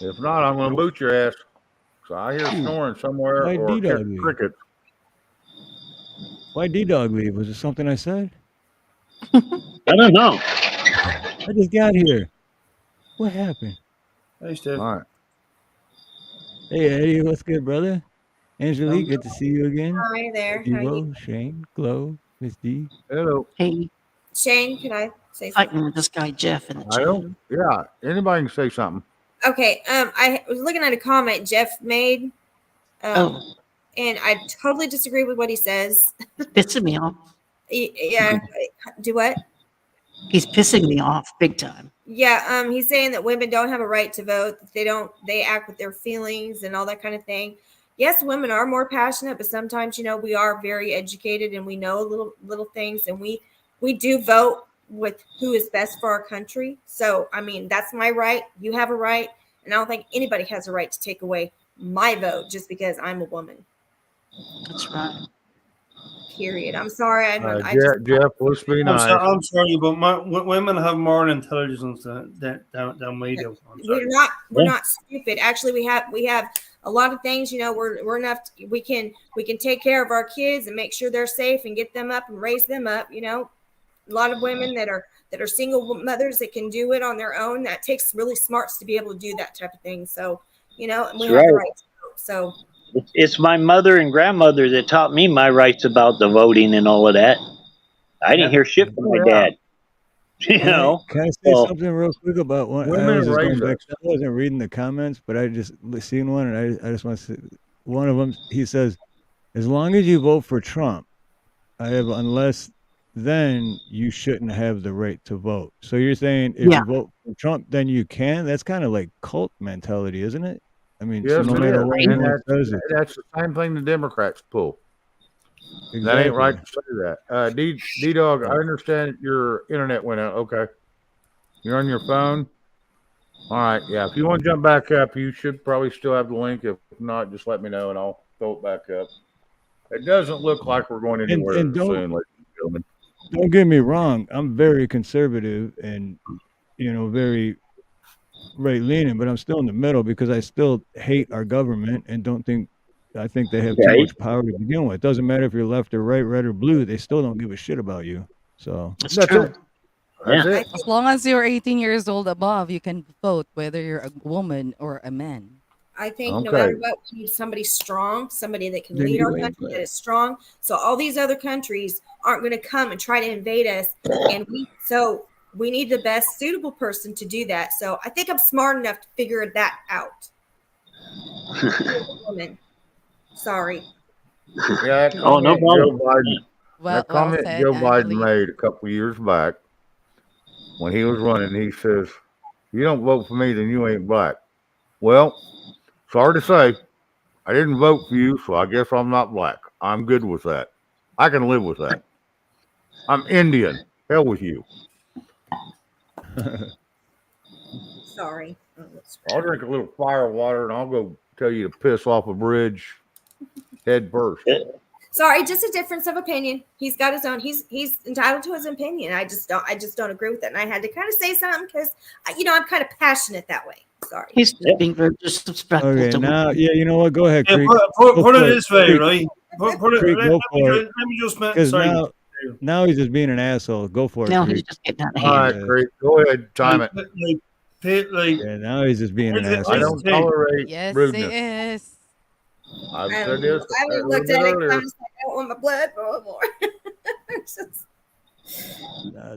If not, I'm going to boot your ass. So I hear snoring somewhere Why or D-Dog leave? crickets. Why D-Dog leave? Was it something I said? I don't know. I just got here. What happened? Hey, Steve. All right. Hey, Eddie, what's good, brother? Angelique, good to see you again. Hi there. How are Evo, you? Shane, Glow, Miss D. Hello. Hey, Shane, can I say something? fighting with this guy Jeff in the I chat. don't. Yeah. Anybody can say something. Okay. I was looking at a comment Jeff made. Oh, And I totally disagree with what he says. pissing me off. Yeah. Do what? He's pissing me off big time. Yeah, he's saying that women don't have a right to vote. That they act with their feelings and all that kind of thing. Yes, women are more passionate, but sometimes, we are very educated and we know little things, and we do vote with who is best for our country. So, I mean, that's my right. You have a right, and I don't think anybody has a right to take away my vote just because I'm a woman. That's right. Period. I'm sorry. Jeff, let's be nice. I'm sorry, but women have more intelligence than we do. We're not stupid. Actually, we have a lot of things. We're enough. We can take care of our kids and make sure they're safe and get them up and raise them up. A lot of women that are single mothers that can do it on their own. That takes really smarts to be able to do that type of thing. So, and we have the right to vote. So. It's my mother and grandmother that taught me my rights about the voting and all of that. I didn't hear shit from my dad. Can I say something real quick about one? Women raise us. I wasn't reading the comments, but I just seen one, and I just want to say one of them. He says, "As long as you vote for Trump, unless then you shouldn't have the right to vote." So you're saying if you vote for Trump, then you can? That's kind of like cult mentality, isn't it? I mean, Yes, so no it matter is. what And anyone says, that's the same thing the Democrats pull. That Exactly. ain't right to say that. D Dog, I understand your internet went out. Okay. You're on your phone? All right. Yeah. If you want to jump back up, you should probably still have the link. If not, just let me know and I'll throw it back up. It doesn't look like we're going anywhere and soon, ladies and gentlemen. don't get me wrong, I'm very conservative and very right leaning, but I'm still in the middle because I still hate our government and don't think I think they have too Right. much power to begin with. It doesn't matter if you're left or right, red or blue. They still don't give a shit about you. So That's true. it. That's it. As long as you're 18 years old above, you can vote whether you're a woman or a man. I think no Okay. matter what, we need somebody strong, somebody that can There lead you our go. country that is strong. So all these other countries aren't going to come and try to invade us, and we need the best suitable person to do that. So I think I'm smart enough to figure that out. Woman. Sorry. Yeah, that Oh, no comment problem. Joe Biden. Well, That comment said, Joe Biden Angelique. made a couple years back when he was running, he says, "You don't vote for me, then you ain't black." Well, sorry to say, I didn't vote for you, so I guess I'm not black. I'm good with that. I can live with that. I'm Indian. Hell with you. Sorry. I'll drink a little fire water and I'll go tell you to piss off a bridge head first. Sorry, just a difference of opinion. He's got his own. He's entitled to his opinion. I just don't agree with it, and I had to kind of say something because I'm kind of passionate that way. Sorry. He's just being very disrespectful Okay, to now, yeah, you know what? Go ahead, Yeah, Creek. put Go it for this way, Creek. right? Put it, Creek, go for it. let me just Because sorry. now he's just being an asshole. Go for it, Now he's Creek. just getting out of All hand. right, great. Go ahead. Time it. Yeah, now he's just being an Here's the- asshole. I don't tolerate Yes, rudeness. it is. I've I said this a haven't little looked bit at it. earlier. I'm just like, I don't want my blood no more. It's just-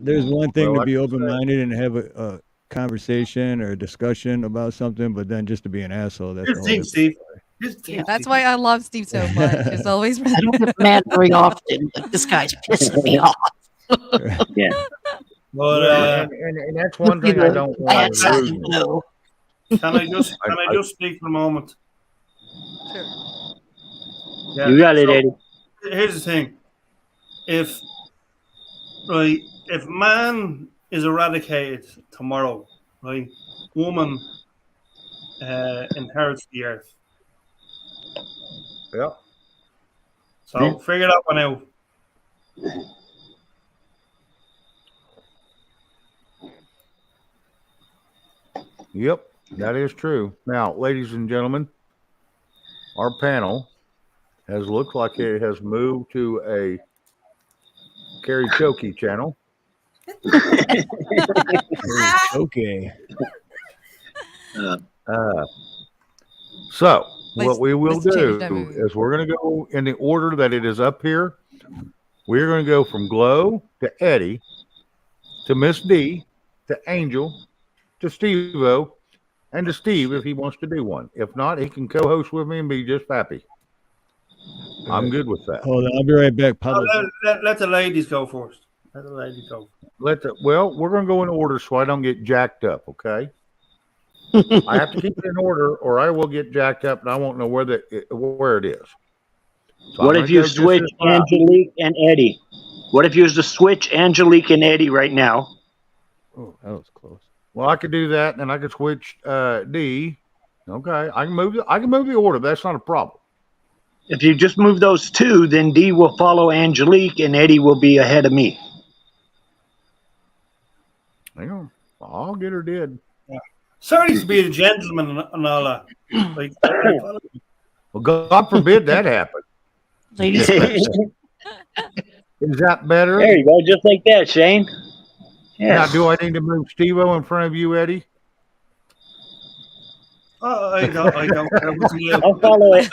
There's one thing Well, to be like I said- open-minded and have a conversation or a discussion about something, but then just to be an asshole, that's a Here's whole the thing, different Steve. story. Here's the thing, Yeah, that's Steve. why I love Steve so much. He's always I don't get mad very often, but this guy's pissing me off. Yeah. But Well, and that's one thing I don't Bad want side, is you rudeness. know. can I just I- just speak for a moment? Sure. Yeah. You got it, so, Eddie. Here's the thing: if man is eradicated tomorrow, right, woman inherits the earth. Yeah. So figure that one out. Yep, that is true. Now, ladies and gentlemen, our panel has looked like it has moved to a karaoke channel. Okay. So Let's- what we will let's change do that mood. is we're going to go in the order that it is up here. We're going to go from Glow to Eddie to Miss D to Angel to Steve-O and to Steve if he wants to do one. If not, he can co-host with me and be just happy. I'm good with that. Hold on, I'll be right back. Pablo. Let the ladies go first. Let the ladies go. Well, we're going to go in order so I don't get jacked up, okay? I have to keep it in order or I will get jacked up and I won't know where it is. So What I'm if gonna you go just switch this route. Angelique and Eddie? What if you was to switch Angelique and Eddie right now? Oh, that was close. Well, I could do that, and I could switch D. Okay, I can move the order. That's not a problem. If you just move those two, then D will follow Angelique and Eddie will be ahead of me. Hang on, I'll get her dead. Sorry to be a gentleman and all that. Like, Well, God forbid that happen. Ladies There first. Is that better? you go, just like that, Shane. Now, Yeah. do I need to move Steve-O in front of you, Eddie? I don't care what you do. I'll follow it.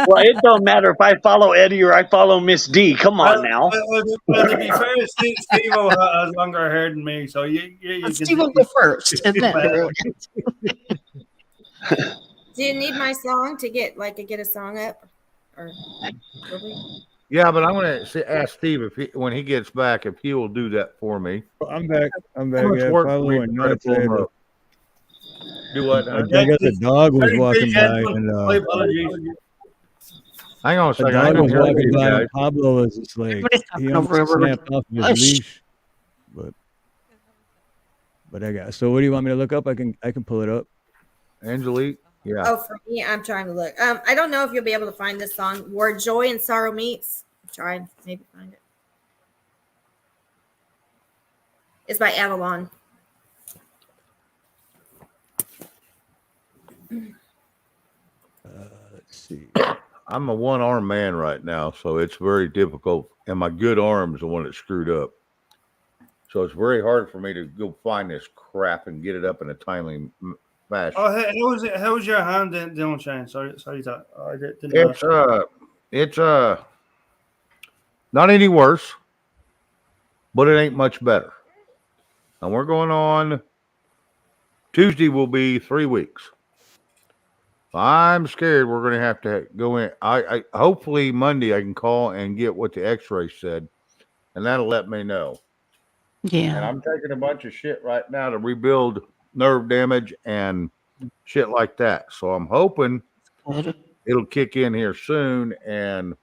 Well, it don't matter if I follow Eddie or I follow Miss D. Come on now. Well, to be fair, Steve-O has longer hair than me, so you can Steve will go first, and then Do you need my song to get a song up? Or Yeah, but I'm going to ask Steve when he gets back if he will do that for me. I'm back. I'm back. How much Yeah, work Pablo for me and to try to Nuts. pull him up? Do what? I guess the dog was walking by, and My apologies. Hang on a the second. I dog can was hear walking you by, guys. and Pablo was just like Everybody's he talking almost over everybody. snapped off of his Hush. leash. But I got. So what do you want me to look up? I can pull it up. Angelique? Yeah. oh, for me, I'm trying to look. I don't know if you'll be able to find this song, "Where Joy and Sorrow Meets." I'm trying, maybe find it. It's by Avalon. Let's see. I'm a one arm man right now, so it's very difficult. And my good arm's the one that's screwed up. So it's very hard for me to go find this crap and get it up in a timely fashion. Oh, how was your hand doing, Shane? Sorry, I didn't It's not any worse, but it ain't much better. And we're going on. Tuesday will be 3 weeks. I'm scared we're going to have to go in. I hopefully Monday I can call and get what the X-ray said, and that'll let me know. Yeah. And I'm taking a bunch of shit right now to rebuild nerve damage and shit like that. So I'm hoping it'll kick in here soon, and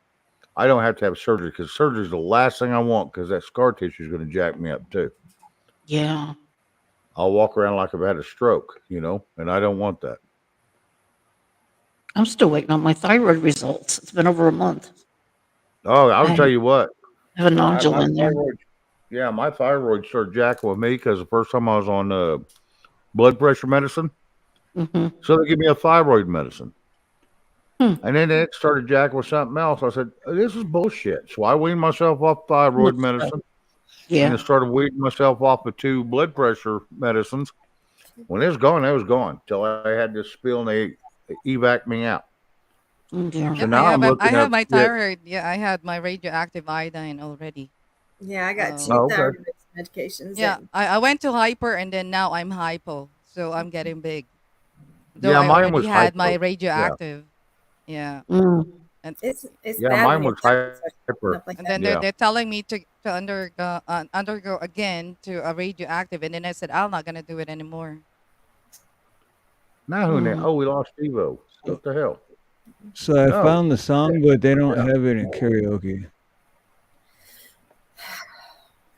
I don't have to have surgery, because surgery is the last thing I want, because that scar tissue is going to jack me up too. Yeah. I'll walk around like I've had a stroke, and I don't want that. I'm still waiting on my thyroid results. It's been over a month. Oh, I'll tell you what. I have a nodule in there. Yeah, my thyroid started jacking with me because the first time I was on blood pressure medicine. Mm-hmm. So they give me a thyroid medicine. And then it started jacking with something else. I said, this is bullshit. So I weaned myself off thyroid medicine. Yeah. And I started weaning myself off of 2 blood pressure medicines. When it was gone, till I had this spill and they evac me out. Yeah. So now I have my thyroid. Yeah, I had my radioactive iodine already. Yeah, I got 2 okay. thyroid medications. Yeah, I went to hyper, and then now I'm hypo, so I'm getting big. Though Yeah, I mine already was had my hypo. radioactive. Yeah. It's Yeah, bad mine when was it happens, hyper. stuff like And then Yeah. they're telling me to undergo again to a radioactive, and then I said I'm not gonna do it anymore. Now who now? Oh, we lost Evo. What the hell? So I Oh. found the song, but they don't have it in karaoke.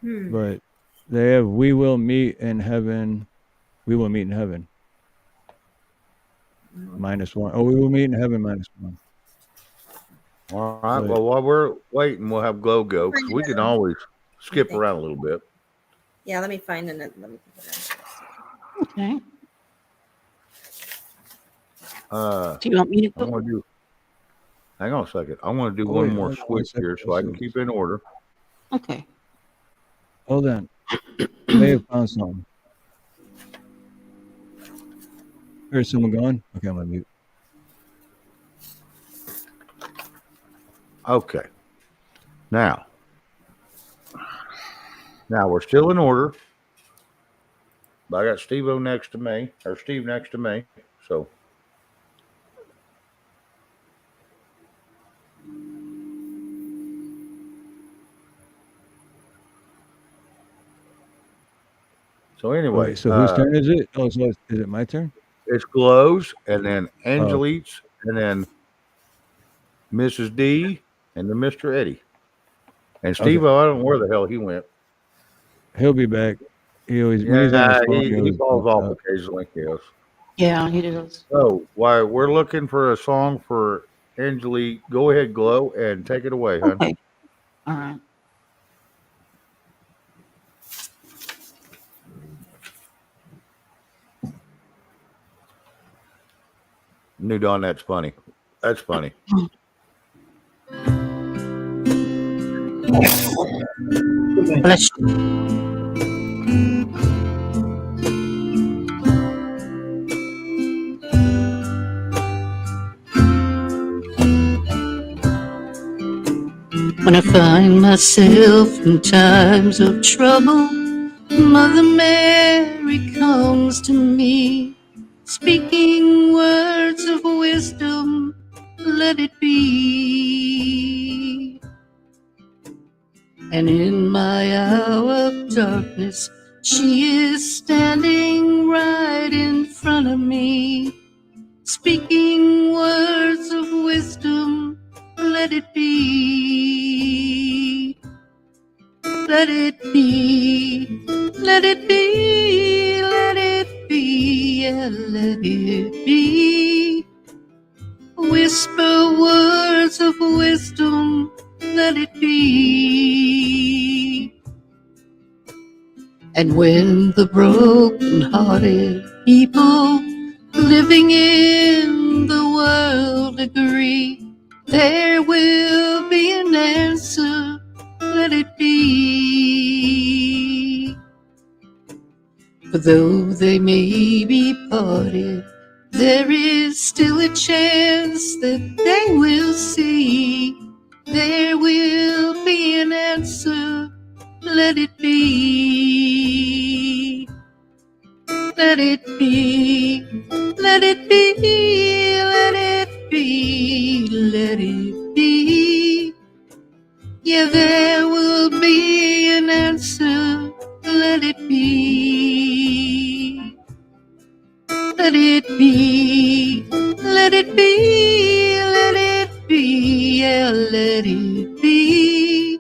But they have "We Will Meet in Heaven." We will meet in heaven. -1. Oh, we will meet in heaven -1. All right. But- Well, while we're waiting, we'll have Glow go, because we can always skip around a little bit. Yeah, let me find it. Let me put it Okay. Do you want me to I want to do. Hang on a second. I want to do Oh, one wait, more hold on a switch second. here so I can keep in order. Okay. Hold on. May have found something. Here's someone going. Okay, I'm gonna mute. Okay. Now we're still in order. But I got Steve-O next to me, or Steve next to me. So anyway, Wait, so whose turn is it? Oh, so is it my turn? it's Glow's, and then Angelique's, and then Mrs. D, and then Mr. Eddie. And Steve-O, I don't know where the hell he went. He'll be back. He always when he's on Yeah, the phone, he always falls pops off out. occasionally. Yes. Yeah, he does. So while we're looking for a song for Angelique, go ahead, Glow, and take it away, hon. Okay. All right. New Dawn, that's funny. That's funny. Bless you. When I find myself in times of trouble, Mother Mary comes to me, speaking words of wisdom, let it be. And in my hour of darkness, she is standing right in front of me, speaking words of wisdom, let it be. Let it be, let it be, let it be, yeah, let it be. Whisper words of wisdom, let it be. And when the broken-hearted people living in the world agree, there will be an answer. Let it be. For though they may be parted, there is still a chance that they will see. There will be an answer. Let it be. Let it be. Let it be. Let it be. Let it be. Yeah, there will be an answer. Let it be. Let it be. Let it be. Let it be. Yeah, let it be.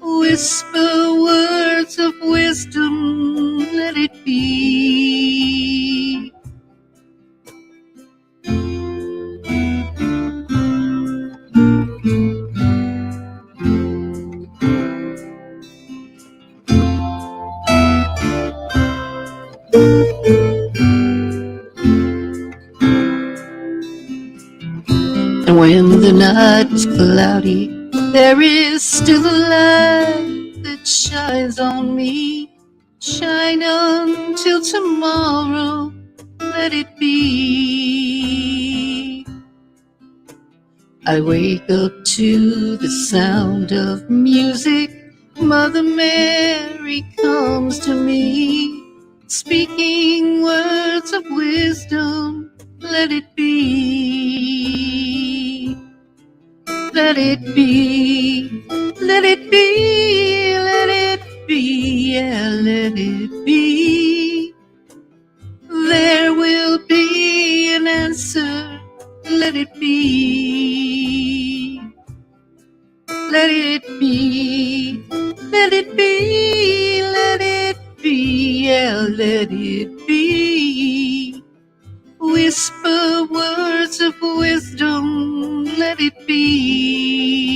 Whisper words of wisdom. Let it be. And when the night is cloudy, there is still a light that shines on me. Shine until tomorrow, let it be. I wake up to the sound of music. Mother Mary comes to me, speaking words of wisdom. Let it be. Let it be. Let it be. Let it be. Yeah, let it be. There will be an answer. Let it be. Let it be. Let it be. Let it be. Yeah, let it be. Whisper words of wisdom. Let it be.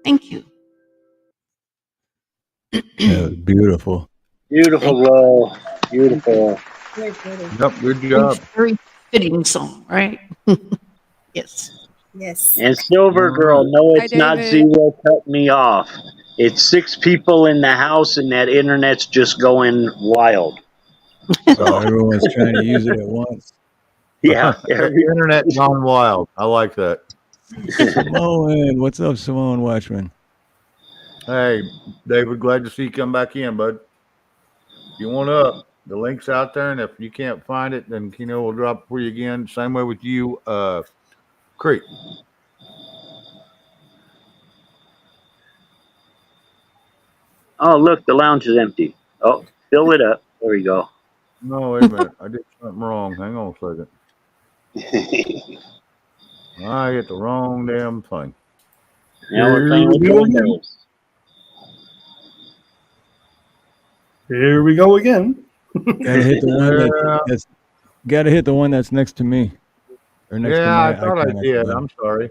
Thank you. That was beautiful. Beautiful, Lo. Beautiful. Very pretty. Yep, good job. Very fitting song, right? Yes. Yes. And Silver Girl, no, Hi, it's not David. zero. Cut me off. It's 6 people in the house, and that internet's just going wild. So everyone's trying to use it at once. Yeah. The internet gone wild. I like that. Samoan, what's up, Samoan Watchman? Hey, David, glad to see you come back in, bud. If you want up, the link's out there, and if you can't find it, then Keno will drop it for you again. Same way with you, Creek. Oh, look, the lounge is empty. Oh, fill it up. There we go. No, wait a minute. I did something wrong. Hang on a second. I hit the wrong damn thing. Now we're playing with Here we go. Windows. Here we go again. Gotta hit the one that's gotta hit the one that's next to me. Or next to Yeah, my I thought I icon at the did. bottom. I'm sorry.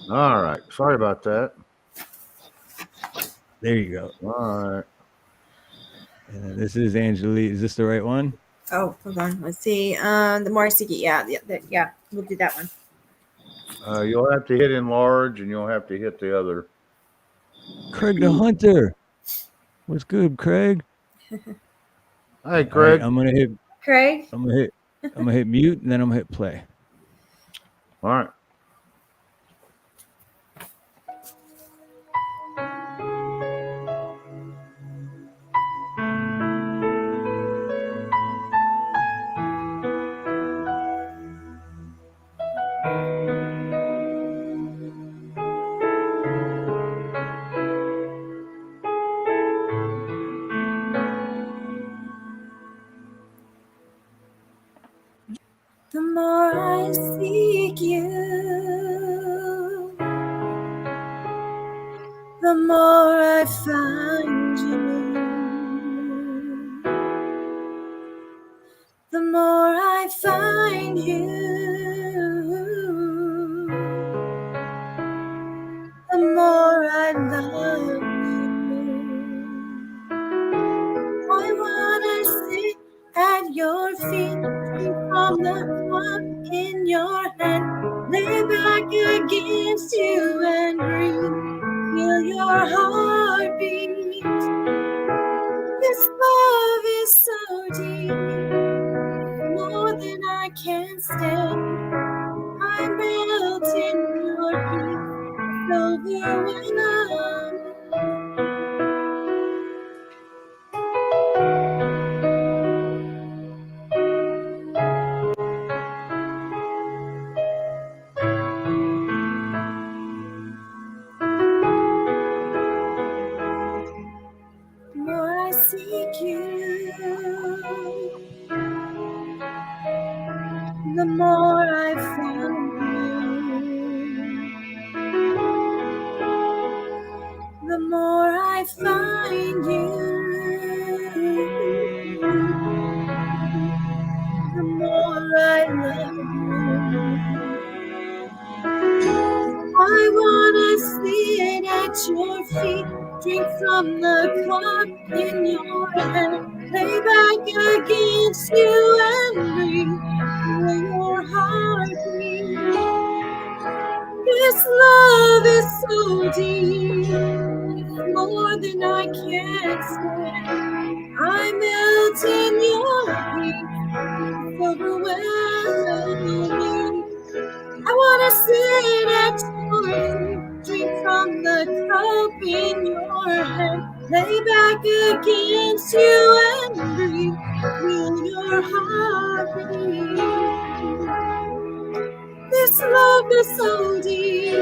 All right. Sorry about that. There you go. All right. This is Angelique. Is this the right one? Oh, hold on. Let's see. The Morisiki. Yeah, yeah. We'll do that one. You'll have to hit enlarge, and you'll have to hit the other. Craig the Hunter. What's good, Craig? Hey, All right, Craig. I'm gonna hit Craig. I'm gonna hit mute and then I'm gonna hit play. All right. The more I seek you, the more I find you. The more I find you, the more The more I seek you, the more I find you. The more I find you, the more I love you. I wanna sit at your feet, drink from the cup in your hand, lay back against you and breathe feel your heartbeat. This love is so deep, it's more than I can stand. I melt in your peace, it's overwhelming. I wanna sit at your feet, drink from the cup in your hand, lay back against you and breathe, feel your heartbeat. This love is so deep,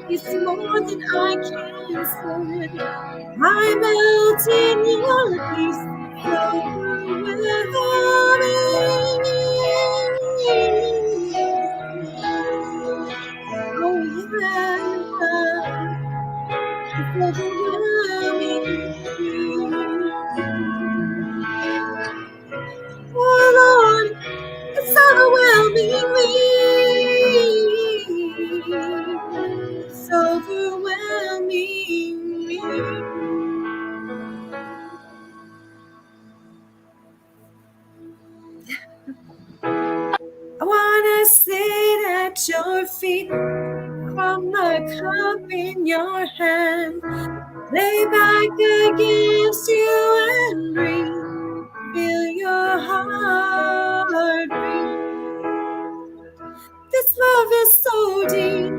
it's more than I can stand. I melt in your peace, oh yeah, it's overwhelming. Oh Lord, it's overwhelming me. It's overwhelming me. I wanna sit at your feet, from the cup in your hand, lay back against you and breathe, feel your heart beat. This love is so deep,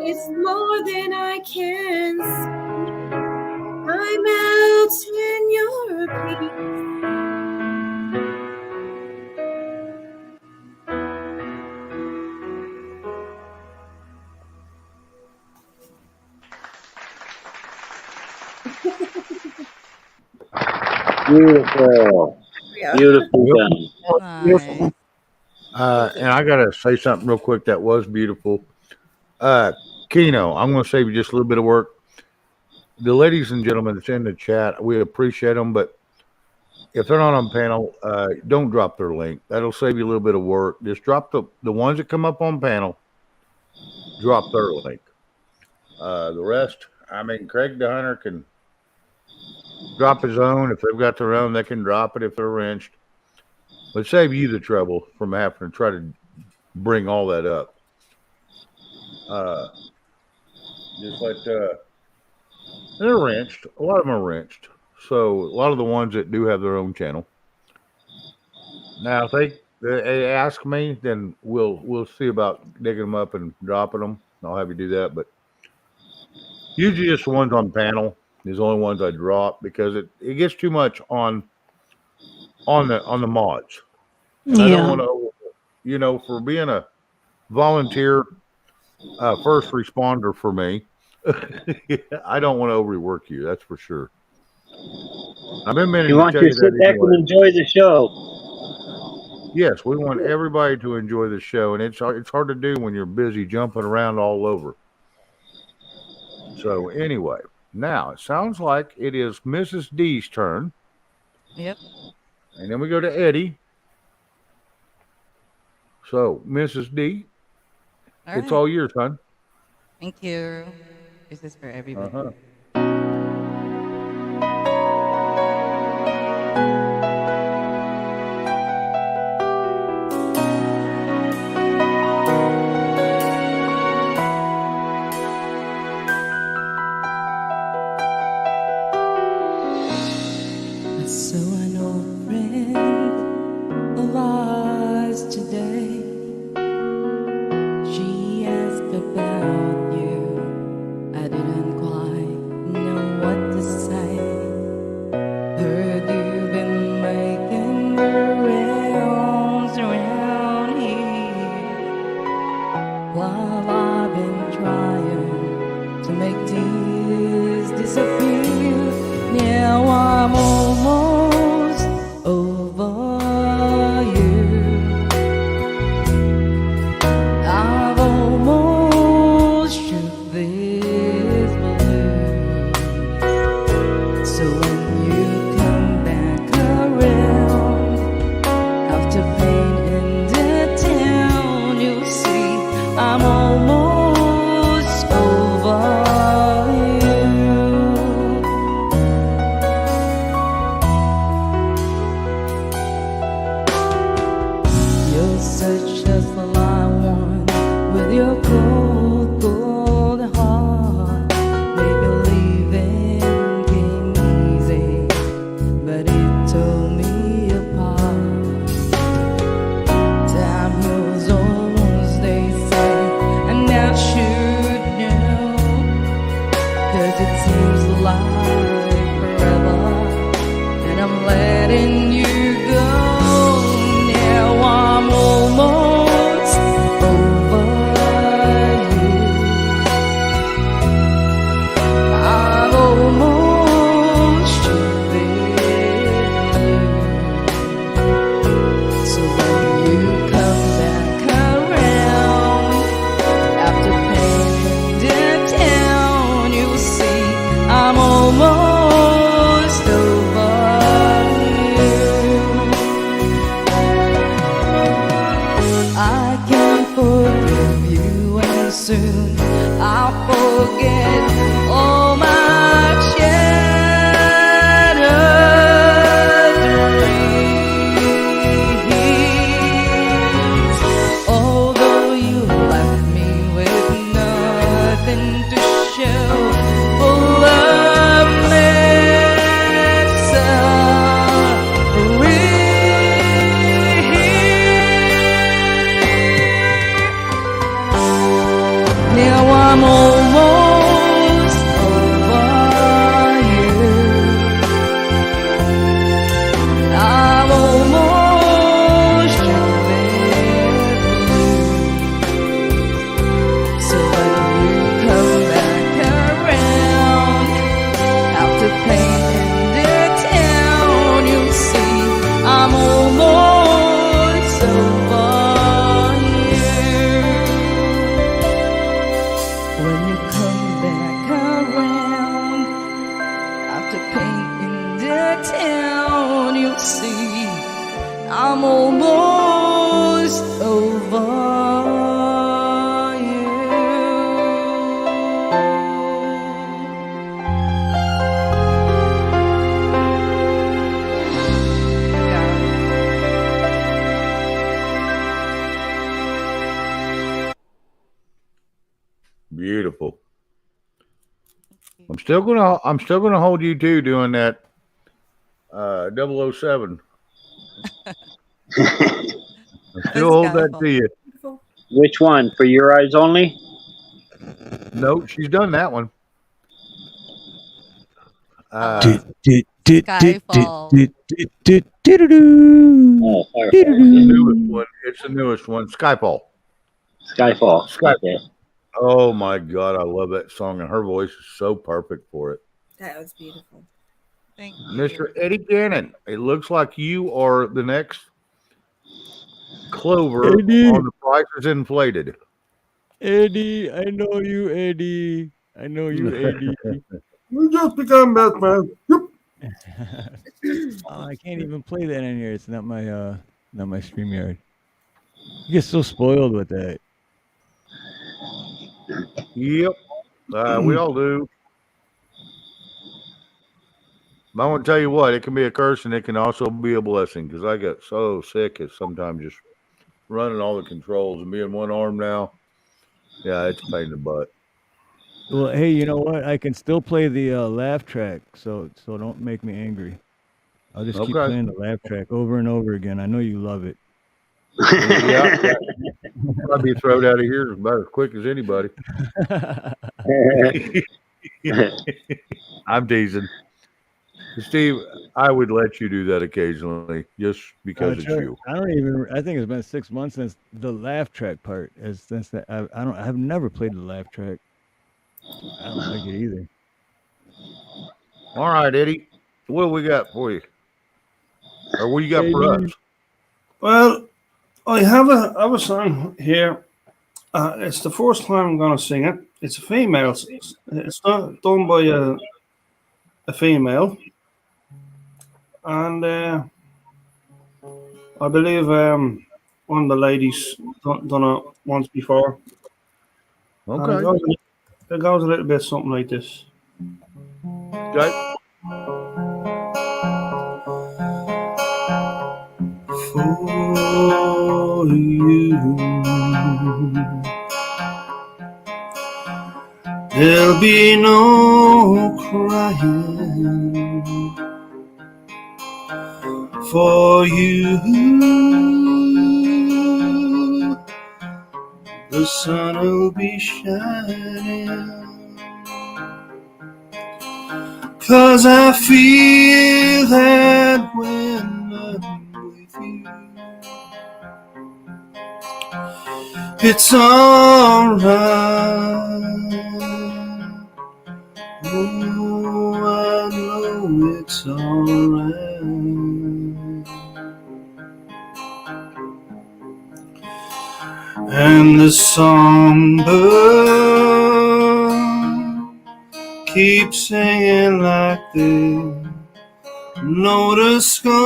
it's more than I can see. I melt in your peace. Beautiful. Yeah. Beautiful done. Beautiful. And I gotta say something real quick that was beautiful. Keno, I'm gonna save you just a little bit of work. The ladies and gentlemen that's in the chat, we appreciate them, but if they're not on panel, don't drop their link. That'll save you a little bit of work. Just drop the ones that come up on panel, drop their link. The rest, I mean, Craig the Hunter can drop his own. If they've got their own, they can drop it if they're wrenched. But save you the trouble from having to try to bring all that up. Just like they're wrenched. A lot of them are wrenched. So a lot of the ones that do have their own channel. Now, if they ask me, then we'll see about digging them up and dropping them. I'll have you do that. But usually, just the ones on panel is the only ones I drop because it gets too much on the mods. And I don't want to, for being a volunteer first responder for me, I don't want to overwork you. That's for sure. I've been meaning You want to sit back and enjoy the show. Yes, we want everybody to enjoy the show, and it's hard to do when you're busy jumping around all over. So anyway, now it sounds like it is Mrs. D's turn. Yep. And then we go to Eddie. So, Mrs. D, it's all yours, hon. Thank you. This is for everybody. Uh-huh. I saw an old friend of ours today. She asked about you to make tears disappear. Now I'm almost over you. I've almost shook this balloon. So when you come back around after pain in the town, you'll see I'm almost over you. You're such a sly one with your cold, cold heart. Make believing came easy, but it tore me apart. Time heals all wounds, they say, and I should know, 'cause it seems like forever, and I'm letting you go. Now I'm almost over you. I've almost shook this balloon. So when you come back around after pain in the town, you'll see I'm almost over you. I can forgive you, and soon I'll forget all my shattered dreams. Although you left me with nothing to show, full of now I'm almost over you. I'm almost shook this balloon. So when you come back around after pain in the town, you'll see I'm almost over you. When you come back around after pain in the town, you'll see I'm almost over you. Beautiful. I'm still gonna hold you too doing that 007. I still hold that to you. Which one? For Your Eyes Only? No, she's done that one. Skyfall. Oh, Firefall. It's the newest one. It's the newest one. Skyfall. Skyfall. Sky. Okay. Oh my God, I love that song, and her voice is so perfect for it. That was beautiful. Thank you. Mr. Eddie Gannon, it looks like you are the next Clover Eddie. on The Price is Inflated. Eddie, I know you, Eddie. I know you, Eddie. We just become best friends. Yep. Oh, I can't even play that in here. It's not my StreamYard. You get so spoiled with that. Yep, we all do. But I want to tell you what, it can be a curse and it can also be a blessing, because I get so sick at sometimes just running all the controls and being one arm now. Yeah, it's a pain in the butt. Well, hey, you know what? I can still play the laugh track, so don't make me angry. I'll just keep Okay. playing the laugh track over and over again. I know you love it. Yeah, I'll be thrown out of here about as quick as anybody. I'm teasing. Steve, I would let you do that occasionally just because it's you. I think it's been 6 months since the laugh track part. I've never played the laugh track. I don't like it either. All right, Eddie. What do we got for you? Or what you got for us? Well, I have a song here. It's the first time I'm going to sing it. It's a female. It's not done by a female. And I believe one of the ladies done it once before. Okay. It goes a little bit something like this. Okay. For you, there'll be no crying. For you, the sun will be shining. 'Cause I feel that when I'm with you, it's alright. Oh, I know it's alright. And the songbird keep singing like they know the song.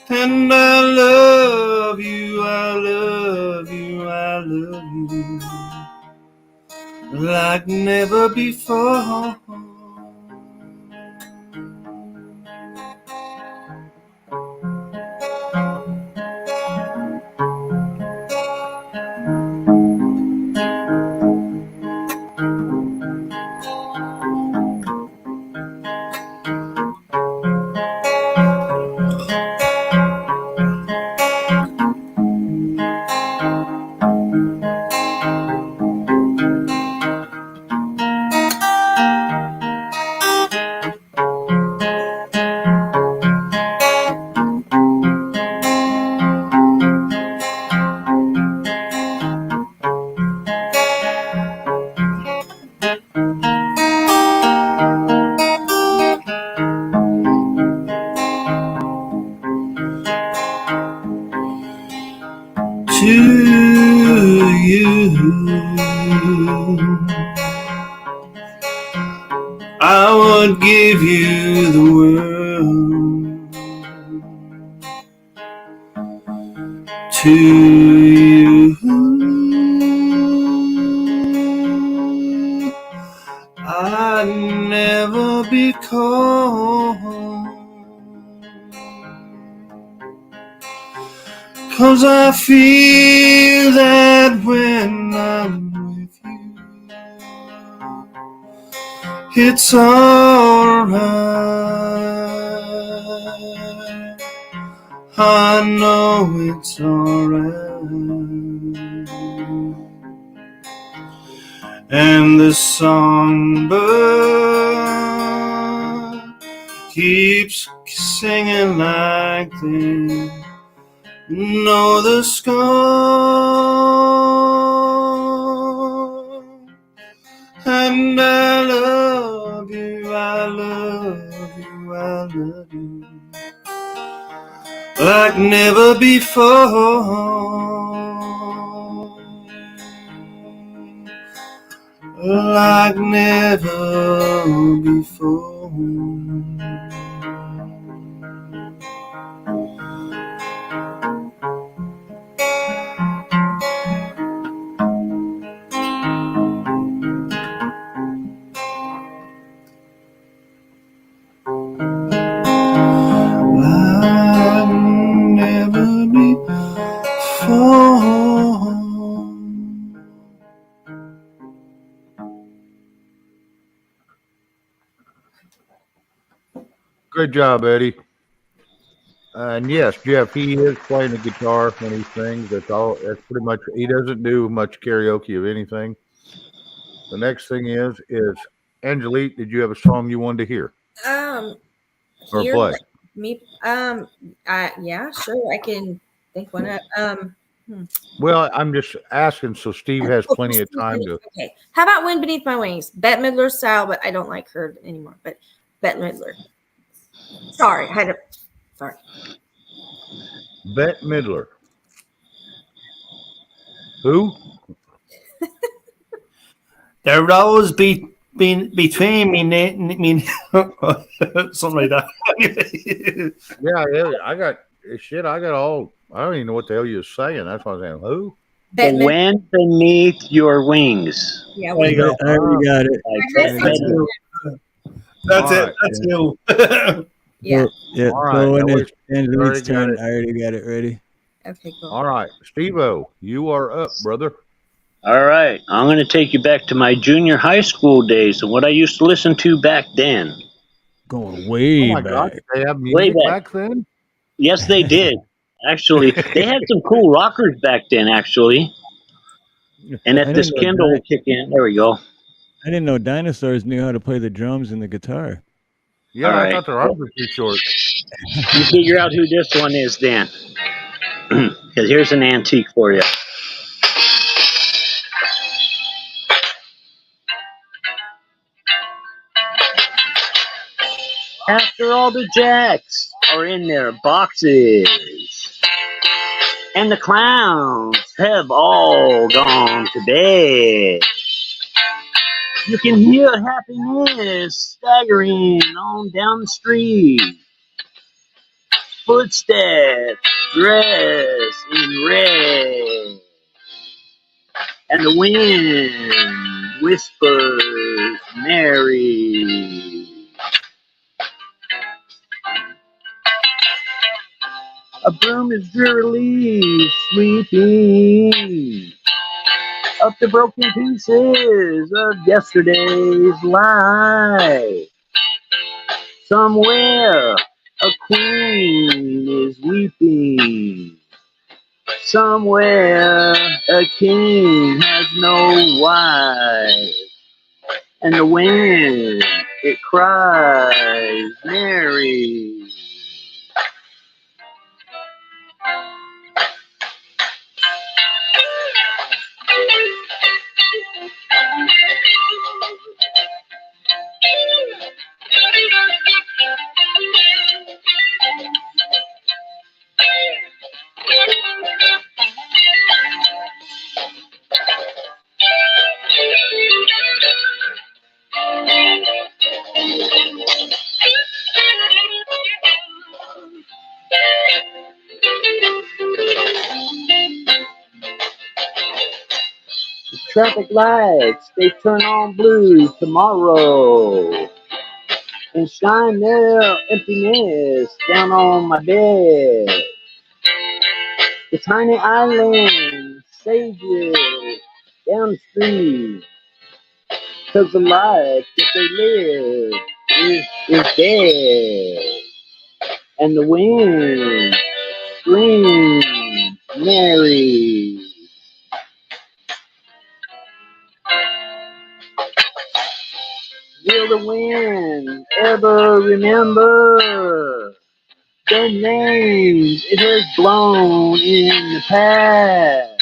And I love you, I love you, I love you like never before. To you, I would give you the world. To you, I'd never be cold. 'Cause I feel that when I'm with you, it's alright. I know it's alright. And the songbird keeps singing like they know the song. And I love you, I love you, I love you like never before. Like never before. Like never before. Good job, Eddie. And yes, Jeff, he is playing the guitar when he sings. That's all. That's pretty much. He doesn't do much karaoke of anything. The next thing is Angelique. Did you have a song you wanted to hear or Here, play? me, yeah, sure, I can think one up. Well, I'm just asking so Steve has plenty of time to. Okay. How about Wind Beneath My Wings? Bette Midler style, but I don't like her anymore. But Bette Midler. Sorry, I had to. Sorry. Bette Midler. Who? There would always be between me something like that. Yeah, I got shit. I don't even know what the hell you're saying. That's what I'm saying. Who? The wind beneath your wings. Yeah, There you go. I already got it. That's All it. right. That's you. Yeah. Yeah. All right, So when that it's was- Angelique's already got turn, it. I already got it ready. Okay, cool. All right, Steve-O, you are up, brother. All right, I'm going to take you back to my junior high school days and what I used to listen to back then. Going way Oh my back. God, did they have Way music back. back then? Yes, they did. Actually, they had some cool rockers back then, actually. And I if this didn't know Kindle will kick in, there we go. I didn't know dinosaurs knew how to play the drums and the guitar. Yeah, All I right. thought their arms were too short. You figure out who this one is then. Because here's an antique for you. After all the jacks are in their boxes, and the clowns have all gone to bed, you can hear happiness staggering on down the street. Footsteps dressed in red, and the wind whispers merry. A broom is drearily sweeping up the broken pieces of yesterday's life. Somewhere a queen is weeping. Somewhere a king has no wife. And the wind, it cries Mary. Traffic lights, they turn on blue tomorrow and shine their emptiness down on my bed. The tiny island sages down the street, 'cause the life that they live is dead. And the wind screams Mary. Will the wind ever remember the names it has blown in the past?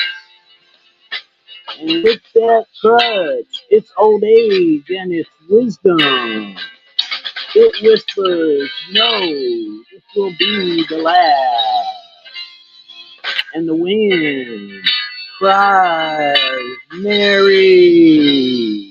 And with that crutch, its old age and its wisdom, it whispers, no, this will be the last. And the wind cries, Mary.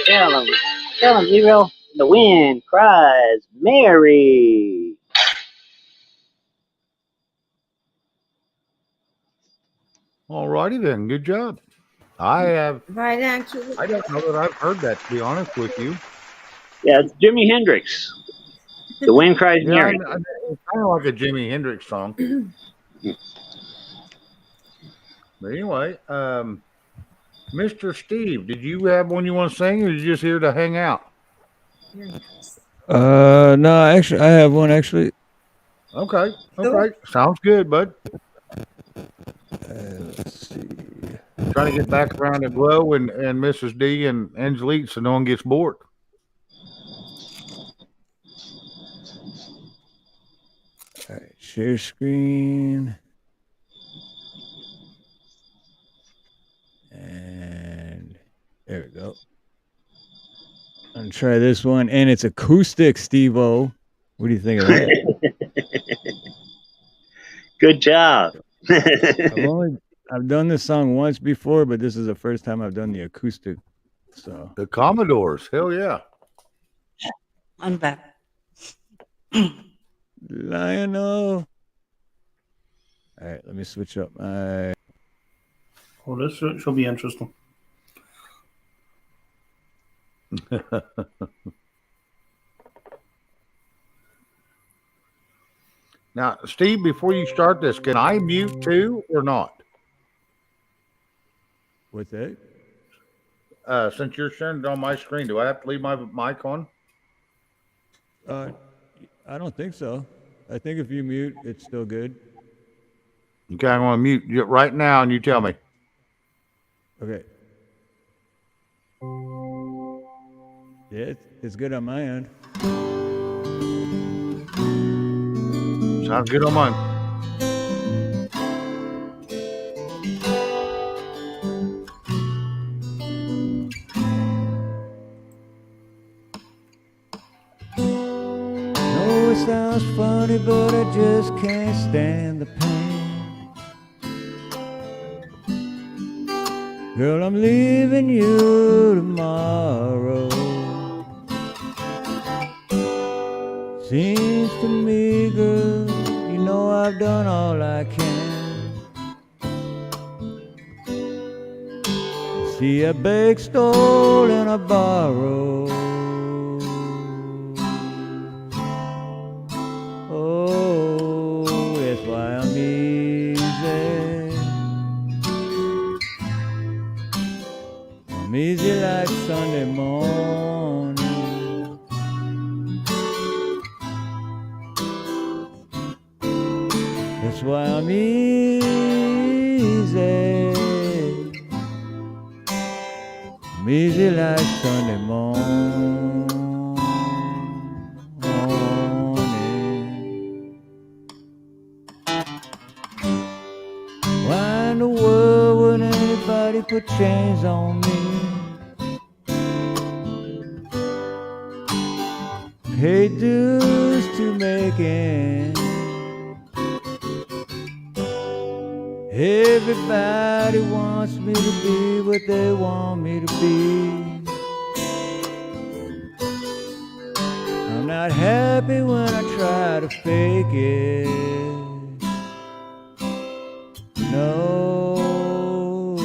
Tell him, Zero. The wind cries, Mary. All righty then. Good job. I don't know that I've heard that, to be honest with you. Yeah, it's Jimi Hendrix. The wind cries, Yeah, Mary. it's kind of like a Jimi Hendrix song. But anyway, Mr. Steve, did you have one you want to sing, or are you just here to hang out? No, actually, I have one actually. Okay. Okay. Sounds good, bud. Let's see. Trying to get back around to Glow and Mrs. D and Angelique so no one gets bored. All right, share screen. And there we go. I'm gonna try this one, and it's acoustic, Steve-O. What do you think of that? Good job. I've done this song once before, but this is the first time I've done the acoustic. So the Commodores, hell yeah. I'm back. Lionel. All right, let me switch up my. Oh, this should be interesting. Now, Steve, before you start this, can I mute too or not? What's that? Since you're sharing it on my screen, do I have to leave my mic on? I don't think so. I think if you mute, it's still good. Okay, I'm going to mute you right now, and you tell me. Okay. Yeah, it's good on my end. Sounds good on mine. No, it sounds funny, but I just can't stand the pain. Girl, I'm leaving you tomorrow. Seems to me, girl, you know I've done all I can. See, I beg, stole, and I borrow. Oh, that's why I'm easy. I'm easy like Sunday morning. That's why I'm easy. I'm easy like Sunday morning. Why in the world would anybody put chains on me? Pay dues to make ends. Everybody wants me to be what they want me to be. I'm not happy when I try to fake it. No,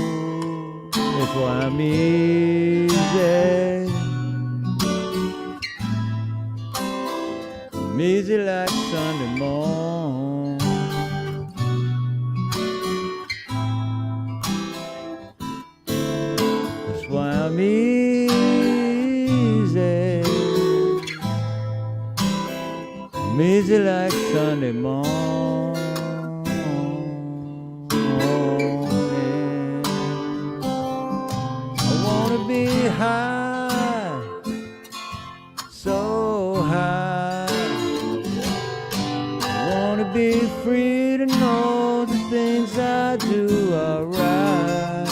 that's why I'm easy. I'm easy like Sunday morning. That's why I'm easy. I'm easy like Sunday morning. Be high, so high. I wanna be free to know the things I do are right.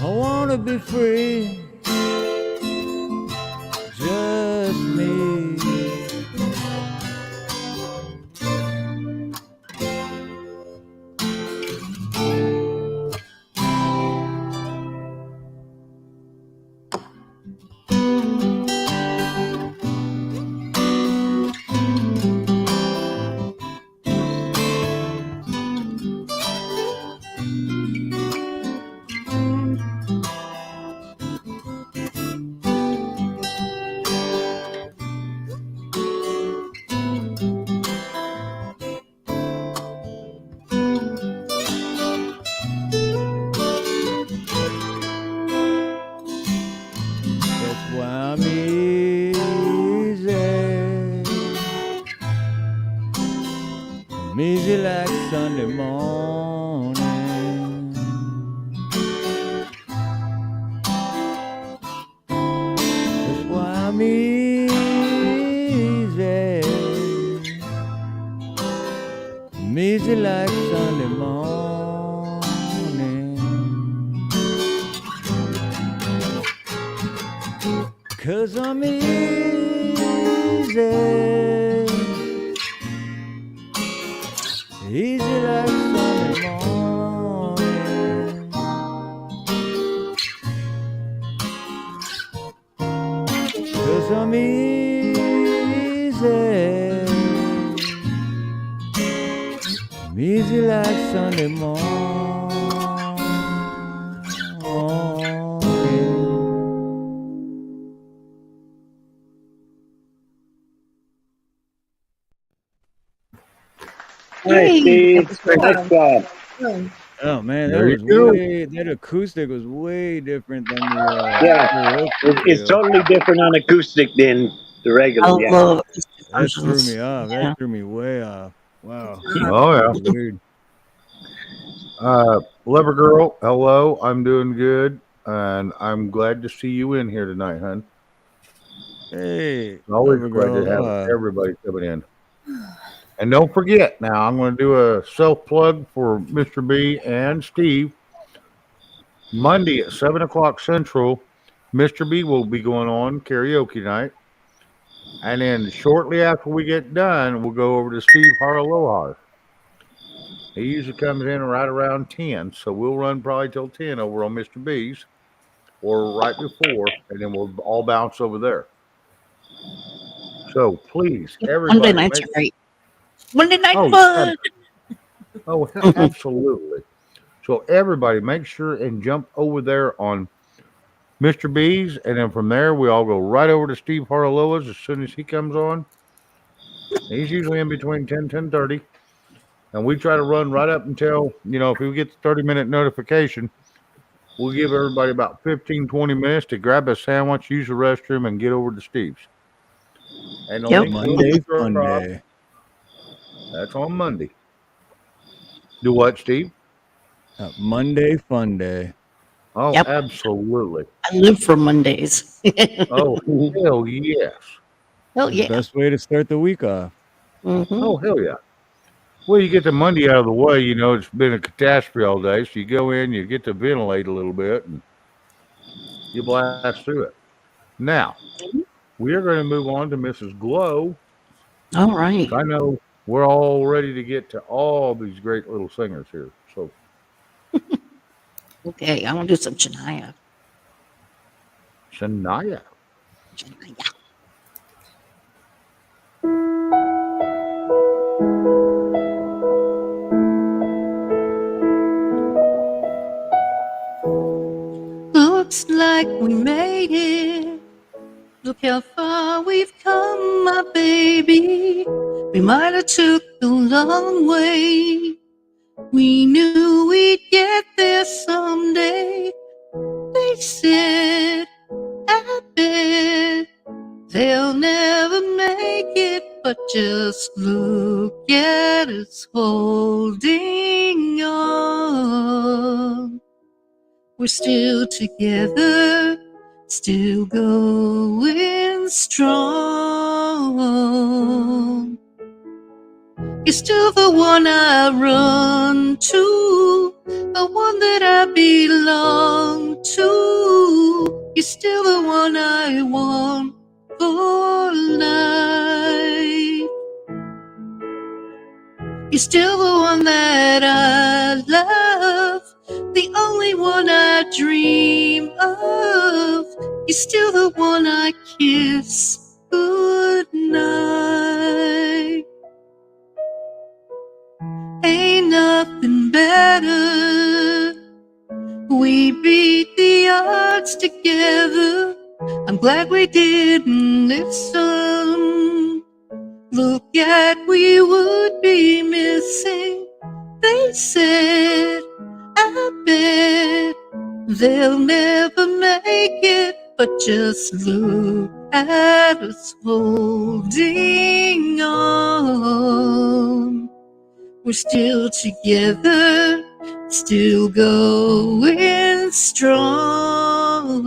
I wanna be free, just me. morning. That's why I'm easy. I'm easy like Sunday morning. 'Cause I'm easy. Easy like Sunday morning. 'Cause I'm easy. I'm easy like Sunday morning. Hey, Steve. Nice job. Oh man, There you go. that acoustic was way different than the Yeah, karaoke it's deal. totally different on acoustic than the regular. Yeah. That threw me off. That threw me way off. Wow. Oh yeah. That's weird. Lover girl, hello. I'm doing good, and I'm glad to see you in here tonight, hon. Hey, Always Lover glad to girl, have everybody coming in. And don't forget, now I'm going to do a self plug for Mr. B and Steve. Monday at 7 o'clock Central, Mr. B will be going on karaoke night. And then shortly after we get done, we'll go over to Steve Haraloha. He usually comes in right around 10, so we'll run probably till 10 over on Mr. B's or right before, and then we'll all bounce over there. So please, everybody. Monday nights are great. Monday night Oh, fun. Absolutely. So everybody make sure and jump over there on Mr. B's, and then from there we all go right over to Steve Haraloa's as soon as he comes on. He's usually in between 10:30. And we try to run right up until, if we get the 30-minute notification, we'll give everybody about 15-20 minutes to grab a sandwich, use the restroom, and get over to Steve's. And the link will be thrown off. Monday. That's on Monday. Do what, Steve? Monday fun day. Oh, Yep. absolutely. I live for Mondays. Oh, hell yes. Hell The yeah. best way to start the week off. Oh, hell yeah. Well, you get the Monday out of the way, it's been a catastrophe all day. So you go in, you get to ventilate a little bit, and you blast through it. Now, we are going to move on to Mrs. Glow. All right. I know we're all ready to get to all these great little singers here. So, Okay, I want to do some Shania. Shania. Looks like we made it. Look how far we've come, my baby. We might have took the long way. We knew we'd get there someday. They said, I bet they'll never make it, but just look at us holding on. We're still together, still going strong. You're still the one I run to, the one that I belong to. You're still the one I want for life. You're still the one that I love, the only one I dream of. You're still the one I kiss goodnight. Ain't nothing better. We beat the odds together. I'm glad we didn't listen. Look at we would be missing. They said, I bet they'll never make it, but just look at us holding on. We're still together, still going strong.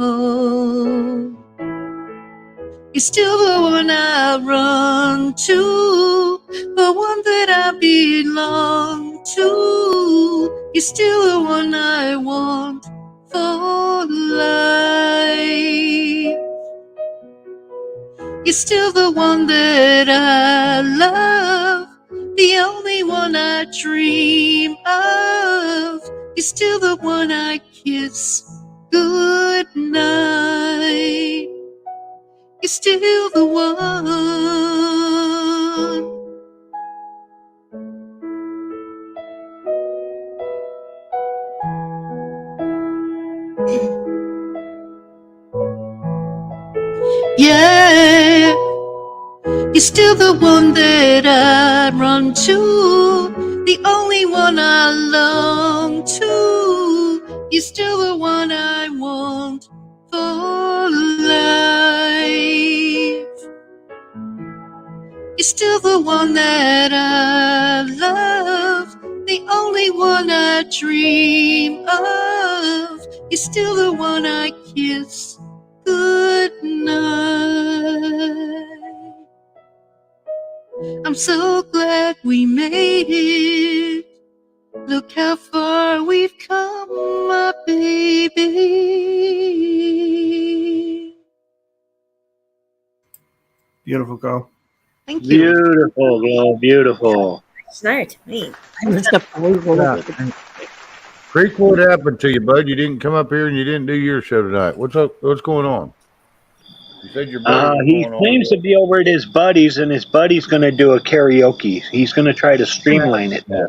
You're still the one I run to, the one that I belong to. You're still the one I want for life. You're still the one that I love, the only one I dream of. You're still the one I kiss goodnight. You're still the one. Yeah, you're still the one that I run to, the only one I long to. You're still the one I want for life. You're still the one that I love, the only one I dream of. You're still the one I kiss goodnight. I'm so glad we made it. Look how far we've come, my baby. Beautiful girl. Thank you. Beautiful, girl. Beautiful. Snort me. Creek, what happened to you, bud? You didn't come up here and you didn't do your show tonight. What's up? What's going on? You said your buddy was He going on. seems to be over at his buddy's, and his buddy's going to do a karaoke. He's going to try to streamline it now.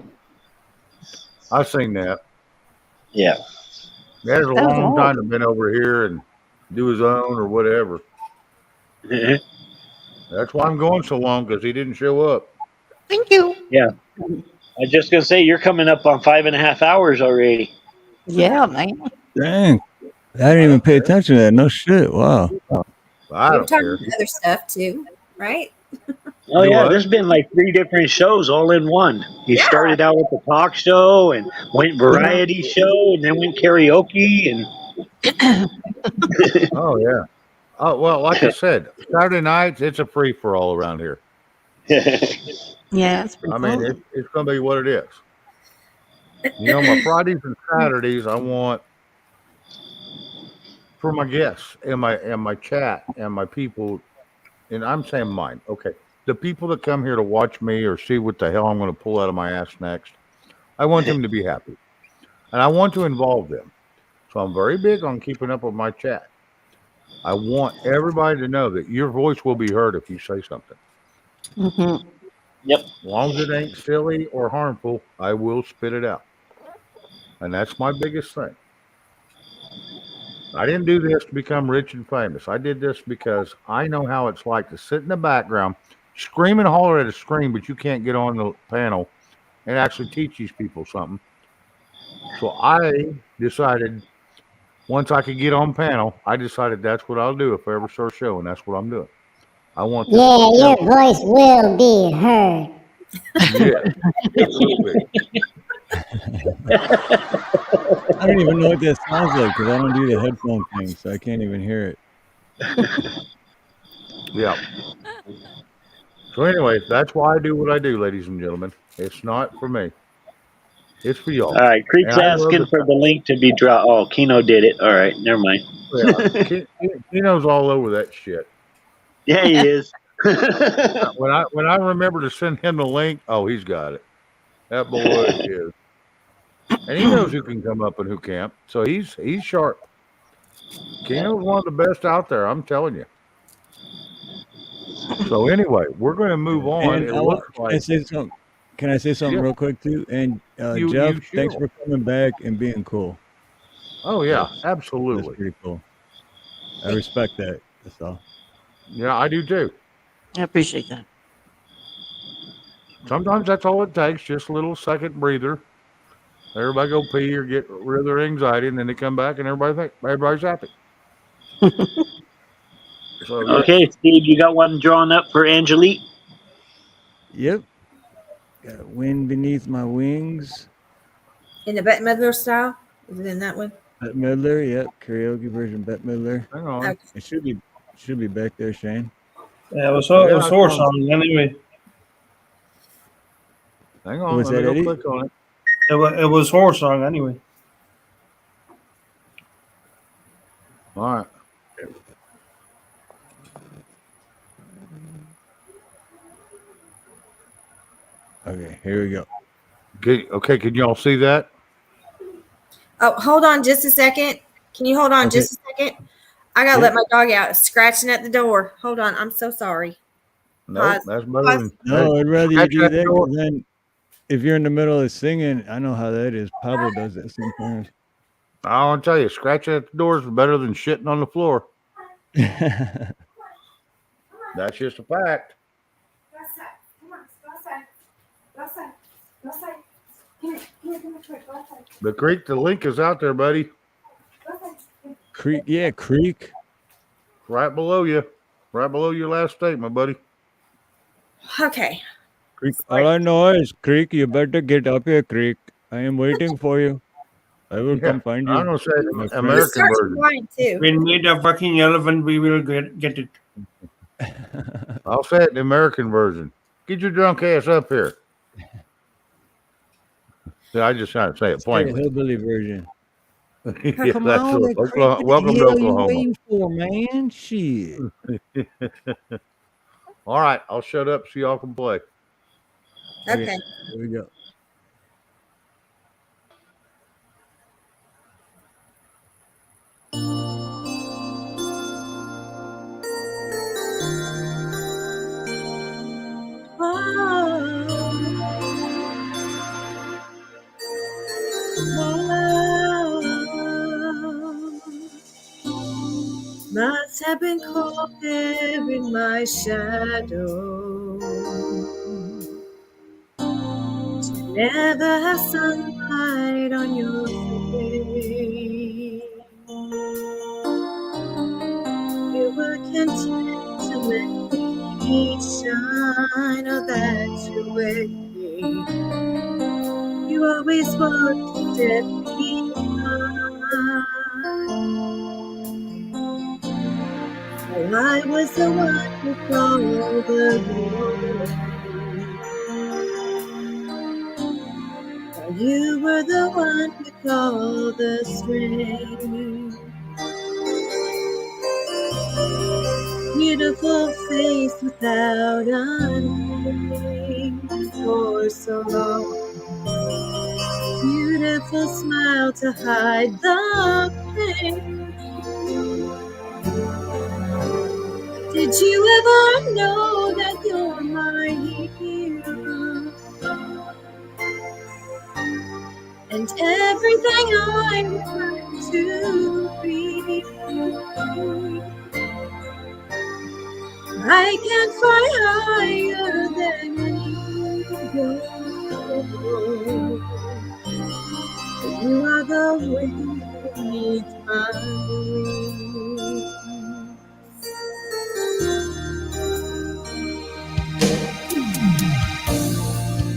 I've seen that. Yeah. That is a That was long old. time to been over here and do his own or whatever. That's why I'm going so long, because he didn't show up. Thank you. Yeah. I was just going to say, you're coming up on 5.5 hours already. Yeah, man. Dang. I didn't even pay attention to that. No shit. Wow. I We're don't talking care. about other stuff too, right? Oh, Do yeah. what? There's been like 3 different shows all in one. He started out with the talk show and went variety show and then went karaoke. And Oh, yeah. Oh, well, like I said, Saturday nights, it's a free for all around here. Yeah, it's pretty I mean, it's going to be what it is. You know, my Fridays and Saturdays, I want for my guests and my chat and my people, and I'm saying mine. Okay, the people that come here to watch me or see what the hell I'm going to pull out of my ass next, I want them to be happy, and I want to involve them. So I'm very big on keeping up with my chat. I want everybody to know that your voice will be heard if you say something. Mm-hmm. Yep. As long as it ain't silly or harmful, I will spit it out. And that's my biggest thing. I didn't do this to become rich and famous. I did this because I know how it's like to sit in the background, scream and holler at a screen, but you can't get on the panel and actually teach these people something. So I decided, once I could get on panel, I decided that's what I'll do if I ever start a show, and that's what I'm doing. I want this. Yeah, your voice will be heard. Yeah, it will be. I don't even know what that sounds like because I don't do the headphone thing, so I can't even hear it. Yeah. So anyway, that's why I do what I do, ladies and gentlemen. It's not for me. It's for y'all. all right. Creek's And I love asking for the link to be dropped. Oh, Keno did it. All right. Never mind. Yeah, Keno's all over that shit. Yeah, he is. When I remember to send him the link, oh, he's got it. That boy is, and he knows who can come up and who can't. So he's sharp. Keno's one of the best out there. I'm telling you. So anyway, we're going to move on. And It I looks can I like say something? Can I say something Yeah. real quick too? And You Jeff, sure. thanks for coming back and being cool. Oh yeah, That's absolutely. pretty cool. I respect that. That's all. Yeah, I do too. I appreciate that. Sometimes that's all it takes, just a little second breather. Everybody go pee or get rid of their anxiety, and then they come back and everybody's happy. So yeah. Okay, Steve, you got one drawn up for Angelique? Yep. Got Wind Beneath My Wings. In the Bette Midler style? Is it in that one? Bette Midler, yep. Karaoke version Bette Midler. Hang on. Okay. It should be back there, Shane. Yeah, it was Yeah, horse song anyway. Hang on. Was Let me that go Eddie? click on it. It was horse song anyway. All right. Okay, here we go. Okay, can y'all see that? Oh, hold on just a second. Can you hold on Okay. just a second? I gotta Yeah. let my dog out. It's scratching at the door. Hold on. I'm so sorry. No, Pause. that's better Pause. than. No, I'd rather you Scratch do that that. door. 'Cause then, if you're in the middle of singing, I know how that is. Pablo does that sometimes. I want to tell you, scratching at the doors is better than shitting on the floor. That's just a fact. Go outside. Come on. Go outside. Go outside. Go outside. Come here. Come here. Go outside. The creek, the link is out there, buddy. Go outside. Creek, yeah, Creek. Right below you. Right below your last statement, buddy. Okay. Creek. All I know is, Creek, you better get up here, Creek. I am waiting for you. I will Yeah, come find I'm you. gonna say my He friend. American starts version. crying too. We need a fucking elephant. We will get it. I'll say it in the American version. Get your drunk ass up here. Yeah, I just trying to say it Say the plainly. hillbilly version. Yeah, Come that's on, what, that Creek. Oklahoma, What welcome the to hell you Oklahoma. waiting for, man? Shit. All right, I'll shut up so y'all can play. Okay. Here we go. Months have been cold there in my shadow. To never have sunlight on your face. You were content to let me shine, oh, that's your way. You always walked a step behind. For I was the one who called the glory. For you were the one who called the spring. Beautiful face without a name for so long. Beautiful smile to hide the pain. Did you ever know that you're my hero? And everything I want to be. I can fly higher than an eagle. You are the wind beneath my wings.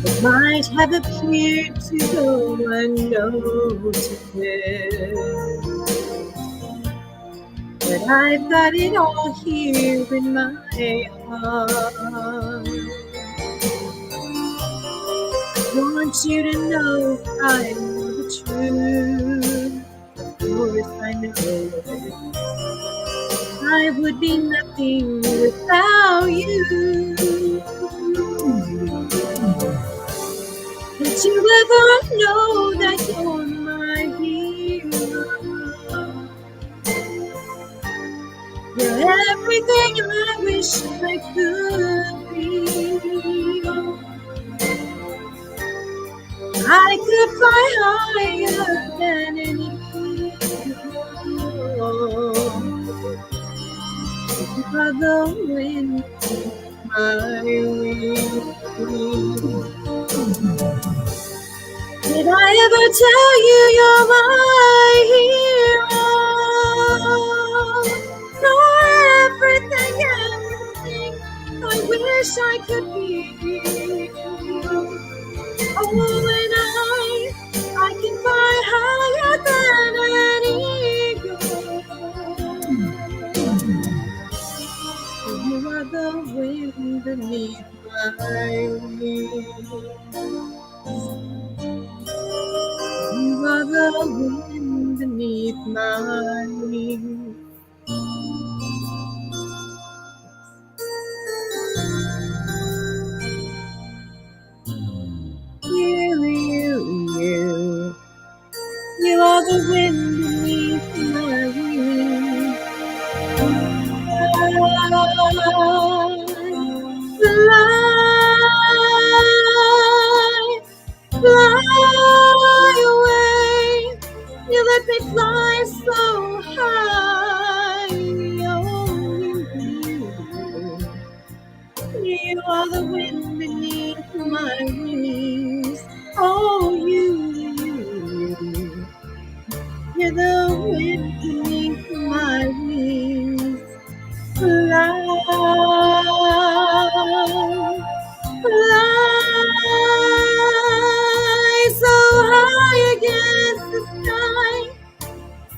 It might have appeared to go unnoticed, but I've got it all here in my heart. I want you to know I know the truth. Of course I know I would be nothing without you. Did you ever know that you're my hero? You're everything I wish I could be. I could fly higher than an eagle. You are the wind beneath my wings. Did I ever tell you you're my hero? You're everything I wish I could be. and I can fly higher than an eagle. You are the wind beneath my wings. You are the wind beneath my wings. You are the wind beneath my wings. Fly away. You let me fly so high. You are the wind beneath my wings. Oh, you're the wind beneath my wings. Fly, fly so high against the sky,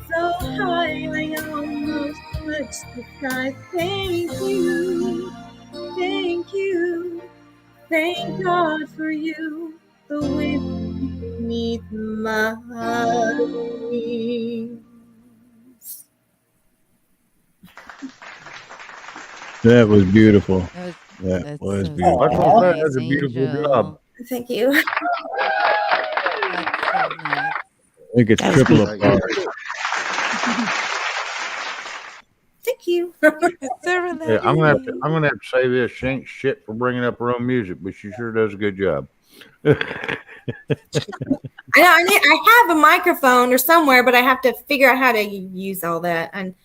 so high I almost touch the sky. Thank you, thank God for you, the wind beneath my wings. That was beautiful. That That's was so beautiful. That's a nice, beautiful Angel. job. Thank you. That's so nice. I think it's That was triple beautiful. applause. Thank you. It's so Yeah, I'm relaxing. gonna have to say this. She ain't shit for bringing up her own music, but she sure does a good job. I have a microphone or somewhere, but I have to figure out how to use all that. And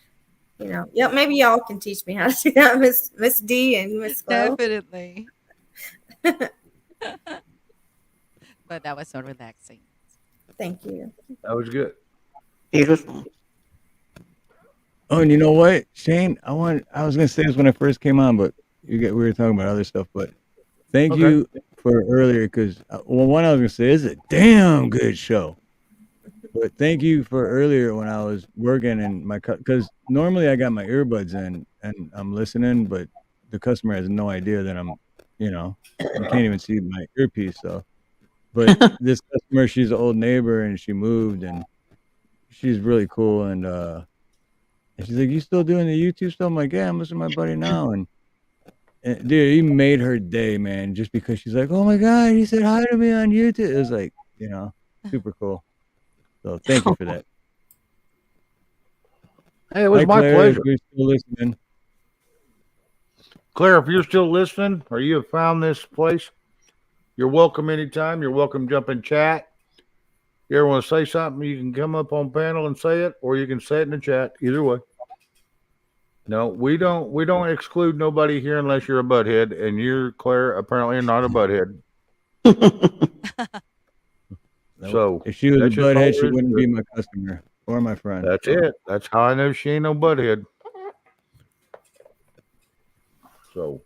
yeah, maybe y'all can teach me how to do that, Miss D and Miss Flo. Definitely. But that was so relaxing. Thank you. That was good. Beautiful. Oh, and you know what, Shane? I was gonna say this when I first came on, but we were talking about other stuff. But thank Okay. you for earlier, because one I was gonna say is a damn good show. But thank you for earlier when I was working and because normally I got my earbuds in and I'm listening, but the customer has no idea that I'm, you can't even see my earpiece. So, but this customer, she's an old neighbor and she moved and she's really cool. And she's like, "You still doing the YouTube stuff?" I'm like, "Yeah, I'm listening to my buddy now." And dude, he made her day, man, just because she's like, "Oh my God, he said hi to me on YouTube." It was like, super cool. So thank you for that. Hey, it was Hi, my Claire, pleasure. if you're still listening. Claire, if you're still listening or you have found this place, you're welcome anytime. You're welcome to jump in chat. You ever want to say something, you can come up on panel and say it, or you can say it in the chat. Either way. No, we don't exclude nobody here unless you're a butthead, and you're, Claire, apparently not a butthead. So if she was a that's just all butthead, she there is wouldn't to be it. my customer or my friend. That's So, it. That's how I know she ain't no butthead. So,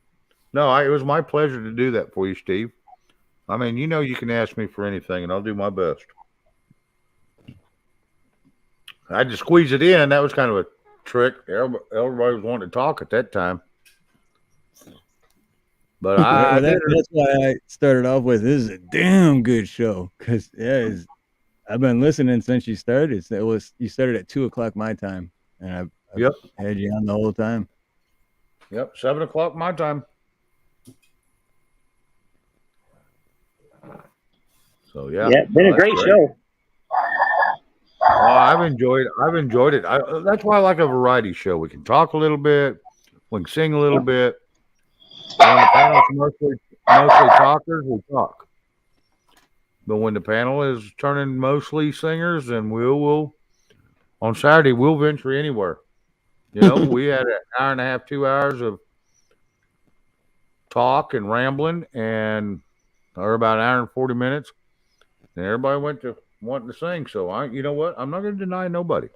no, it was my pleasure to do that for you, Steve. I mean, you can ask me for anything, and I'll do my best. I had to squeeze it in. That was kind of a trick. Everybody was wanting to talk at that time. But I did it. that's why I started off with, this is a damn good show. Because, I've been listening since you started. You started at 2:00 my time. And I've had you on the whole time. Yep, 7:00 my time. So yeah, been a that's great show. Oh, I've enjoyed it. That's why I like a variety show. We can talk a little bit, we can sing a little bit. When the panel's mostly talkers, we talk. But when the panel is turning mostly singers, then we'll on Saturday we'll venture anywhere. We had an hour and a half, 2 hours of talk and rambling, or about an hour and 40 minutes. And everybody went to wanting to sing. So you know what? I'm not going to deny nobody.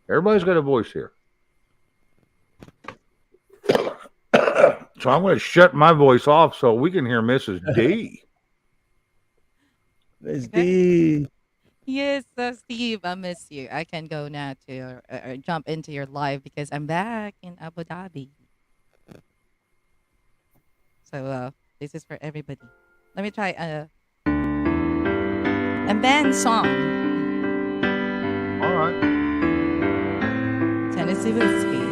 Everybody's got a voice here. So I'm going to shut my voice off so we can hear Mrs. D. Miss D. Yes, Steve, I miss you. I can go now to jump into your live because I'm back in Abu Dhabi. So this is for everybody. Let me try a band song. All right. Tennessee Whiskey.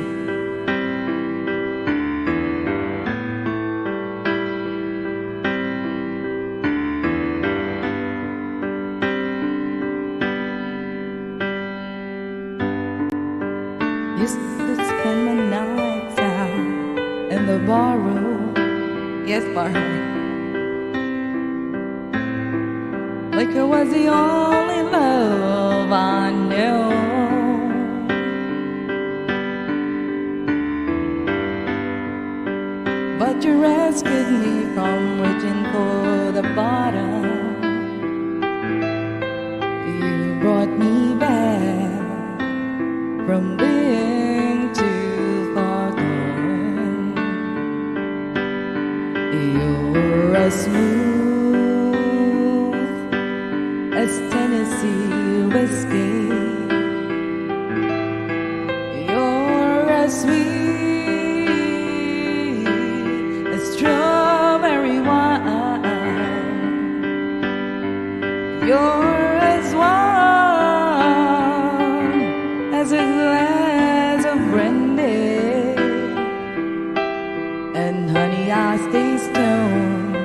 Used to spend my nights out in the barroom. Yes, barroom. Liquor was the only love I knew. But you rescued me from reaching for the bottom. You brought me back from being too far gone. You're as smooth as Tennessee whiskey. You're as sweet as strawberry wine. You're as warm as a glass of brandy. And honey, I stay stoned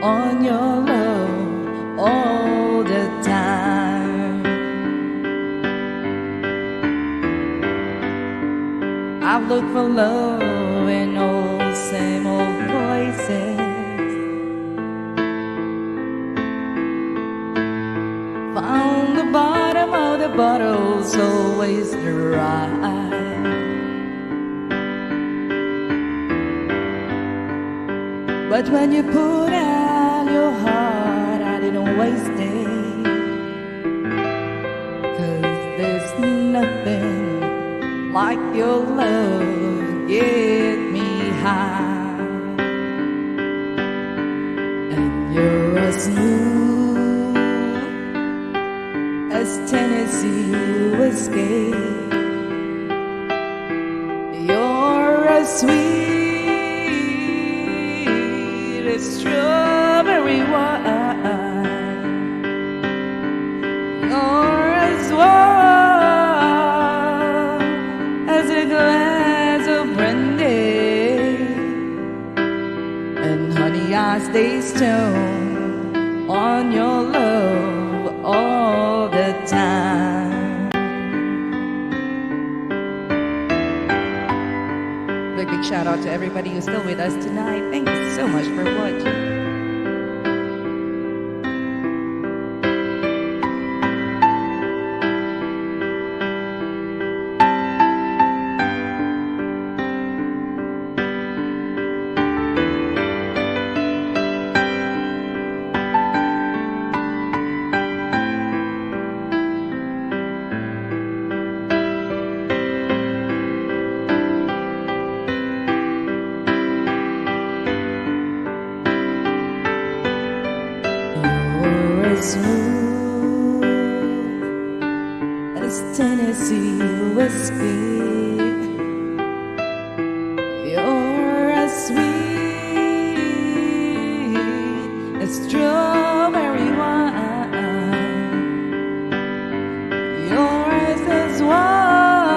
on your love all the time. I've looked for love in old same old places. Found the bottom of the bottle's always dry. But when you put out your heart, I didn't waste it. 'Cause there's nothing like your love, get me high. And you're as smooth as Tennessee whiskey. You're as sweet as strawberry wine. You're as warm as a glass of brandy. And honey, I stay stoned on your love all the time. Big shout out to everybody who's still with us tonight. Thank you so much for watching. Smooth as Tennessee whiskey. You're as sweet as strawberry wine. You're as warm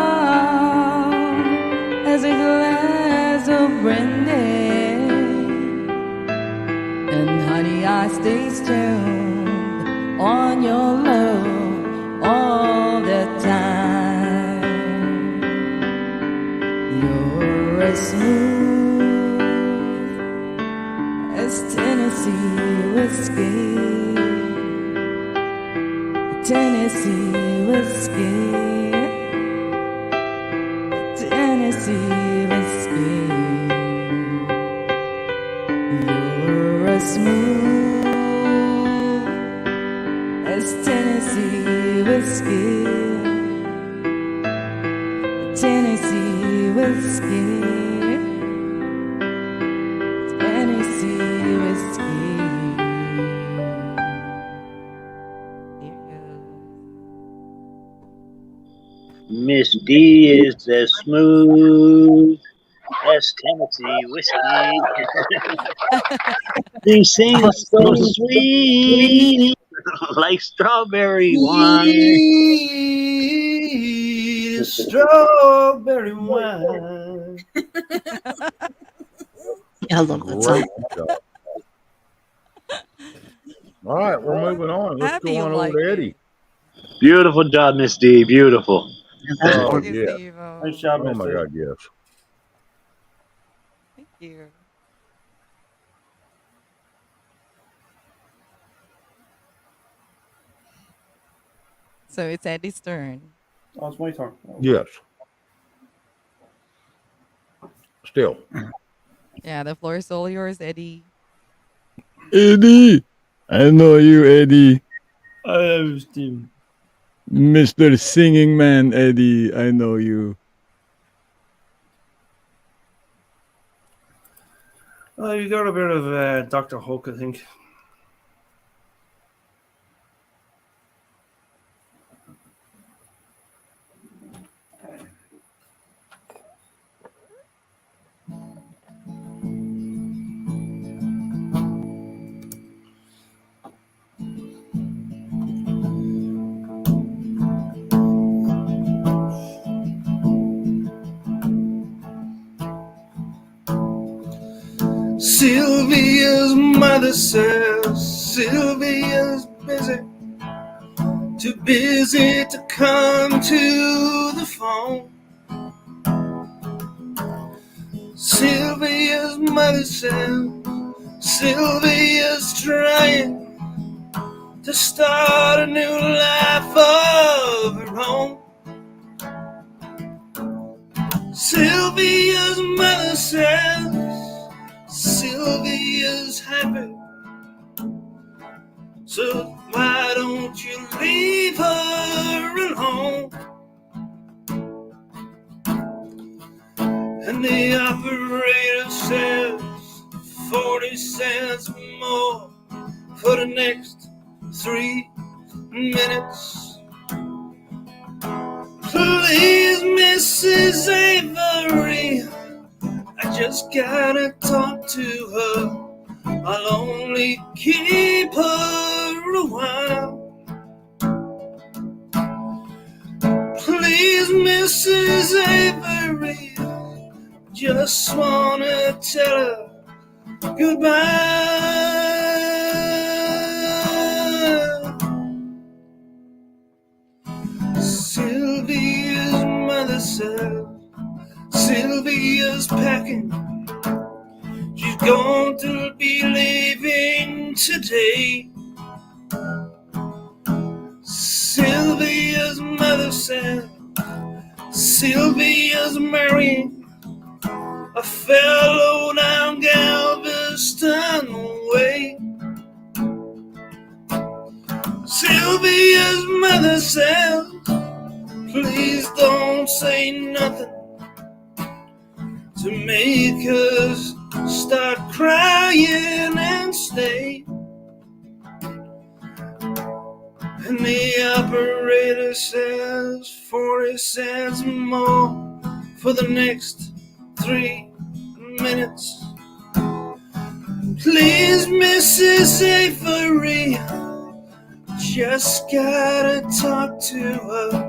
as a glass of brandy. And honey, I stay stoned on your love all the time. You're as smooth as Tennessee whiskey. Tennessee whiskey. Tennessee whiskey. You're as smooth as Tennessee whiskey. Tennessee whiskey. Tennessee whiskey. Miss D is as smooth as Tennessee whiskey. She sings so sweet, like strawberry wine. Sweet strawberry wine. I love that song. Great job. All right, we're moving on. Let's Happy go on you over like to it. Eddie. Beautiful job, Miss D. Beautiful. Oh, Thank you, yeah. Steve-O. Nice job, Oh, my Mr. God, yes. Thank you. So it's Eddie's turn. Oh, it's my turn. Yes. Still. Yeah, the floor is all yours, Eddie. Eddie, I know you, Eddie. I am Steve. Mr. Singing Man, Eddie. I know you. You got a bit of Dr. Hulk, I think. Sylvia's mother says Sylvia's busy, too busy to come to the phone. Sylvia's mother says Sylvia's trying to start a new life of her own. Sylvia's mother says Sylvia's happy, so why don't you leave her alone? And the operator says 40 cents more for the next 3 minutes. Please, Mrs. Avery, I just gotta talk to her. I'll only keep her a while. Please, Mrs. Avery, just wanna tell her goodbye. Sylvia's mother said Sylvia's packing. She's going to be leaving today. Sylvia's mother said Sylvia's marrying a fellow down Galveston way. Sylvia's mother said, please don't say nothing to make us start crying and stay. And the operator says 40 cents more for the next 3 minutes. Please, Mrs. Avery, just gotta talk to her.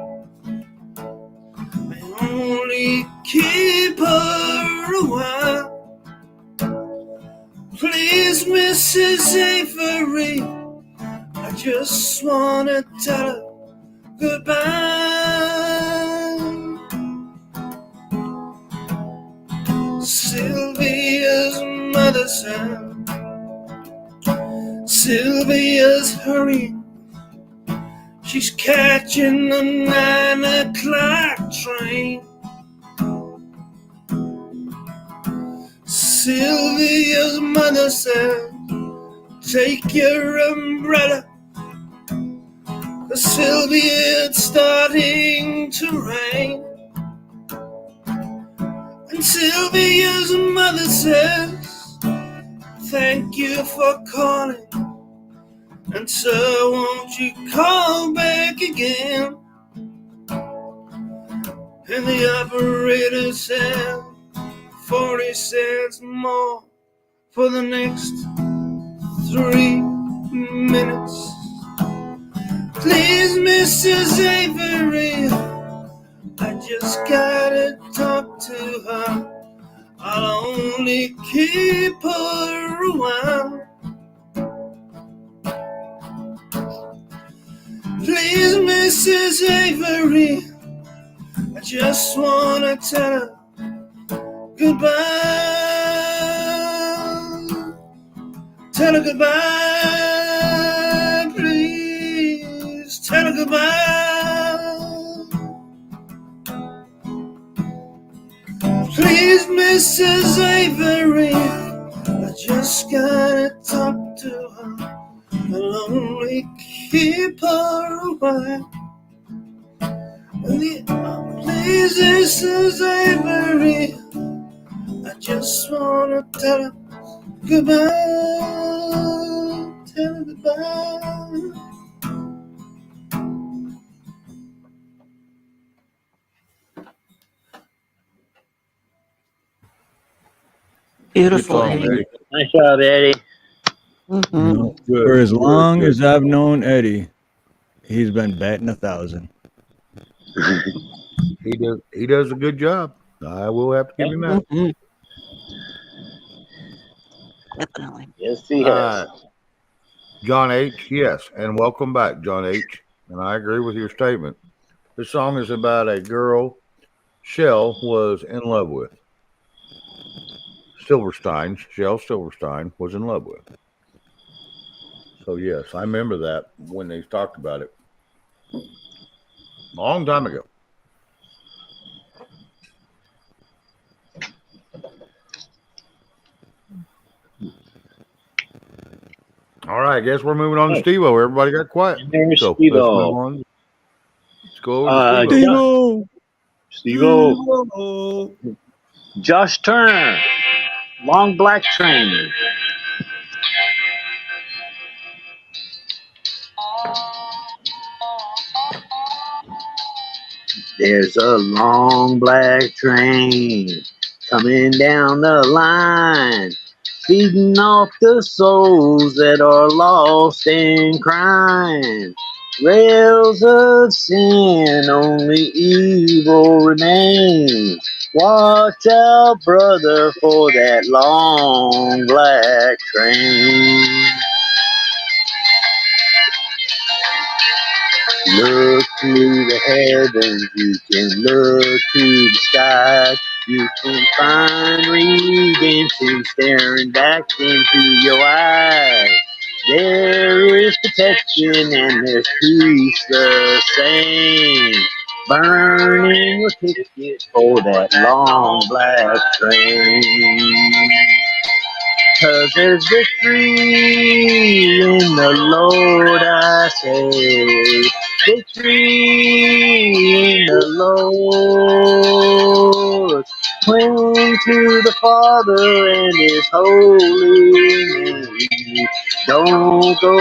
I only keep her a while. Please, Mrs. Avery, I just wanna tell her goodbye. Sylvia's mother said Sylvia's hurrying. She's catching the 9 o'clock train. Sylvia's mother said, take your umbrella, 'cause Sylvia, it's starting to rain. And Sylvia's mother says, thank you for calling, and so won't you call back again? And the operator said 40 cents more for the next 3 minutes. Please, Mrs. Avery, I just gotta talk to her. I'll only keep her a while. Please, Mrs. Avery, I just wanna tell her goodbye. Tell her goodbye, please. Tell her goodbye. Please, Mrs. Avery, I just gotta talk to her. I'll only keep her a while. Please, Mrs. Avery, I just wanna tell her goodbye. Tell her goodbye. Beautiful, Good song, Eddie. Eddie. Nice job, Eddie. You know, for as long as I've known Eddie, he's been batting 1,000. He does a good job. I will have to give him that. Definitely. Yes, he has. John H. Yes, and welcome back, John H. And I agree with your statement. This song is about a girl Shell was in love with. Shel Silverstein was in love with. So yes, I remember that when they talked about it. Long time ago. All right, I guess we're moving on to Steve-O. Everybody got quiet. There's So Steve-O. let's move on. Let's go over to Steve-O. Steve-O. Josh Turner. Long Black Train. There's a long black train coming down the line, feeding off the souls that are lost in crime. Rails of sin, only evil remains. Watch out, brother, for that long black train. Look to the heavens, you can look to the sky. You can find redemption staring back into your eyes. There is protection and there's peace the same. Burning your ticket for that long black train. 'Cause there's victory in the Lord, I say. Victory in the Lord. Cling to the Father and His holy name. Don't go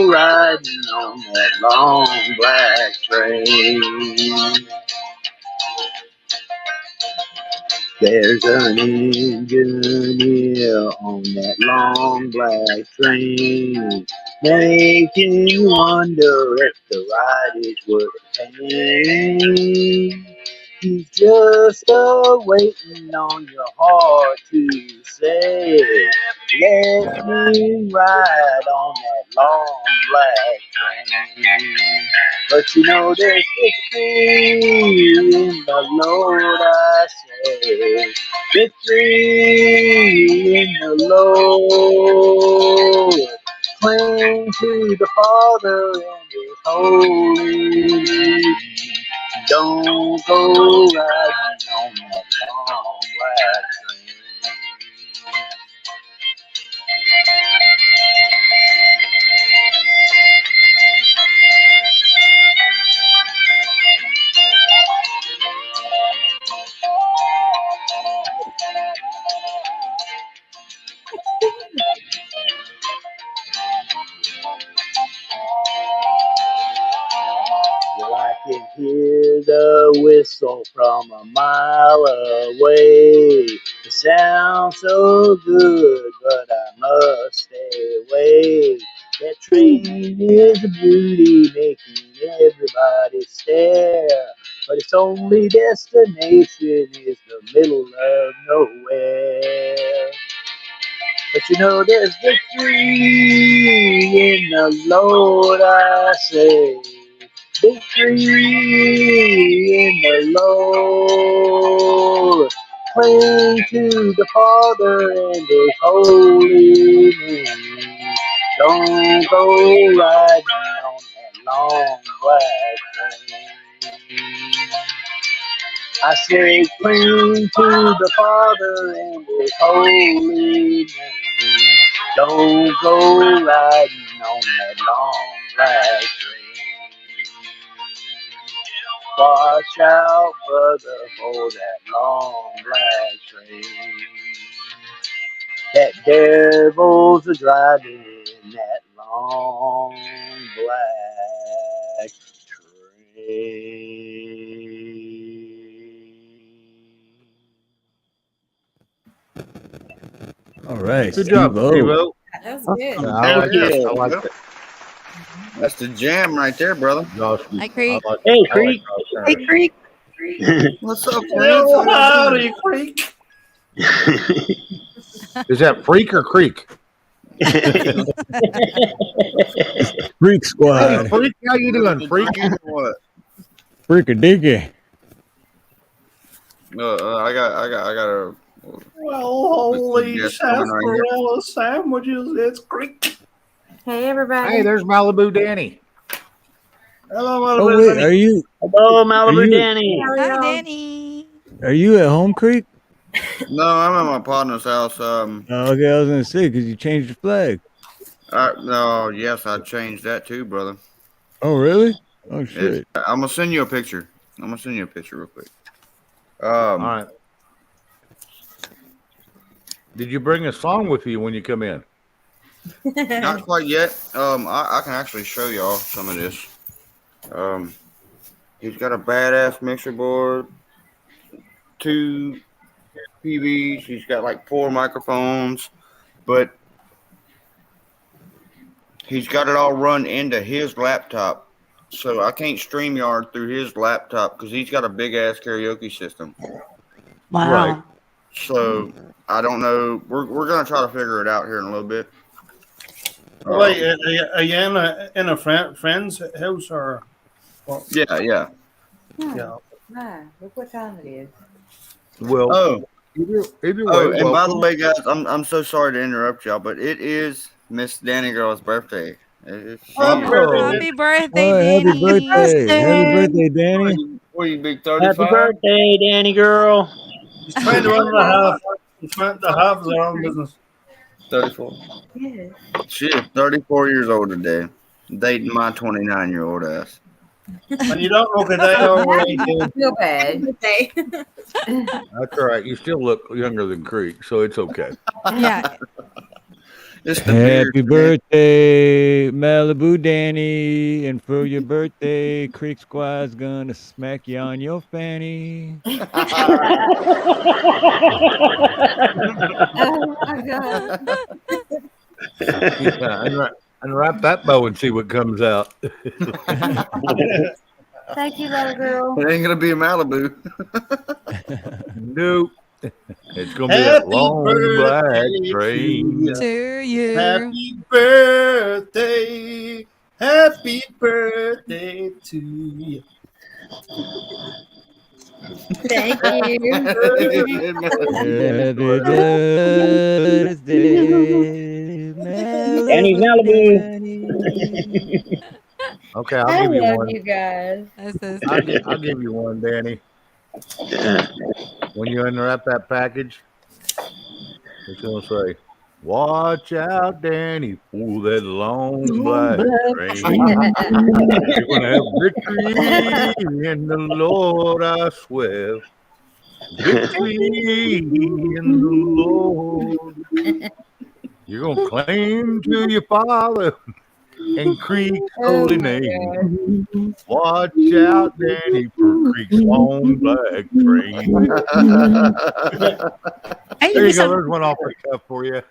riding on that long black train. There's an engineer on that long black train, making you wonder if the ride is worth the pain. He's just waiting on your heart to say, let me ride on that long black train. But you know there's victory in the Lord, I say. Victory in the Lord. Cling to the Father and His holy name. Don't go riding on that long black train. You're like can hear the whistle from a mile away. It sounds so good, but I must stay away. That train is a beauty, making everybody stare. But its only destination is the middle of nowhere. But you know there's victory in the Lord, I say. Victory in the Lord. Cling to the Father and His holy name. Don't go riding on that long black train. I say, cling to the Father and His holy name. Don't go riding on that long black train. Watch out, brother, for that long black train. That devil's a driving that long black All right, Good job, Steve-O. Steve-O. That was good. Yeah, I like Thank that. you. I like that. That's the jam right there, brother. Josh, Hi, Creek. I like Hey, I like Creek. Josh Hey, Harris. Creek. What's up, Well, Creek? howdy, Creek. Is that Freak or Creek? Freak Hey, Squad. Freak, how you doing, Freak? What? Freakadinky. I got a. Well, holy Yes, coming right here. sarsaparilla sandwiches. It's Creek. Hey, everybody. Hey, there's Malibu Danny. Hello, Oh Malibu wait, Danny. are you Hello, Malibu you- Danny. Hi, Danny. at home, Creek? No, I'm at my partner's house. Oh, okay, I was gonna say because you changed your flag. No, yes, I changed that too, brother. Oh really? Oh It's, shit. I'm gonna send you a picture. I'm gonna send you a picture real quick. All right. Did you bring a song with you when you come in? Not quite yet. I can actually show y'all some of this. He's got a badass mixer board, 2 TVs. He's got like 4 microphones, but he's got it all run into his laptop. So I can't StreamYard through his laptop because he's got a big ass karaoke system. Wow. Right. So I don't know. We're gonna try to figure it out here in a little bit. Wait, are you in a friend's house or? What? Yeah. Yeah. Nah, look what time it is. Well, Oh, either way, oh, and by the welcome. way, guys, I'm so sorry to interrupt y'all, but it is Miss Danny Girl's birthday. Happy birthday, Happy birthday, Oh, happy Danny. birthday! Happy birthday, Danny. What you big Happy 35? birthday, Danny girl. He's 21 and a half. He's 20 and a half is our own business. 34. Yes. She is 34 years old today, dating my 29-year-old ass. And you don't look a day over 18. I feel bad. Birthday. That's all right. You still look younger than Creek, so it's okay. Yeah. It's the Happy beard. birthday, Malibu Danny. And for your birthday, Creek Squad's gonna smack you on your fanny. Oh my god. Yeah, unwrap that bow and see what comes out. Thank you, little girl. It ain't gonna be a Malibu. Nope. It's gonna be that Happy long black birthday train. To you. Happy birthday. Happy birthday to you. Thank you. Happy birthday, Danny's Malibu. Danny. Okay, I I'll give you love one. you guys. I'll give you one, Danny. When you unwrap that package, it's gonna say, "Watch out, Danny, for that long black train." You're gonna have victory in the Lord, I swear. Victory in the Lord. You're gonna claim to your Father and Creek's holy name. Watch out, Danny, for Creek's long black train. Hey, There you go. some- There's one off the cuff for you.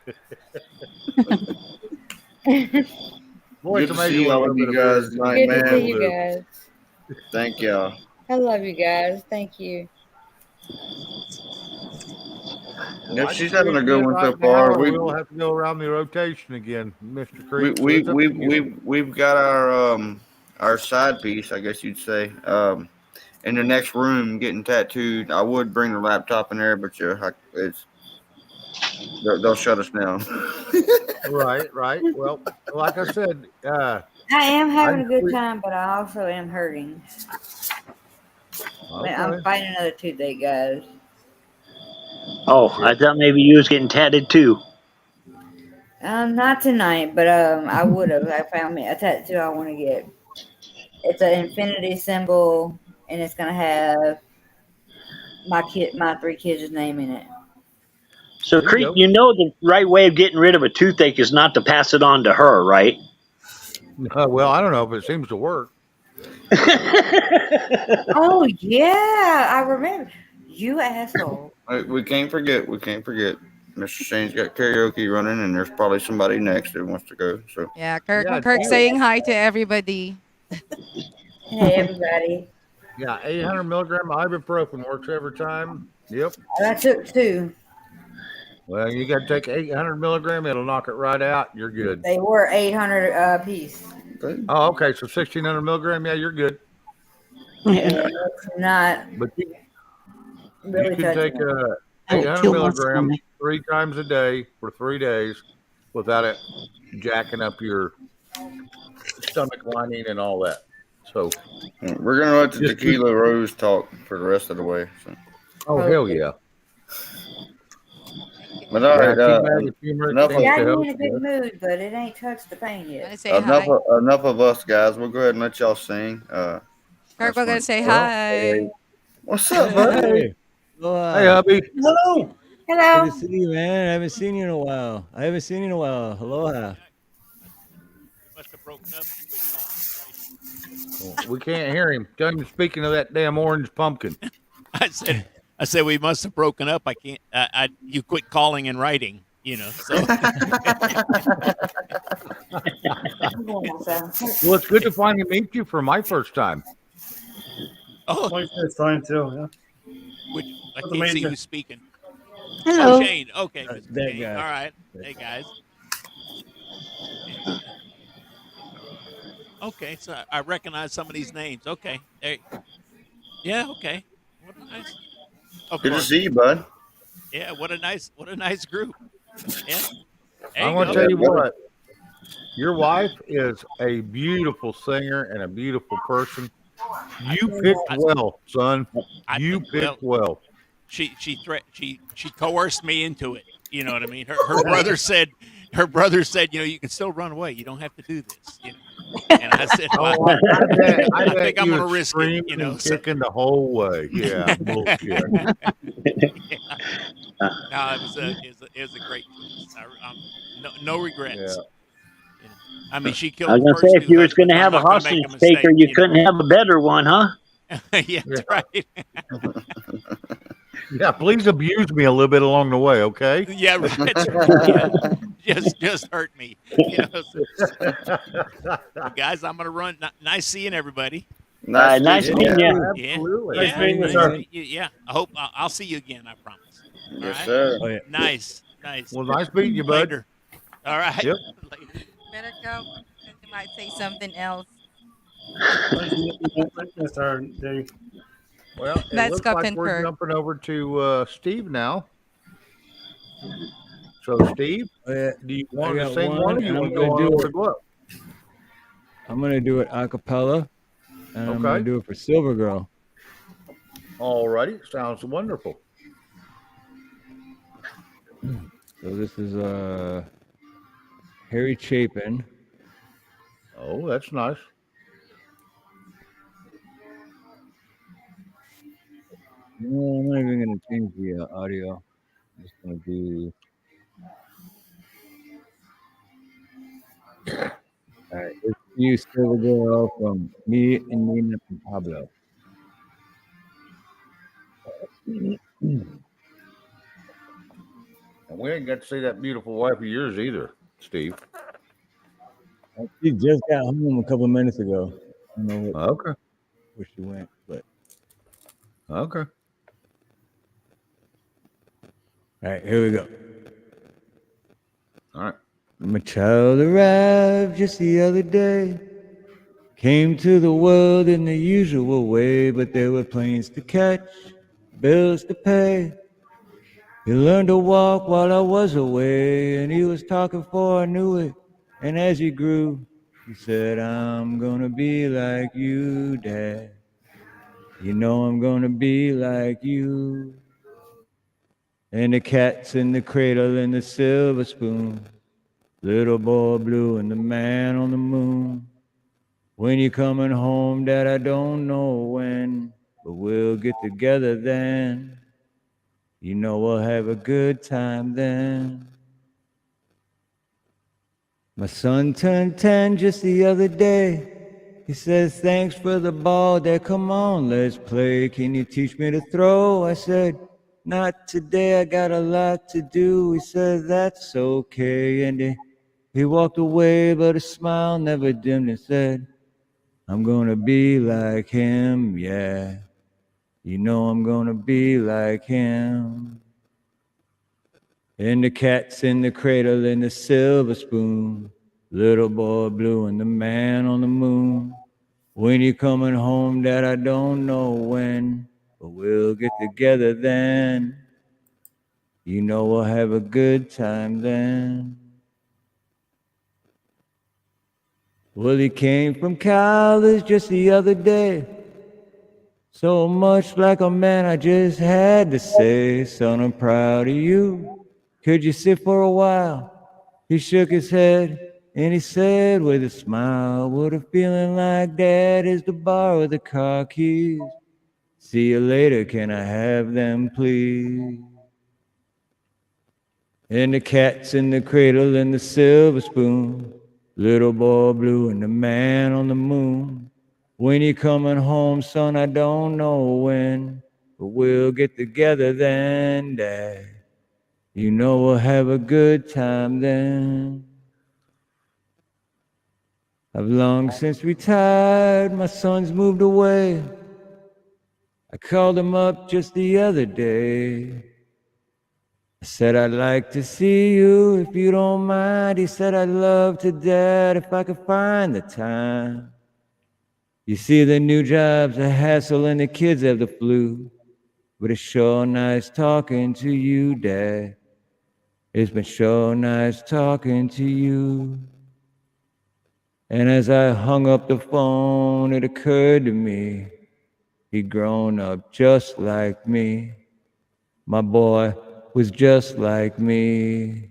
Boy, Good it's to amazing see what a all little of bit you of guys beer tonight, Good to man. see you guys. Thank y'all. I love you guys. Thank you. Yeah, I she's just having a reached good in one so right now, far. or we'll have to go around the rotation again, Mr. We Creek. So we it's up we to you. we've got our side piece, I guess you'd say, in the next room getting tattooed. I would bring the laptop in there, but they'll shut us down. Right. Well, like I said, I am having I a good tweet- time, but I also am hurting. Okay. I'm fighting another toothache, guys. Oh, I thought maybe you was getting tatted too. Not tonight, but I would have. I found me a tattoo I want to get. It's an infinity symbol, and it's gonna have my 3 kids' name in it. So, There you Creek, go. you know the right way of getting rid of a toothache is not to pass it on to her, right? Well, I don't know if it seems to work. Oh yeah, I remember. You asshole. We can't forget. Mr. Shane's got karaoke running, and there's probably somebody next that wants to go. So Yeah, Kirk. Yeah, Kirk it's- saying hi to everybody. Hey everybody. Yeah, 800 milligram ibuprofen works every time. Yep. I took 2. Well, you got to take 800 milligram. It'll knock it right out. You're good. They were 800 a piece. Oh, okay. So 1600 milligram. Yeah, you're good. Yeah, it's not But you really can take touching it. 800 kill my milligrams stomach. 3 times a day for 3 days without it jacking up your stomach lining and all that. So, we're gonna let the Just- Tequila Rose talk for the rest of the way. So. oh hell yeah. But all right, Yeah, keep having humor. enough Thanks Yeah, to I'm help in a you. good mood, but it ain't touched the pain Gonna yet. say enough hi. enough of us, guys. We'll go ahead and let y'all sing. Kirk, that's we're gonna when- say Well, hi. What's up, buddy? Hey, aloha. Hey, hubby. Hello. Good Hello. to see you, man. I haven't seen you in a while. Aloha. We can't hear him. Tell him you're speaking of that damn orange pumpkin. I said we must have broken up. I can't. You quit calling and writing. You know. So I'm going myself. Well, it's good to finally meet you for my first time. oh, My first time too. Yeah. which I What's can't see amazing? who's speaking. Hello. Oh, Shane. Okay. Mr. that Shane. guy. All right. Hey guys. Okay, so I recognize some of these names. Okay. There. Yeah. Okay. What a nice. Of Good to course. see you, bud. Yeah. What a nice group. Yeah. There I'm you going go. to tell you what. Your wife is a beautiful singer and a beautiful person. You picked well, son. I You think- picked well. She coerced me into it. You know what I mean? Her brother said, you can still run away. You don't have to do this. You know? And I said, well, Oh, I bet think I'm you gonna was risk it, you know, screaming, so- kicking the whole way. Yeah, bullshit. No, it was a great choice. No regrets. Yeah. You know, I mean, she killed. I was the gonna say, first if you was two going to have a husbands, I'm hostage not gonna make a taker, mistake, you couldn't have a better one, huh? yeah, that's right. Yeah, please abuse me a little bit along the way, okay? Yeah, that's right. Yeah. Just hurt me. You know, guys, I'm gonna run. Nice seeing everybody. Nice Yeah, meeting you. absolutely. Yeah, Nice meeting you, nice sir. to meet you. Yeah, I hope I'll see you again. I promise. All Yes, right? sir. Oh, yeah. Nice. Well, nice meeting you, bud. Later. All right. Yep. Later. Better go. You might say something else. Yes, sir. Dave. Well, it That's looks like Captain we're Kirk. jumping over to Steve now. So, Steve, Oh, yeah. do you I want to got sing one, or one, you and want I'm to go gonna on do over it. to Glow? I'm gonna do it a cappella, and I'm gonna Okay. do it for Silver Girl. All righty. Sounds wonderful. So this is Harry Chapin. Oh, that's nice. No, I'm not even gonna change the audio. I'm just gonna do. All right, it's you, Silver Girl, from me and Nina from Pablo. And we ain't got to see that beautiful wife of yours either, Steve. She just got home a couple of minutes ago. I don't know Okay. where she went, but Okay. all right, here we go. All right. My child arrived just the other day. Came to the world in the usual way, but there were planes to catch, bills to pay. He learned to walk while I was away, and he was talking before I knew it. And as he grew, he said, I'm gonna be like you, Dad. You know I'm gonna be like you. And the cat's in the cradle and the silver spoon. Little boy blue and the man on the moon. When you coming home, Dad, I don't know when, but we'll get together then. You know we'll have a good time then. My son turned 10 just the other day. He says, thanks for the ball, Dad, come on, let's play. Can you teach me to throw? I said, not today, I got a lot to do. He said, that's okay. And he walked away, but his smile never dimmed and said, I'm gonna be like him, yeah. You know I'm gonna be like him. And the cat's in the cradle and the silver spoon. Little boy blue and the man on the moon. When you coming home, Dad, I don't know when, but we'll get together then. You know we'll have a good time then. Well, he came from college just the other day. So much like a man, I just had to say, son, I'm proud of you. Could you sit for a while? He shook his head and he said with a smile, what a feeling like, Dad, is to borrow the car keys. See you later, can I have them, please? And the cat's in the cradle and the silver spoon. Little boy blue and the man on the moon. When you coming home, son, I don't know when, but we'll get together then, Dad. You know we'll have a good time then. I've long since retired, my son's moved away. I called him up just the other day. I said, I'd like to see you if you don't mind. He said, I'd love to, Dad, if I could find the time. You see, the new job's a hassle and the kids have the flu. But it's sure nice talking to you, Dad. It's been sure nice talking to you. And as I hung up the phone, it occurred to me, he'd grown up just like me. My boy was just like me.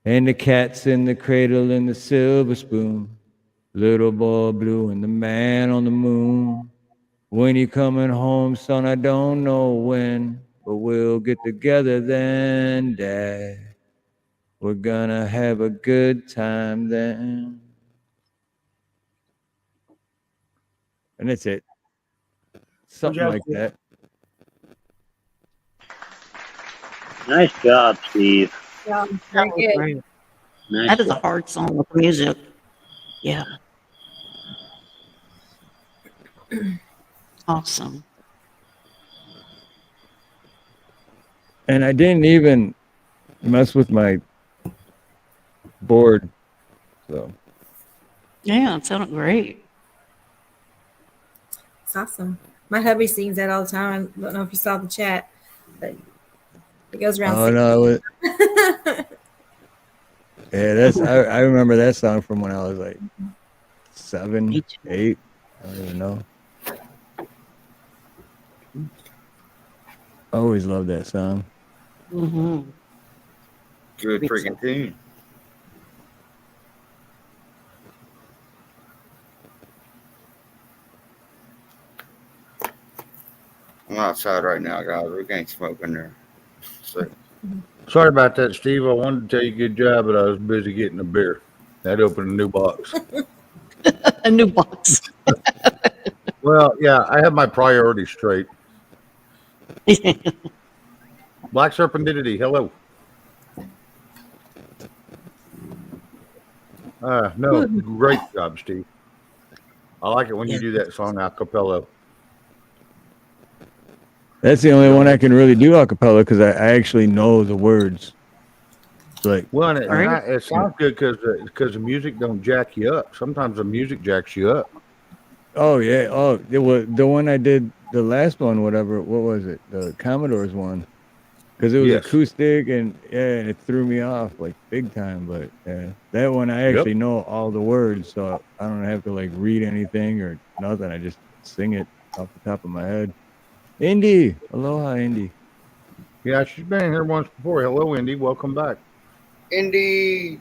And the cat's in the cradle and the silver spoon. Little boy blue and the man on the moon. When you coming home, son, I don't know when, but we'll get together then, Dad. We're gonna have a good time then. And that's it. Something like that. Nice job, Steve. Yeah, That very was good. great. Nice That is a job. hard song with music. Yeah. Awesome. And I didn't even mess with my board. So Yeah, it sounded great. It's awesome. My hubby sings that all the time. I don't know if you saw the chat, but it goes around. oh no, it was, yeah, that's I remember that song from when I was like 7, 8. I don't even know. I always loved that song. Mm-hmm. Good freaking tune. I'm outside right now, guys. We can't smoke in there. So, Sorry about that, Steve. I wanted to tell you good job, but I was busy getting a beer. That opened a new box. a new box. Well, yeah, I have my priorities straight. Black Serpentidity, hello. No, great job, Steve. I like it when you do that song a cappella. That's the only one I can really do a cappella because I actually know the words. Like, Well, and it sounds good because the music don't jack you up. Sometimes the music jacks you up. oh yeah, it was the one I did, the last one, whatever. What was it? The Commodore's one, because it was Yes. acoustic and it threw me off like big time. But that one I actually know all the words, so I don't have to like read anything or nothing. I just sing it off the top of my head. Indy, aloha, Indy. Yeah, she's been in here once before. Hello, Indy. Welcome back. Indy.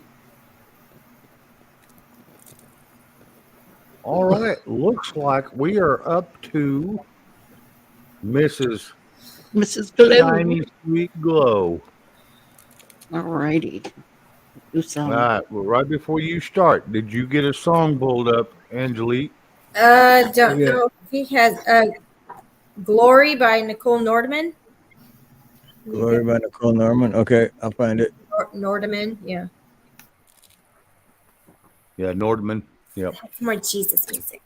All right. Looks like we are up to Mrs. Glow. Shiny Sweet Glow. All righty. Do some. All right. Well, right before you start, did you get a song pulled up, Angelique? Don't Yeah. know if he has Glory by Nicole Nordeman. Glory by Nicole Norman. Okay, I'll find it. Nordeman, yeah. Yeah, Nordman. Yep. That's more Jesus music.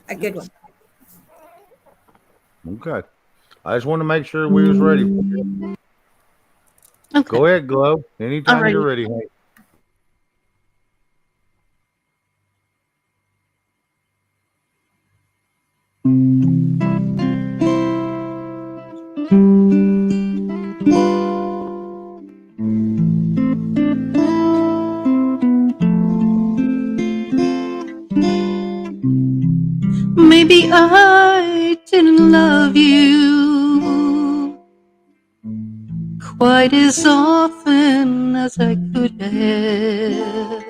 A good one. Okay. I just want to make sure we was ready. Okay. Go ahead, Glow. Anytime Alrighty. you're ready. Hank. Maybe I didn't love you quite as often as I could have.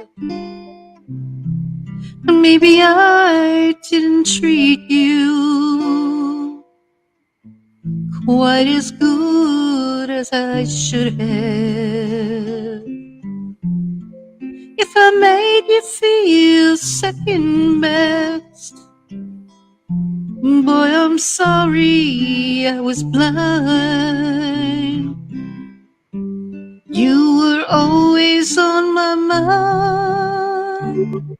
Maybe I didn't treat you quite as good as I should have. If I made you feel second best, boy, I'm sorry I was blind. You were always on my mind.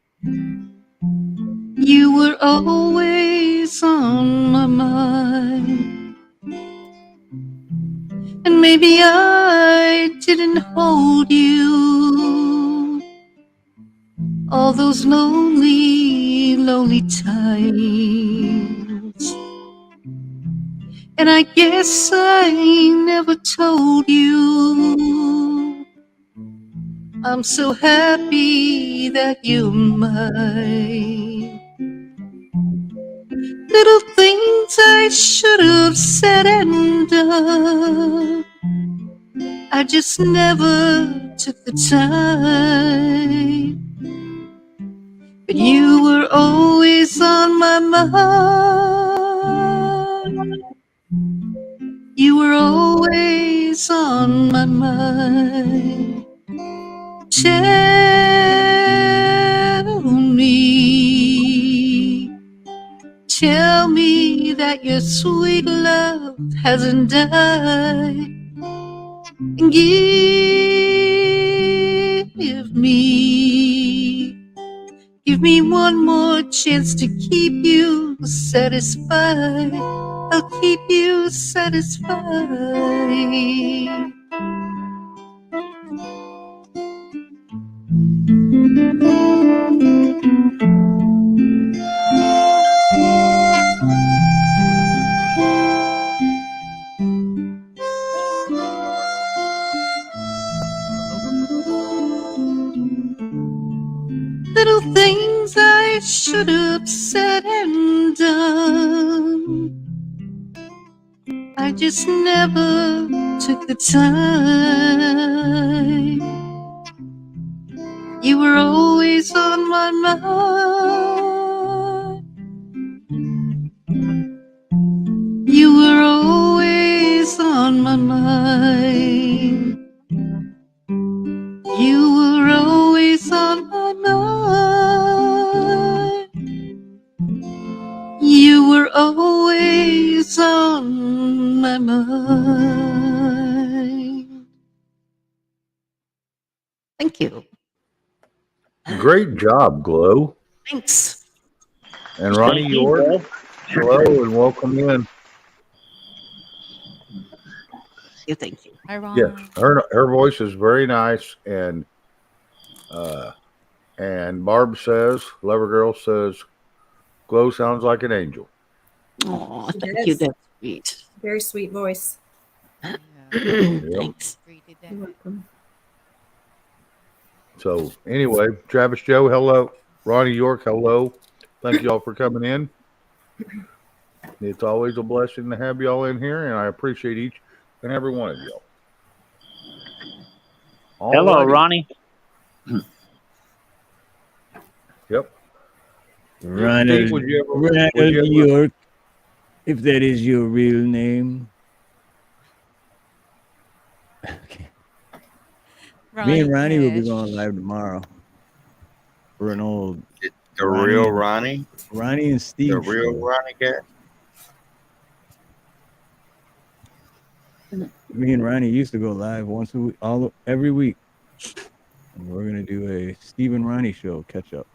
You were always on my mind. And maybe I didn't hold you all those lonely, lonely times. And I guess I never told you I'm so happy that you're mine. Little things I should have said and done, I just never took the time. But you were always on my mind. You were always on my mind. Tell me that your sweet love hasn't died. And give me one more chance to keep you satisfied. I'll keep you satisfied. Little things I should have said and done, I just never took the time. You were always on my mind. You were always on my mind. You were always on You were always on my mind. Thank you. Great job, Glow. Thanks. And Ronnie Thank you, York, bro. hello and welcome in. Thank you. Hi, Ron. Yes, her voice is very nice, and Barb says, Lover Girl says, Glow sounds like an angel. Oh, She thank you. does. That's sweet. Very sweet voice. Thanks. You're welcome. So anyway, Travis Joe, hello. Ronnie York, hello. Thank you all for coming in. It's always a blessing to have y'all in here, and I appreciate each and every one of y'all. Hello, Alrighty. Ronnie. Yep. Ronald, Steve, would you ever- Ronald would you ever- York, if that is your real name. Me and Ronnie will be going live tomorrow for an old The real Ronnie? Ronnie and Steve. The real show. Ronnie guy? Me and Ronnie used to go live once a week, every week. And we're gonna do a Steve and Ronnie show catch up.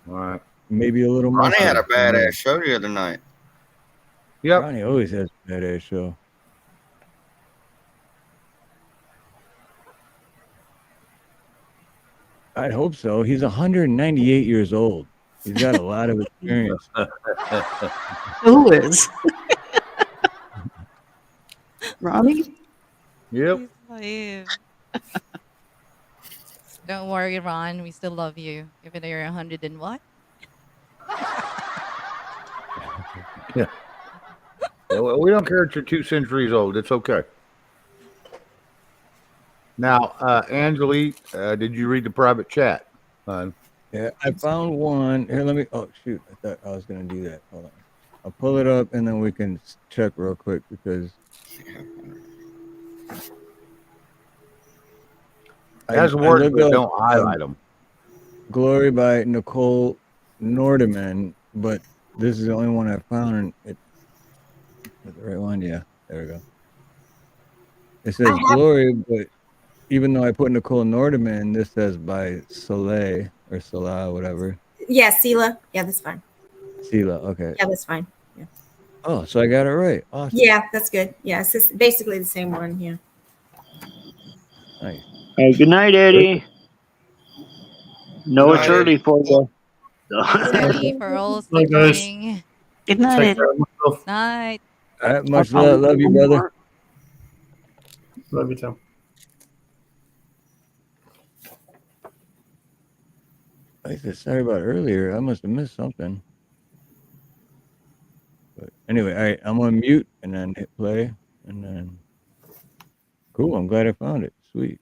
All right. Maybe a little more. Ronnie had a badass show the other night. Yep. Ronnie always has a badass show. I'd hope so. He's 198 years old. He's got a lot of experience. Who is? Ronnie? Yep. Don't worry, Ron. We still love you, even though you're 100 and what? Yeah. Well, we don't care if you're 2 centuries old. It's okay. Now, Angelique, did you read the private chat? Yeah, I found one. Here, let me. Oh, shoot. I thought I was going to do that. Hold on. I'll pull it up and then we can check real quick because. Has words, but don't highlight them. Glory by Nicole Nordeman, but this is the only one I found. And is that the right one? Yeah, there we go. It says Glory, but even though I put Nicole Nordeman, this says by Soleil or Salah, whatever. Yeah, Sela. Yeah, that's fine. Sela, okay. Yeah, that's fine. Yeah. Oh, so I got it right. Awesome. Yeah, that's good. Yeah, it's just basically the same one. Yeah. Nice. Hey, good night, Eddie. No, it's Good night, early for you. Eddie, for all Bye, guys. sleeping. Good night, Take Eddie. care of myself. Night. All right, much love. Love you, brother. Love you too. Like I said, sorry about earlier. I must have missed something. But anyway, all right, I'm on mute and then hit play and then. Cool. I'm glad I found it. Sweet.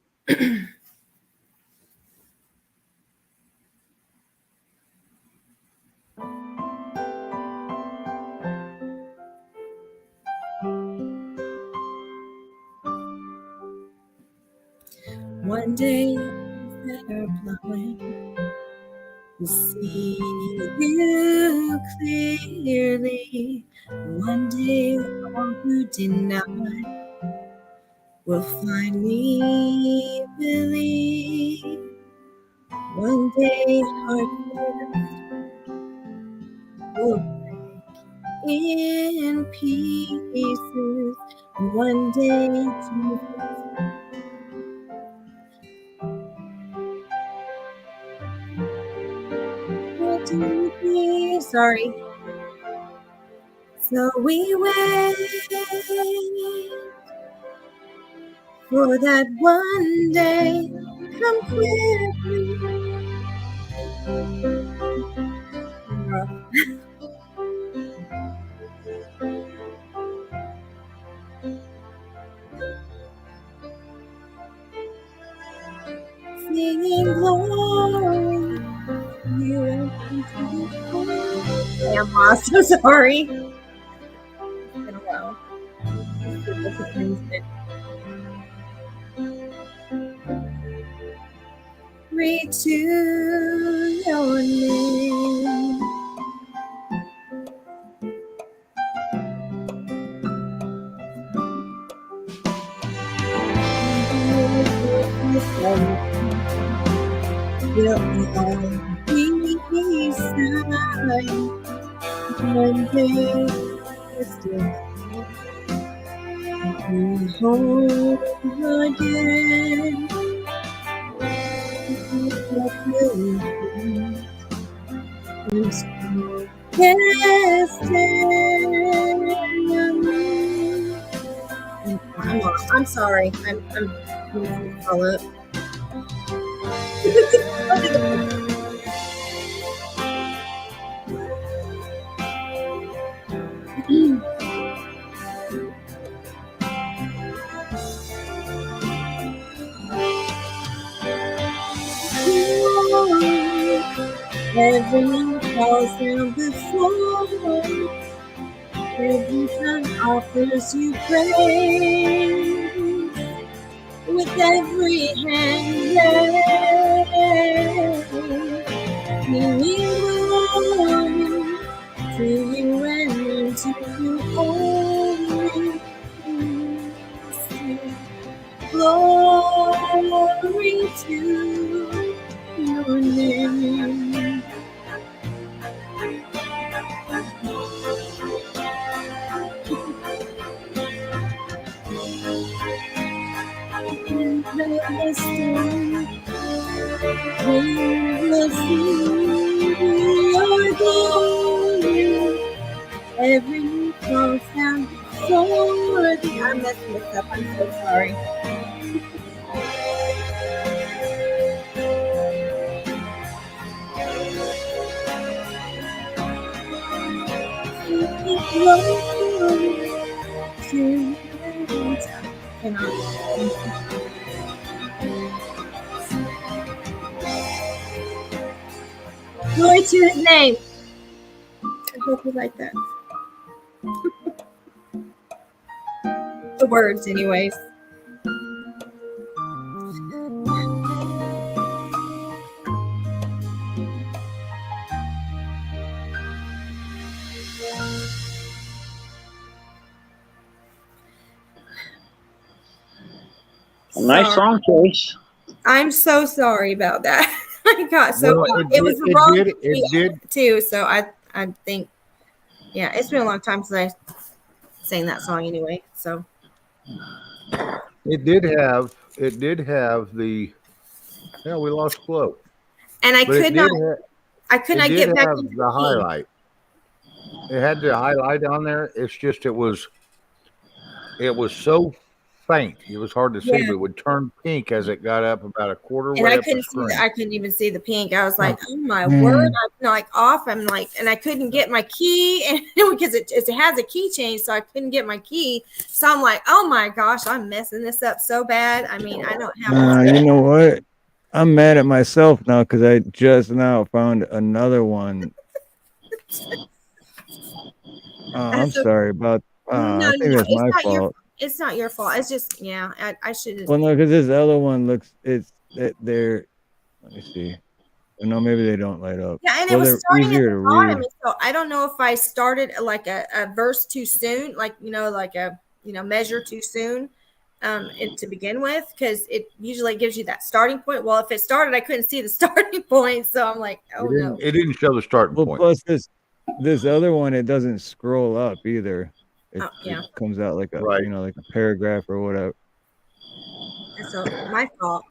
One day that are blowing, we see you clearly. One day all who deny will finally believe. One day hearts will break in pieces. One day Jesus will do me. Sorry. So we wait for that one day come singing glory. You I'm so sorry. It's been a while. Read to your name. we'll all be beside when there's still home again. I'm sorry. I'm gonna call up. Heaven falls down before, every sun offers you praise, with every hand raised, singing glory to you and to you only, glory to your name. Every knee falls down before thee. I'm messing this up. I'm so sorry. Glory to his name. I hope you like that. The words, anyways. Nice song choice. I'm so sorry about that. I got so Well, it was the wrong it did. too. So I think, yeah, it's been a long time since I sang that song anyway. So It did have the. Yeah, we lost Flo. and I But it could did not ha- I could it not did get back have into the the key. highlight. It had the highlight on there. It's just it was so faint. It was hard to see, Yeah. but it would turn pink as it got up about a quarter And way I up the couldn't see screen. I couldn't even see the pink. I was like, oh my Mm. word, I'm like off. I'm like, and I couldn't get my key and because it has a key change, so I couldn't get my key. So I'm like, oh my gosh, I'm messing this up so bad. I mean, I don't have You know what? I'm mad at myself now because I just now found another one. I'm That's okay. sorry about. I think that's my fault. It's not your fault. It's just, yeah, I should have. Well, no, because this other one looks. They're. Let me see. No, maybe they don't light up. Yeah, and it Well, was they're starting at easier the to bottom. read. And so I don't know if I started like a verse too soon, like, like a, measure too soon to begin with, because it usually gives you that starting point. Well, if it started, I couldn't see the starting point. So I'm like, oh no. It didn't show the starting Well, point. plus this other one, it doesn't scroll up either. It Yeah. comes out like a like a paragraph or whatever. And so my fault.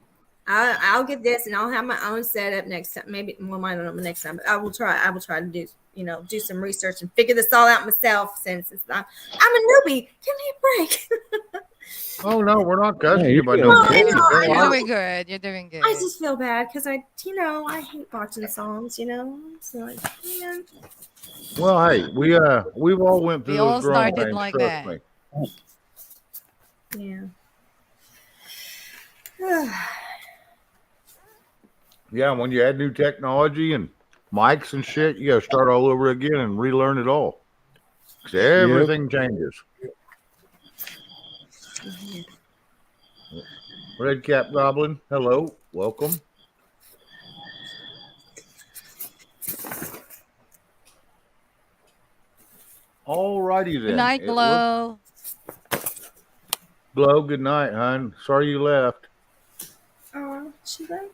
I'll get this and I'll have my own setup next time. Maybe I don't know next time, but I will try to do do some research and figure this all out myself since I'm a newbie. Give me a break. Oh no, we're not cussing you by you're no I means. know, I You're know. doing good. You're doing good. I just feel bad because I hate watching songs, So like, man. Well, hey, we've all went through We all those growing started pains, like trust that. me. Yeah. Yeah, when you add new technology and mics and shit, you got to start all over again and relearn it all. 'Cause everything changes. Red Cap Goblin, hello, welcome. All righty then. Good night, Glow. Glow, good night, hon. Sorry you left. Oh, she left.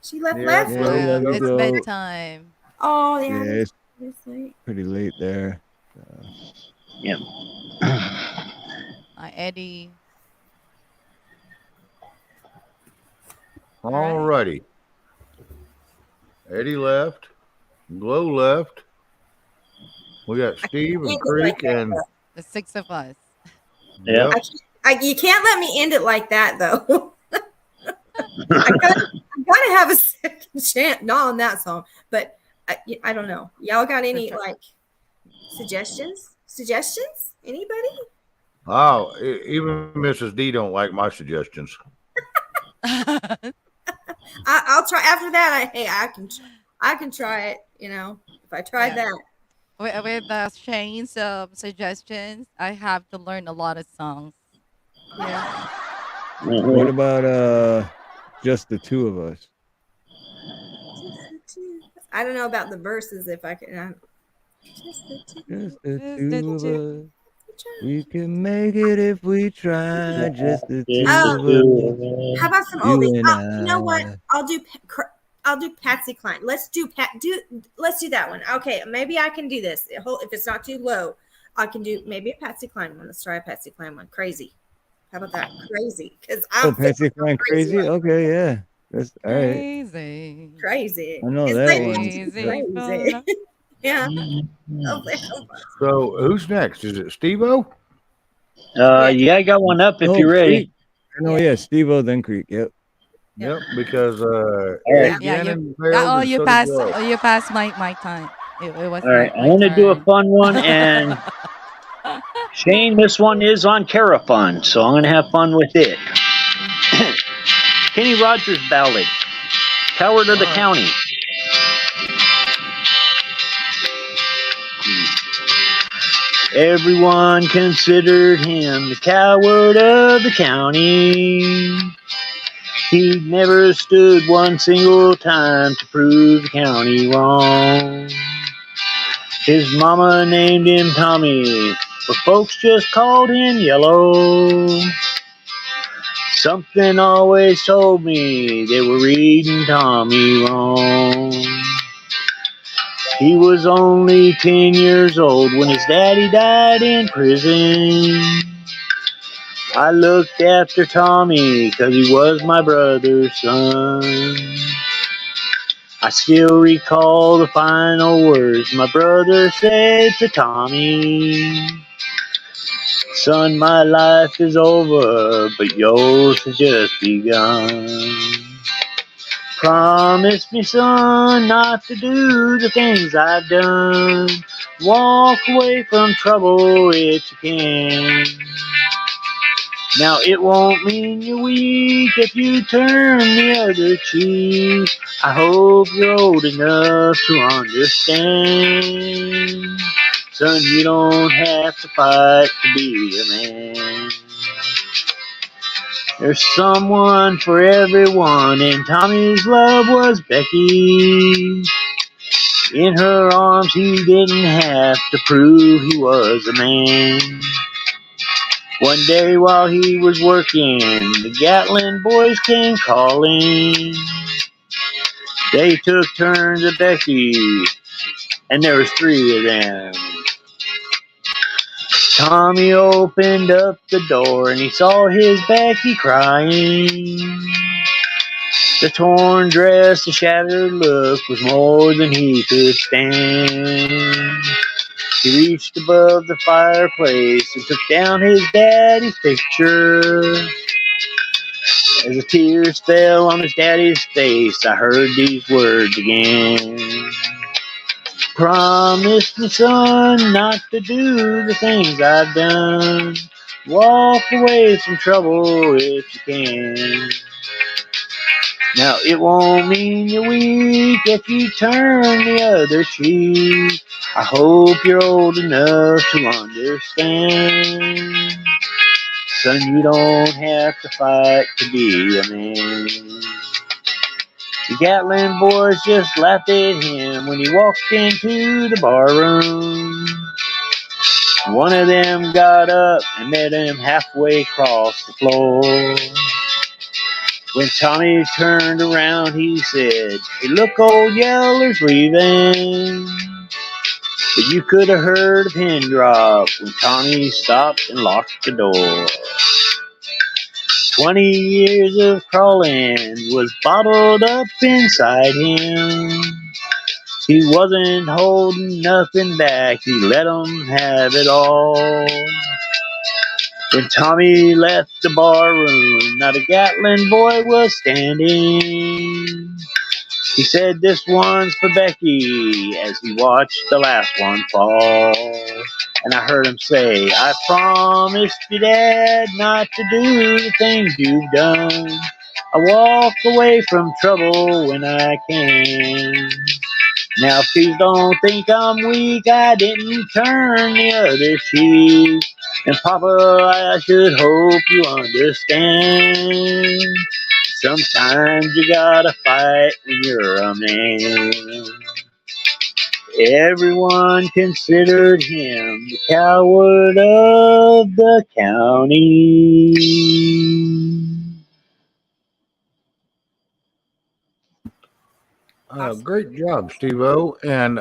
She left Yeah, last Yeah, night. we gotta It's go. bedtime. Oh, Yeah, yeah. it's It's late. pretty late there. Yeah. Hi, Eddie. All righty. Eddie left. Glow left. We got Steve and End it like Creek that, and though. The six of us. Yeah. You can't let me end it like that, though. I gotta have a second chance. Not on that song, but I don't know. Y'all got any like suggestions? Suggestions? Anybody? oh, even Mrs. D don't like my suggestions. I'll try. After that, I can try it. You know, if I tried Yeah. that. With Shane's suggestions, I have to learn a lot of songs. Yeah. What about just the two of us? I don't know about the verses. If I can. Just the two of us. We can make it if we try. Just the two of us. How about some You oldies? and You know what? I. I'll do Patsy Cline. Let's do that one. Okay, maybe I can do this. If it's not too low, I can do maybe a Patsy Cline one. Let's try a Patsy Cline one. Crazy. How about that? Crazy. Because Oh, Patsy Cline Crazy? Okay, yeah. That's all right. Crazy. Crazy. I know It's that like, one. crazy. Yeah. So who's next? Is it Steve-O? Yeah, I got one up if you're ready. Creek. I know, yeah, Steve-O, then Creek. Yep. Yep, because right. Ed Yeah, Gannon you. failed and You so did passed. Glow. You passed my time. It was All right, my I'm going to do a turn. fun one, and Shane, this one is on Carafun, so I'm going to have fun with it. Kenny Rogers ballad, Coward of the County. Everyone considered him the coward of the county. He never stood one single time to prove the county wrong. His mama named him Tommy, but folks just called him Yellow. Something always told me they were reading Tommy wrong. He was only 10 years old when his daddy died in prison. I looked after Tommy 'cause he was my brother's son. I still recall the final words my brother said to Tommy. Son, my life is over, but yours has just begun. Promise me, son, not to do the things I've done. Walk away from trouble if you can. Now it won't mean you're weak if you turn the other cheek. I hope you're old enough to understand. Son, you don't have to fight to be a man. There's someone for everyone, and Tommy's love was Becky. In her arms he didn't have to prove he was a man. One day while he was working, the Gatlin boys came calling. They took turns at Becky, and there was 3 of them. Tommy opened up the door and he saw his Becky crying. The torn dress, the shattered look was more than he could stand. He reached above the fireplace and took down his daddy's picture. As the tears fell on his daddy's face, I heard these words again. Promise me, son, not to do the things I've done. Walk away from trouble if you can. Now it won't mean you're weak if you turn the other cheek. I hope you're old enough to understand. Son, you don't have to fight to be a man. The Gatlin boys just laughed at him when he walked into the barroom. One of them got up and met him halfway across the floor. When Tommy turned around, he said, "Hey, look, old Yeller's leaving." But you could have heard a pin drop when Tommy stopped and locked the door. 20 years of crawling was bottled up inside him. He wasn't holding nothing back, he let 'em have it all. When Tommy left the bar room, not a Gatlin boy was standing. He said, "This one's for Becky," as he watched the last one fall. And I heard him say, "I promised you, Dad, not to do the things you've done. I walk away from trouble when I can. Now please don't think I'm weak, I didn't turn the other cheek. And Papa, I should hope you understand. Sometimes you gotta fight when you're a man." Everyone considered him the coward of the county. Great job, Steve-O. And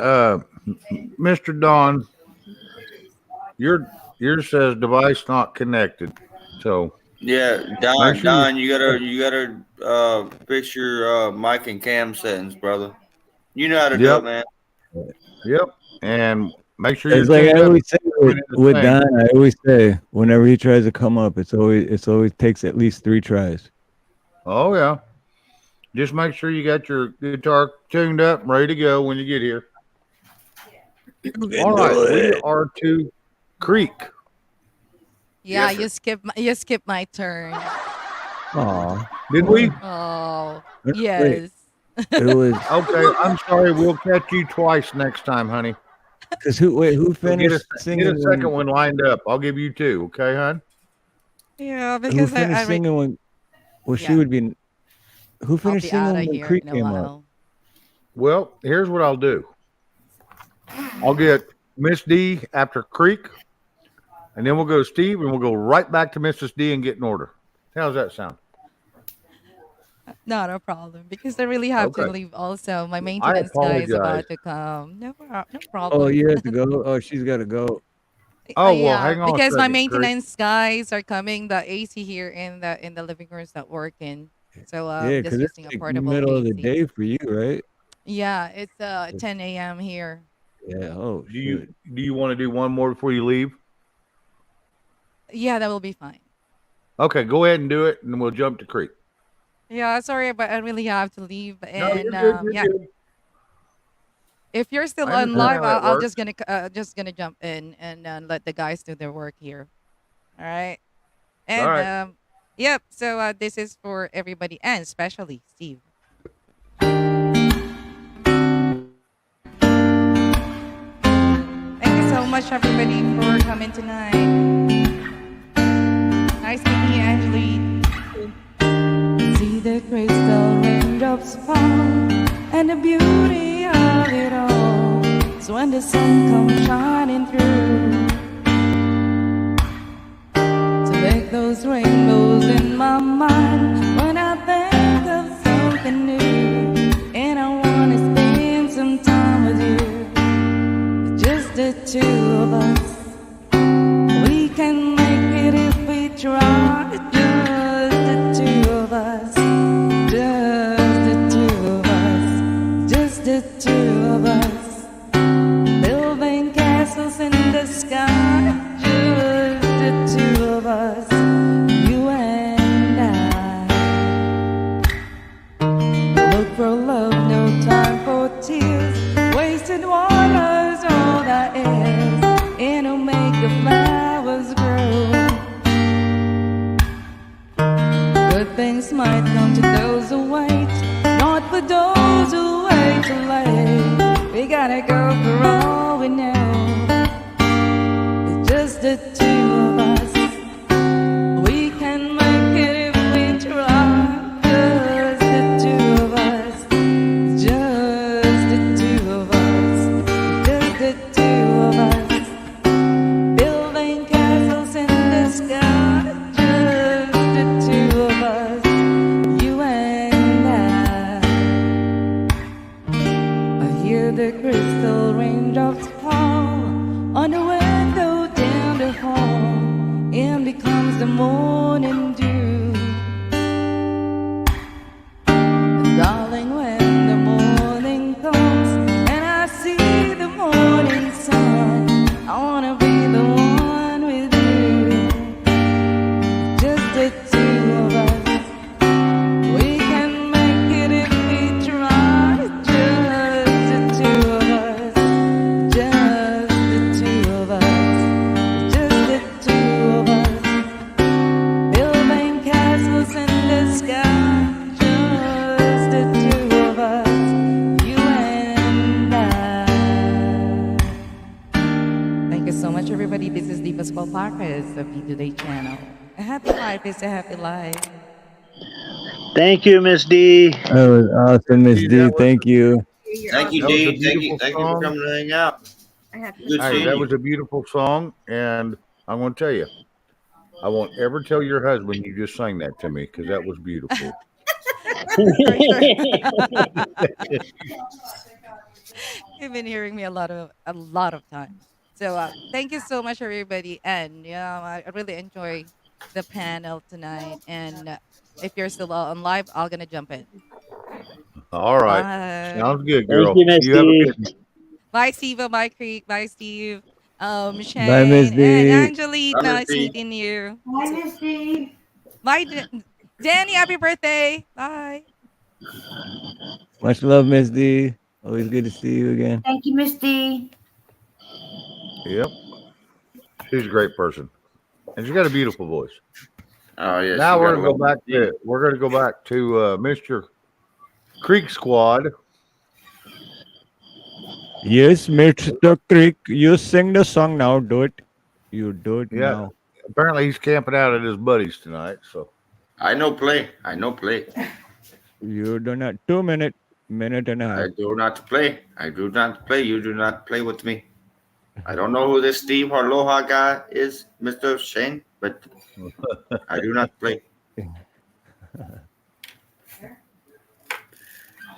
Mr. Don, yours says device not connected. So Yeah, make Don, sure Don, you gotta fix your mic and cam settings, brother. You know how to do Yep. it, man. Yep. And make sure you're It's like I tuned up always say when it's with thing. Don. I always say whenever he tries to come up, it's always takes at least 3 tries. Oh yeah. Just make sure you got your guitar tuned up and ready to go when you get here. All right, we are to Creek. Yeah, you skipped my turn. Aw. Did we? Oh, Wait. yes. It was Okay, I'm sorry. We'll catch you twice next time, honey. because who So finished get singing? a second one lined up. I'll give you 2. Okay, hon? Yeah, Who because finished singing when? Well, she Yeah. would be. Who I'll finished be singing out of when here Creek in a came up? while. Well, here's what I'll do. I'll get Miss D after Creek, and then we'll go to Steve, and we'll go right back to Mrs. D and get in order. How's that sound? Not a problem because I really have to Okay. leave. Also, my I maintenance guy is apologize. about to come. No Oh, problem. you have to go. Oh, she's got to go. Oh, well, Yeah, hang on a because my second, Creek. maintenance guys are coming. The AC here in the living room is not working, so Yeah, just because it's using a like portable middle of the AC. day for you, right? Yeah, it's 10 a.m. here. Yeah. Oh, Do you shoot. want to do one more before you leave? Yeah, that will be fine. Okay, go ahead and do it, and then we'll jump to Creek. Yeah, sorry, but I really have to leave. No, And you're good. You're yeah, good. if you're still I on understand live, how that I'll works. just gonna jump in and let the guys do their work here. All right. All And right. yep. So this is for everybody and especially Steve. Thank you so much, everybody, for coming tonight. Nice meeting you, Angelique. See the crystal raindrops fall and the beauty of it all. So when the sun comes shining through, to make those rainbows in my mind when I think of something new, and I wanna spend some time with you. Just the two of us. We can make it if we try. Just the two of us. Just the two of us. Just the two of us. Building castles in the sky. Just the two of us. You and I. Look for love, no time for tears. Wasted water's all that is. And it'll make the flowers grow. Good things might come to those who wait, not for those who wait too late. We gotta go for all we know. It's just the two of us. We can make it if we try. Just the two of us. Just the two of us. Just the two of us. Building castles in the sky. Just the two of us. You raindrops fall on the window down the hall and becomes the morning dew. Darling, when the morning comes and I see the morning sun, I wanna be the one with you. Just the two of us. We can make it if we try. Just the two of us. Just the two of us. Just the two of us. Building castles in the sky. Just the two of us. You and I. Thank you so much, everybody. This is Divas Paul Parkers of the Today channel. A happy life is a happy life. Thank you, Miss D. That was awesome, Miss D. Thank you. Thank you, That was a D. Thank you. beautiful Thank you for song. coming to hang out. Good Hey, seeing that you. was a beautiful song, and I'm going to tell you, I won't ever tell your husband you just sang that to me because that was beautiful. You've been hearing me a lot of times. So thank you so much, everybody, and I really enjoy the panel tonight. And if you're still on live, I'm gonna jump in. All right. Bye. Sounds good, Thank girl. you, Miss You have a D. good one. Bye, Steve. Bye, Creek. Bye, Steve. Bye, Miss Shane D. and Angelique. Bye, Miss Nice D. meeting you. Hi, Misty. Bye, Danny. Happy birthday. Bye. Much love, Miss D. Always good to see you again. Thank you, Misty. Yep. She's a great person. And she's got a beautiful voice. Oh yes. Now you we're gotta gonna go love back to Mr. Creek Squad. Yes, Mr. Creek, you sing the song now. Do it. You do it Yeah. now. Apparently he's camping out at his buddies tonight. So I know play. I know play. You do not. 2 minute and a half. I do not play. I do not play. You do not play with me. I don't know who this Steve Aloha guy is, Mr. Shane, but I do not play.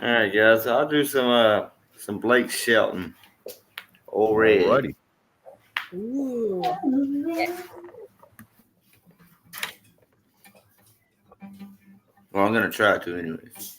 All right, guys. I'll do some Blake Shelton. Already. Alrighty. Ooh. Well, I'm gonna try to anyways.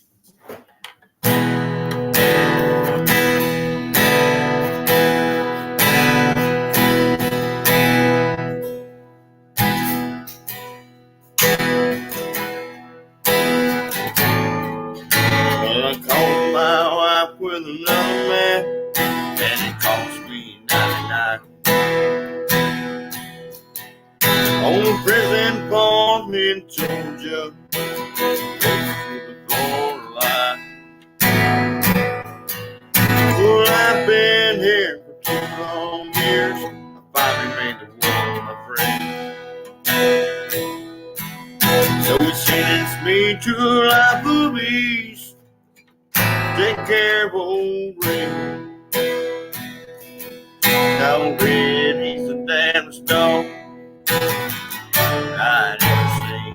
Well, I called my wife with another man, and it cost me 99. On the prison farm in Georgia, close to the borderline. Well, I've been here for 2 long years. I finally made the world my friend. So he sentenced me to a life of ease. Take care of old Red. Now Red, he's the damnedest dog I'd ever seen.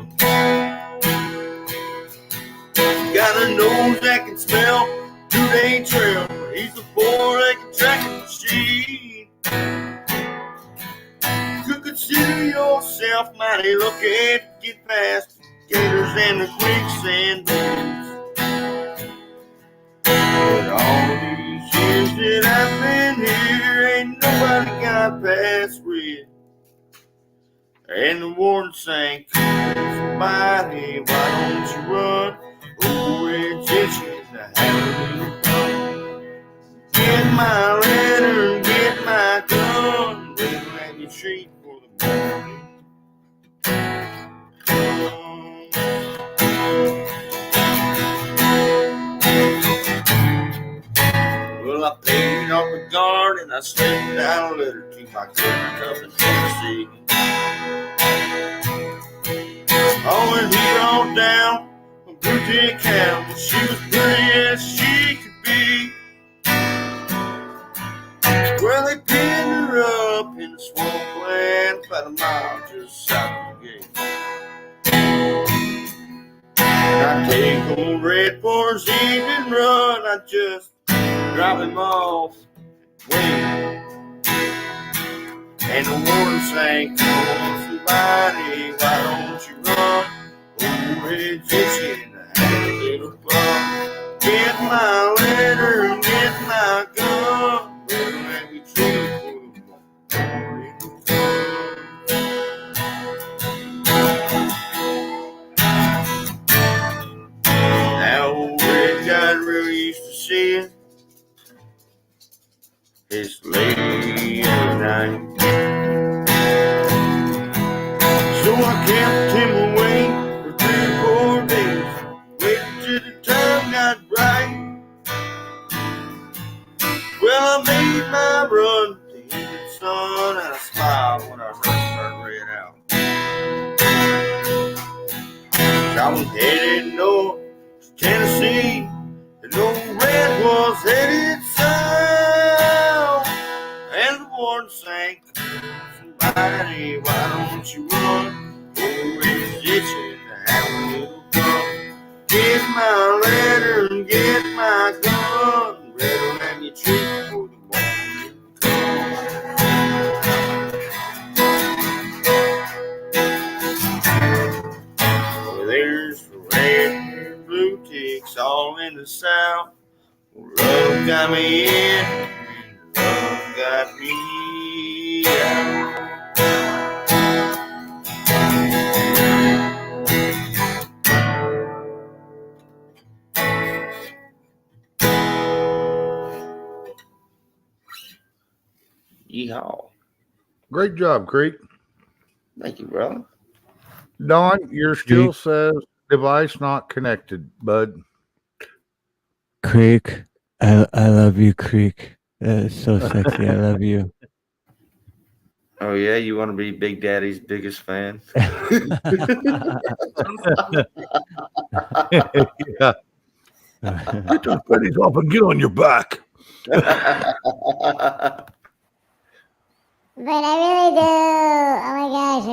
Got a nose that can smell 2-day trail. He's a boy that can track a machine. You consider yourself mighty lucky to get past the gators and the quicksand dunes. But all these years that I've been here, ain't nobody got past Red. And the warden sang, "Somebody, why don't you run? Oh, Red's itching to have a little fun. Get my letter, get my gun, Red ran your street for the morning." Well, I paid off the guard and I slipped out a letter to my cousin up in Tennessee. Oh, and he rolled down a blue-tick hound. She was pretty as she could be. Well, they pinned her up in the swampland about a mile just south of the gate. And I take old Red for his evening run. I just drop him off way And the warden sang, come on, somebody, why don't you run? Oh, Egyptian, I had a little bum. Get my letter and get my gun. Better let me treat Now old red got real used to seeing his lady every night. So I kept him away for 3 or 4 days, waiting till the time got right. Well, I made my run to evening sun, and I smiled when I turned red out. I was headed north to Tennessee, and old red was headed south. And the warden sang, somebody, why don't you run? Oh, it's itching to have a little fun. Get my letter and get my gun. Better let me treat for the morning Well, there's the red and blue ticks all in the south. Love got me in, and love got me out. Yeehaw. Great job, Creek. Thank you, brother. Don, your still says device not connected, bud. Creek, I love you, Creek. That is so sexy. I love you. Oh, yeah? You want to be Big Daddy's biggest fan? Yeah. Get those pennies off and get on your back. But I really do. Oh my gosh, I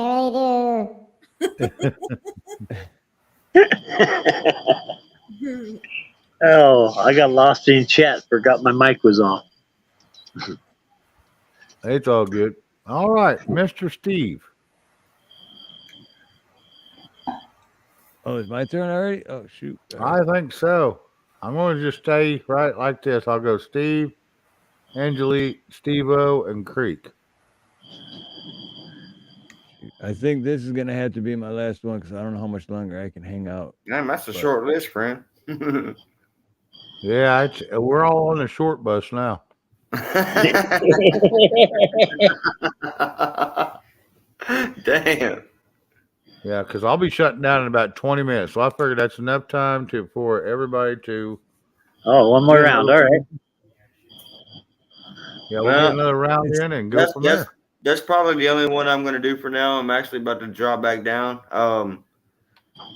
really do. Oh, I got lost in chat. Forgot my mic was on. It's all good. All right, Mr. Steve. Oh, it's my turn already? Oh, shoot. I think so. I'm going to just stay right like this. I'll go Steve, Angelique, Steve-O, and Creek. I think this is going to have to be my last one because I don't know how much longer I can hang out. Damn, that's a short list, friend. Yeah, we're all on the short bus now. Damn. Yeah, because I'll be shutting down in about 20 minutes. So I figured that's enough time for everybody to. Oh, one more round. All right. Yeah, we'll get another round in and go from there. That's probably the only one I'm going to do for now. I'm actually about to drop back down.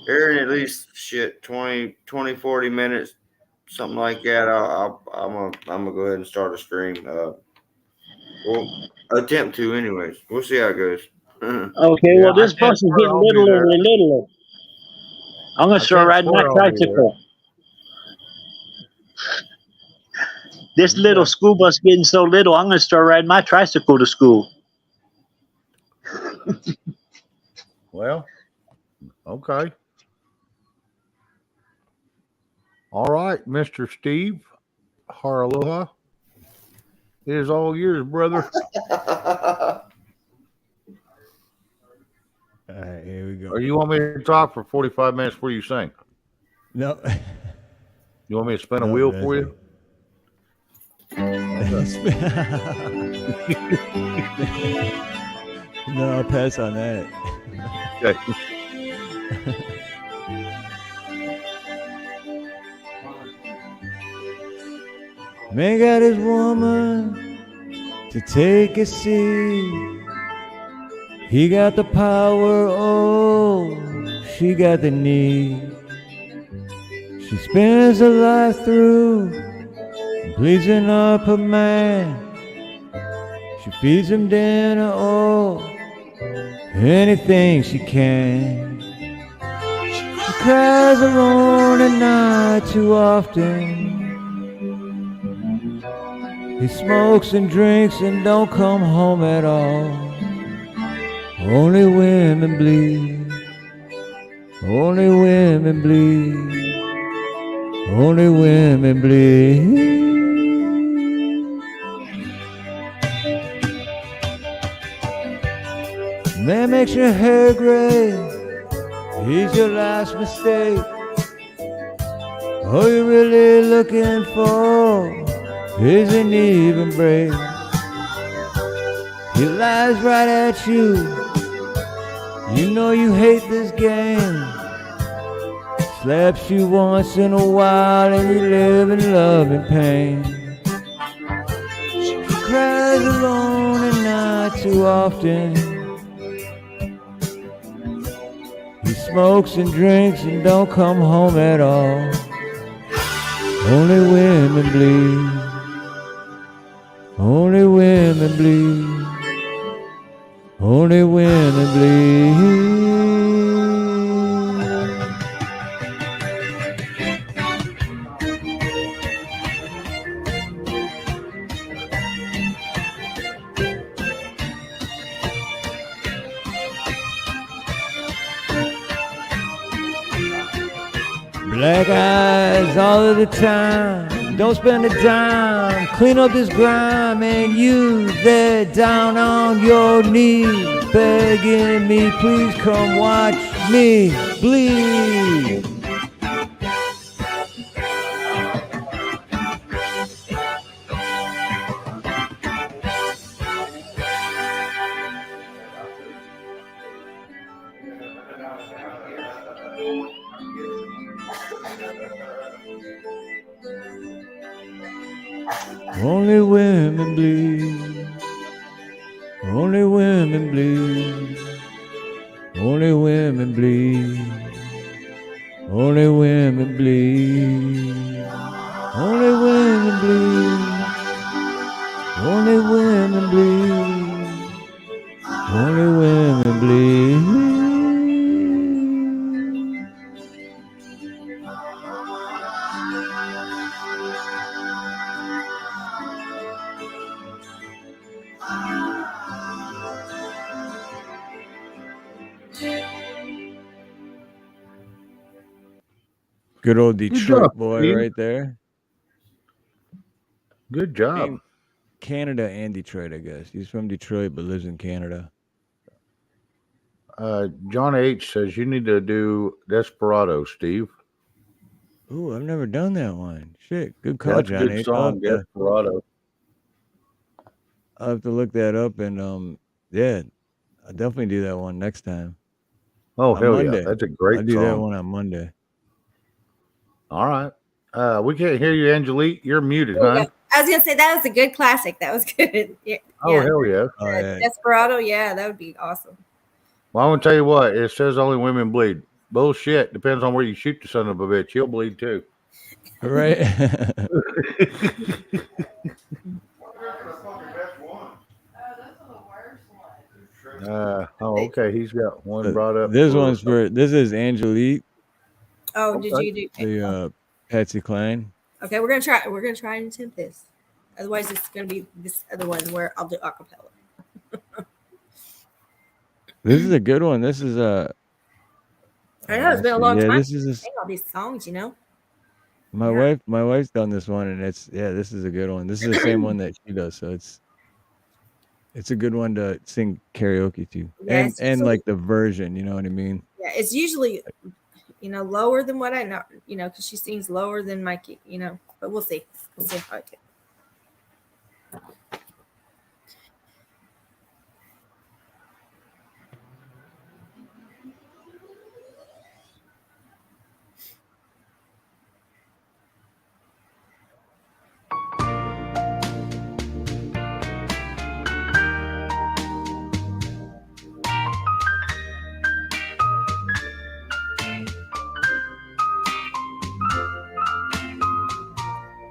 Here in at least 20, 40 minutes, something like that. I'm gonna go ahead and start a stream. We'll attempt to, anyways. We'll see how it goes. Okay, well, this bus is getting littler and littler. I'm going to start riding my tricycle. This little school bus getting so little, I'm going to start riding my tricycle to school. Well, okay. All right, Mr. Steve Haraloha. It is all yours, brother. All right, here we go. Or you want me to talk for 45 minutes before you sing? No. You want me to spin a wheel for you? No, I'll pass on that. Okay. Man got his woman to take a seat. He got the power, oh, she got the need. She spends her life through pleasing up her man. She feeds him dinner, oh, anything she can. She cries alone at night too often. He smokes and drinks and don't come home at all. Only women bleed. Only women bleed. Only women bleed. Man makes your hair gray. He's your last mistake. All you're really looking for is an even break. He lies right at you. You know you hate this game. Slaps you once in a while and you live in love and pain. She cries alone and not too often. He smokes and drinks and don't come home at all. Only women bleed. Only women bleed. Only women bleed. Black eyes all of the time. Don't spend a dime. Clean up this grime. And you there down on your knees, begging me, please come watch me bleed. Only women bleed. Only women bleed. Only women bleed. Only women bleed. Only women bleed. Only women bleed. Only women bleed. Good old Detroit job, boy Steve. right there. Good job. Canada and Detroit, I guess. He's from Detroit but lives in Canada. John H says you need to do Desperado, Steve. Ooh, I've never done that one. Shit, good call, That's a John good H. song, Desperado. I'll have to look that up and yeah, I'll definitely do that one next time. Oh, On hell Monday. yeah. That's a great I'll do that song. one on Monday. All right. We can't hear you, Angelique. You're muted, There you huh? go. I was gonna say that was a good classic. That was good. Yeah. Oh, yeah. hell yeah. Oh, yeah. Desperado, yeah, that would be awesome. Well, I'm going to tell you what. It says only women bleed. Bullshit. Depends on where you shoot the son of a bitch. He'll bleed too. Right? Okay. He's got one brought up. This one's for, this is Angelique, Oh, did you do? the Patsy Cline. Okay, we're gonna try and attempt this. Otherwise, it's gonna be this other one where I'll do acapella. This is a good one. This is I know it's been a long yeah, time this is since I sang all these songs, you know. my wife's done this one, and this is a good one. This is the same one that she does, so it's a good one to sing karaoke to. Yeah, it's and usually- like the version, you know what I mean? Yeah, it's usually, lower than what I know, because she sings lower than my key, But we'll see. We'll see how it goes.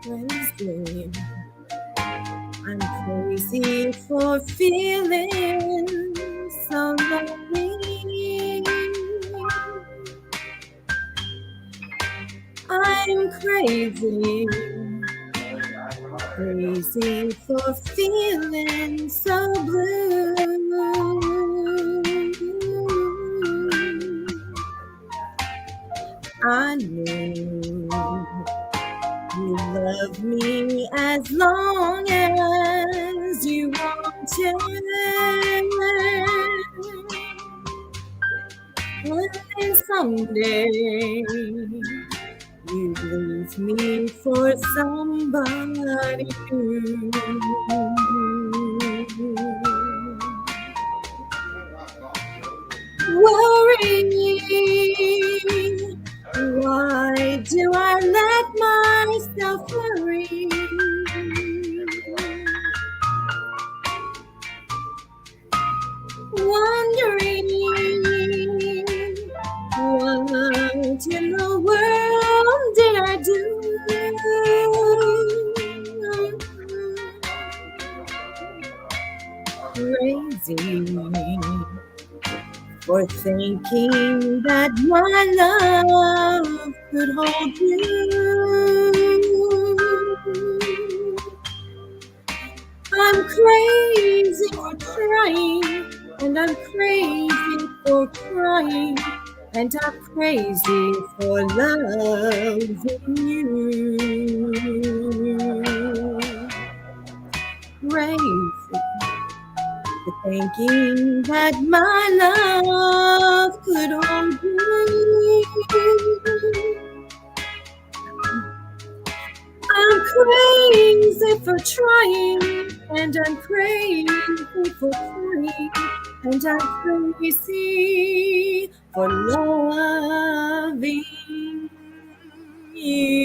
Wednesday. I'm crazy for feeling so lonely. I'm crazy for feeling so blue. And then someday you leave me for somebody new. Worry, why do I let myself worry? Wondering what in the world did I do? Crazy for thinking that my love could hold you. I'm crazy for trying, and I'm crazy for crying, and I'm crazy for loving you. Crazy for thinking that my love could hold you. I'm crazy for trying, and I'm crazy for trying, and I'm crazy for loving you.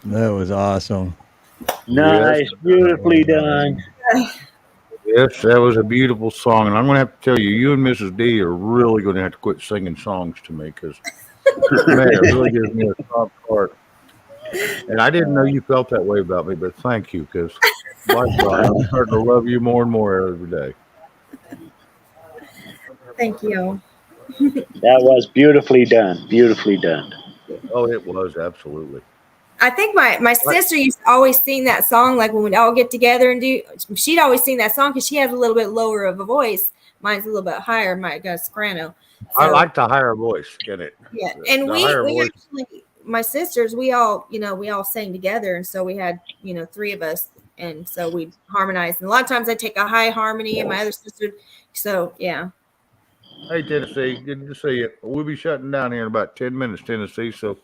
That was awesome. Nice, beautifully done. Yes, that was a beautiful song, and I'm going to have to tell you, you and Mrs. D are really going to have to quit singing songs to me because, man, it really gives me a soft heart. And I didn't know you felt that way about me, but thank you because, likewise, I'm starting to love you more and more every day. Thank you. That was beautifully done. Beautifully done. Oh, it was absolutely. I think my sister used to always sing that song, like when we'd all get together and do. She'd always sing that song because she has a little bit lower of a voice. Mine's a little bit higher. My soprano. I like the higher voice in it. Yeah, and The we higher voice. actually, my sisters, we all sang together, and so we had 3 of us, and so we harmonized. And a lot of times I take a high harmony, and my other sister. So yeah. Hey, Tennessee, good to see you. We'll be shutting down here in about 10 minutes, Tennessee. So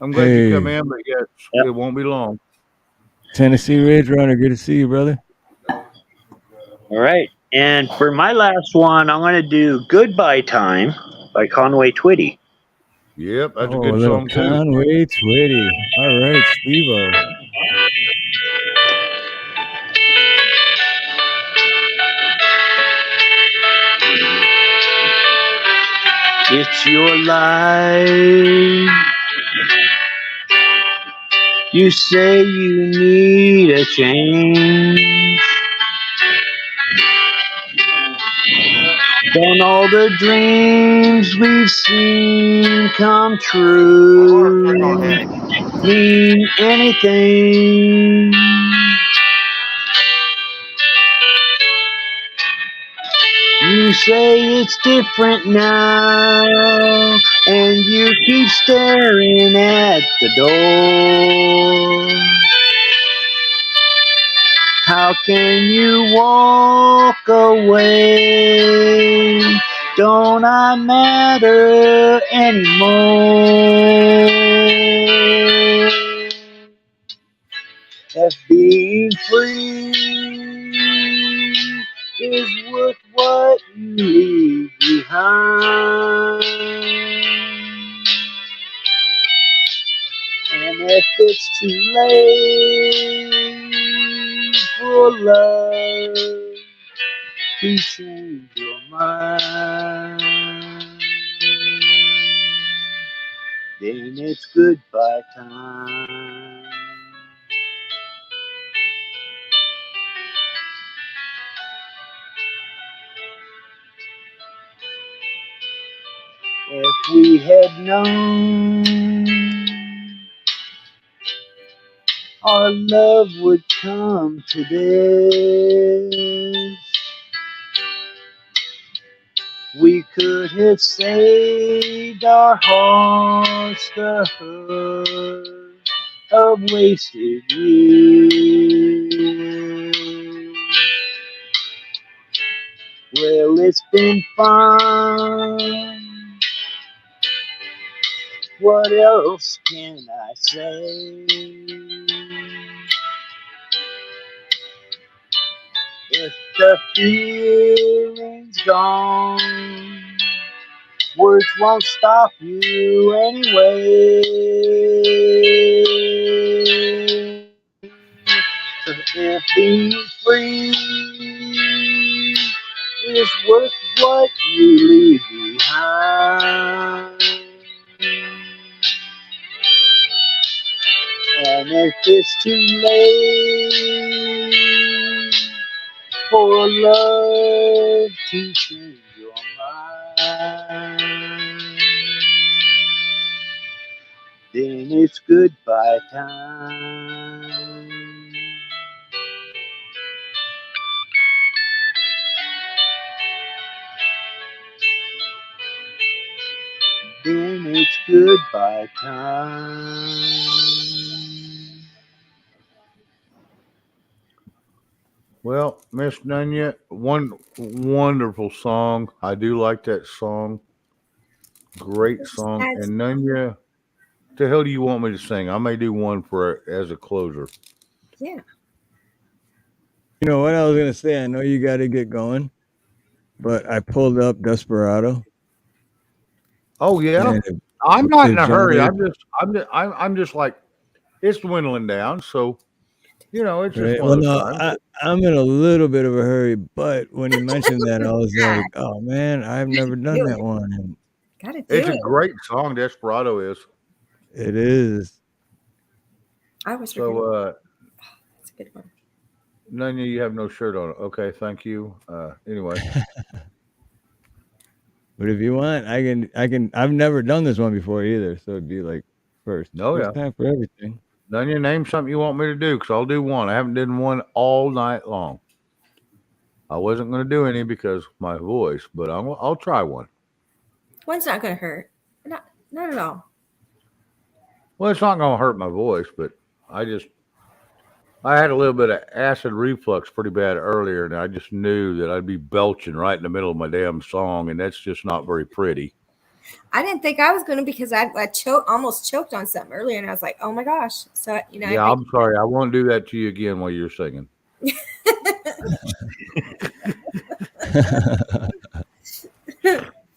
I'm glad you come in, but yes, it won't be long. Tennessee Ridge Runner, good to see you, brother. All right. And for my last one, I'm going to do Goodbye Time by Conway Twitty. Yep, that's a Oh, good little song, too. Conway Twitty. All right, Steve-O. It's your life. You say you need a change. Don't all the dreams we've seen come true mean anything? You say it's different now, and you keep staring at the door. How can you walk away? Don't I matter anymore? If being free is worth what you leave behind, and if it's too late for love to change your mind, then it's goodbye time. If we had known our love would come to this, We could have saved our hearts the hurt of wasted years. Well, it's been fun. What else can I say? If the feeling's gone, words won't stop you anyway. If being free is worth what you leave behind, and if it's too late for love to change your mind, then it's goodbye time. Then it's goodbye time. Well, Miss Nunya, one wonderful song. I do like that song. Great song. That's- And Nunya, the hell do you want me to sing? I may do one for as a closer. Yeah. You know what I was gonna say? I know you got to get going, but I pulled up Desperado. Oh yeah, And I'm not in a John hurry. Lee- I'm just like it's dwindling down. So you know, it's just Right. one Well, of no, those times. I'm in a little bit of a hurry, but when he mentioned that, I was like, "Oh man, I've never done Do that it. one." And Gotta do It's a it. great song. Desperado is. it is. I was So It's a good one. Nunya, you have no shirt on. Okay, thank you. Anyway, But if you want, I can. I've never done this one before either, so it'd be like first. no, First yeah. time for everything. Nunya, name something you want me to do, because I'll do one. I haven't done one all night long. I wasn't going to do any because of my voice, but I'll try one. One's not gonna hurt. Not at all. Well, it's not going to hurt my voice, but I had a little bit of acid reflux pretty bad earlier, and I just knew that I'd be belching right in the middle of my damn song, and that's just not very pretty. I didn't think I was gonna because I almost choked on something earlier, and I was like, oh my gosh. So Yeah, I'm sorry. I won't do that to you again while you're singing.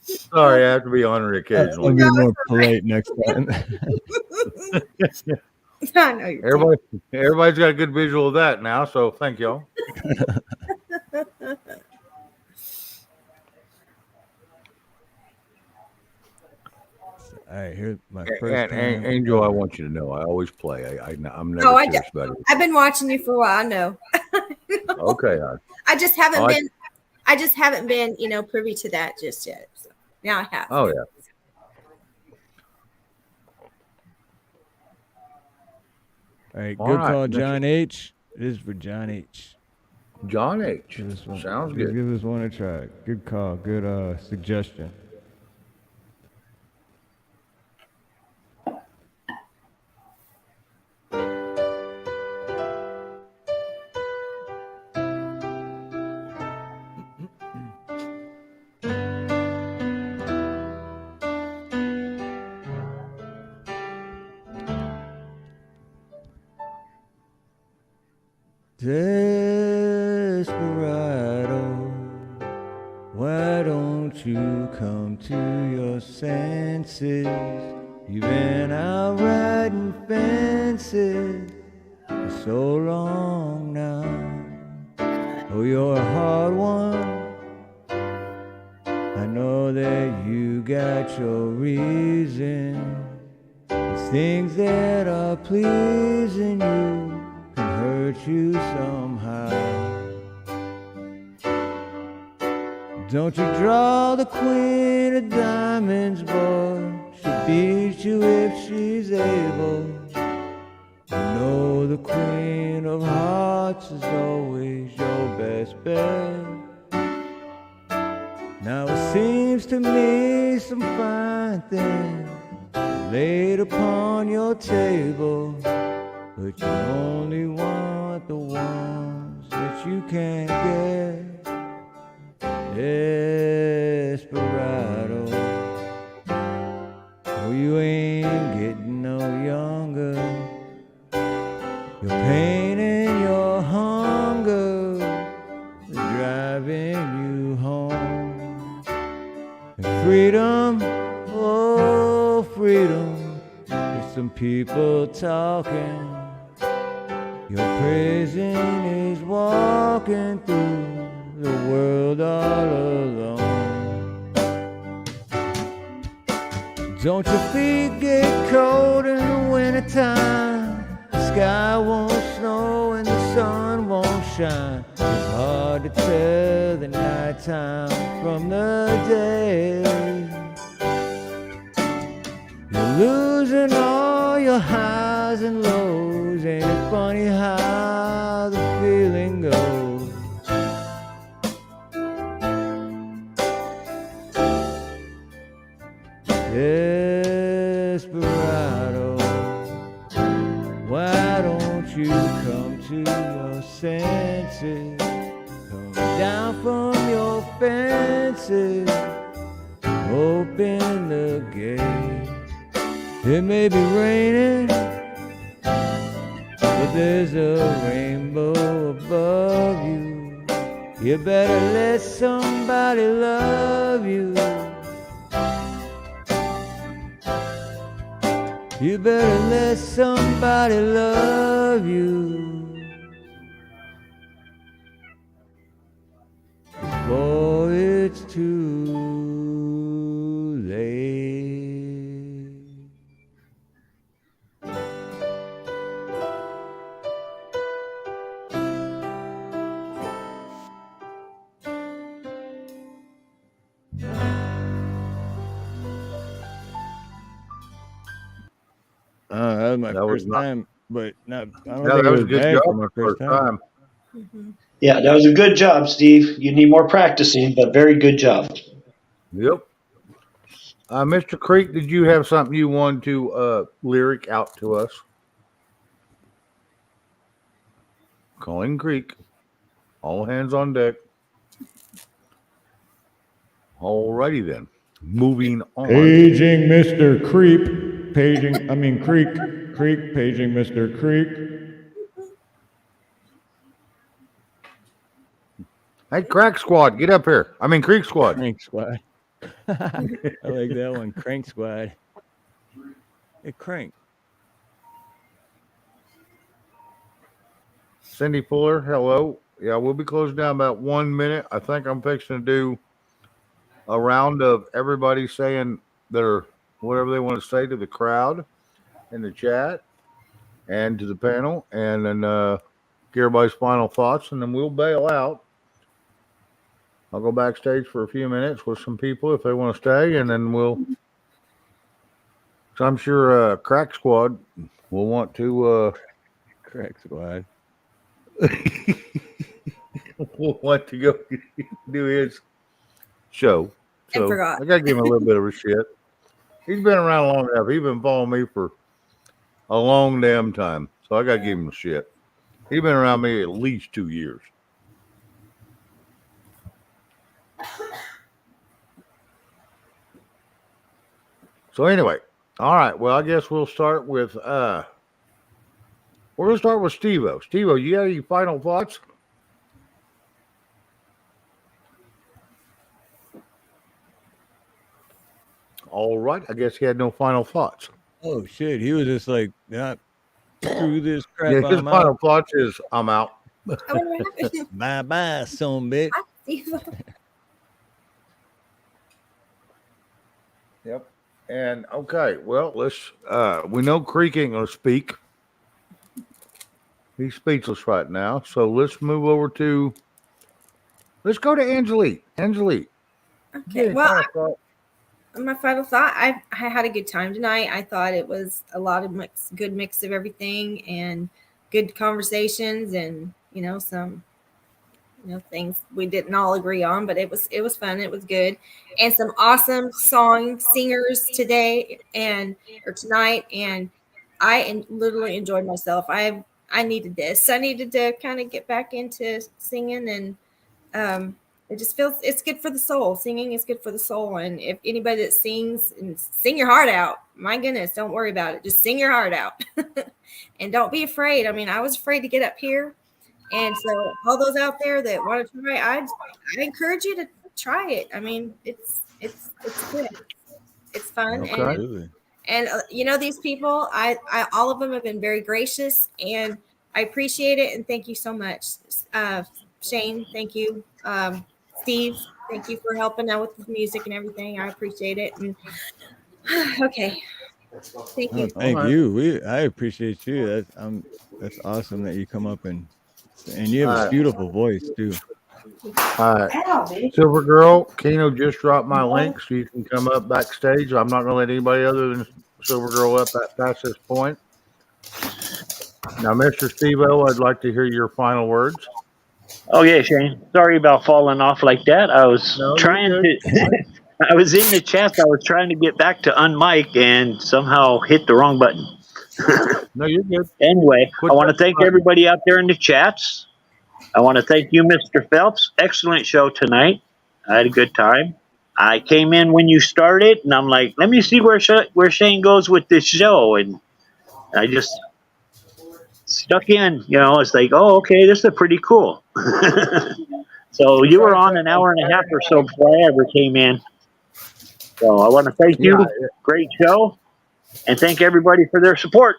Sorry, I have to be honored I'll occasionally. be more polite next time. I know you're Everybody's got a good visual of that now, so thank y'all. All right, here's my first And time. Angel, I want you to know, I always play. I'm never Oh, I serious about it. I've been watching you for a while. I know. Okay, I just haven't I like- been. I just haven't been, privy to that just yet. So now I have. oh yeah. All right, All good right, call, Mr. John H. It is for John H. John H. Give this one- Sounds give- good. Give this one a try. Good call. Good suggestion. Desperado, why don't you come to your senses? You've been out riding fences for so long now. Oh, you're a hard one. I know that you got your reason. It's things that are pleasing you can hurt you somehow. Don't you draw the queen of diamonds, boy. She'll beat you if she's able. You know the queen of hearts is always your best bet. Now it seems to me some fine things laid upon your table, but you only want the ones that you can't get. Desperado, oh, you ain't getting no younger. Your pain and your hunger is driving you home. And freedom, oh freedom, there's some people talking. Your prison is walking through the world all alone. Don't your feet get cold in the wintertime? The sky won't snow and the sun won't shine. It's hard to tell the nighttime from the day. You're losing all your highs and lows. Ain't it funny how the feeling goes? Desperado, why don't you come to your senses? Come down from your fences, open the gate. It may be raining, but there's a rainbow above you. You better let somebody love you. You better let somebody love you before it's too late. That was my first time, but not. I don't think that it was was a good bad job for my for first time. Yeah, that was a good job, Steve. You need more practicing, but very good job. Yep. Mr. Creek, did you have something you wanted to lyric out to us? Calling Creek. All hands on deck. Alrighty then. Moving on. Paging Mr. Creep. Creek. Creek, paging Mr. Creek. Hey, Crack Squad, get up here. Creek Squad. Crank Squad. I like that one. Crank Squad. Hey, Crank. Cindy Fuller, hello. Yeah, we'll be closing down about 1 minute. I think I'm fixing to do a round of everybody saying their whatever they want to say to the crowd in the chat and to the panel, and then get everybody's final thoughts, and then we'll bail out. I'll go backstage for a few minutes with some people if they want to stay, and then we'll. So I'm sure Crack Squad will want to. Crack Squad. will want to go do his show. So forgot. I got to give him a little bit of a shit. He's been around long enough. He's been following me for a long damn time. So I got to give him shit. He's been around me at least 2 years. So anyway, all right. Well, I guess we'll start with we're gonna start with Steve-O. Steve-O, you got any final thoughts? All right. I guess he had no final thoughts. Oh shit, he was just like, not screw this crap. Yeah, his I'm final out. thoughts is I'm out. Bye bye, son bitch. Yep. And okay, well, let's we know Creek ain't gonna speak. He's speechless right now. So let's move over to let's go to Angelique. Angelique. Okay. Well, my final thought, I had a good time tonight. I thought it was a lot of good mix of everything and good conversations and, some things we didn't all agree on, but it was fun. It was good, and some awesome song singers today or tonight, and I literally enjoyed myself. I needed this. I needed to kind of get back into singing, and it just feels it's good for the soul. Singing is good for the soul, and if anybody that sings, and sing your heart out. My goodness, don't worry about it. Just sing your heart out, and don't be afraid. I mean, I was afraid to get up here. And so all those out there that want to try, I encourage you to try it. I mean, it's good. It's fun. Okay. And these people, I all of them have been very gracious, and I appreciate it. And thank you so much. Shane, thank you. Steve, thank you for helping out with the music and everything. I appreciate it. And okay. Thank you. Thank you. I appreciate you. That's awesome that you come up and you have a beautiful voice too. Silver Girl, Keno just dropped my link so you can come up backstage. I'm not going to let anybody other than Silver Girl up past this point. Now, Mr. Steve-O, I'd like to hear your final words. Oh yeah, Shane. Sorry about falling off like that. I was trying to. I was in the chat. I was trying to get back to unmic and somehow hit the wrong button. No, you're good. Anyway, I want to thank everybody out there in the chats. I want to thank you, Mr. Phelps. Excellent show tonight. I had a good time. I came in when you started, and I'm like, let me see where Shane goes with this show, and I just stuck in. It's like, oh, okay, this is pretty cool. So you were on an hour and a half or so before I ever came in. So I want to thank you. Great show. And thank everybody for their support.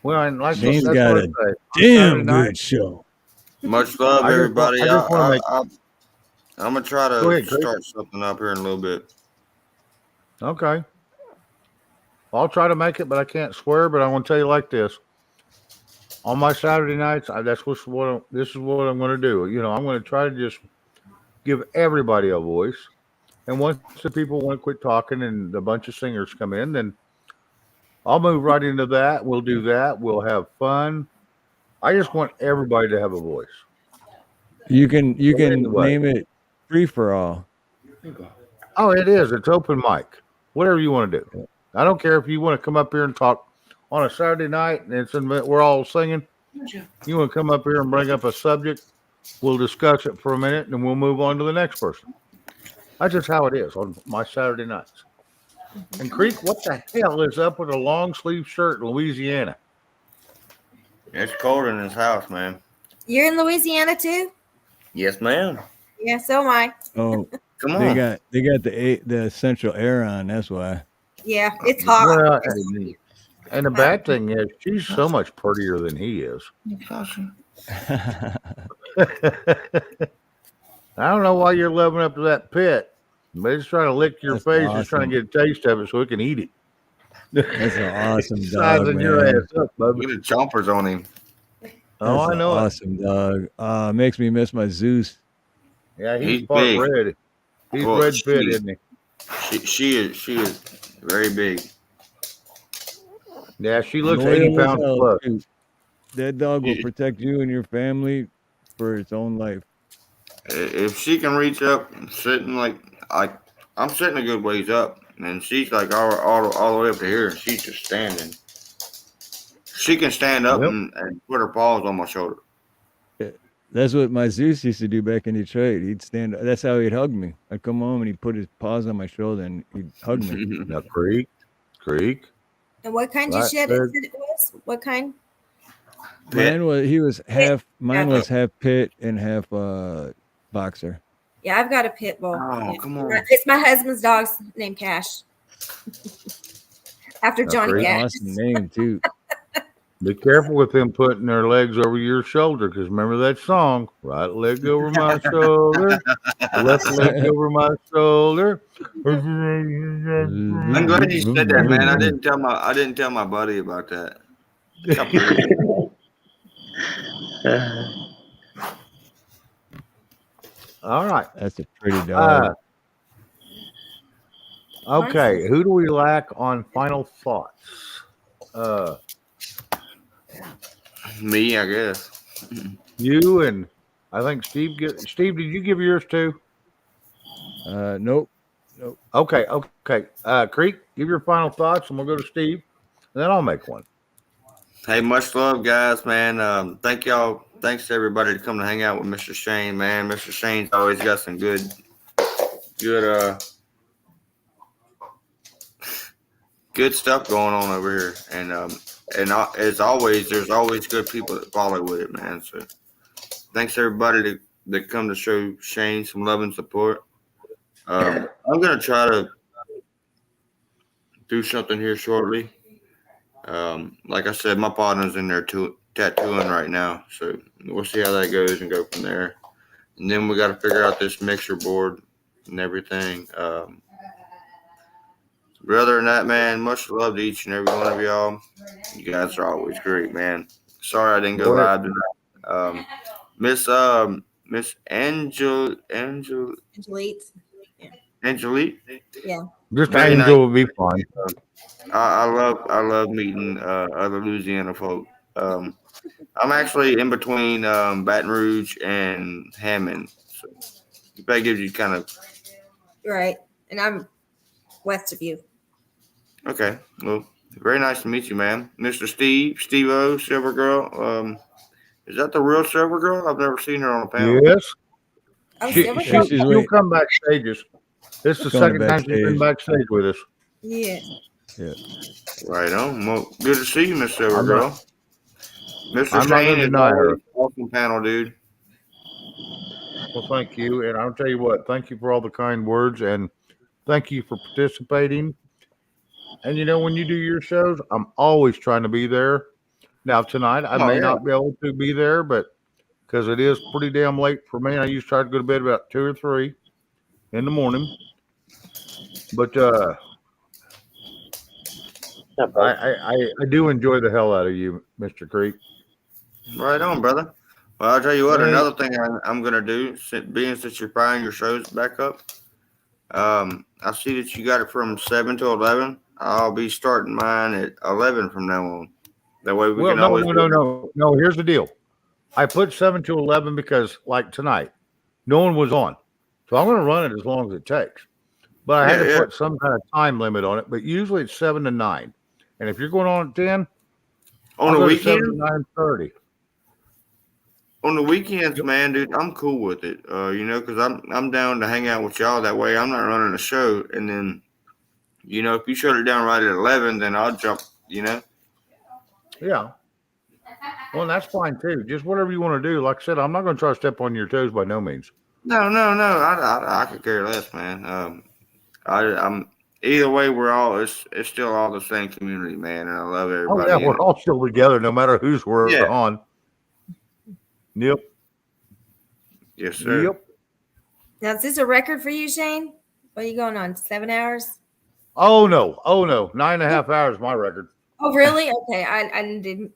Well, and like Shane's got a damn good show. Much love, everybody. I'm gonna try to Go ahead, Greg. start something up here in a little bit. Okay. I'll try to make it, but I can't swear. But I want to tell you like this: on my Saturday nights, this is what I'm going to do. I'm going to try to just give everybody a voice. And once the people want to quit talking and a bunch of singers come in, then I'll move right into that. We'll do that. We'll have fun. I just want everybody to have a voice. You can name it free for all. Oh, it is. It's open mic. Whatever you want to do. I don't care if you want to come up here and talk on a Saturday night and we're all singing. You want to come up here and bring up a subject, we'll discuss it for a minute, and then we'll move on to the next person. That's just how it is on my Saturday nights. And Creek, what the hell is up with a long sleeve shirt in Louisiana? It's cold in this house, man. You're in Louisiana too? Yes, ma'am. Yeah, so am I. Oh, Come they on. got the central air on. That's why. Yeah, it's hot. Well, and the bad thing is, she's so much prettier than he is. I don't know why you're loving up to that pit, but it's trying to lick your face. It's trying to get a taste of it so it can eat it. That's an awesome dog, Sizing your man. ass up, bub. Look at the chompers on him. Oh, That's I an know it. awesome dog. Makes me miss my Zeus. Yeah, he's He's part big. red. He's Well, red she- pit, isn't he? She is very big. Yeah, she looks Loyal 80 as pounds hell, plus. too. That dog will protect you and your family for its own life. If she can reach up and sitting I'm sitting a good ways up, and she's like all the way up to here, and she's just standing. She can stand up and put her paws on my shoulder. That's what my Zeus used to do back in Detroit. He'd stand. That's how he'd hug me. I'd come home and he'd put his paws on my shoulder and he'd hug me. Now, Creek. And what kind you Right, said good. it was? What kind? Mine was Mine was half pit and half boxer. Yeah, I've got a pit bull. Oh, come on. It's my husband's dog's named Cash. After Johnny great. Cash. Awesome name too. Be careful with them putting their legs over your shoulder, because remember that song, right leg over my shoulder, left leg over my shoulder. I'm glad you said that, man. I didn't tell my buddy about that. A couple years ago. All right. That's a pretty dog. Okay, who do we lack on final thoughts? Me, I guess. You and I think Steve. Steve, did you give yours too? Nope. Nope. Okay. Creek, give your final thoughts, and we'll go to Steve, and then I'll make one. Hey, much love, guys, man. Thank y'all. Thanks to everybody to come to hang out with Mr. Shane, man. Mr. Shane's always got some good stuff going on over here. And as always, there's always good people that follow with it, man. So thanks to everybody that come to show Shane some love and support. I'm going to try to do something here shortly. Like I said, my partner's in there tattooing right now, so we'll see how that goes and go from there. And then we got to figure out this mixer board and everything. Other than that, man, much love to each and every one of y'all. You guys are always great, man. Sorry I didn't go live tonight. Miss Angelique. Angelique? Yeah. Just Very Angel nice. will be fine. I love meeting other Louisiana folk. I'm actually in between Baton Rouge and Hammond, so that gives you kind of Right. And I'm west of you. okay. Well, very nice to meet you, man, Mr. Steve-O, Silver Girl. Is that the real Silver Girl? I've never seen her on a panel. Yes. Oh, She'll Silver come backstages. This is the Going second time she's been backstage with us. Yeah. Yeah. Right on. Well, good to see you, Miss Silver I'm Girl. not- Mr. I'm not Shane gonna is deny her. always awesome panel, dude. Well, thank you. And I'll tell you what, thank you for all the kind words and thank you for participating. And you know, when you do your shows, I'm always trying to be there. Now, tonight, I Oh, may yeah. not be able to be there, but because it is pretty damn late for me, I usually try to go to bed about 2 or 3 in the morning. But I do enjoy the hell out of you, Mr. Creek. Right on, brother. Well, I'll tell you what, Hey. another thing I'm going to do, being since you're firing your shows back up, I see that you got it from 7 to 11. I'll be starting mine at 11 from now on. That way we Well, can no, always no. Here's the deal. I put 7 to 11 because, like tonight, no one was on. So I'm going to run it as long as it takes. But I had to put some kind of time limit on it. But usually it's 7 to 9. And if you're going on at 10, On I'll the go to weekend? 7 to 9:30. On the weekends, man, dude, I'm cool with it. Because I'm down to hang out with y'all. That way I'm not running a show. And then, if you shut it down right at 11, then I'll jump, Yeah. Well, that's fine too. Just whatever you want to do. Like I said, I'm not going to try to step on your toes by no means. No. I could care less, man. I'm either way. It's still all the same community, man, and I love Oh everybody. yeah, in we're it. all still together, no matter who's we're Yeah. on. Yep. Yes, sir. Yep. Now, is this a record for you, Shane? What are you going on? 7 hours? Oh no. 9.5 hours, my record. Oh, really? Okay. I didn't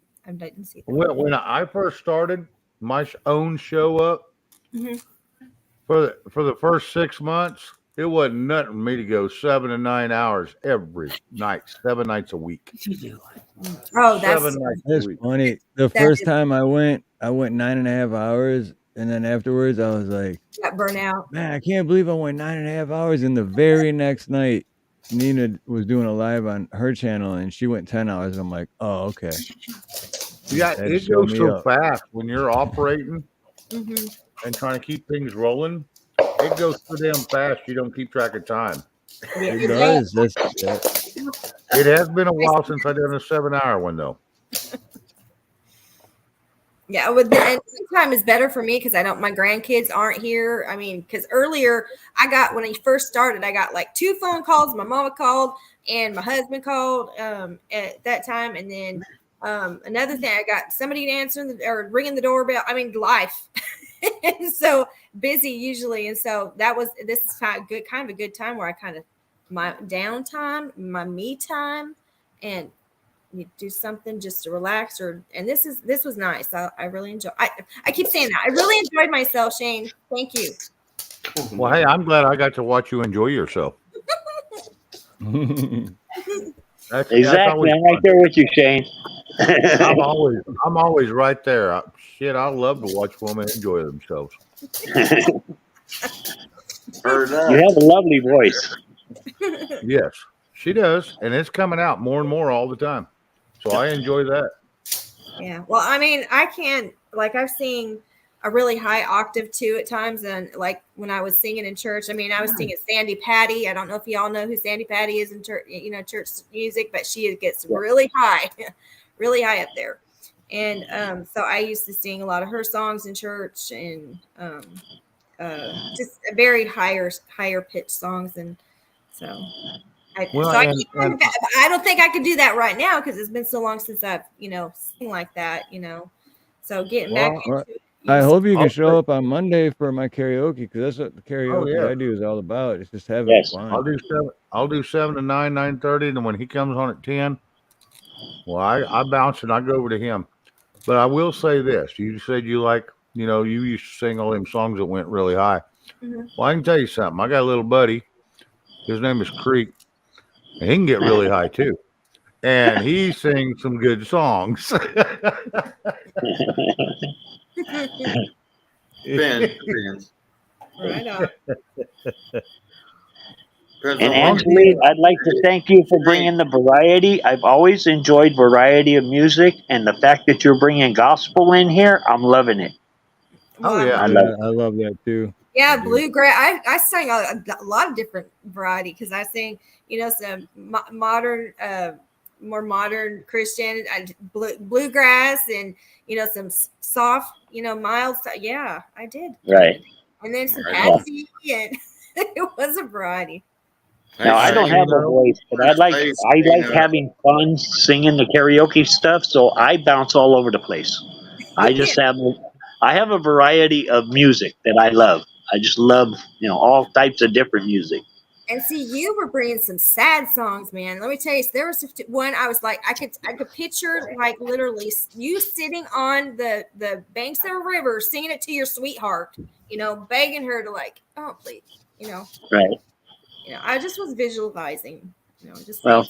see that. When I first started my own show up Mhm. for the first 6 months, it wasn't nothing for me to go 7 to 9 hours every night, 7 nights a week. Oh, that's 7 nights a That's week. funny. The That first is- time I went 9.5 hours, and then afterwards I was like, got burnout. man, I can't believe I went 9.5 hours. And the very next night, Nina was doing a live on her channel, and she went 10 hours. And I'm like, oh, okay. Yeah, That it showed goes me so up. fast when you're operating Mhm. and trying to keep things rolling. It goes so damn fast you don't keep track of time. Yeah, It does. That. It has been a while since I done a 7-hour one though. Yeah, and time is better for me because my grandkids aren't here. I mean, because earlier when I first started, I got like 2 phone calls. My mama called and my husband called at that time. And then another thing, I got somebody answering or ringing the doorbell. I mean, life. And so busy usually. And so this is kind of a good time where I kind of my downtime, my me time, and you do something just to relax and this was nice. I really enjoyed. I keep saying that. I really enjoyed myself, Shane. Thank you. Well, hey, I'm glad I got to watch you enjoy yourself. That's Exactly. always I'm right fun. there with you, Shane. I'm always right there. shit, I love to watch women enjoy themselves. Heard that. You have a lovely voice. Yes, she does, and it's coming out more and more all the time. So I enjoy that. Yeah. Well, I mean, I can't, like, I've seen a really high octave too at times. And like when I was singing in church, I mean, I was singing Sandy Patty. I don't know if y'all know who Sandy Patty is in church, church music, but she gets really high, really high up there. And so I used to sing a lot of her songs in church, and just very higher pitched songs. And so I don't think I could do that right now because it's been so long since I've, sing like that, So getting back into it. I hope you can show up on Monday for my karaoke, because that's what the karaoke yeah. I do is all about. It's just having fun. I'll do 7 to 9, 9:30, and then when he comes on at 10, well, I bounce and I go over to him. But I will say this: you said you like, you used to sing all them songs that went really high. Mhm. Well, I can tell you something. I got a little buddy. His name is Creek, and he can get really high too. And he sings some good songs. Depends. Right on. And Angelique, I'd like to thank you for bringing the variety. I've always enjoyed variety of music, and the fact that you're bringing gospel in here, I'm loving it. Oh yeah, I love it. I love that too. Yeah, bluegrass. I sang a lot of different variety because I sing, some modern, more modern Christian, bluegrass, and some soft, mild stuff. Yeah, I did. Right. And then some Right. Patsy, and it was a variety. Now I don't have a voice, but I like having fun singing the karaoke stuff, so I bounce all over the place. I have a variety of music that I love. I just love, all types of different music. And see, you were bringing some sad songs, man. Let me tell you, there was one I was like, I could picture like literally you sitting on the banks of a river, singing it to your sweetheart, begging her to like, oh please, Right. I just was visualizing, just Well,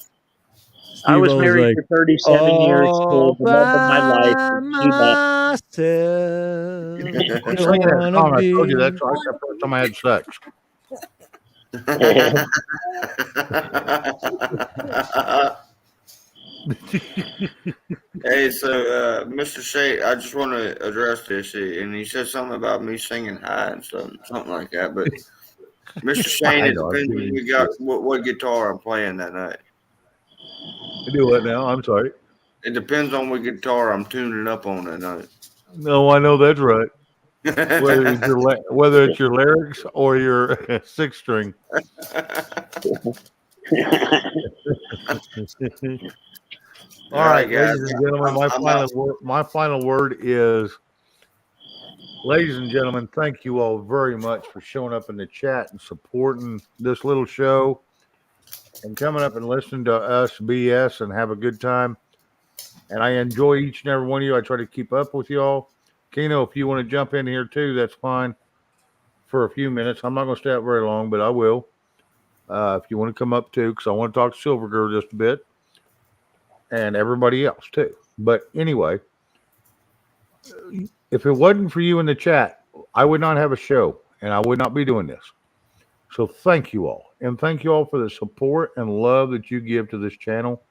I was Steve-O's married like, for 37 years, so the love of my life. Quit singing that song. I told you that's like the first time I had sex. Hey, so Mr. Shea, I just want to address this, and he said something about me singing high and something like that. But Mr. Shane, it depends on we got what guitar I'm playing that night. I do what now? I'm sorry. It depends on what guitar I'm tuning up on that night. No, I know that's right. Whether it's your lyrics or your six string. All right, guys. ladies and gentlemen, my final word is, ladies and gentlemen, thank you all very much for showing up in the chat and supporting this little show and coming up and listening to us BS and have a good time. And I enjoy each and every one of you. I try to keep up with y'all. Keno, if you want to jump in here too, that's fine for a few minutes. I'm not going to stay up very long, but I will. If you want to come up too, because I want to talk to Silver Girl just a bit. And everybody else too. But anyway, if it wasn't for you in the chat, I would not have a show and I would not be doing this. So thank you all. And thank you all for the support and love that you give to this channel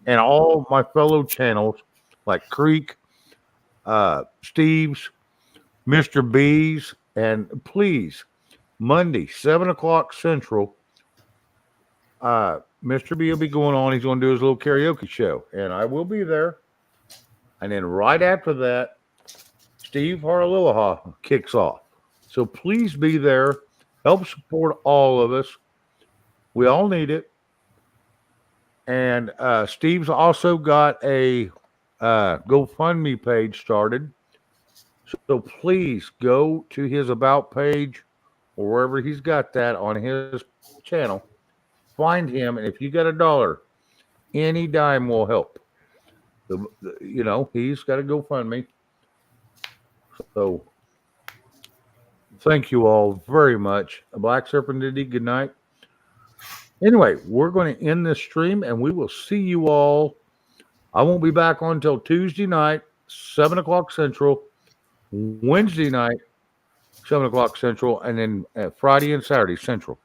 and all my fellow channels like Creek, Steve's, Mr. B's, and please, Monday, 7 o'clock Central, Mr. B will be going on. He's going to do his little karaoke show, and I will be there. And then right after that, Steve Haralillaha kicks off. So please be there. Help support all of us. We all need it. And Steve's also got a GoFundMe page started. So please go to his About page or wherever he's got that on his channel. Find him, and if you got $1, any dime will help. He's got to GoFundMe. So thank you all very much. Black Serpent Diddy, good night. Anyway, we're going to end this stream, and we will see you all. I won't be back on until Tuesday night, 7 o'clock Central. Wednesday night, 7 o'clock Central, and then Friday and Saturday Central.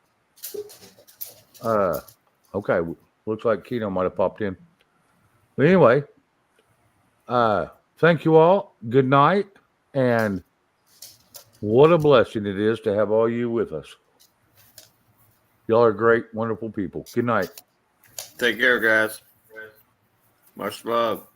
Okay. Looks like Keno might have popped in. But anyway, thank you all. Good night. And what a blessing it is to have all you with us. Y'all are great, wonderful people. Good night. Take care, guys. Much love.